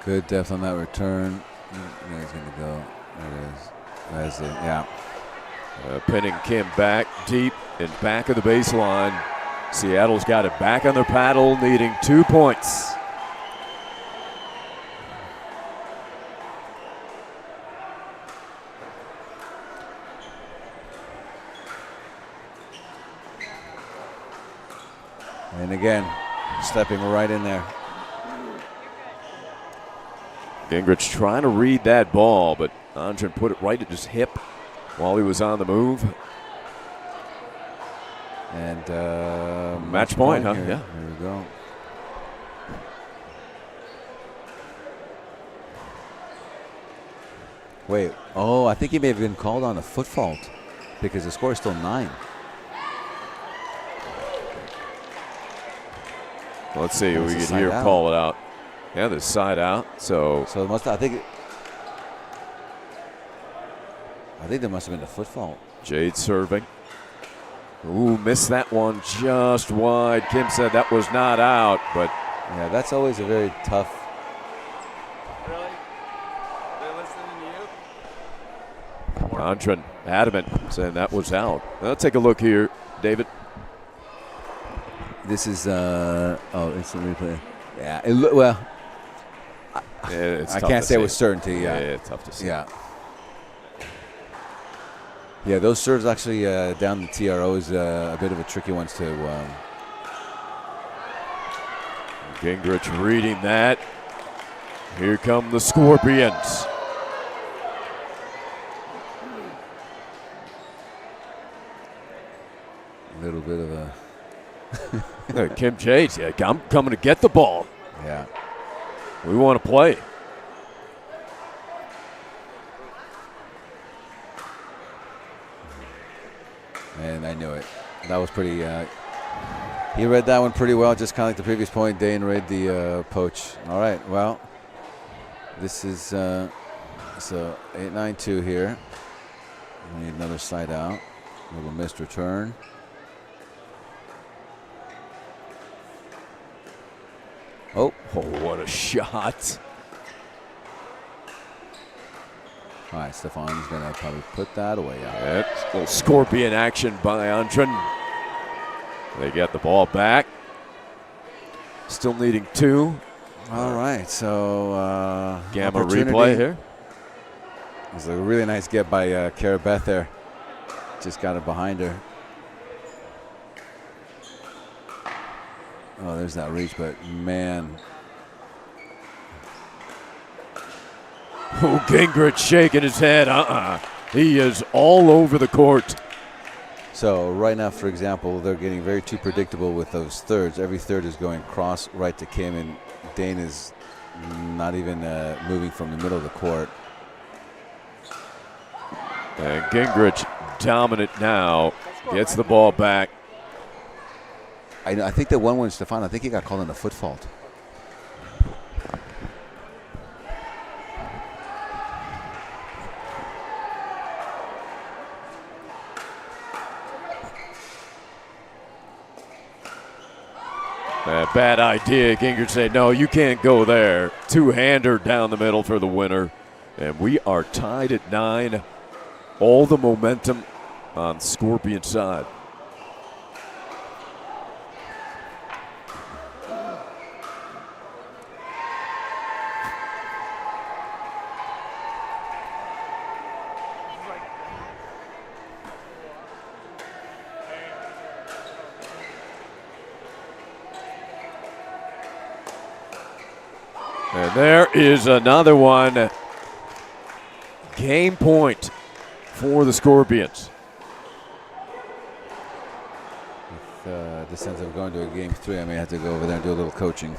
Good depth on that return. There he's going to go. There it is. That's it, yeah. Pinning Kim back deep and back of the baseline. Seattle's got it back on their paddle, needing 2 points. And again, stepping right in there. Gingrich trying to read that ball, but Andren put it right at his hip while he was on the move. And match point, huh? Here. Yeah. There we go. Wait. Oh, I think he may have been called on a foot fault because the score is still 9. Let's see. Oh, We it's a could hear side out. call it out. Yeah, the side out. So it must. I think there must have been a foot fault. Jade serving. Ooh, missed that one just wide. Kim said that was not out, but yeah, that's always a very tough. Really? They're listening to you? Andren adamant saying that was out. Let's take a look here, David. This is instant replay. Yeah. Well, it's I tough can't to say see. with certainty. Yeah. It's tough to see. Yeah. Yeah, those serves actually down the TRO is a bit of a tricky ones to. Gingrich reading that. Here come the Scorpions. A little bit of a. Kim Jade, yeah, I'm coming to get the ball. Yeah. We want to play. And I knew it. That was pretty. He read that one pretty well, just kind of like the previous point. Dane read the poach. All right, well, this is so 8-9-2 here. We need another side out. A little missed return. Oh, what a shot. All right, Stefan's going to probably put that away. Yeah, a little Scorpion action by Andren. They get the ball back. Still needing 2. All right, so Gamma opportunity. replay here. It was a really nice get by Cara Beth there. Just got it behind her. Oh, there's that reach, but man. Oh, Gingrich shaking his head. He is all over the court. So right now, for example, they're getting very too predictable with those thirds. Every third is going cross right to Kim, and Dane is not even moving from the middle of the court. And Gingrich dominant now. Gets the ball back. I think that one Stefan, I think he got called on a foot fault. Bad idea. Gingrich said, no, you can't go there. Two-hander down the middle for the winner. And we are tied at 9. All the momentum on Scorpion side. And there is another one. Game point for the Scorpions. If this ends up going to a game 3, I may have to go over there and do a little coaching.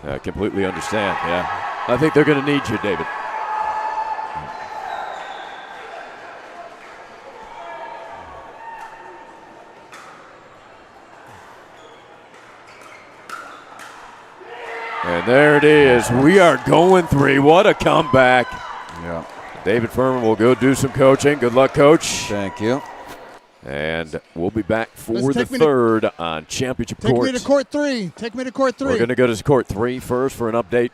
I completely understand, yeah. I think they're going to need you, David. And there it is. We are going 3. What a comeback. Yeah. David Furman will go do some coaching. Good luck, Coach. Thank you. And we'll be back for Let's the third on Championship Court. Take me to court 3. Take me to court 3. We're going to go to court 3 first for an update.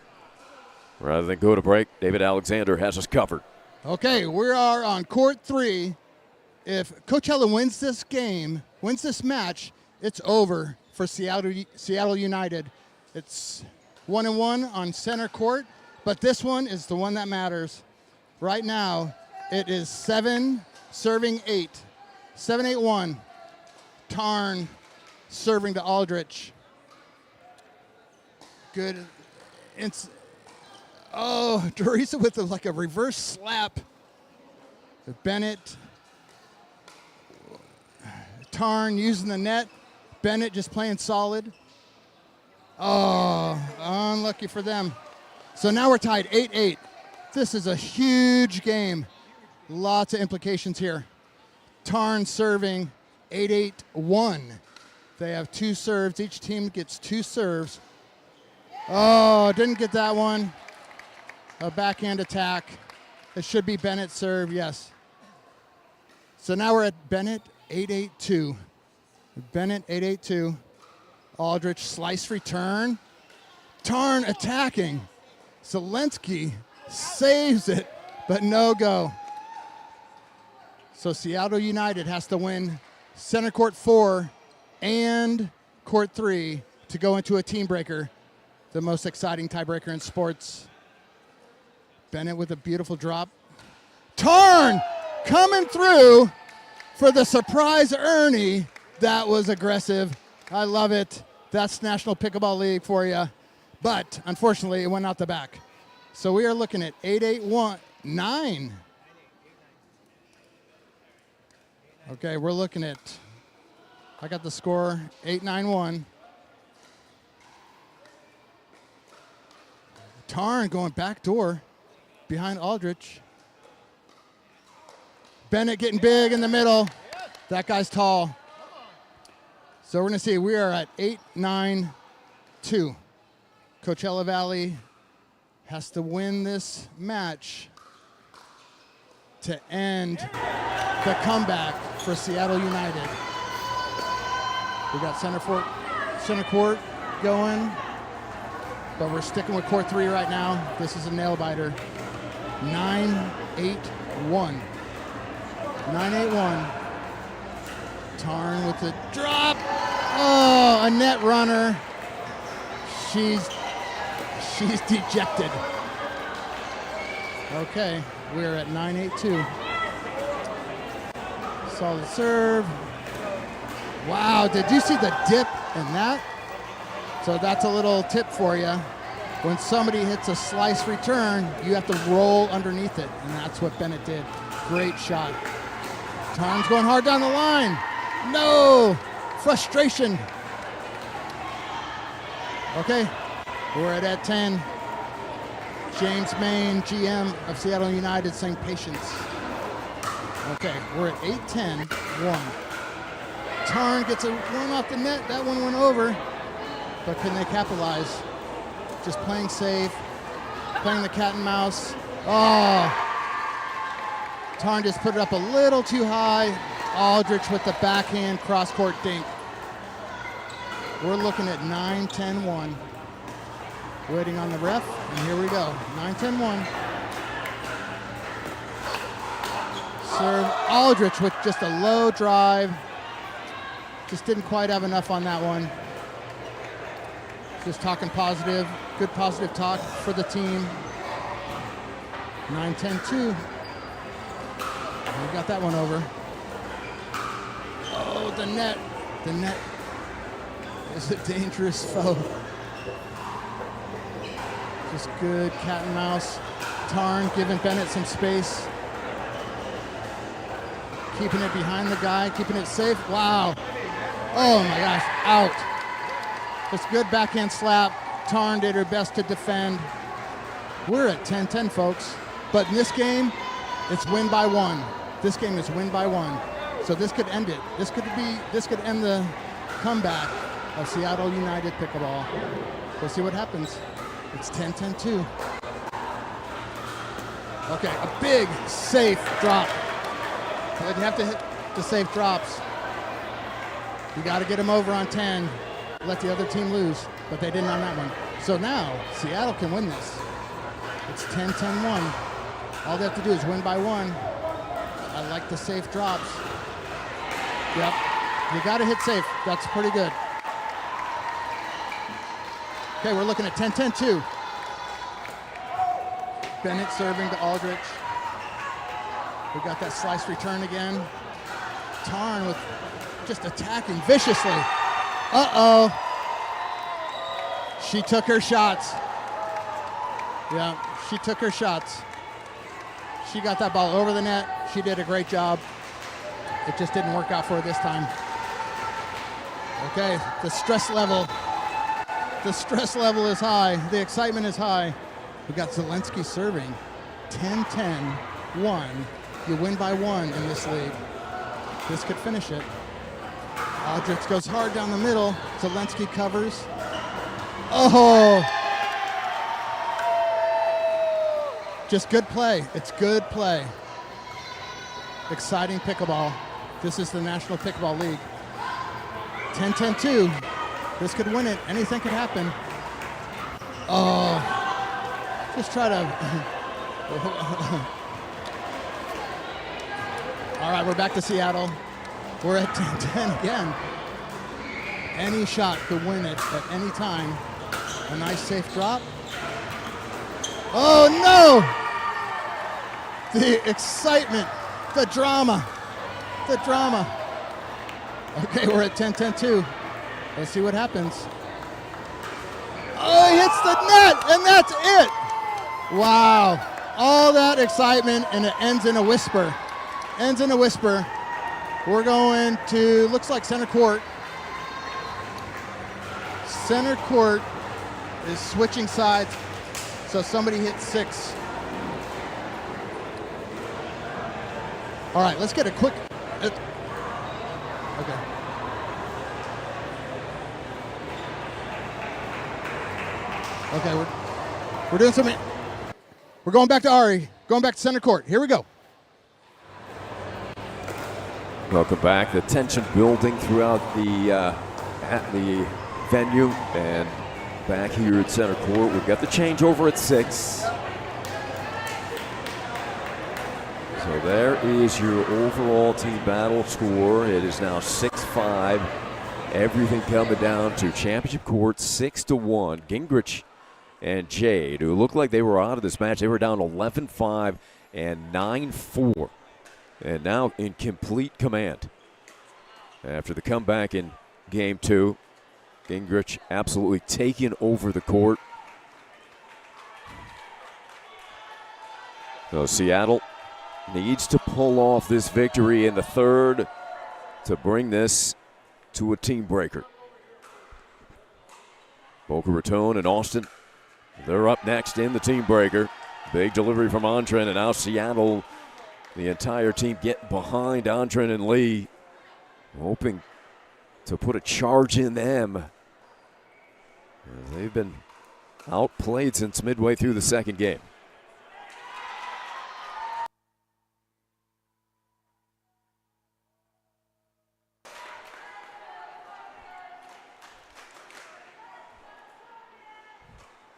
Rather than go to break, David Alexander has us covered. Okay, we are on court 3. If Coachella wins this game, wins this match, it's over for Seattle United. It's 1-1 on center court, but this one is the one that matters. Right now, it is 7 serving 8. 7-8-1. Tarn serving to Aldrich. Good. Teresa with like a reverse slap. Bennett. Tarn using the net. Bennett just playing solid. Oh, unlucky for them. So now we're tied 8-8. This is a huge game. Lots of implications here. Tarn serving 8-8-1. They have 2 serves. Each team gets 2 serves. Oh, didn't get that one. A backhand attack. It should be Bennett's serve, yes. So now we're at Bennett 8-8-2. Bennett 8-8-2. Aldrich slice return. Tarn attacking. Zelensky saves it, but no go. So Seattle United has to win center court 4 and court 3 to go into a team breaker, the most exciting tiebreaker in sports. Bennett with a beautiful drop. Tarn coming through for the surprise Ernie. That was aggressive. I love it. That's National Pickleball League for you. But unfortunately, it went out the back. So we are looking at 8-8-1-9. Okay, we're looking at, I got the score, 8-9-1. Tarn going back door behind Aldrich. Bennett getting big in the middle. That guy's tall. So we're going to see, we are at 8-9-2. Coachella Valley has to win this match to end the comeback for Seattle United. We got center court going, but we're sticking with court 3 right now. This is a nail biter. 9-8-1. 9-8-1. Tarn with the drop. Oh, a net runner. She's dejected. Okay, we're at 9-8-2. Solid serve. Wow, did you see the dip in that? So that's a little tip for you. When somebody hits a slice return, you have to roll underneath it, and that's what Bennett did. Great shot. Tarn's going hard down the line. No! Frustration. Okay, we're at 10. James Main, GM of Seattle United, saying patience. Okay, we're at 8-10-1. Tarn gets a one off the net. That one went over, but can they capitalize? Just playing safe, playing the cat and mouse. Oh! Tarn just put it up a little too high. Aldrich with the backhand cross-court dink. We're looking at 9-10-1. Waiting on the ref, and here we go. 9-10-1. Serve Aldrich with just a low drive. Just didn't quite have enough on that one. Just talking positive. Good positive talk for the team. 9-10-2. We got that one over. Oh, the net. The net is a dangerous foe. Just good cat and mouse. Tarn giving Bennett some space. Keeping it behind the guy, keeping it safe. Wow. Oh my gosh, out. Just good backhand slap. Tarn did her best to defend. We're at 10-10, folks. But in this game, it's win by one. This game is win by one. So this could end it. This could end the comeback of Seattle United Pickleball. We'll see what happens. It's 10-10-2. Okay, a big, safe drop. But you have to hit the safe drops. You got to get them over on 10. Let the other team lose, but they didn't on that one. So now, Seattle can win this. It's 10-10-1. All they have to do is win by one. I like the safe drops. Yep, you got to hit safe. That's pretty good. Okay, we're looking at 10-10-2. Bennett serving to Aldrich. We got that slice return again. Tarn with just attacking viciously. Uh-oh. She took her shots. Yeah, she took her shots. She got that ball over the net. She did a great job. It just didn't work out for her this time. Okay, the stress level is high. The excitement is high. We got Zelensky serving. 10-10-1. You win by one in this league. This could finish it. Aldrich goes hard down the middle. Zelensky covers. Oh! Just good play. It's good play. Exciting pickleball. This is the National Pickleball League. 10-10-2. This could win it. Anything could happen. Oh. Just try to... All right, we're back to Seattle. We're at 10-10 again. Any shot could win it at any time. A nice safe drop. Oh no! The excitement, the drama. Okay, we're at 10-10-2. Let's see what happens. Oh, he hits the net, and that's it. Wow, all that excitement, and it ends in a whisper. We're going to, looks like center court. Center court is switching sides, so somebody hit 6. All right, let's get a quick, okay. Okay, we're doing something. We're going back to Ari, going back to center court. Here we go. Welcome back. The tension building throughout the venue, and back here at center court, we've got the changeover at 6. So there is your overall team battle score. It is now 6-5. Everything coming down to championship court, 6-1. Gingrich and Jade, who looked like they were out of this match, they were down 11-5 and 9-4. And now in complete command. After the comeback in game 2, Gingrich absolutely taking over the court. So Seattle needs to pull off this victory in the third to bring this to a team breaker. Boca Raton and Austin, they're up next in the team breaker. Big delivery from Andren, and now Seattle, the entire team get behind Andren and Lee, hoping to put a charge in them. They've been outplayed since midway through the second game.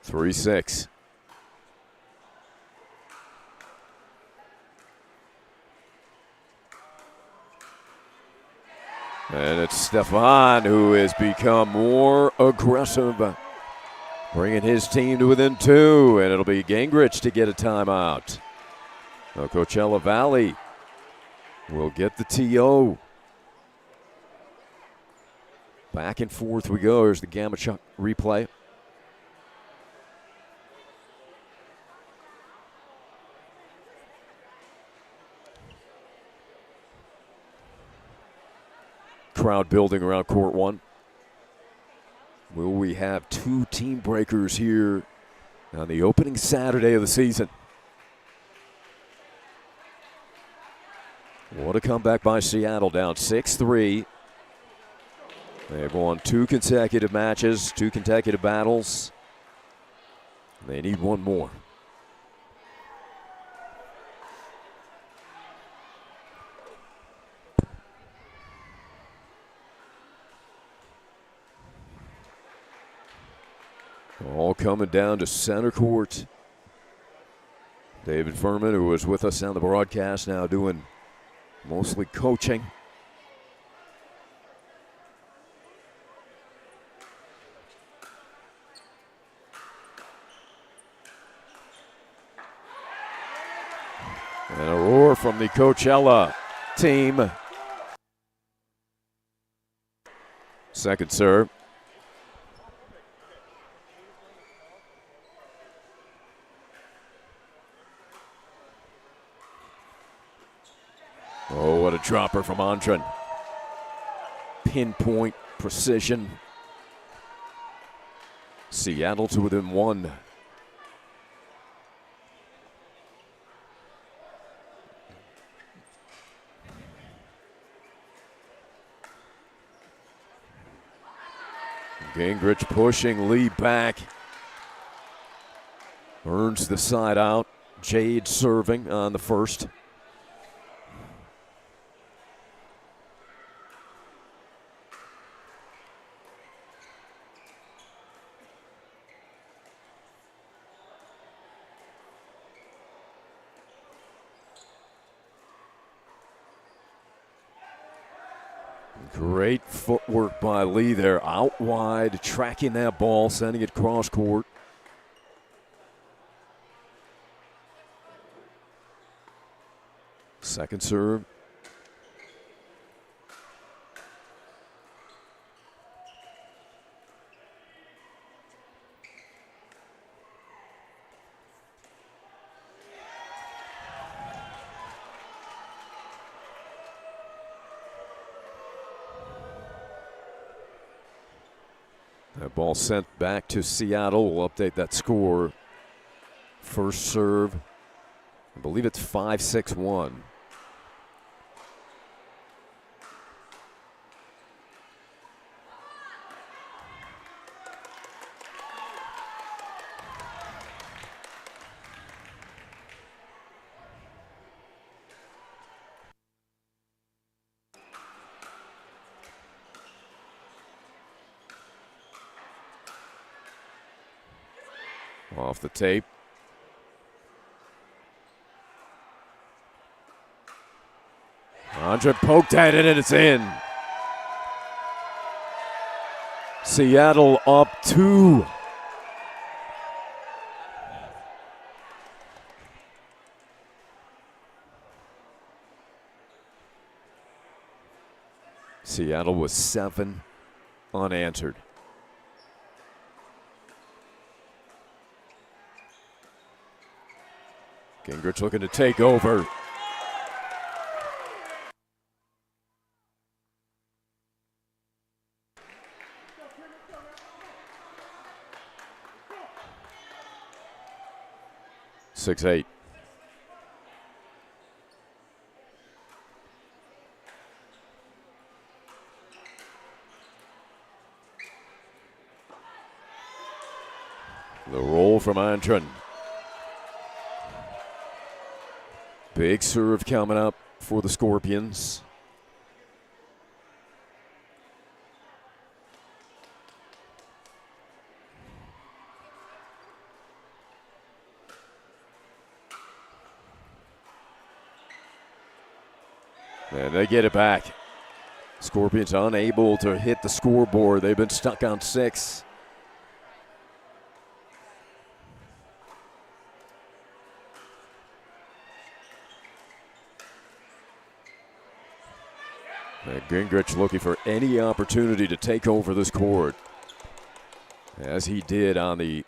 Three, 6. And it's Stefan who has become more aggressive, bringing his team to within 2, and it'll be Gingrich to get a timeout. Now Coachella Valley will get the TO. Back and forth we go. Here's the Gamma Chuck replay. crowd building around court one. Will we have 2 team breakers here on the opening Saturday of the season? What a comeback by Seattle, down 6-3. They've won 2 consecutive matches, 2 consecutive battles. They need one more. All coming down to center court. David Furman, who was with us on the broadcast, now doing mostly coaching. And a roar from the Coachella team. Second serve. Oh, what a dropper from Andren. Pinpoint precision. Seattle to within 1. Gingrich pushing Lee back. Earns the side out. Jade serving on the first. Great footwork by Lee there, out wide, tracking that ball, sending it cross court. Second serve. That ball sent back to Seattle. We'll update that score. First serve, I believe it's 5-6-1. Off the tape. Andre poked at it and it's in. Seattle up 2. Seattle was 7 unanswered. Gingrich looking to take over. Six, 8. The roll from Antron. Big serve coming up for the Scorpions. And they get it back. Scorpions unable to hit the scoreboard. They've been stuck on 6. And Gingrich looking for any opportunity to take over this court, as he did on the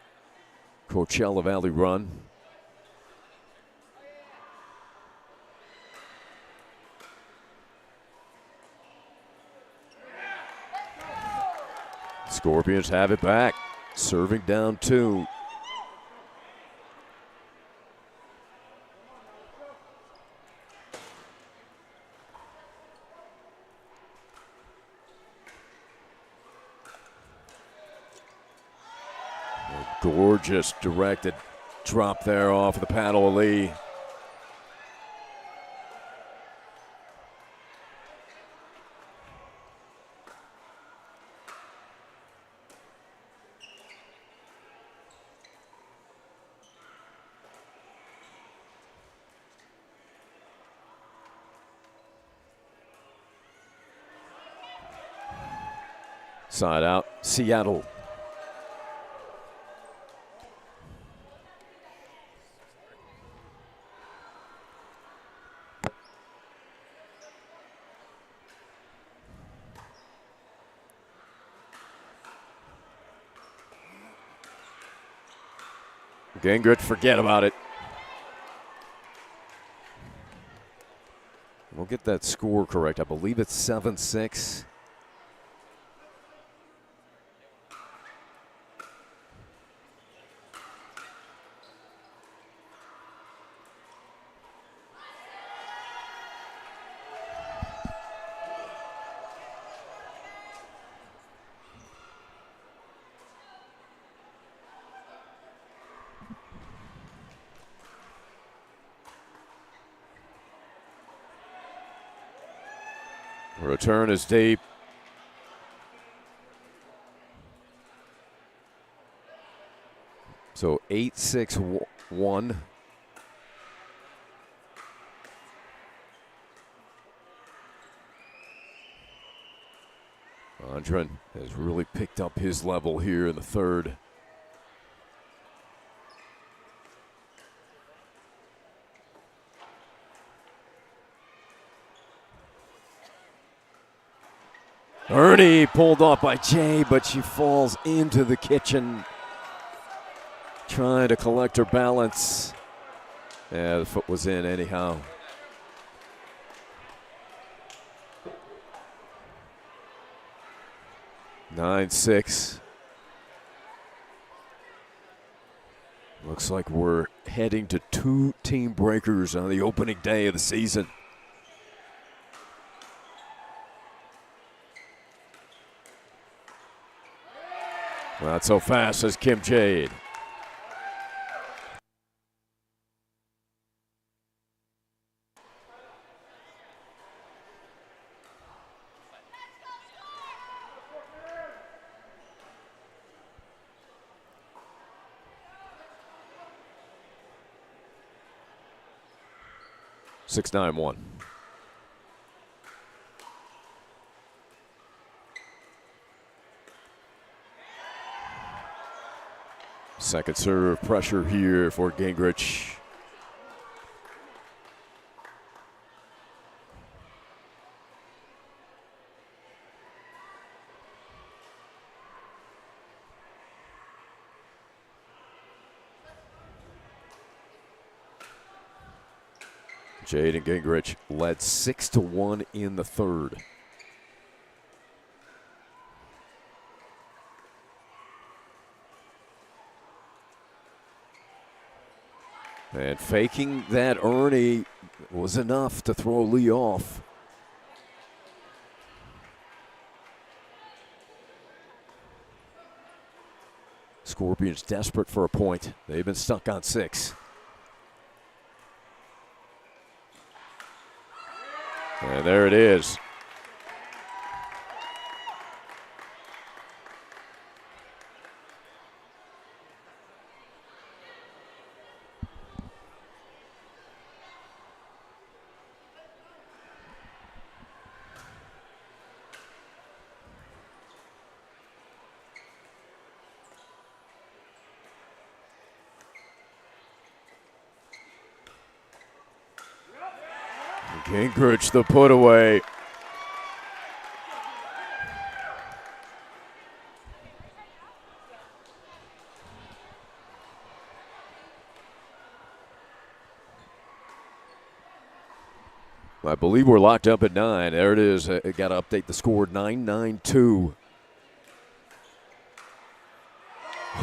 Coachella Valley run. Scorpions have it back. Serving down 2. A gorgeous directed drop there off of the paddle of Lee. Side out, Seattle. Gingrich, forget about it. We'll get that score correct. I believe it's 7-6. Return is deep. So 8-6-1. Andren has really picked up his level here in the third. Ernie pulled off by Jay, but she falls into the kitchen, trying to collect her balance. Yeah, the foot was in anyhow. Nine, 6. Looks like we're heading to 2 team breakers on the opening day of the season. Not so fast as Kim Jade. Six, 9-1. Second serve pressure here for Gingrich. Jade and Gingrich led 6-1 in the third. And faking that Ernie was enough to throw Lee off. Scorpions desperate for a point. They've been stuck on 6. And there it is. Gingrich the put away. I believe we're locked up at 9. There it is. Got to update the score. 9-9-2.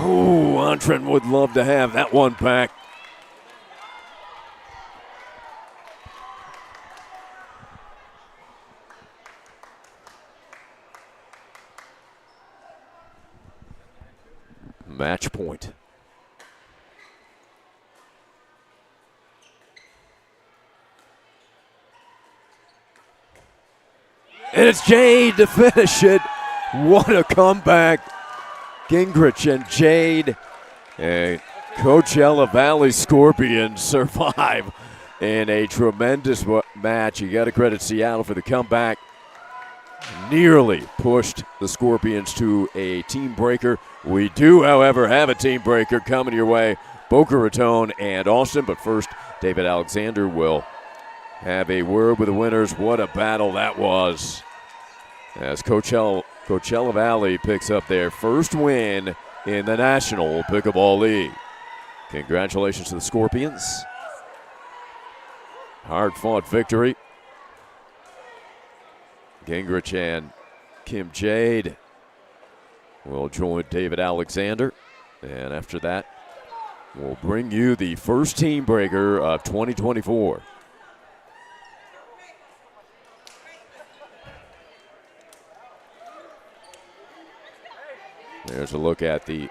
Oh, Antrim would love to have that one back. Match point. And it's Jade to finish it. What a comeback. Gingrich and Jade and Coachella Valley Scorpions survive in a tremendous match. You got to credit Seattle for the comeback. Nearly pushed the Scorpions to a team breaker. We do, however, have a team breaker coming your way. Boca Raton and Austin. But first, David Alexander will have a word with the winners. What a battle that was. As Coachella Valley picks up their first win in the National Pickleball League. Congratulations to the Scorpions. Hard-fought victory. Gingrich and Kim Jade will join David Alexander. And after that, we'll bring you the first team breaker of 2024. There's a look at the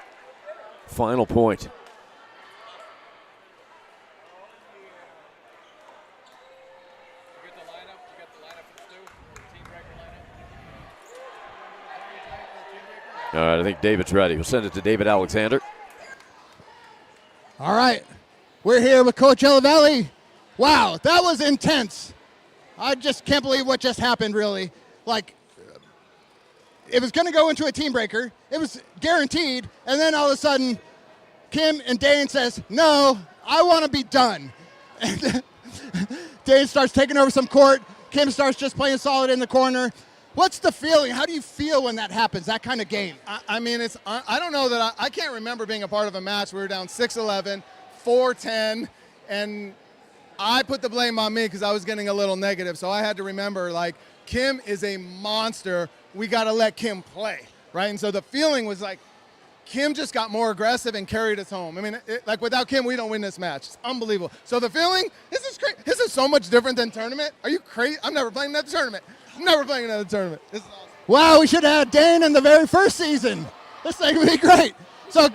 final point. All right, I think David's ready. We'll send it to David Alexander. All right, we're here with Coachella Valley. Wow, that was intense. I just can't believe what just happened, really. Like, it was going to go into a team breaker. It was guaranteed. And then all of a sudden, Kim and Dane says, no, I want to be done. And Dane starts taking over some court. Kim starts just playing solid in the corner. What's the feeling? How do you feel when that happens, that kind of game? I mean, I don't know that I can't remember being a part of a match. We were down 6-11, 4-10, and I put the blame on me because I was getting a little negative. So I had to remember, like, Kim is a monster. We got to let Kim play, right? And so the feeling was like, Kim just got more aggressive and carried us home. I mean, like, without Kim, we don't win this match. It's unbelievable. So the feeling, this is great. This is so much different than tournament. Are you crazy? I'm never playing another tournament. I'm never playing another tournament. This is awesome. Wow, we should have had Dane in the very first season. This thing would be great. So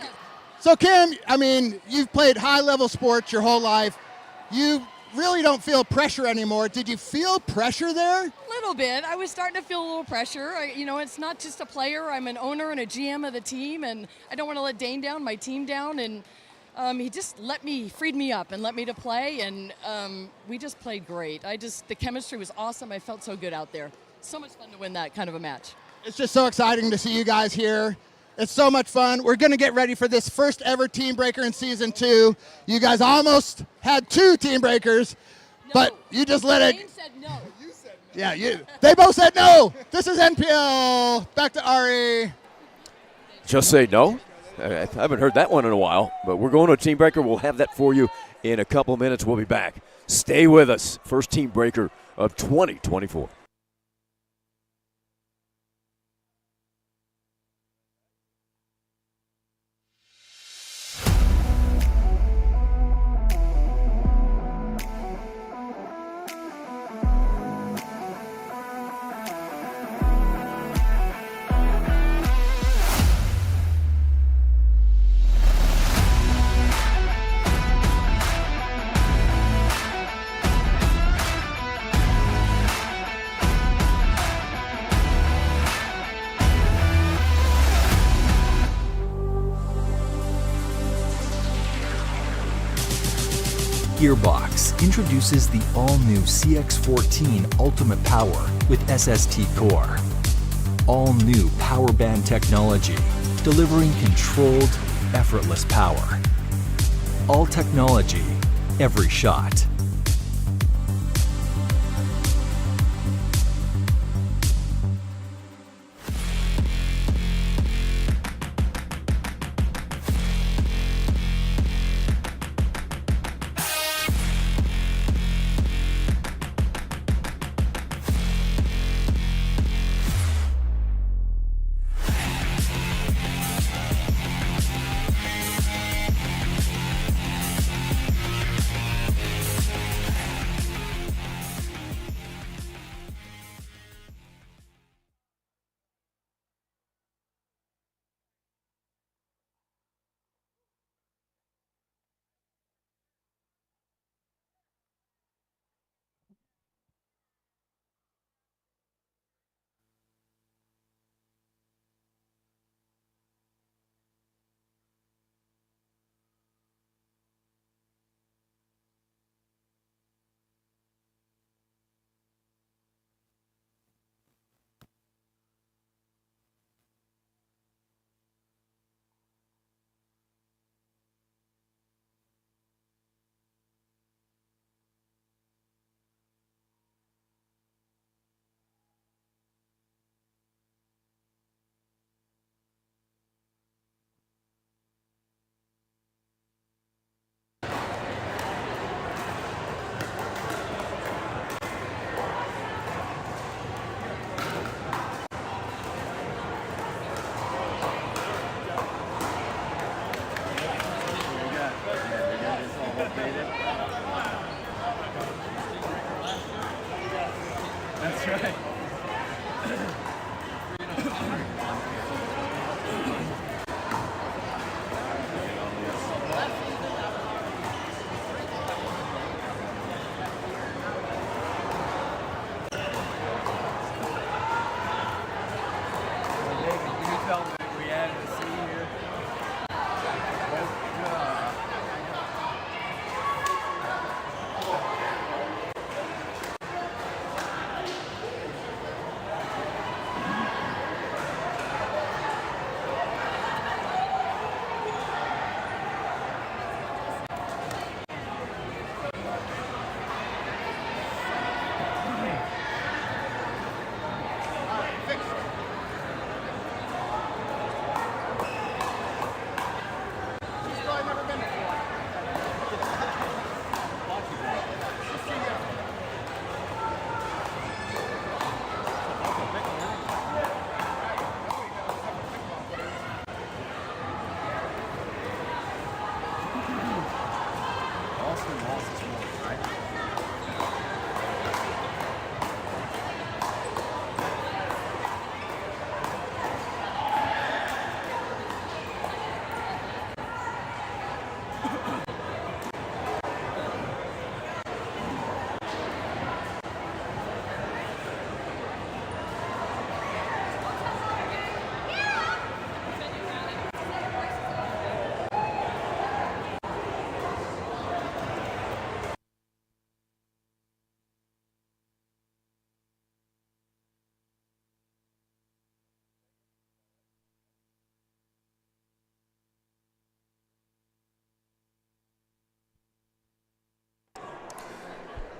Kim, I mean, you've played high-level sports your whole life. You really don't feel pressure anymore. Did you feel pressure there? A little bit. I was starting to feel a little pressure. It's not just a player. I'm an owner and a GM of the team, and I don't want to let Dane down, my team down. And he just freed me up and let me to play, and we just played great. The chemistry was awesome. I felt so good out there. So much fun to win that kind of a match. It's just so exciting to see you guys here. It's so much fun. We're going to get ready for this first ever team breaker in season 2. You guys almost had 2 team breakers, but you just let it. Dane said no. You said no. Yeah, they both said no. This is NPL. Back to Ari. Just say no? I haven't heard that one in a while, but we're going to a team breaker. We'll have that for you in a couple of minutes. We'll be back. Stay with us. First team breaker of 2024. Gearbox introduces the all-new CX14 Ultimate Power with SST Core. All-new power band technology, delivering controlled, effortless power. All technology, every shot. That's right. We added a C here.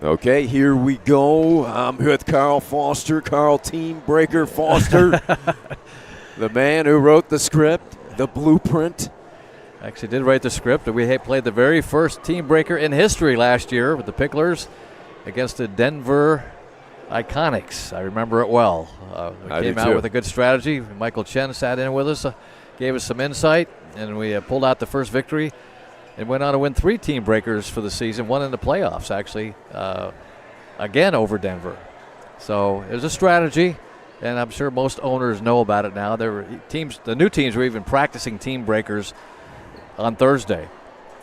Okay, here we go. I'm with Carl Foster, Carl Team Breaker Foster, the man who wrote the script, the blueprint. Actually did write the script. We played the very first team breaker in history last year with the Picklers against the Denver Iconics. I remember it well. We came out with a good strategy. Michael Chen sat in with us, gave us some insight, and we pulled out the first victory and went on to win 3 team breakers for the season, one in the playoffs, actually, again over Denver. So it was a strategy, and I'm sure most owners know about it now. The new teams were even practicing team breakers on Thursday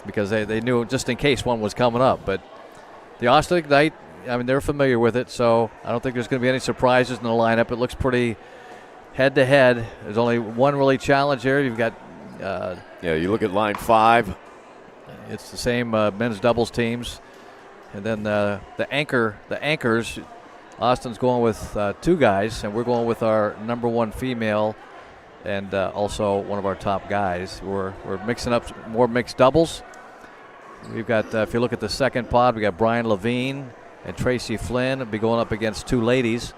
because they knew just in case one was coming up. But the Austin Ignite, I mean, they're familiar with it, so I don't think there's going to be any surprises in the lineup. It looks pretty head-to-head. There's only one really challenge here. You've got... you look at line 5. It's the same men's doubles teams. And then the anchors, Austin's going with 2 guys, and we're going with our number 1 female and also one of our top guys. We're mixing up more mixed doubles. We've got, if you look at the second pod, we got Brian Levine and Tracy Flynn will be going up against 2 ladies.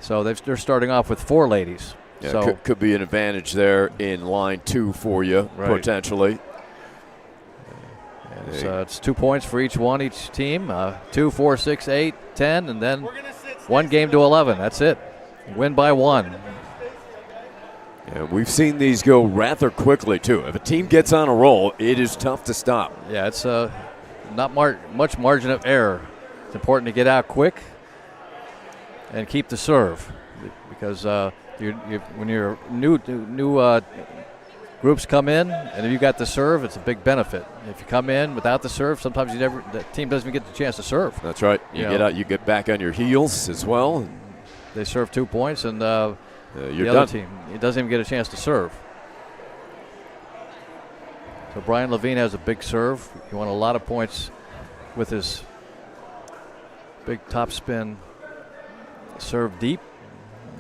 So they're starting off with 4 ladies. Yeah, so could be an advantage there in line 2 for you, potentially. It's 2 points for each team. 2, 4, 6, 8, 10, and then 1 game to 11. That's it. Win by 1. Yeah, we've seen these go rather quickly, too. If a team gets on a roll, it is tough to stop. Yeah, it's not much margin of error. It's important to get out quick and keep the serve because when you're new groups come in, and if you got the serve, it's a big benefit. If you come in without the serve, sometimes the team doesn't even get the chance to serve. That's right. You get back on your heels as well. They serve 2 points, and you're the done. other team, it doesn't even get a chance to serve. So Brian Levine has a big serve. He won a lot of points with his big top spin serve deep.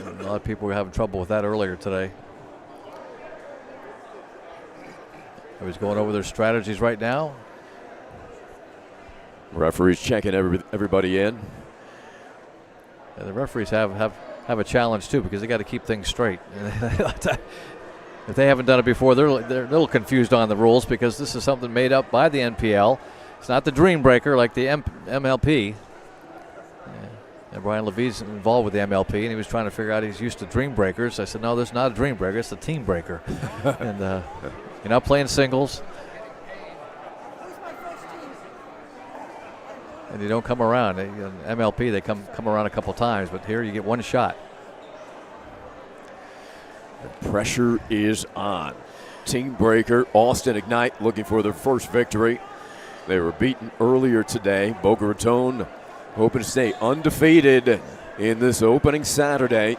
A lot of people were having trouble with that earlier today. He's going over their strategies right now. Referees checking everybody in. Yeah, the referees have a challenge too because they got to keep things straight. If they haven't done it before, they're a little confused on the rules because this is something made up by the NPL. It's not the Dream Breaker like the MLP. And Brian Levine's involved with the MLP, and he was trying to figure out he's used to Dream Breakers. I said, no, there's not a Dream Breaker. It's a Team Breaker. And you're not playing singles. and you don't come around. In MLP, they come around a couple times, but here you get one shot. The pressure is on. Team breaker, Austin Ignite looking for their first victory. They were beaten earlier today. Boca Raton hoping to stay undefeated in this opening Saturday.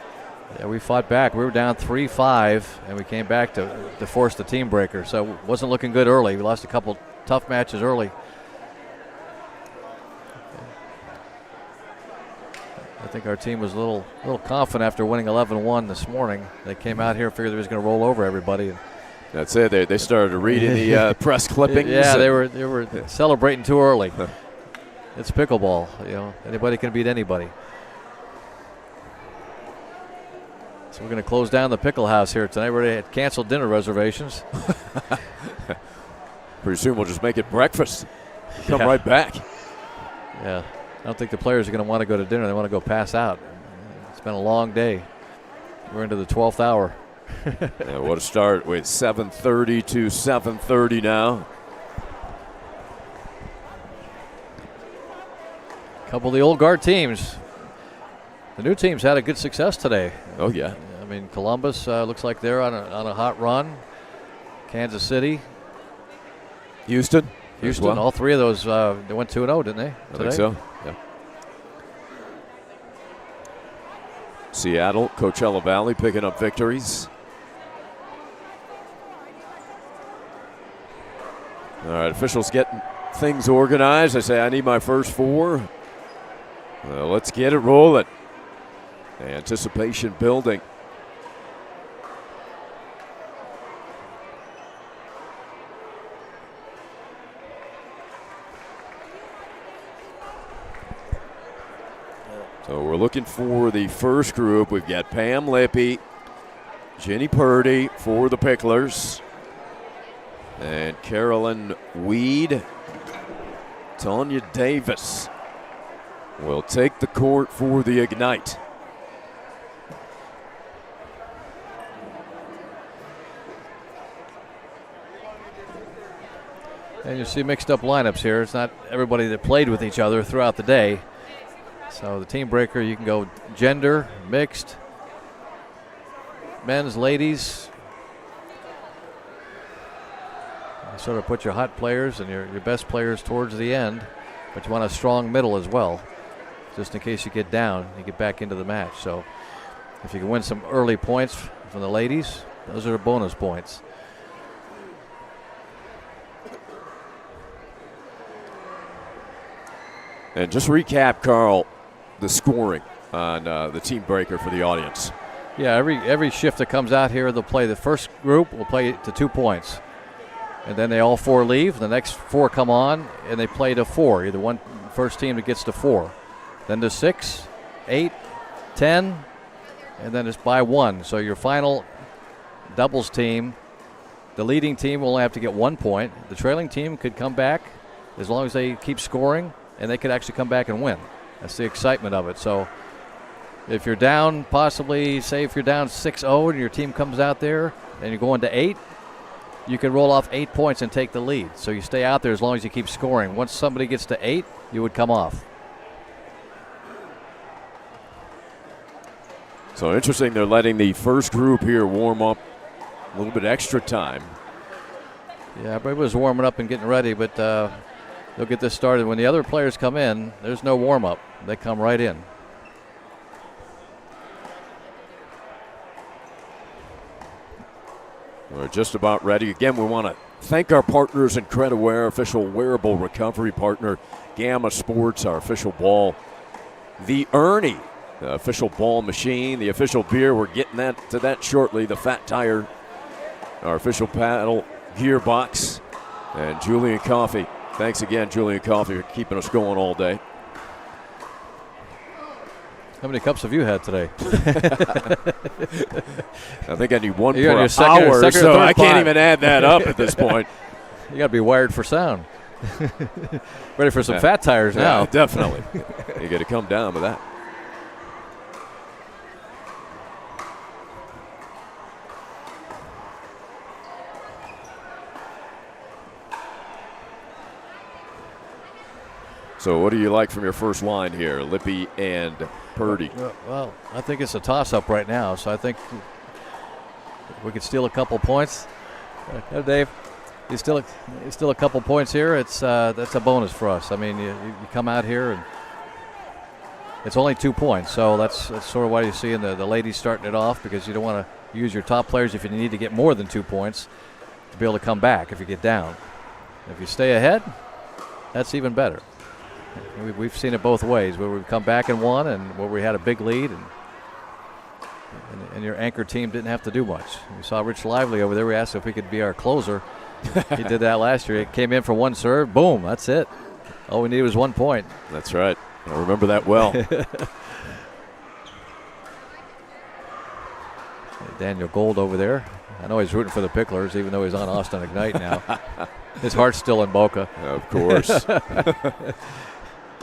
Yeah, we fought back. We were down 3-5, and we came back to force the team breaker. So it wasn't looking good early. We lost a couple tough matches early. I think our team was a little confident after winning 11-1 this morning. They came out here and figured they was going to roll over everybody. That's it. They started reading the press clippings. Yeah, they were celebrating too early. It's pickleball. You know, anybody can beat anybody. So we're going to close down the Pickle Haus here tonight. We already had canceled dinner reservations. Pretty soon we'll just make it breakfast. Come right back. Yeah. I don't think the players are going to want to go to dinner. They want to go pass out. It's been a long day. We're into the 12th hour. Yeah, what a start with 7:30 to 7:30 now. A couple of the old guard teams. The new teams had a good success today. Oh, yeah. I mean, Columbus looks like they're on a hot run. Kansas City. Houston, well. All three of those, they went 2-0, didn't they? I think so, yeah. Seattle, Coachella Valley picking up victories. All right, officials getting things organized. I say I need my first four. Let's get it rolling. Anticipation building. So we're looking for the first group. We've got Pam Lippy, Jenny Purdy for the Picklers, and Carolyn Weed. Tanya Davis will take the court for the Ignite. And you see mixed up lineups here. It's not everybody that played with each other throughout the day. So the team breaker, you can go gender, mixed, men's, ladies. You sort of put your hot players and your best players towards the end, but you want a strong middle as well, just in case you get down, you get back into the match. So if you can win some early points from the ladies, those are the bonus points. And just recap, Carl, the scoring on the team breaker for the audience. Yeah, every shift that comes out here, they'll play the first group, will play to 2 points. And then they all four leave. The next four come on, and they play to 4. You're the one first team that gets to 4. Then to 6, 8, 10, and then it's by 1. So your final doubles team, the leading team will only have to get 1 point. The trailing team could come back as long as they keep scoring, and they could actually come back and win. That's the excitement of it. So if you're down, possibly, say if you're down 6-0 and your team comes out there and you're going to 8, you can roll off 8 points and take the lead. So you stay out there as long as you keep scoring. Once somebody gets to 8, you would come off. So interesting, they're letting the first group here warm up a little bit extra time. Yeah, everybody was warming up and getting ready, but they'll get this started. When the other players come in, there's no warm-up. They come right in. We're just about ready. Again, we want to thank our partners, Incrediwear, official wearable recovery partner, Gamma Sports, our official ball, the Ernie, the official ball machine, the official beer. We're getting to that shortly. The Fat Tire, our official paddle gearbox, and Julian Coffee. Thanks again, Julian Coffee, for keeping us going all day. How many cups have you had today? I think I need one You're per on your hour, second so I can't even add that up at this point. You got to be wired for sound. Ready for some fat tires now. Yeah, definitely. You got to come down with that. So what do you like from your first line here, Lippy and Purdy? Well, I think it's a toss-up right now, so I think we could steal a couple points. Dave, you still a couple points here. That's a bonus for us. I mean, you come out here and it's only 2 points, so that's sort of why you see the ladies starting it off, because you don't want to use your top players if you need to get more than 2 points to be able to come back if you get down. If you stay ahead, that's even better. We've seen it both ways, where we've come back and won, and where we had a big lead, and your anchor team didn't have to do much. We saw Rich Lively over there. We asked if he could be our closer. He did that last year. He came in for one serve, boom, that's it. All we needed was 1 point. That's right. I remember that well. Daniel Gold over there. I know he's rooting for the Picklers, even though he's on Austin Ignite now. His heart's still in Boca. Of course.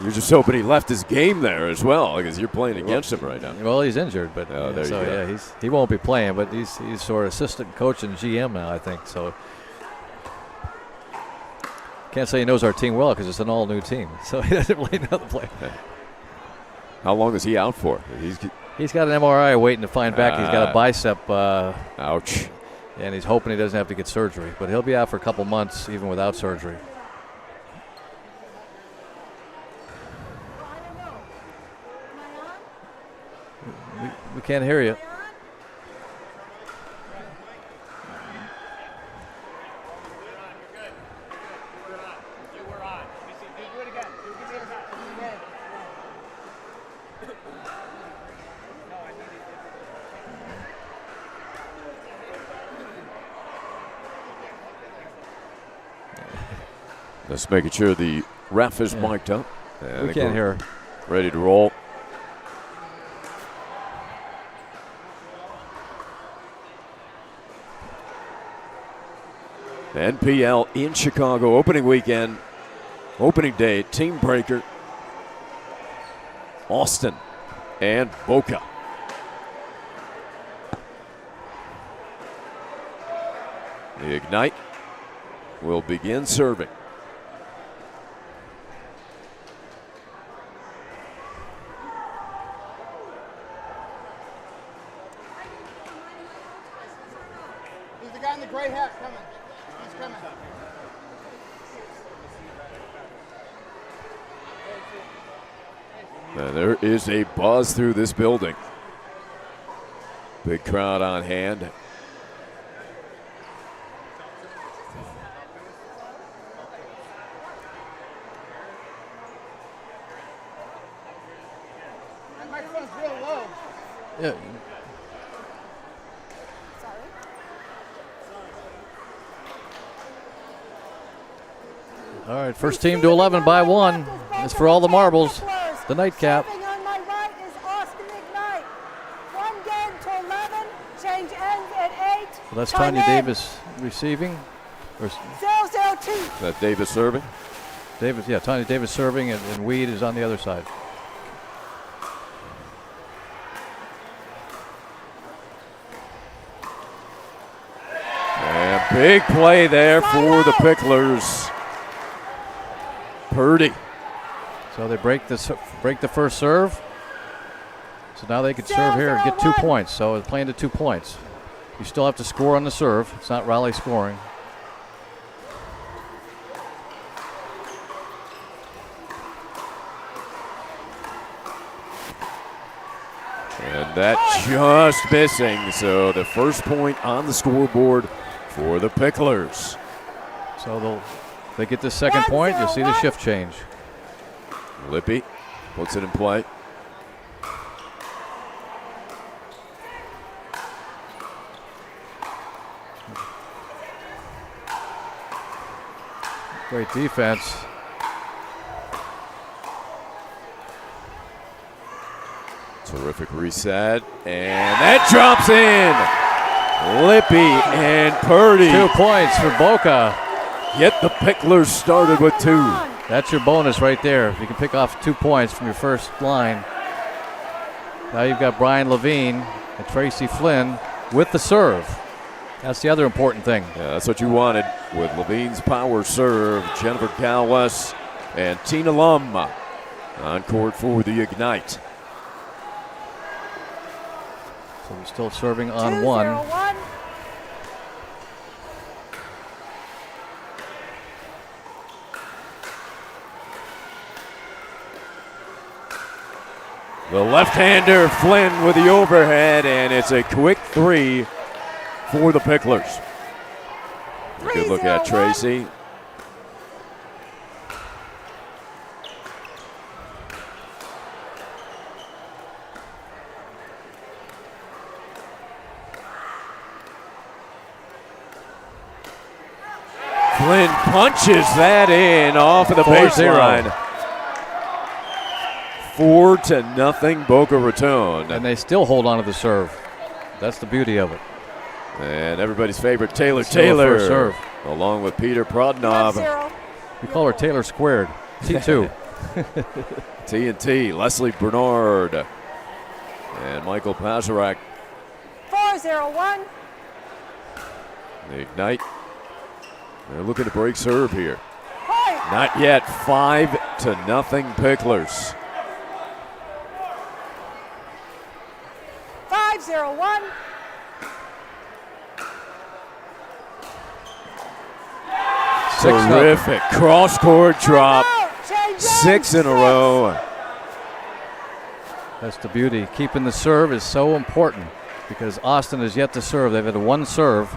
You're just hoping he left his game there as well, because you're playing against him right now. Well, he's injured, but there so you go. yeah, he won't be playing, but he's sort of assistant coach and GM now, I think. So can't say he knows our team well, because it's an all-new team, so he doesn't really know the play. How long is he out for? He's got an MRI waiting to find back. He's got a bicep. Ouch. And he's hoping he doesn't have to get surgery, but he'll be out for a couple months even without surgery. We can't hear you. Just making sure the ref is mic'd up. We can't hear. Ready to roll. The NPL in Chicago, opening weekend, opening day, team breaker. Austin and Boca. The Ignite will begin serving. There's the guy in the gray hat coming. He's coming. Now, there is a buzz through this building. Big crowd on hand. That microphone's real low. Yeah. All right, first team to 11 by 1. It's for all the marbles. The nightcap. On my right is Austin Ignite. 1 game to 11. Change ends at 8. So that's Time Tanya in. Davis receiving. Or 0-0-2. Is that Davis serving? Davis, yeah, Tanya Davis serving, and Weed is on the other side. And big play there for the Picklers. Purdy. So they break the first serve. So now they could serve here and get 2 points. So it's playing to 2 points. You still have to score on the serve. It's not rally scoring. And that just missing. So the first point on the scoreboard for the Picklers. So they get this second point. You'll see the shift change. Lippy puts it in play. Great defense. Terrific reset. And that drops in. Lippy and Purdy. 2 points for Boca. Get the Picklers started with 2. That's your bonus right there. If you can pick off 2 points from your first line. Now you've got Brian Levine and Tracy Flynn with the serve. That's the other important thing. Yeah, that's what you wanted with Levine's power serve. Jennifer Calwes and Tina Lum on court for the Ignite. So we're still serving on one. 2-0-1. The left-hander Flynn with the overhead, and it's a quick 3 for the Picklers. A good look at Tracy. Flynn punches that in off of the 4-0. baseline. 4-0 Boca Raton. And they still hold on to the serve. That's the beauty of it. And everybody's favorite Taylor Still Taylor, first serve. along with Peter Prodnov. We call her Taylor squared. T2. T&T, Leslie Bernard, and Michael Pazarak. 4-0-1. The Ignite. They're looking to break serve here. Point. Not yet. 5-0 Picklers. 5-0-1. Terrific cross-court drop. 6 in a row. That's the beauty. Keeping the serve is so important because Austin has yet to serve. They've had one serve,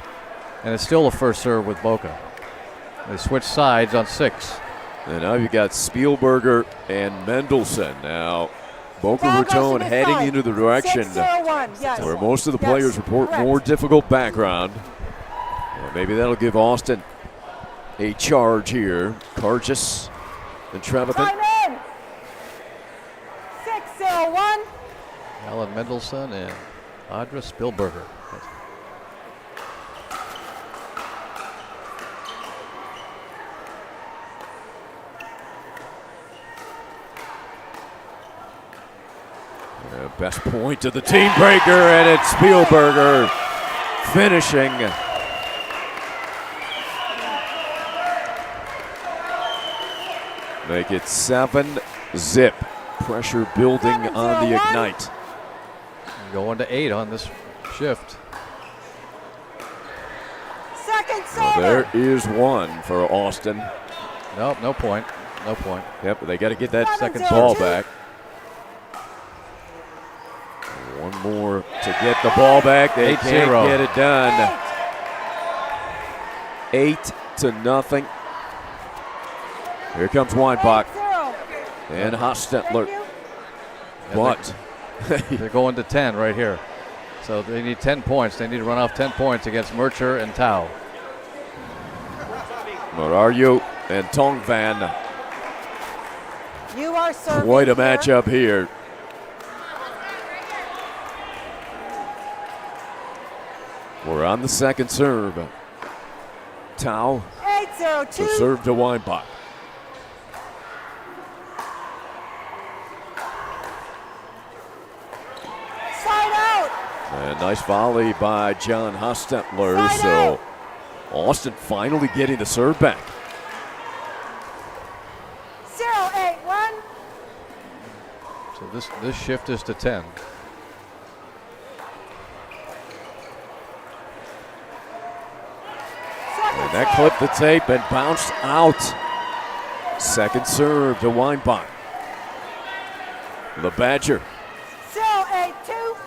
and it's still a first serve with Boca. They switch sides on 6. And now you've got Spielberger and Mendelson. Now, Boca Raton heading into the direction 6-0-1. Yes. where most of the Yes. players report Correct. more difficult background. Well, maybe that'll give Austin a charge here. Cargis and Trevathan. Time in. 6-0-1. Alan Mendelson and Audra Spielberger. Best point of the team breaker, and it's Spielberger finishing. Make it 7-0. Pressure building on the Ignite. Going to 8 on this shift. Second Well, serve. there is one for Austin. Nope, no point. No point. Yep, but they got to get that second 7-0. ball back. One more to get the ball back. They 8-0. can't get it done. 8-0. Here comes Weinbach 8-0. and Hostetler. And But They're going to 10 right here. So they need 10 points. They need to run off 10 points against Mercher and Tao. Morario and Tong Van. You are serving. Quite a here. matchup here. We're on the second serve. Tao 8-0-2. to serve to Weinbach. Side out. And nice volley by John Hostetler. Side So out. Austin finally getting the serve back. 0-8-1. So this shift is to 10. And that clipped the tape and bounced out. Second serve to Weinbach. The Badger. 0-8-2.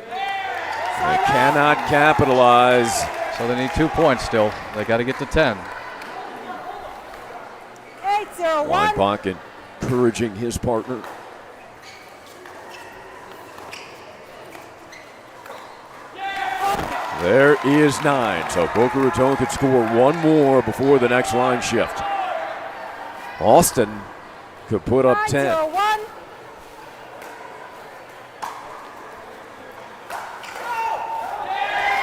They cannot capitalize. So they need 2 points still. They got to get to 10. 8-0-1. Weinbach encouraging his partner. There is 9. So Boca Raton could score one more before the next line shift. Austin could put up 10. 9-0-1.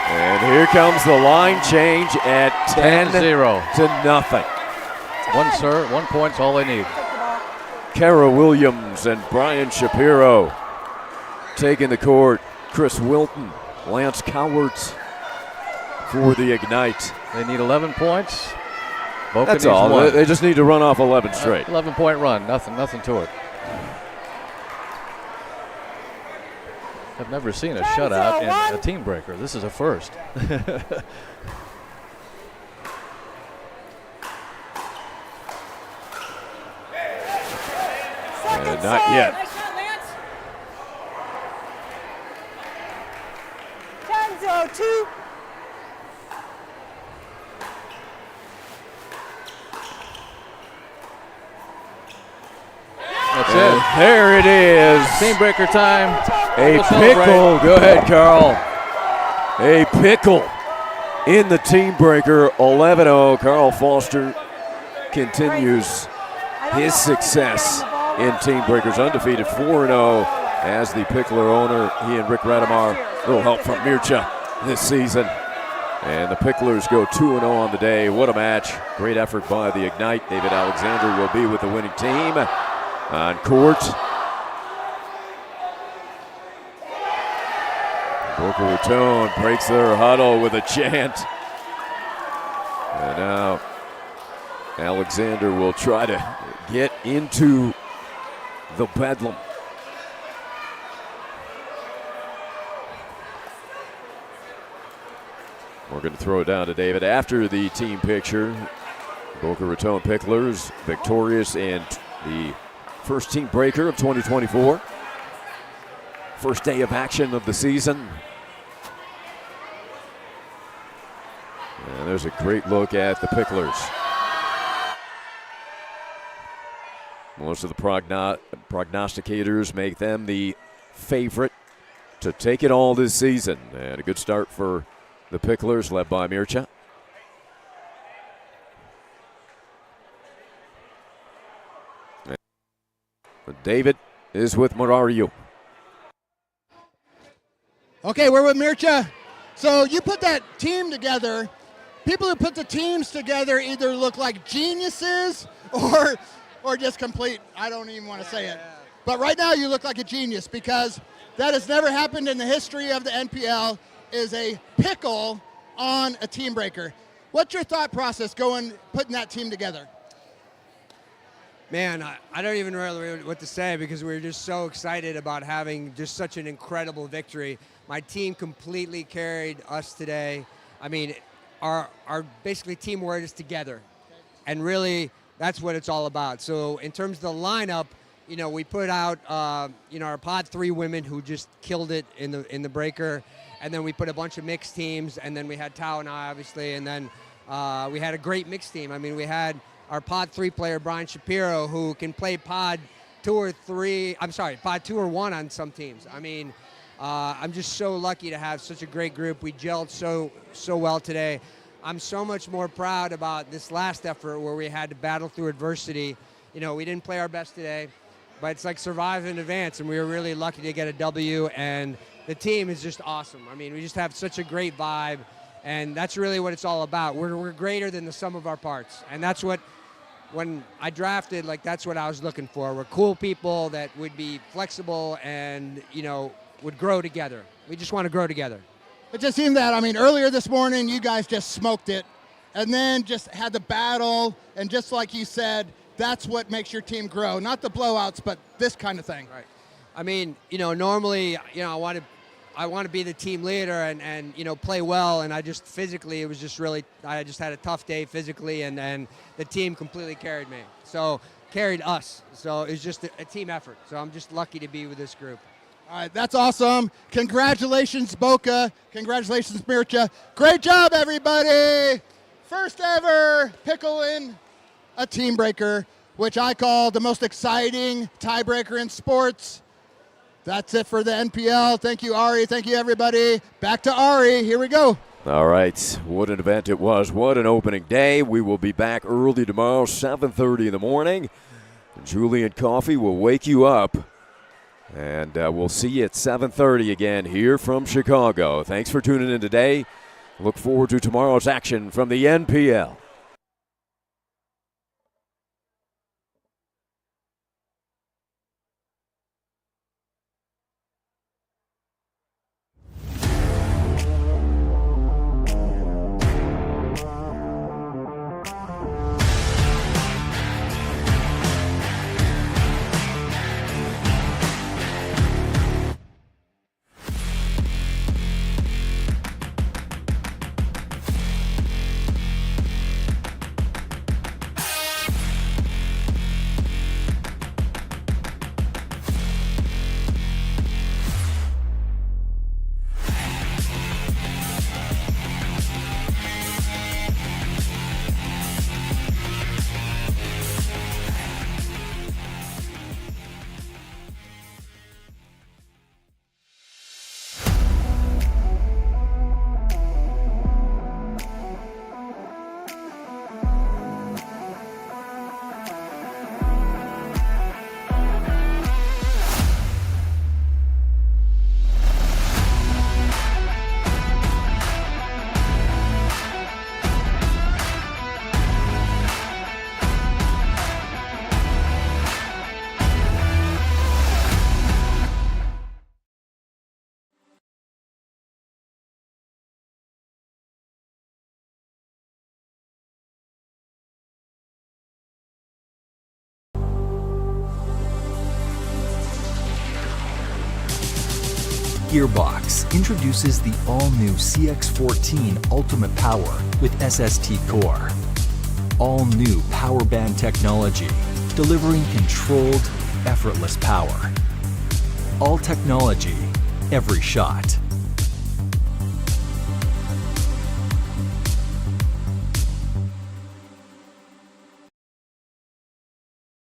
And here comes the line change at 10-0. 10-0. One serve, 1 point's all they need. Kara Williams and Brian Shapiro taking the court. Chris Wilton, Lance Cowards for the Ignite. They need 11 points. Boca That's needs all. 1. They just need to run off 11 straight. 11-point run. Nothing to it. I've never seen a shutout in a team breaker. This is a first. Not yet. 10-0-2. That's And it. there it is. Team breaker time. A We'll pickle. celebrate. Go ahead, Carl. A pickle in the team breaker. 11-0. Carl Foster continues his success in team breakers. Undefeated 4-0 as the Pickler owner. He and Rick Radamar, a little help from Mircea this season. And the Picklers go 2-0 on the day. What a match. Great effort by the Ignite. David Alexander will be with the winning team on court. Boca Raton breaks their huddle with a chant. And now Alexander will try to get into the bedlam. We're going to throw it down to David after the team picture. Boca Raton Picklers victorious in the first team breaker of 2024. First day of action of the season. And there's a great look at the Picklers. Most of the prognosticators make them the favorite to take it all this season. And a good start for the Picklers, led by Mircea. David is with Mario. Okay, we're with Mircea. So you put that team together. People who put the teams together either look like geniuses or just complete, I don't even want to say it. But right now you look like a genius because that has never happened in the history of the NPL, is a pickle on a team breaker. What's your thought process putting that team together? Man, I don't even really know what to say because we were just so excited about having just such an incredible victory. My team completely carried us today. I mean, our basically teamwork is together. And really, that's what it's all about. So in terms of the lineup, you know, we put out, our pod 3 women who just killed it in the breaker. And then we put a bunch of mixed teams. And then we had Tao and I, obviously. And then we had a great mixed team. I mean, we had our pod 3 player, Brian Shapiro, who can play pod 2 or 1 on some teams. I mean, I'm just so lucky to have such a great group. We gelled so well today. I'm so much more proud about this last effort where we had to battle through adversity. You know, we didn't play our best today, but it's like survive in advance, and we were really lucky to get a W, and the team is just awesome. I mean, we just have such a great vibe, and that's really what it's all about. We're greater than the sum of our parts, and that's what, when I drafted, like, that's what I was looking for. We're cool people that would be flexible and, you know, would grow together. We just want to grow together. It just seemed that, I mean, earlier this morning, you guys just smoked it and then just had the battle. And just like you said, that's what makes your team grow. Not the blowouts, but this kind of thing. Right. I mean, you know, normally, you know, I want to be the team leader and you know, play well. And I just physically, it was just really, I just had a tough day physically, and the team completely carried me. So, carried us. So, it was just a team effort. So, I'm just lucky to be with this group. All right, that's awesome. Congratulations, Boca. Congratulations, Mircea. Great job, everybody. First ever pickle in a team breaker, which I call the most exciting tiebreaker in sports. That's it for the NPL. Thank you, Ari. Thank you, everybody. Back to Ari. Here we go. All right, what an event it was. What an opening day. We will be back early tomorrow, 7:30 in the morning. Julian Coffee will wake you up. And we'll see you at 7:30 again here from Chicago. Thanks for tuning in today. Look forward to tomorrow's action from the NPL. Gearbox introduces the all-new CX14 Ultimate Power with SST Core. All-new power band technology, delivering controlled, effortless power. All technology, every shot.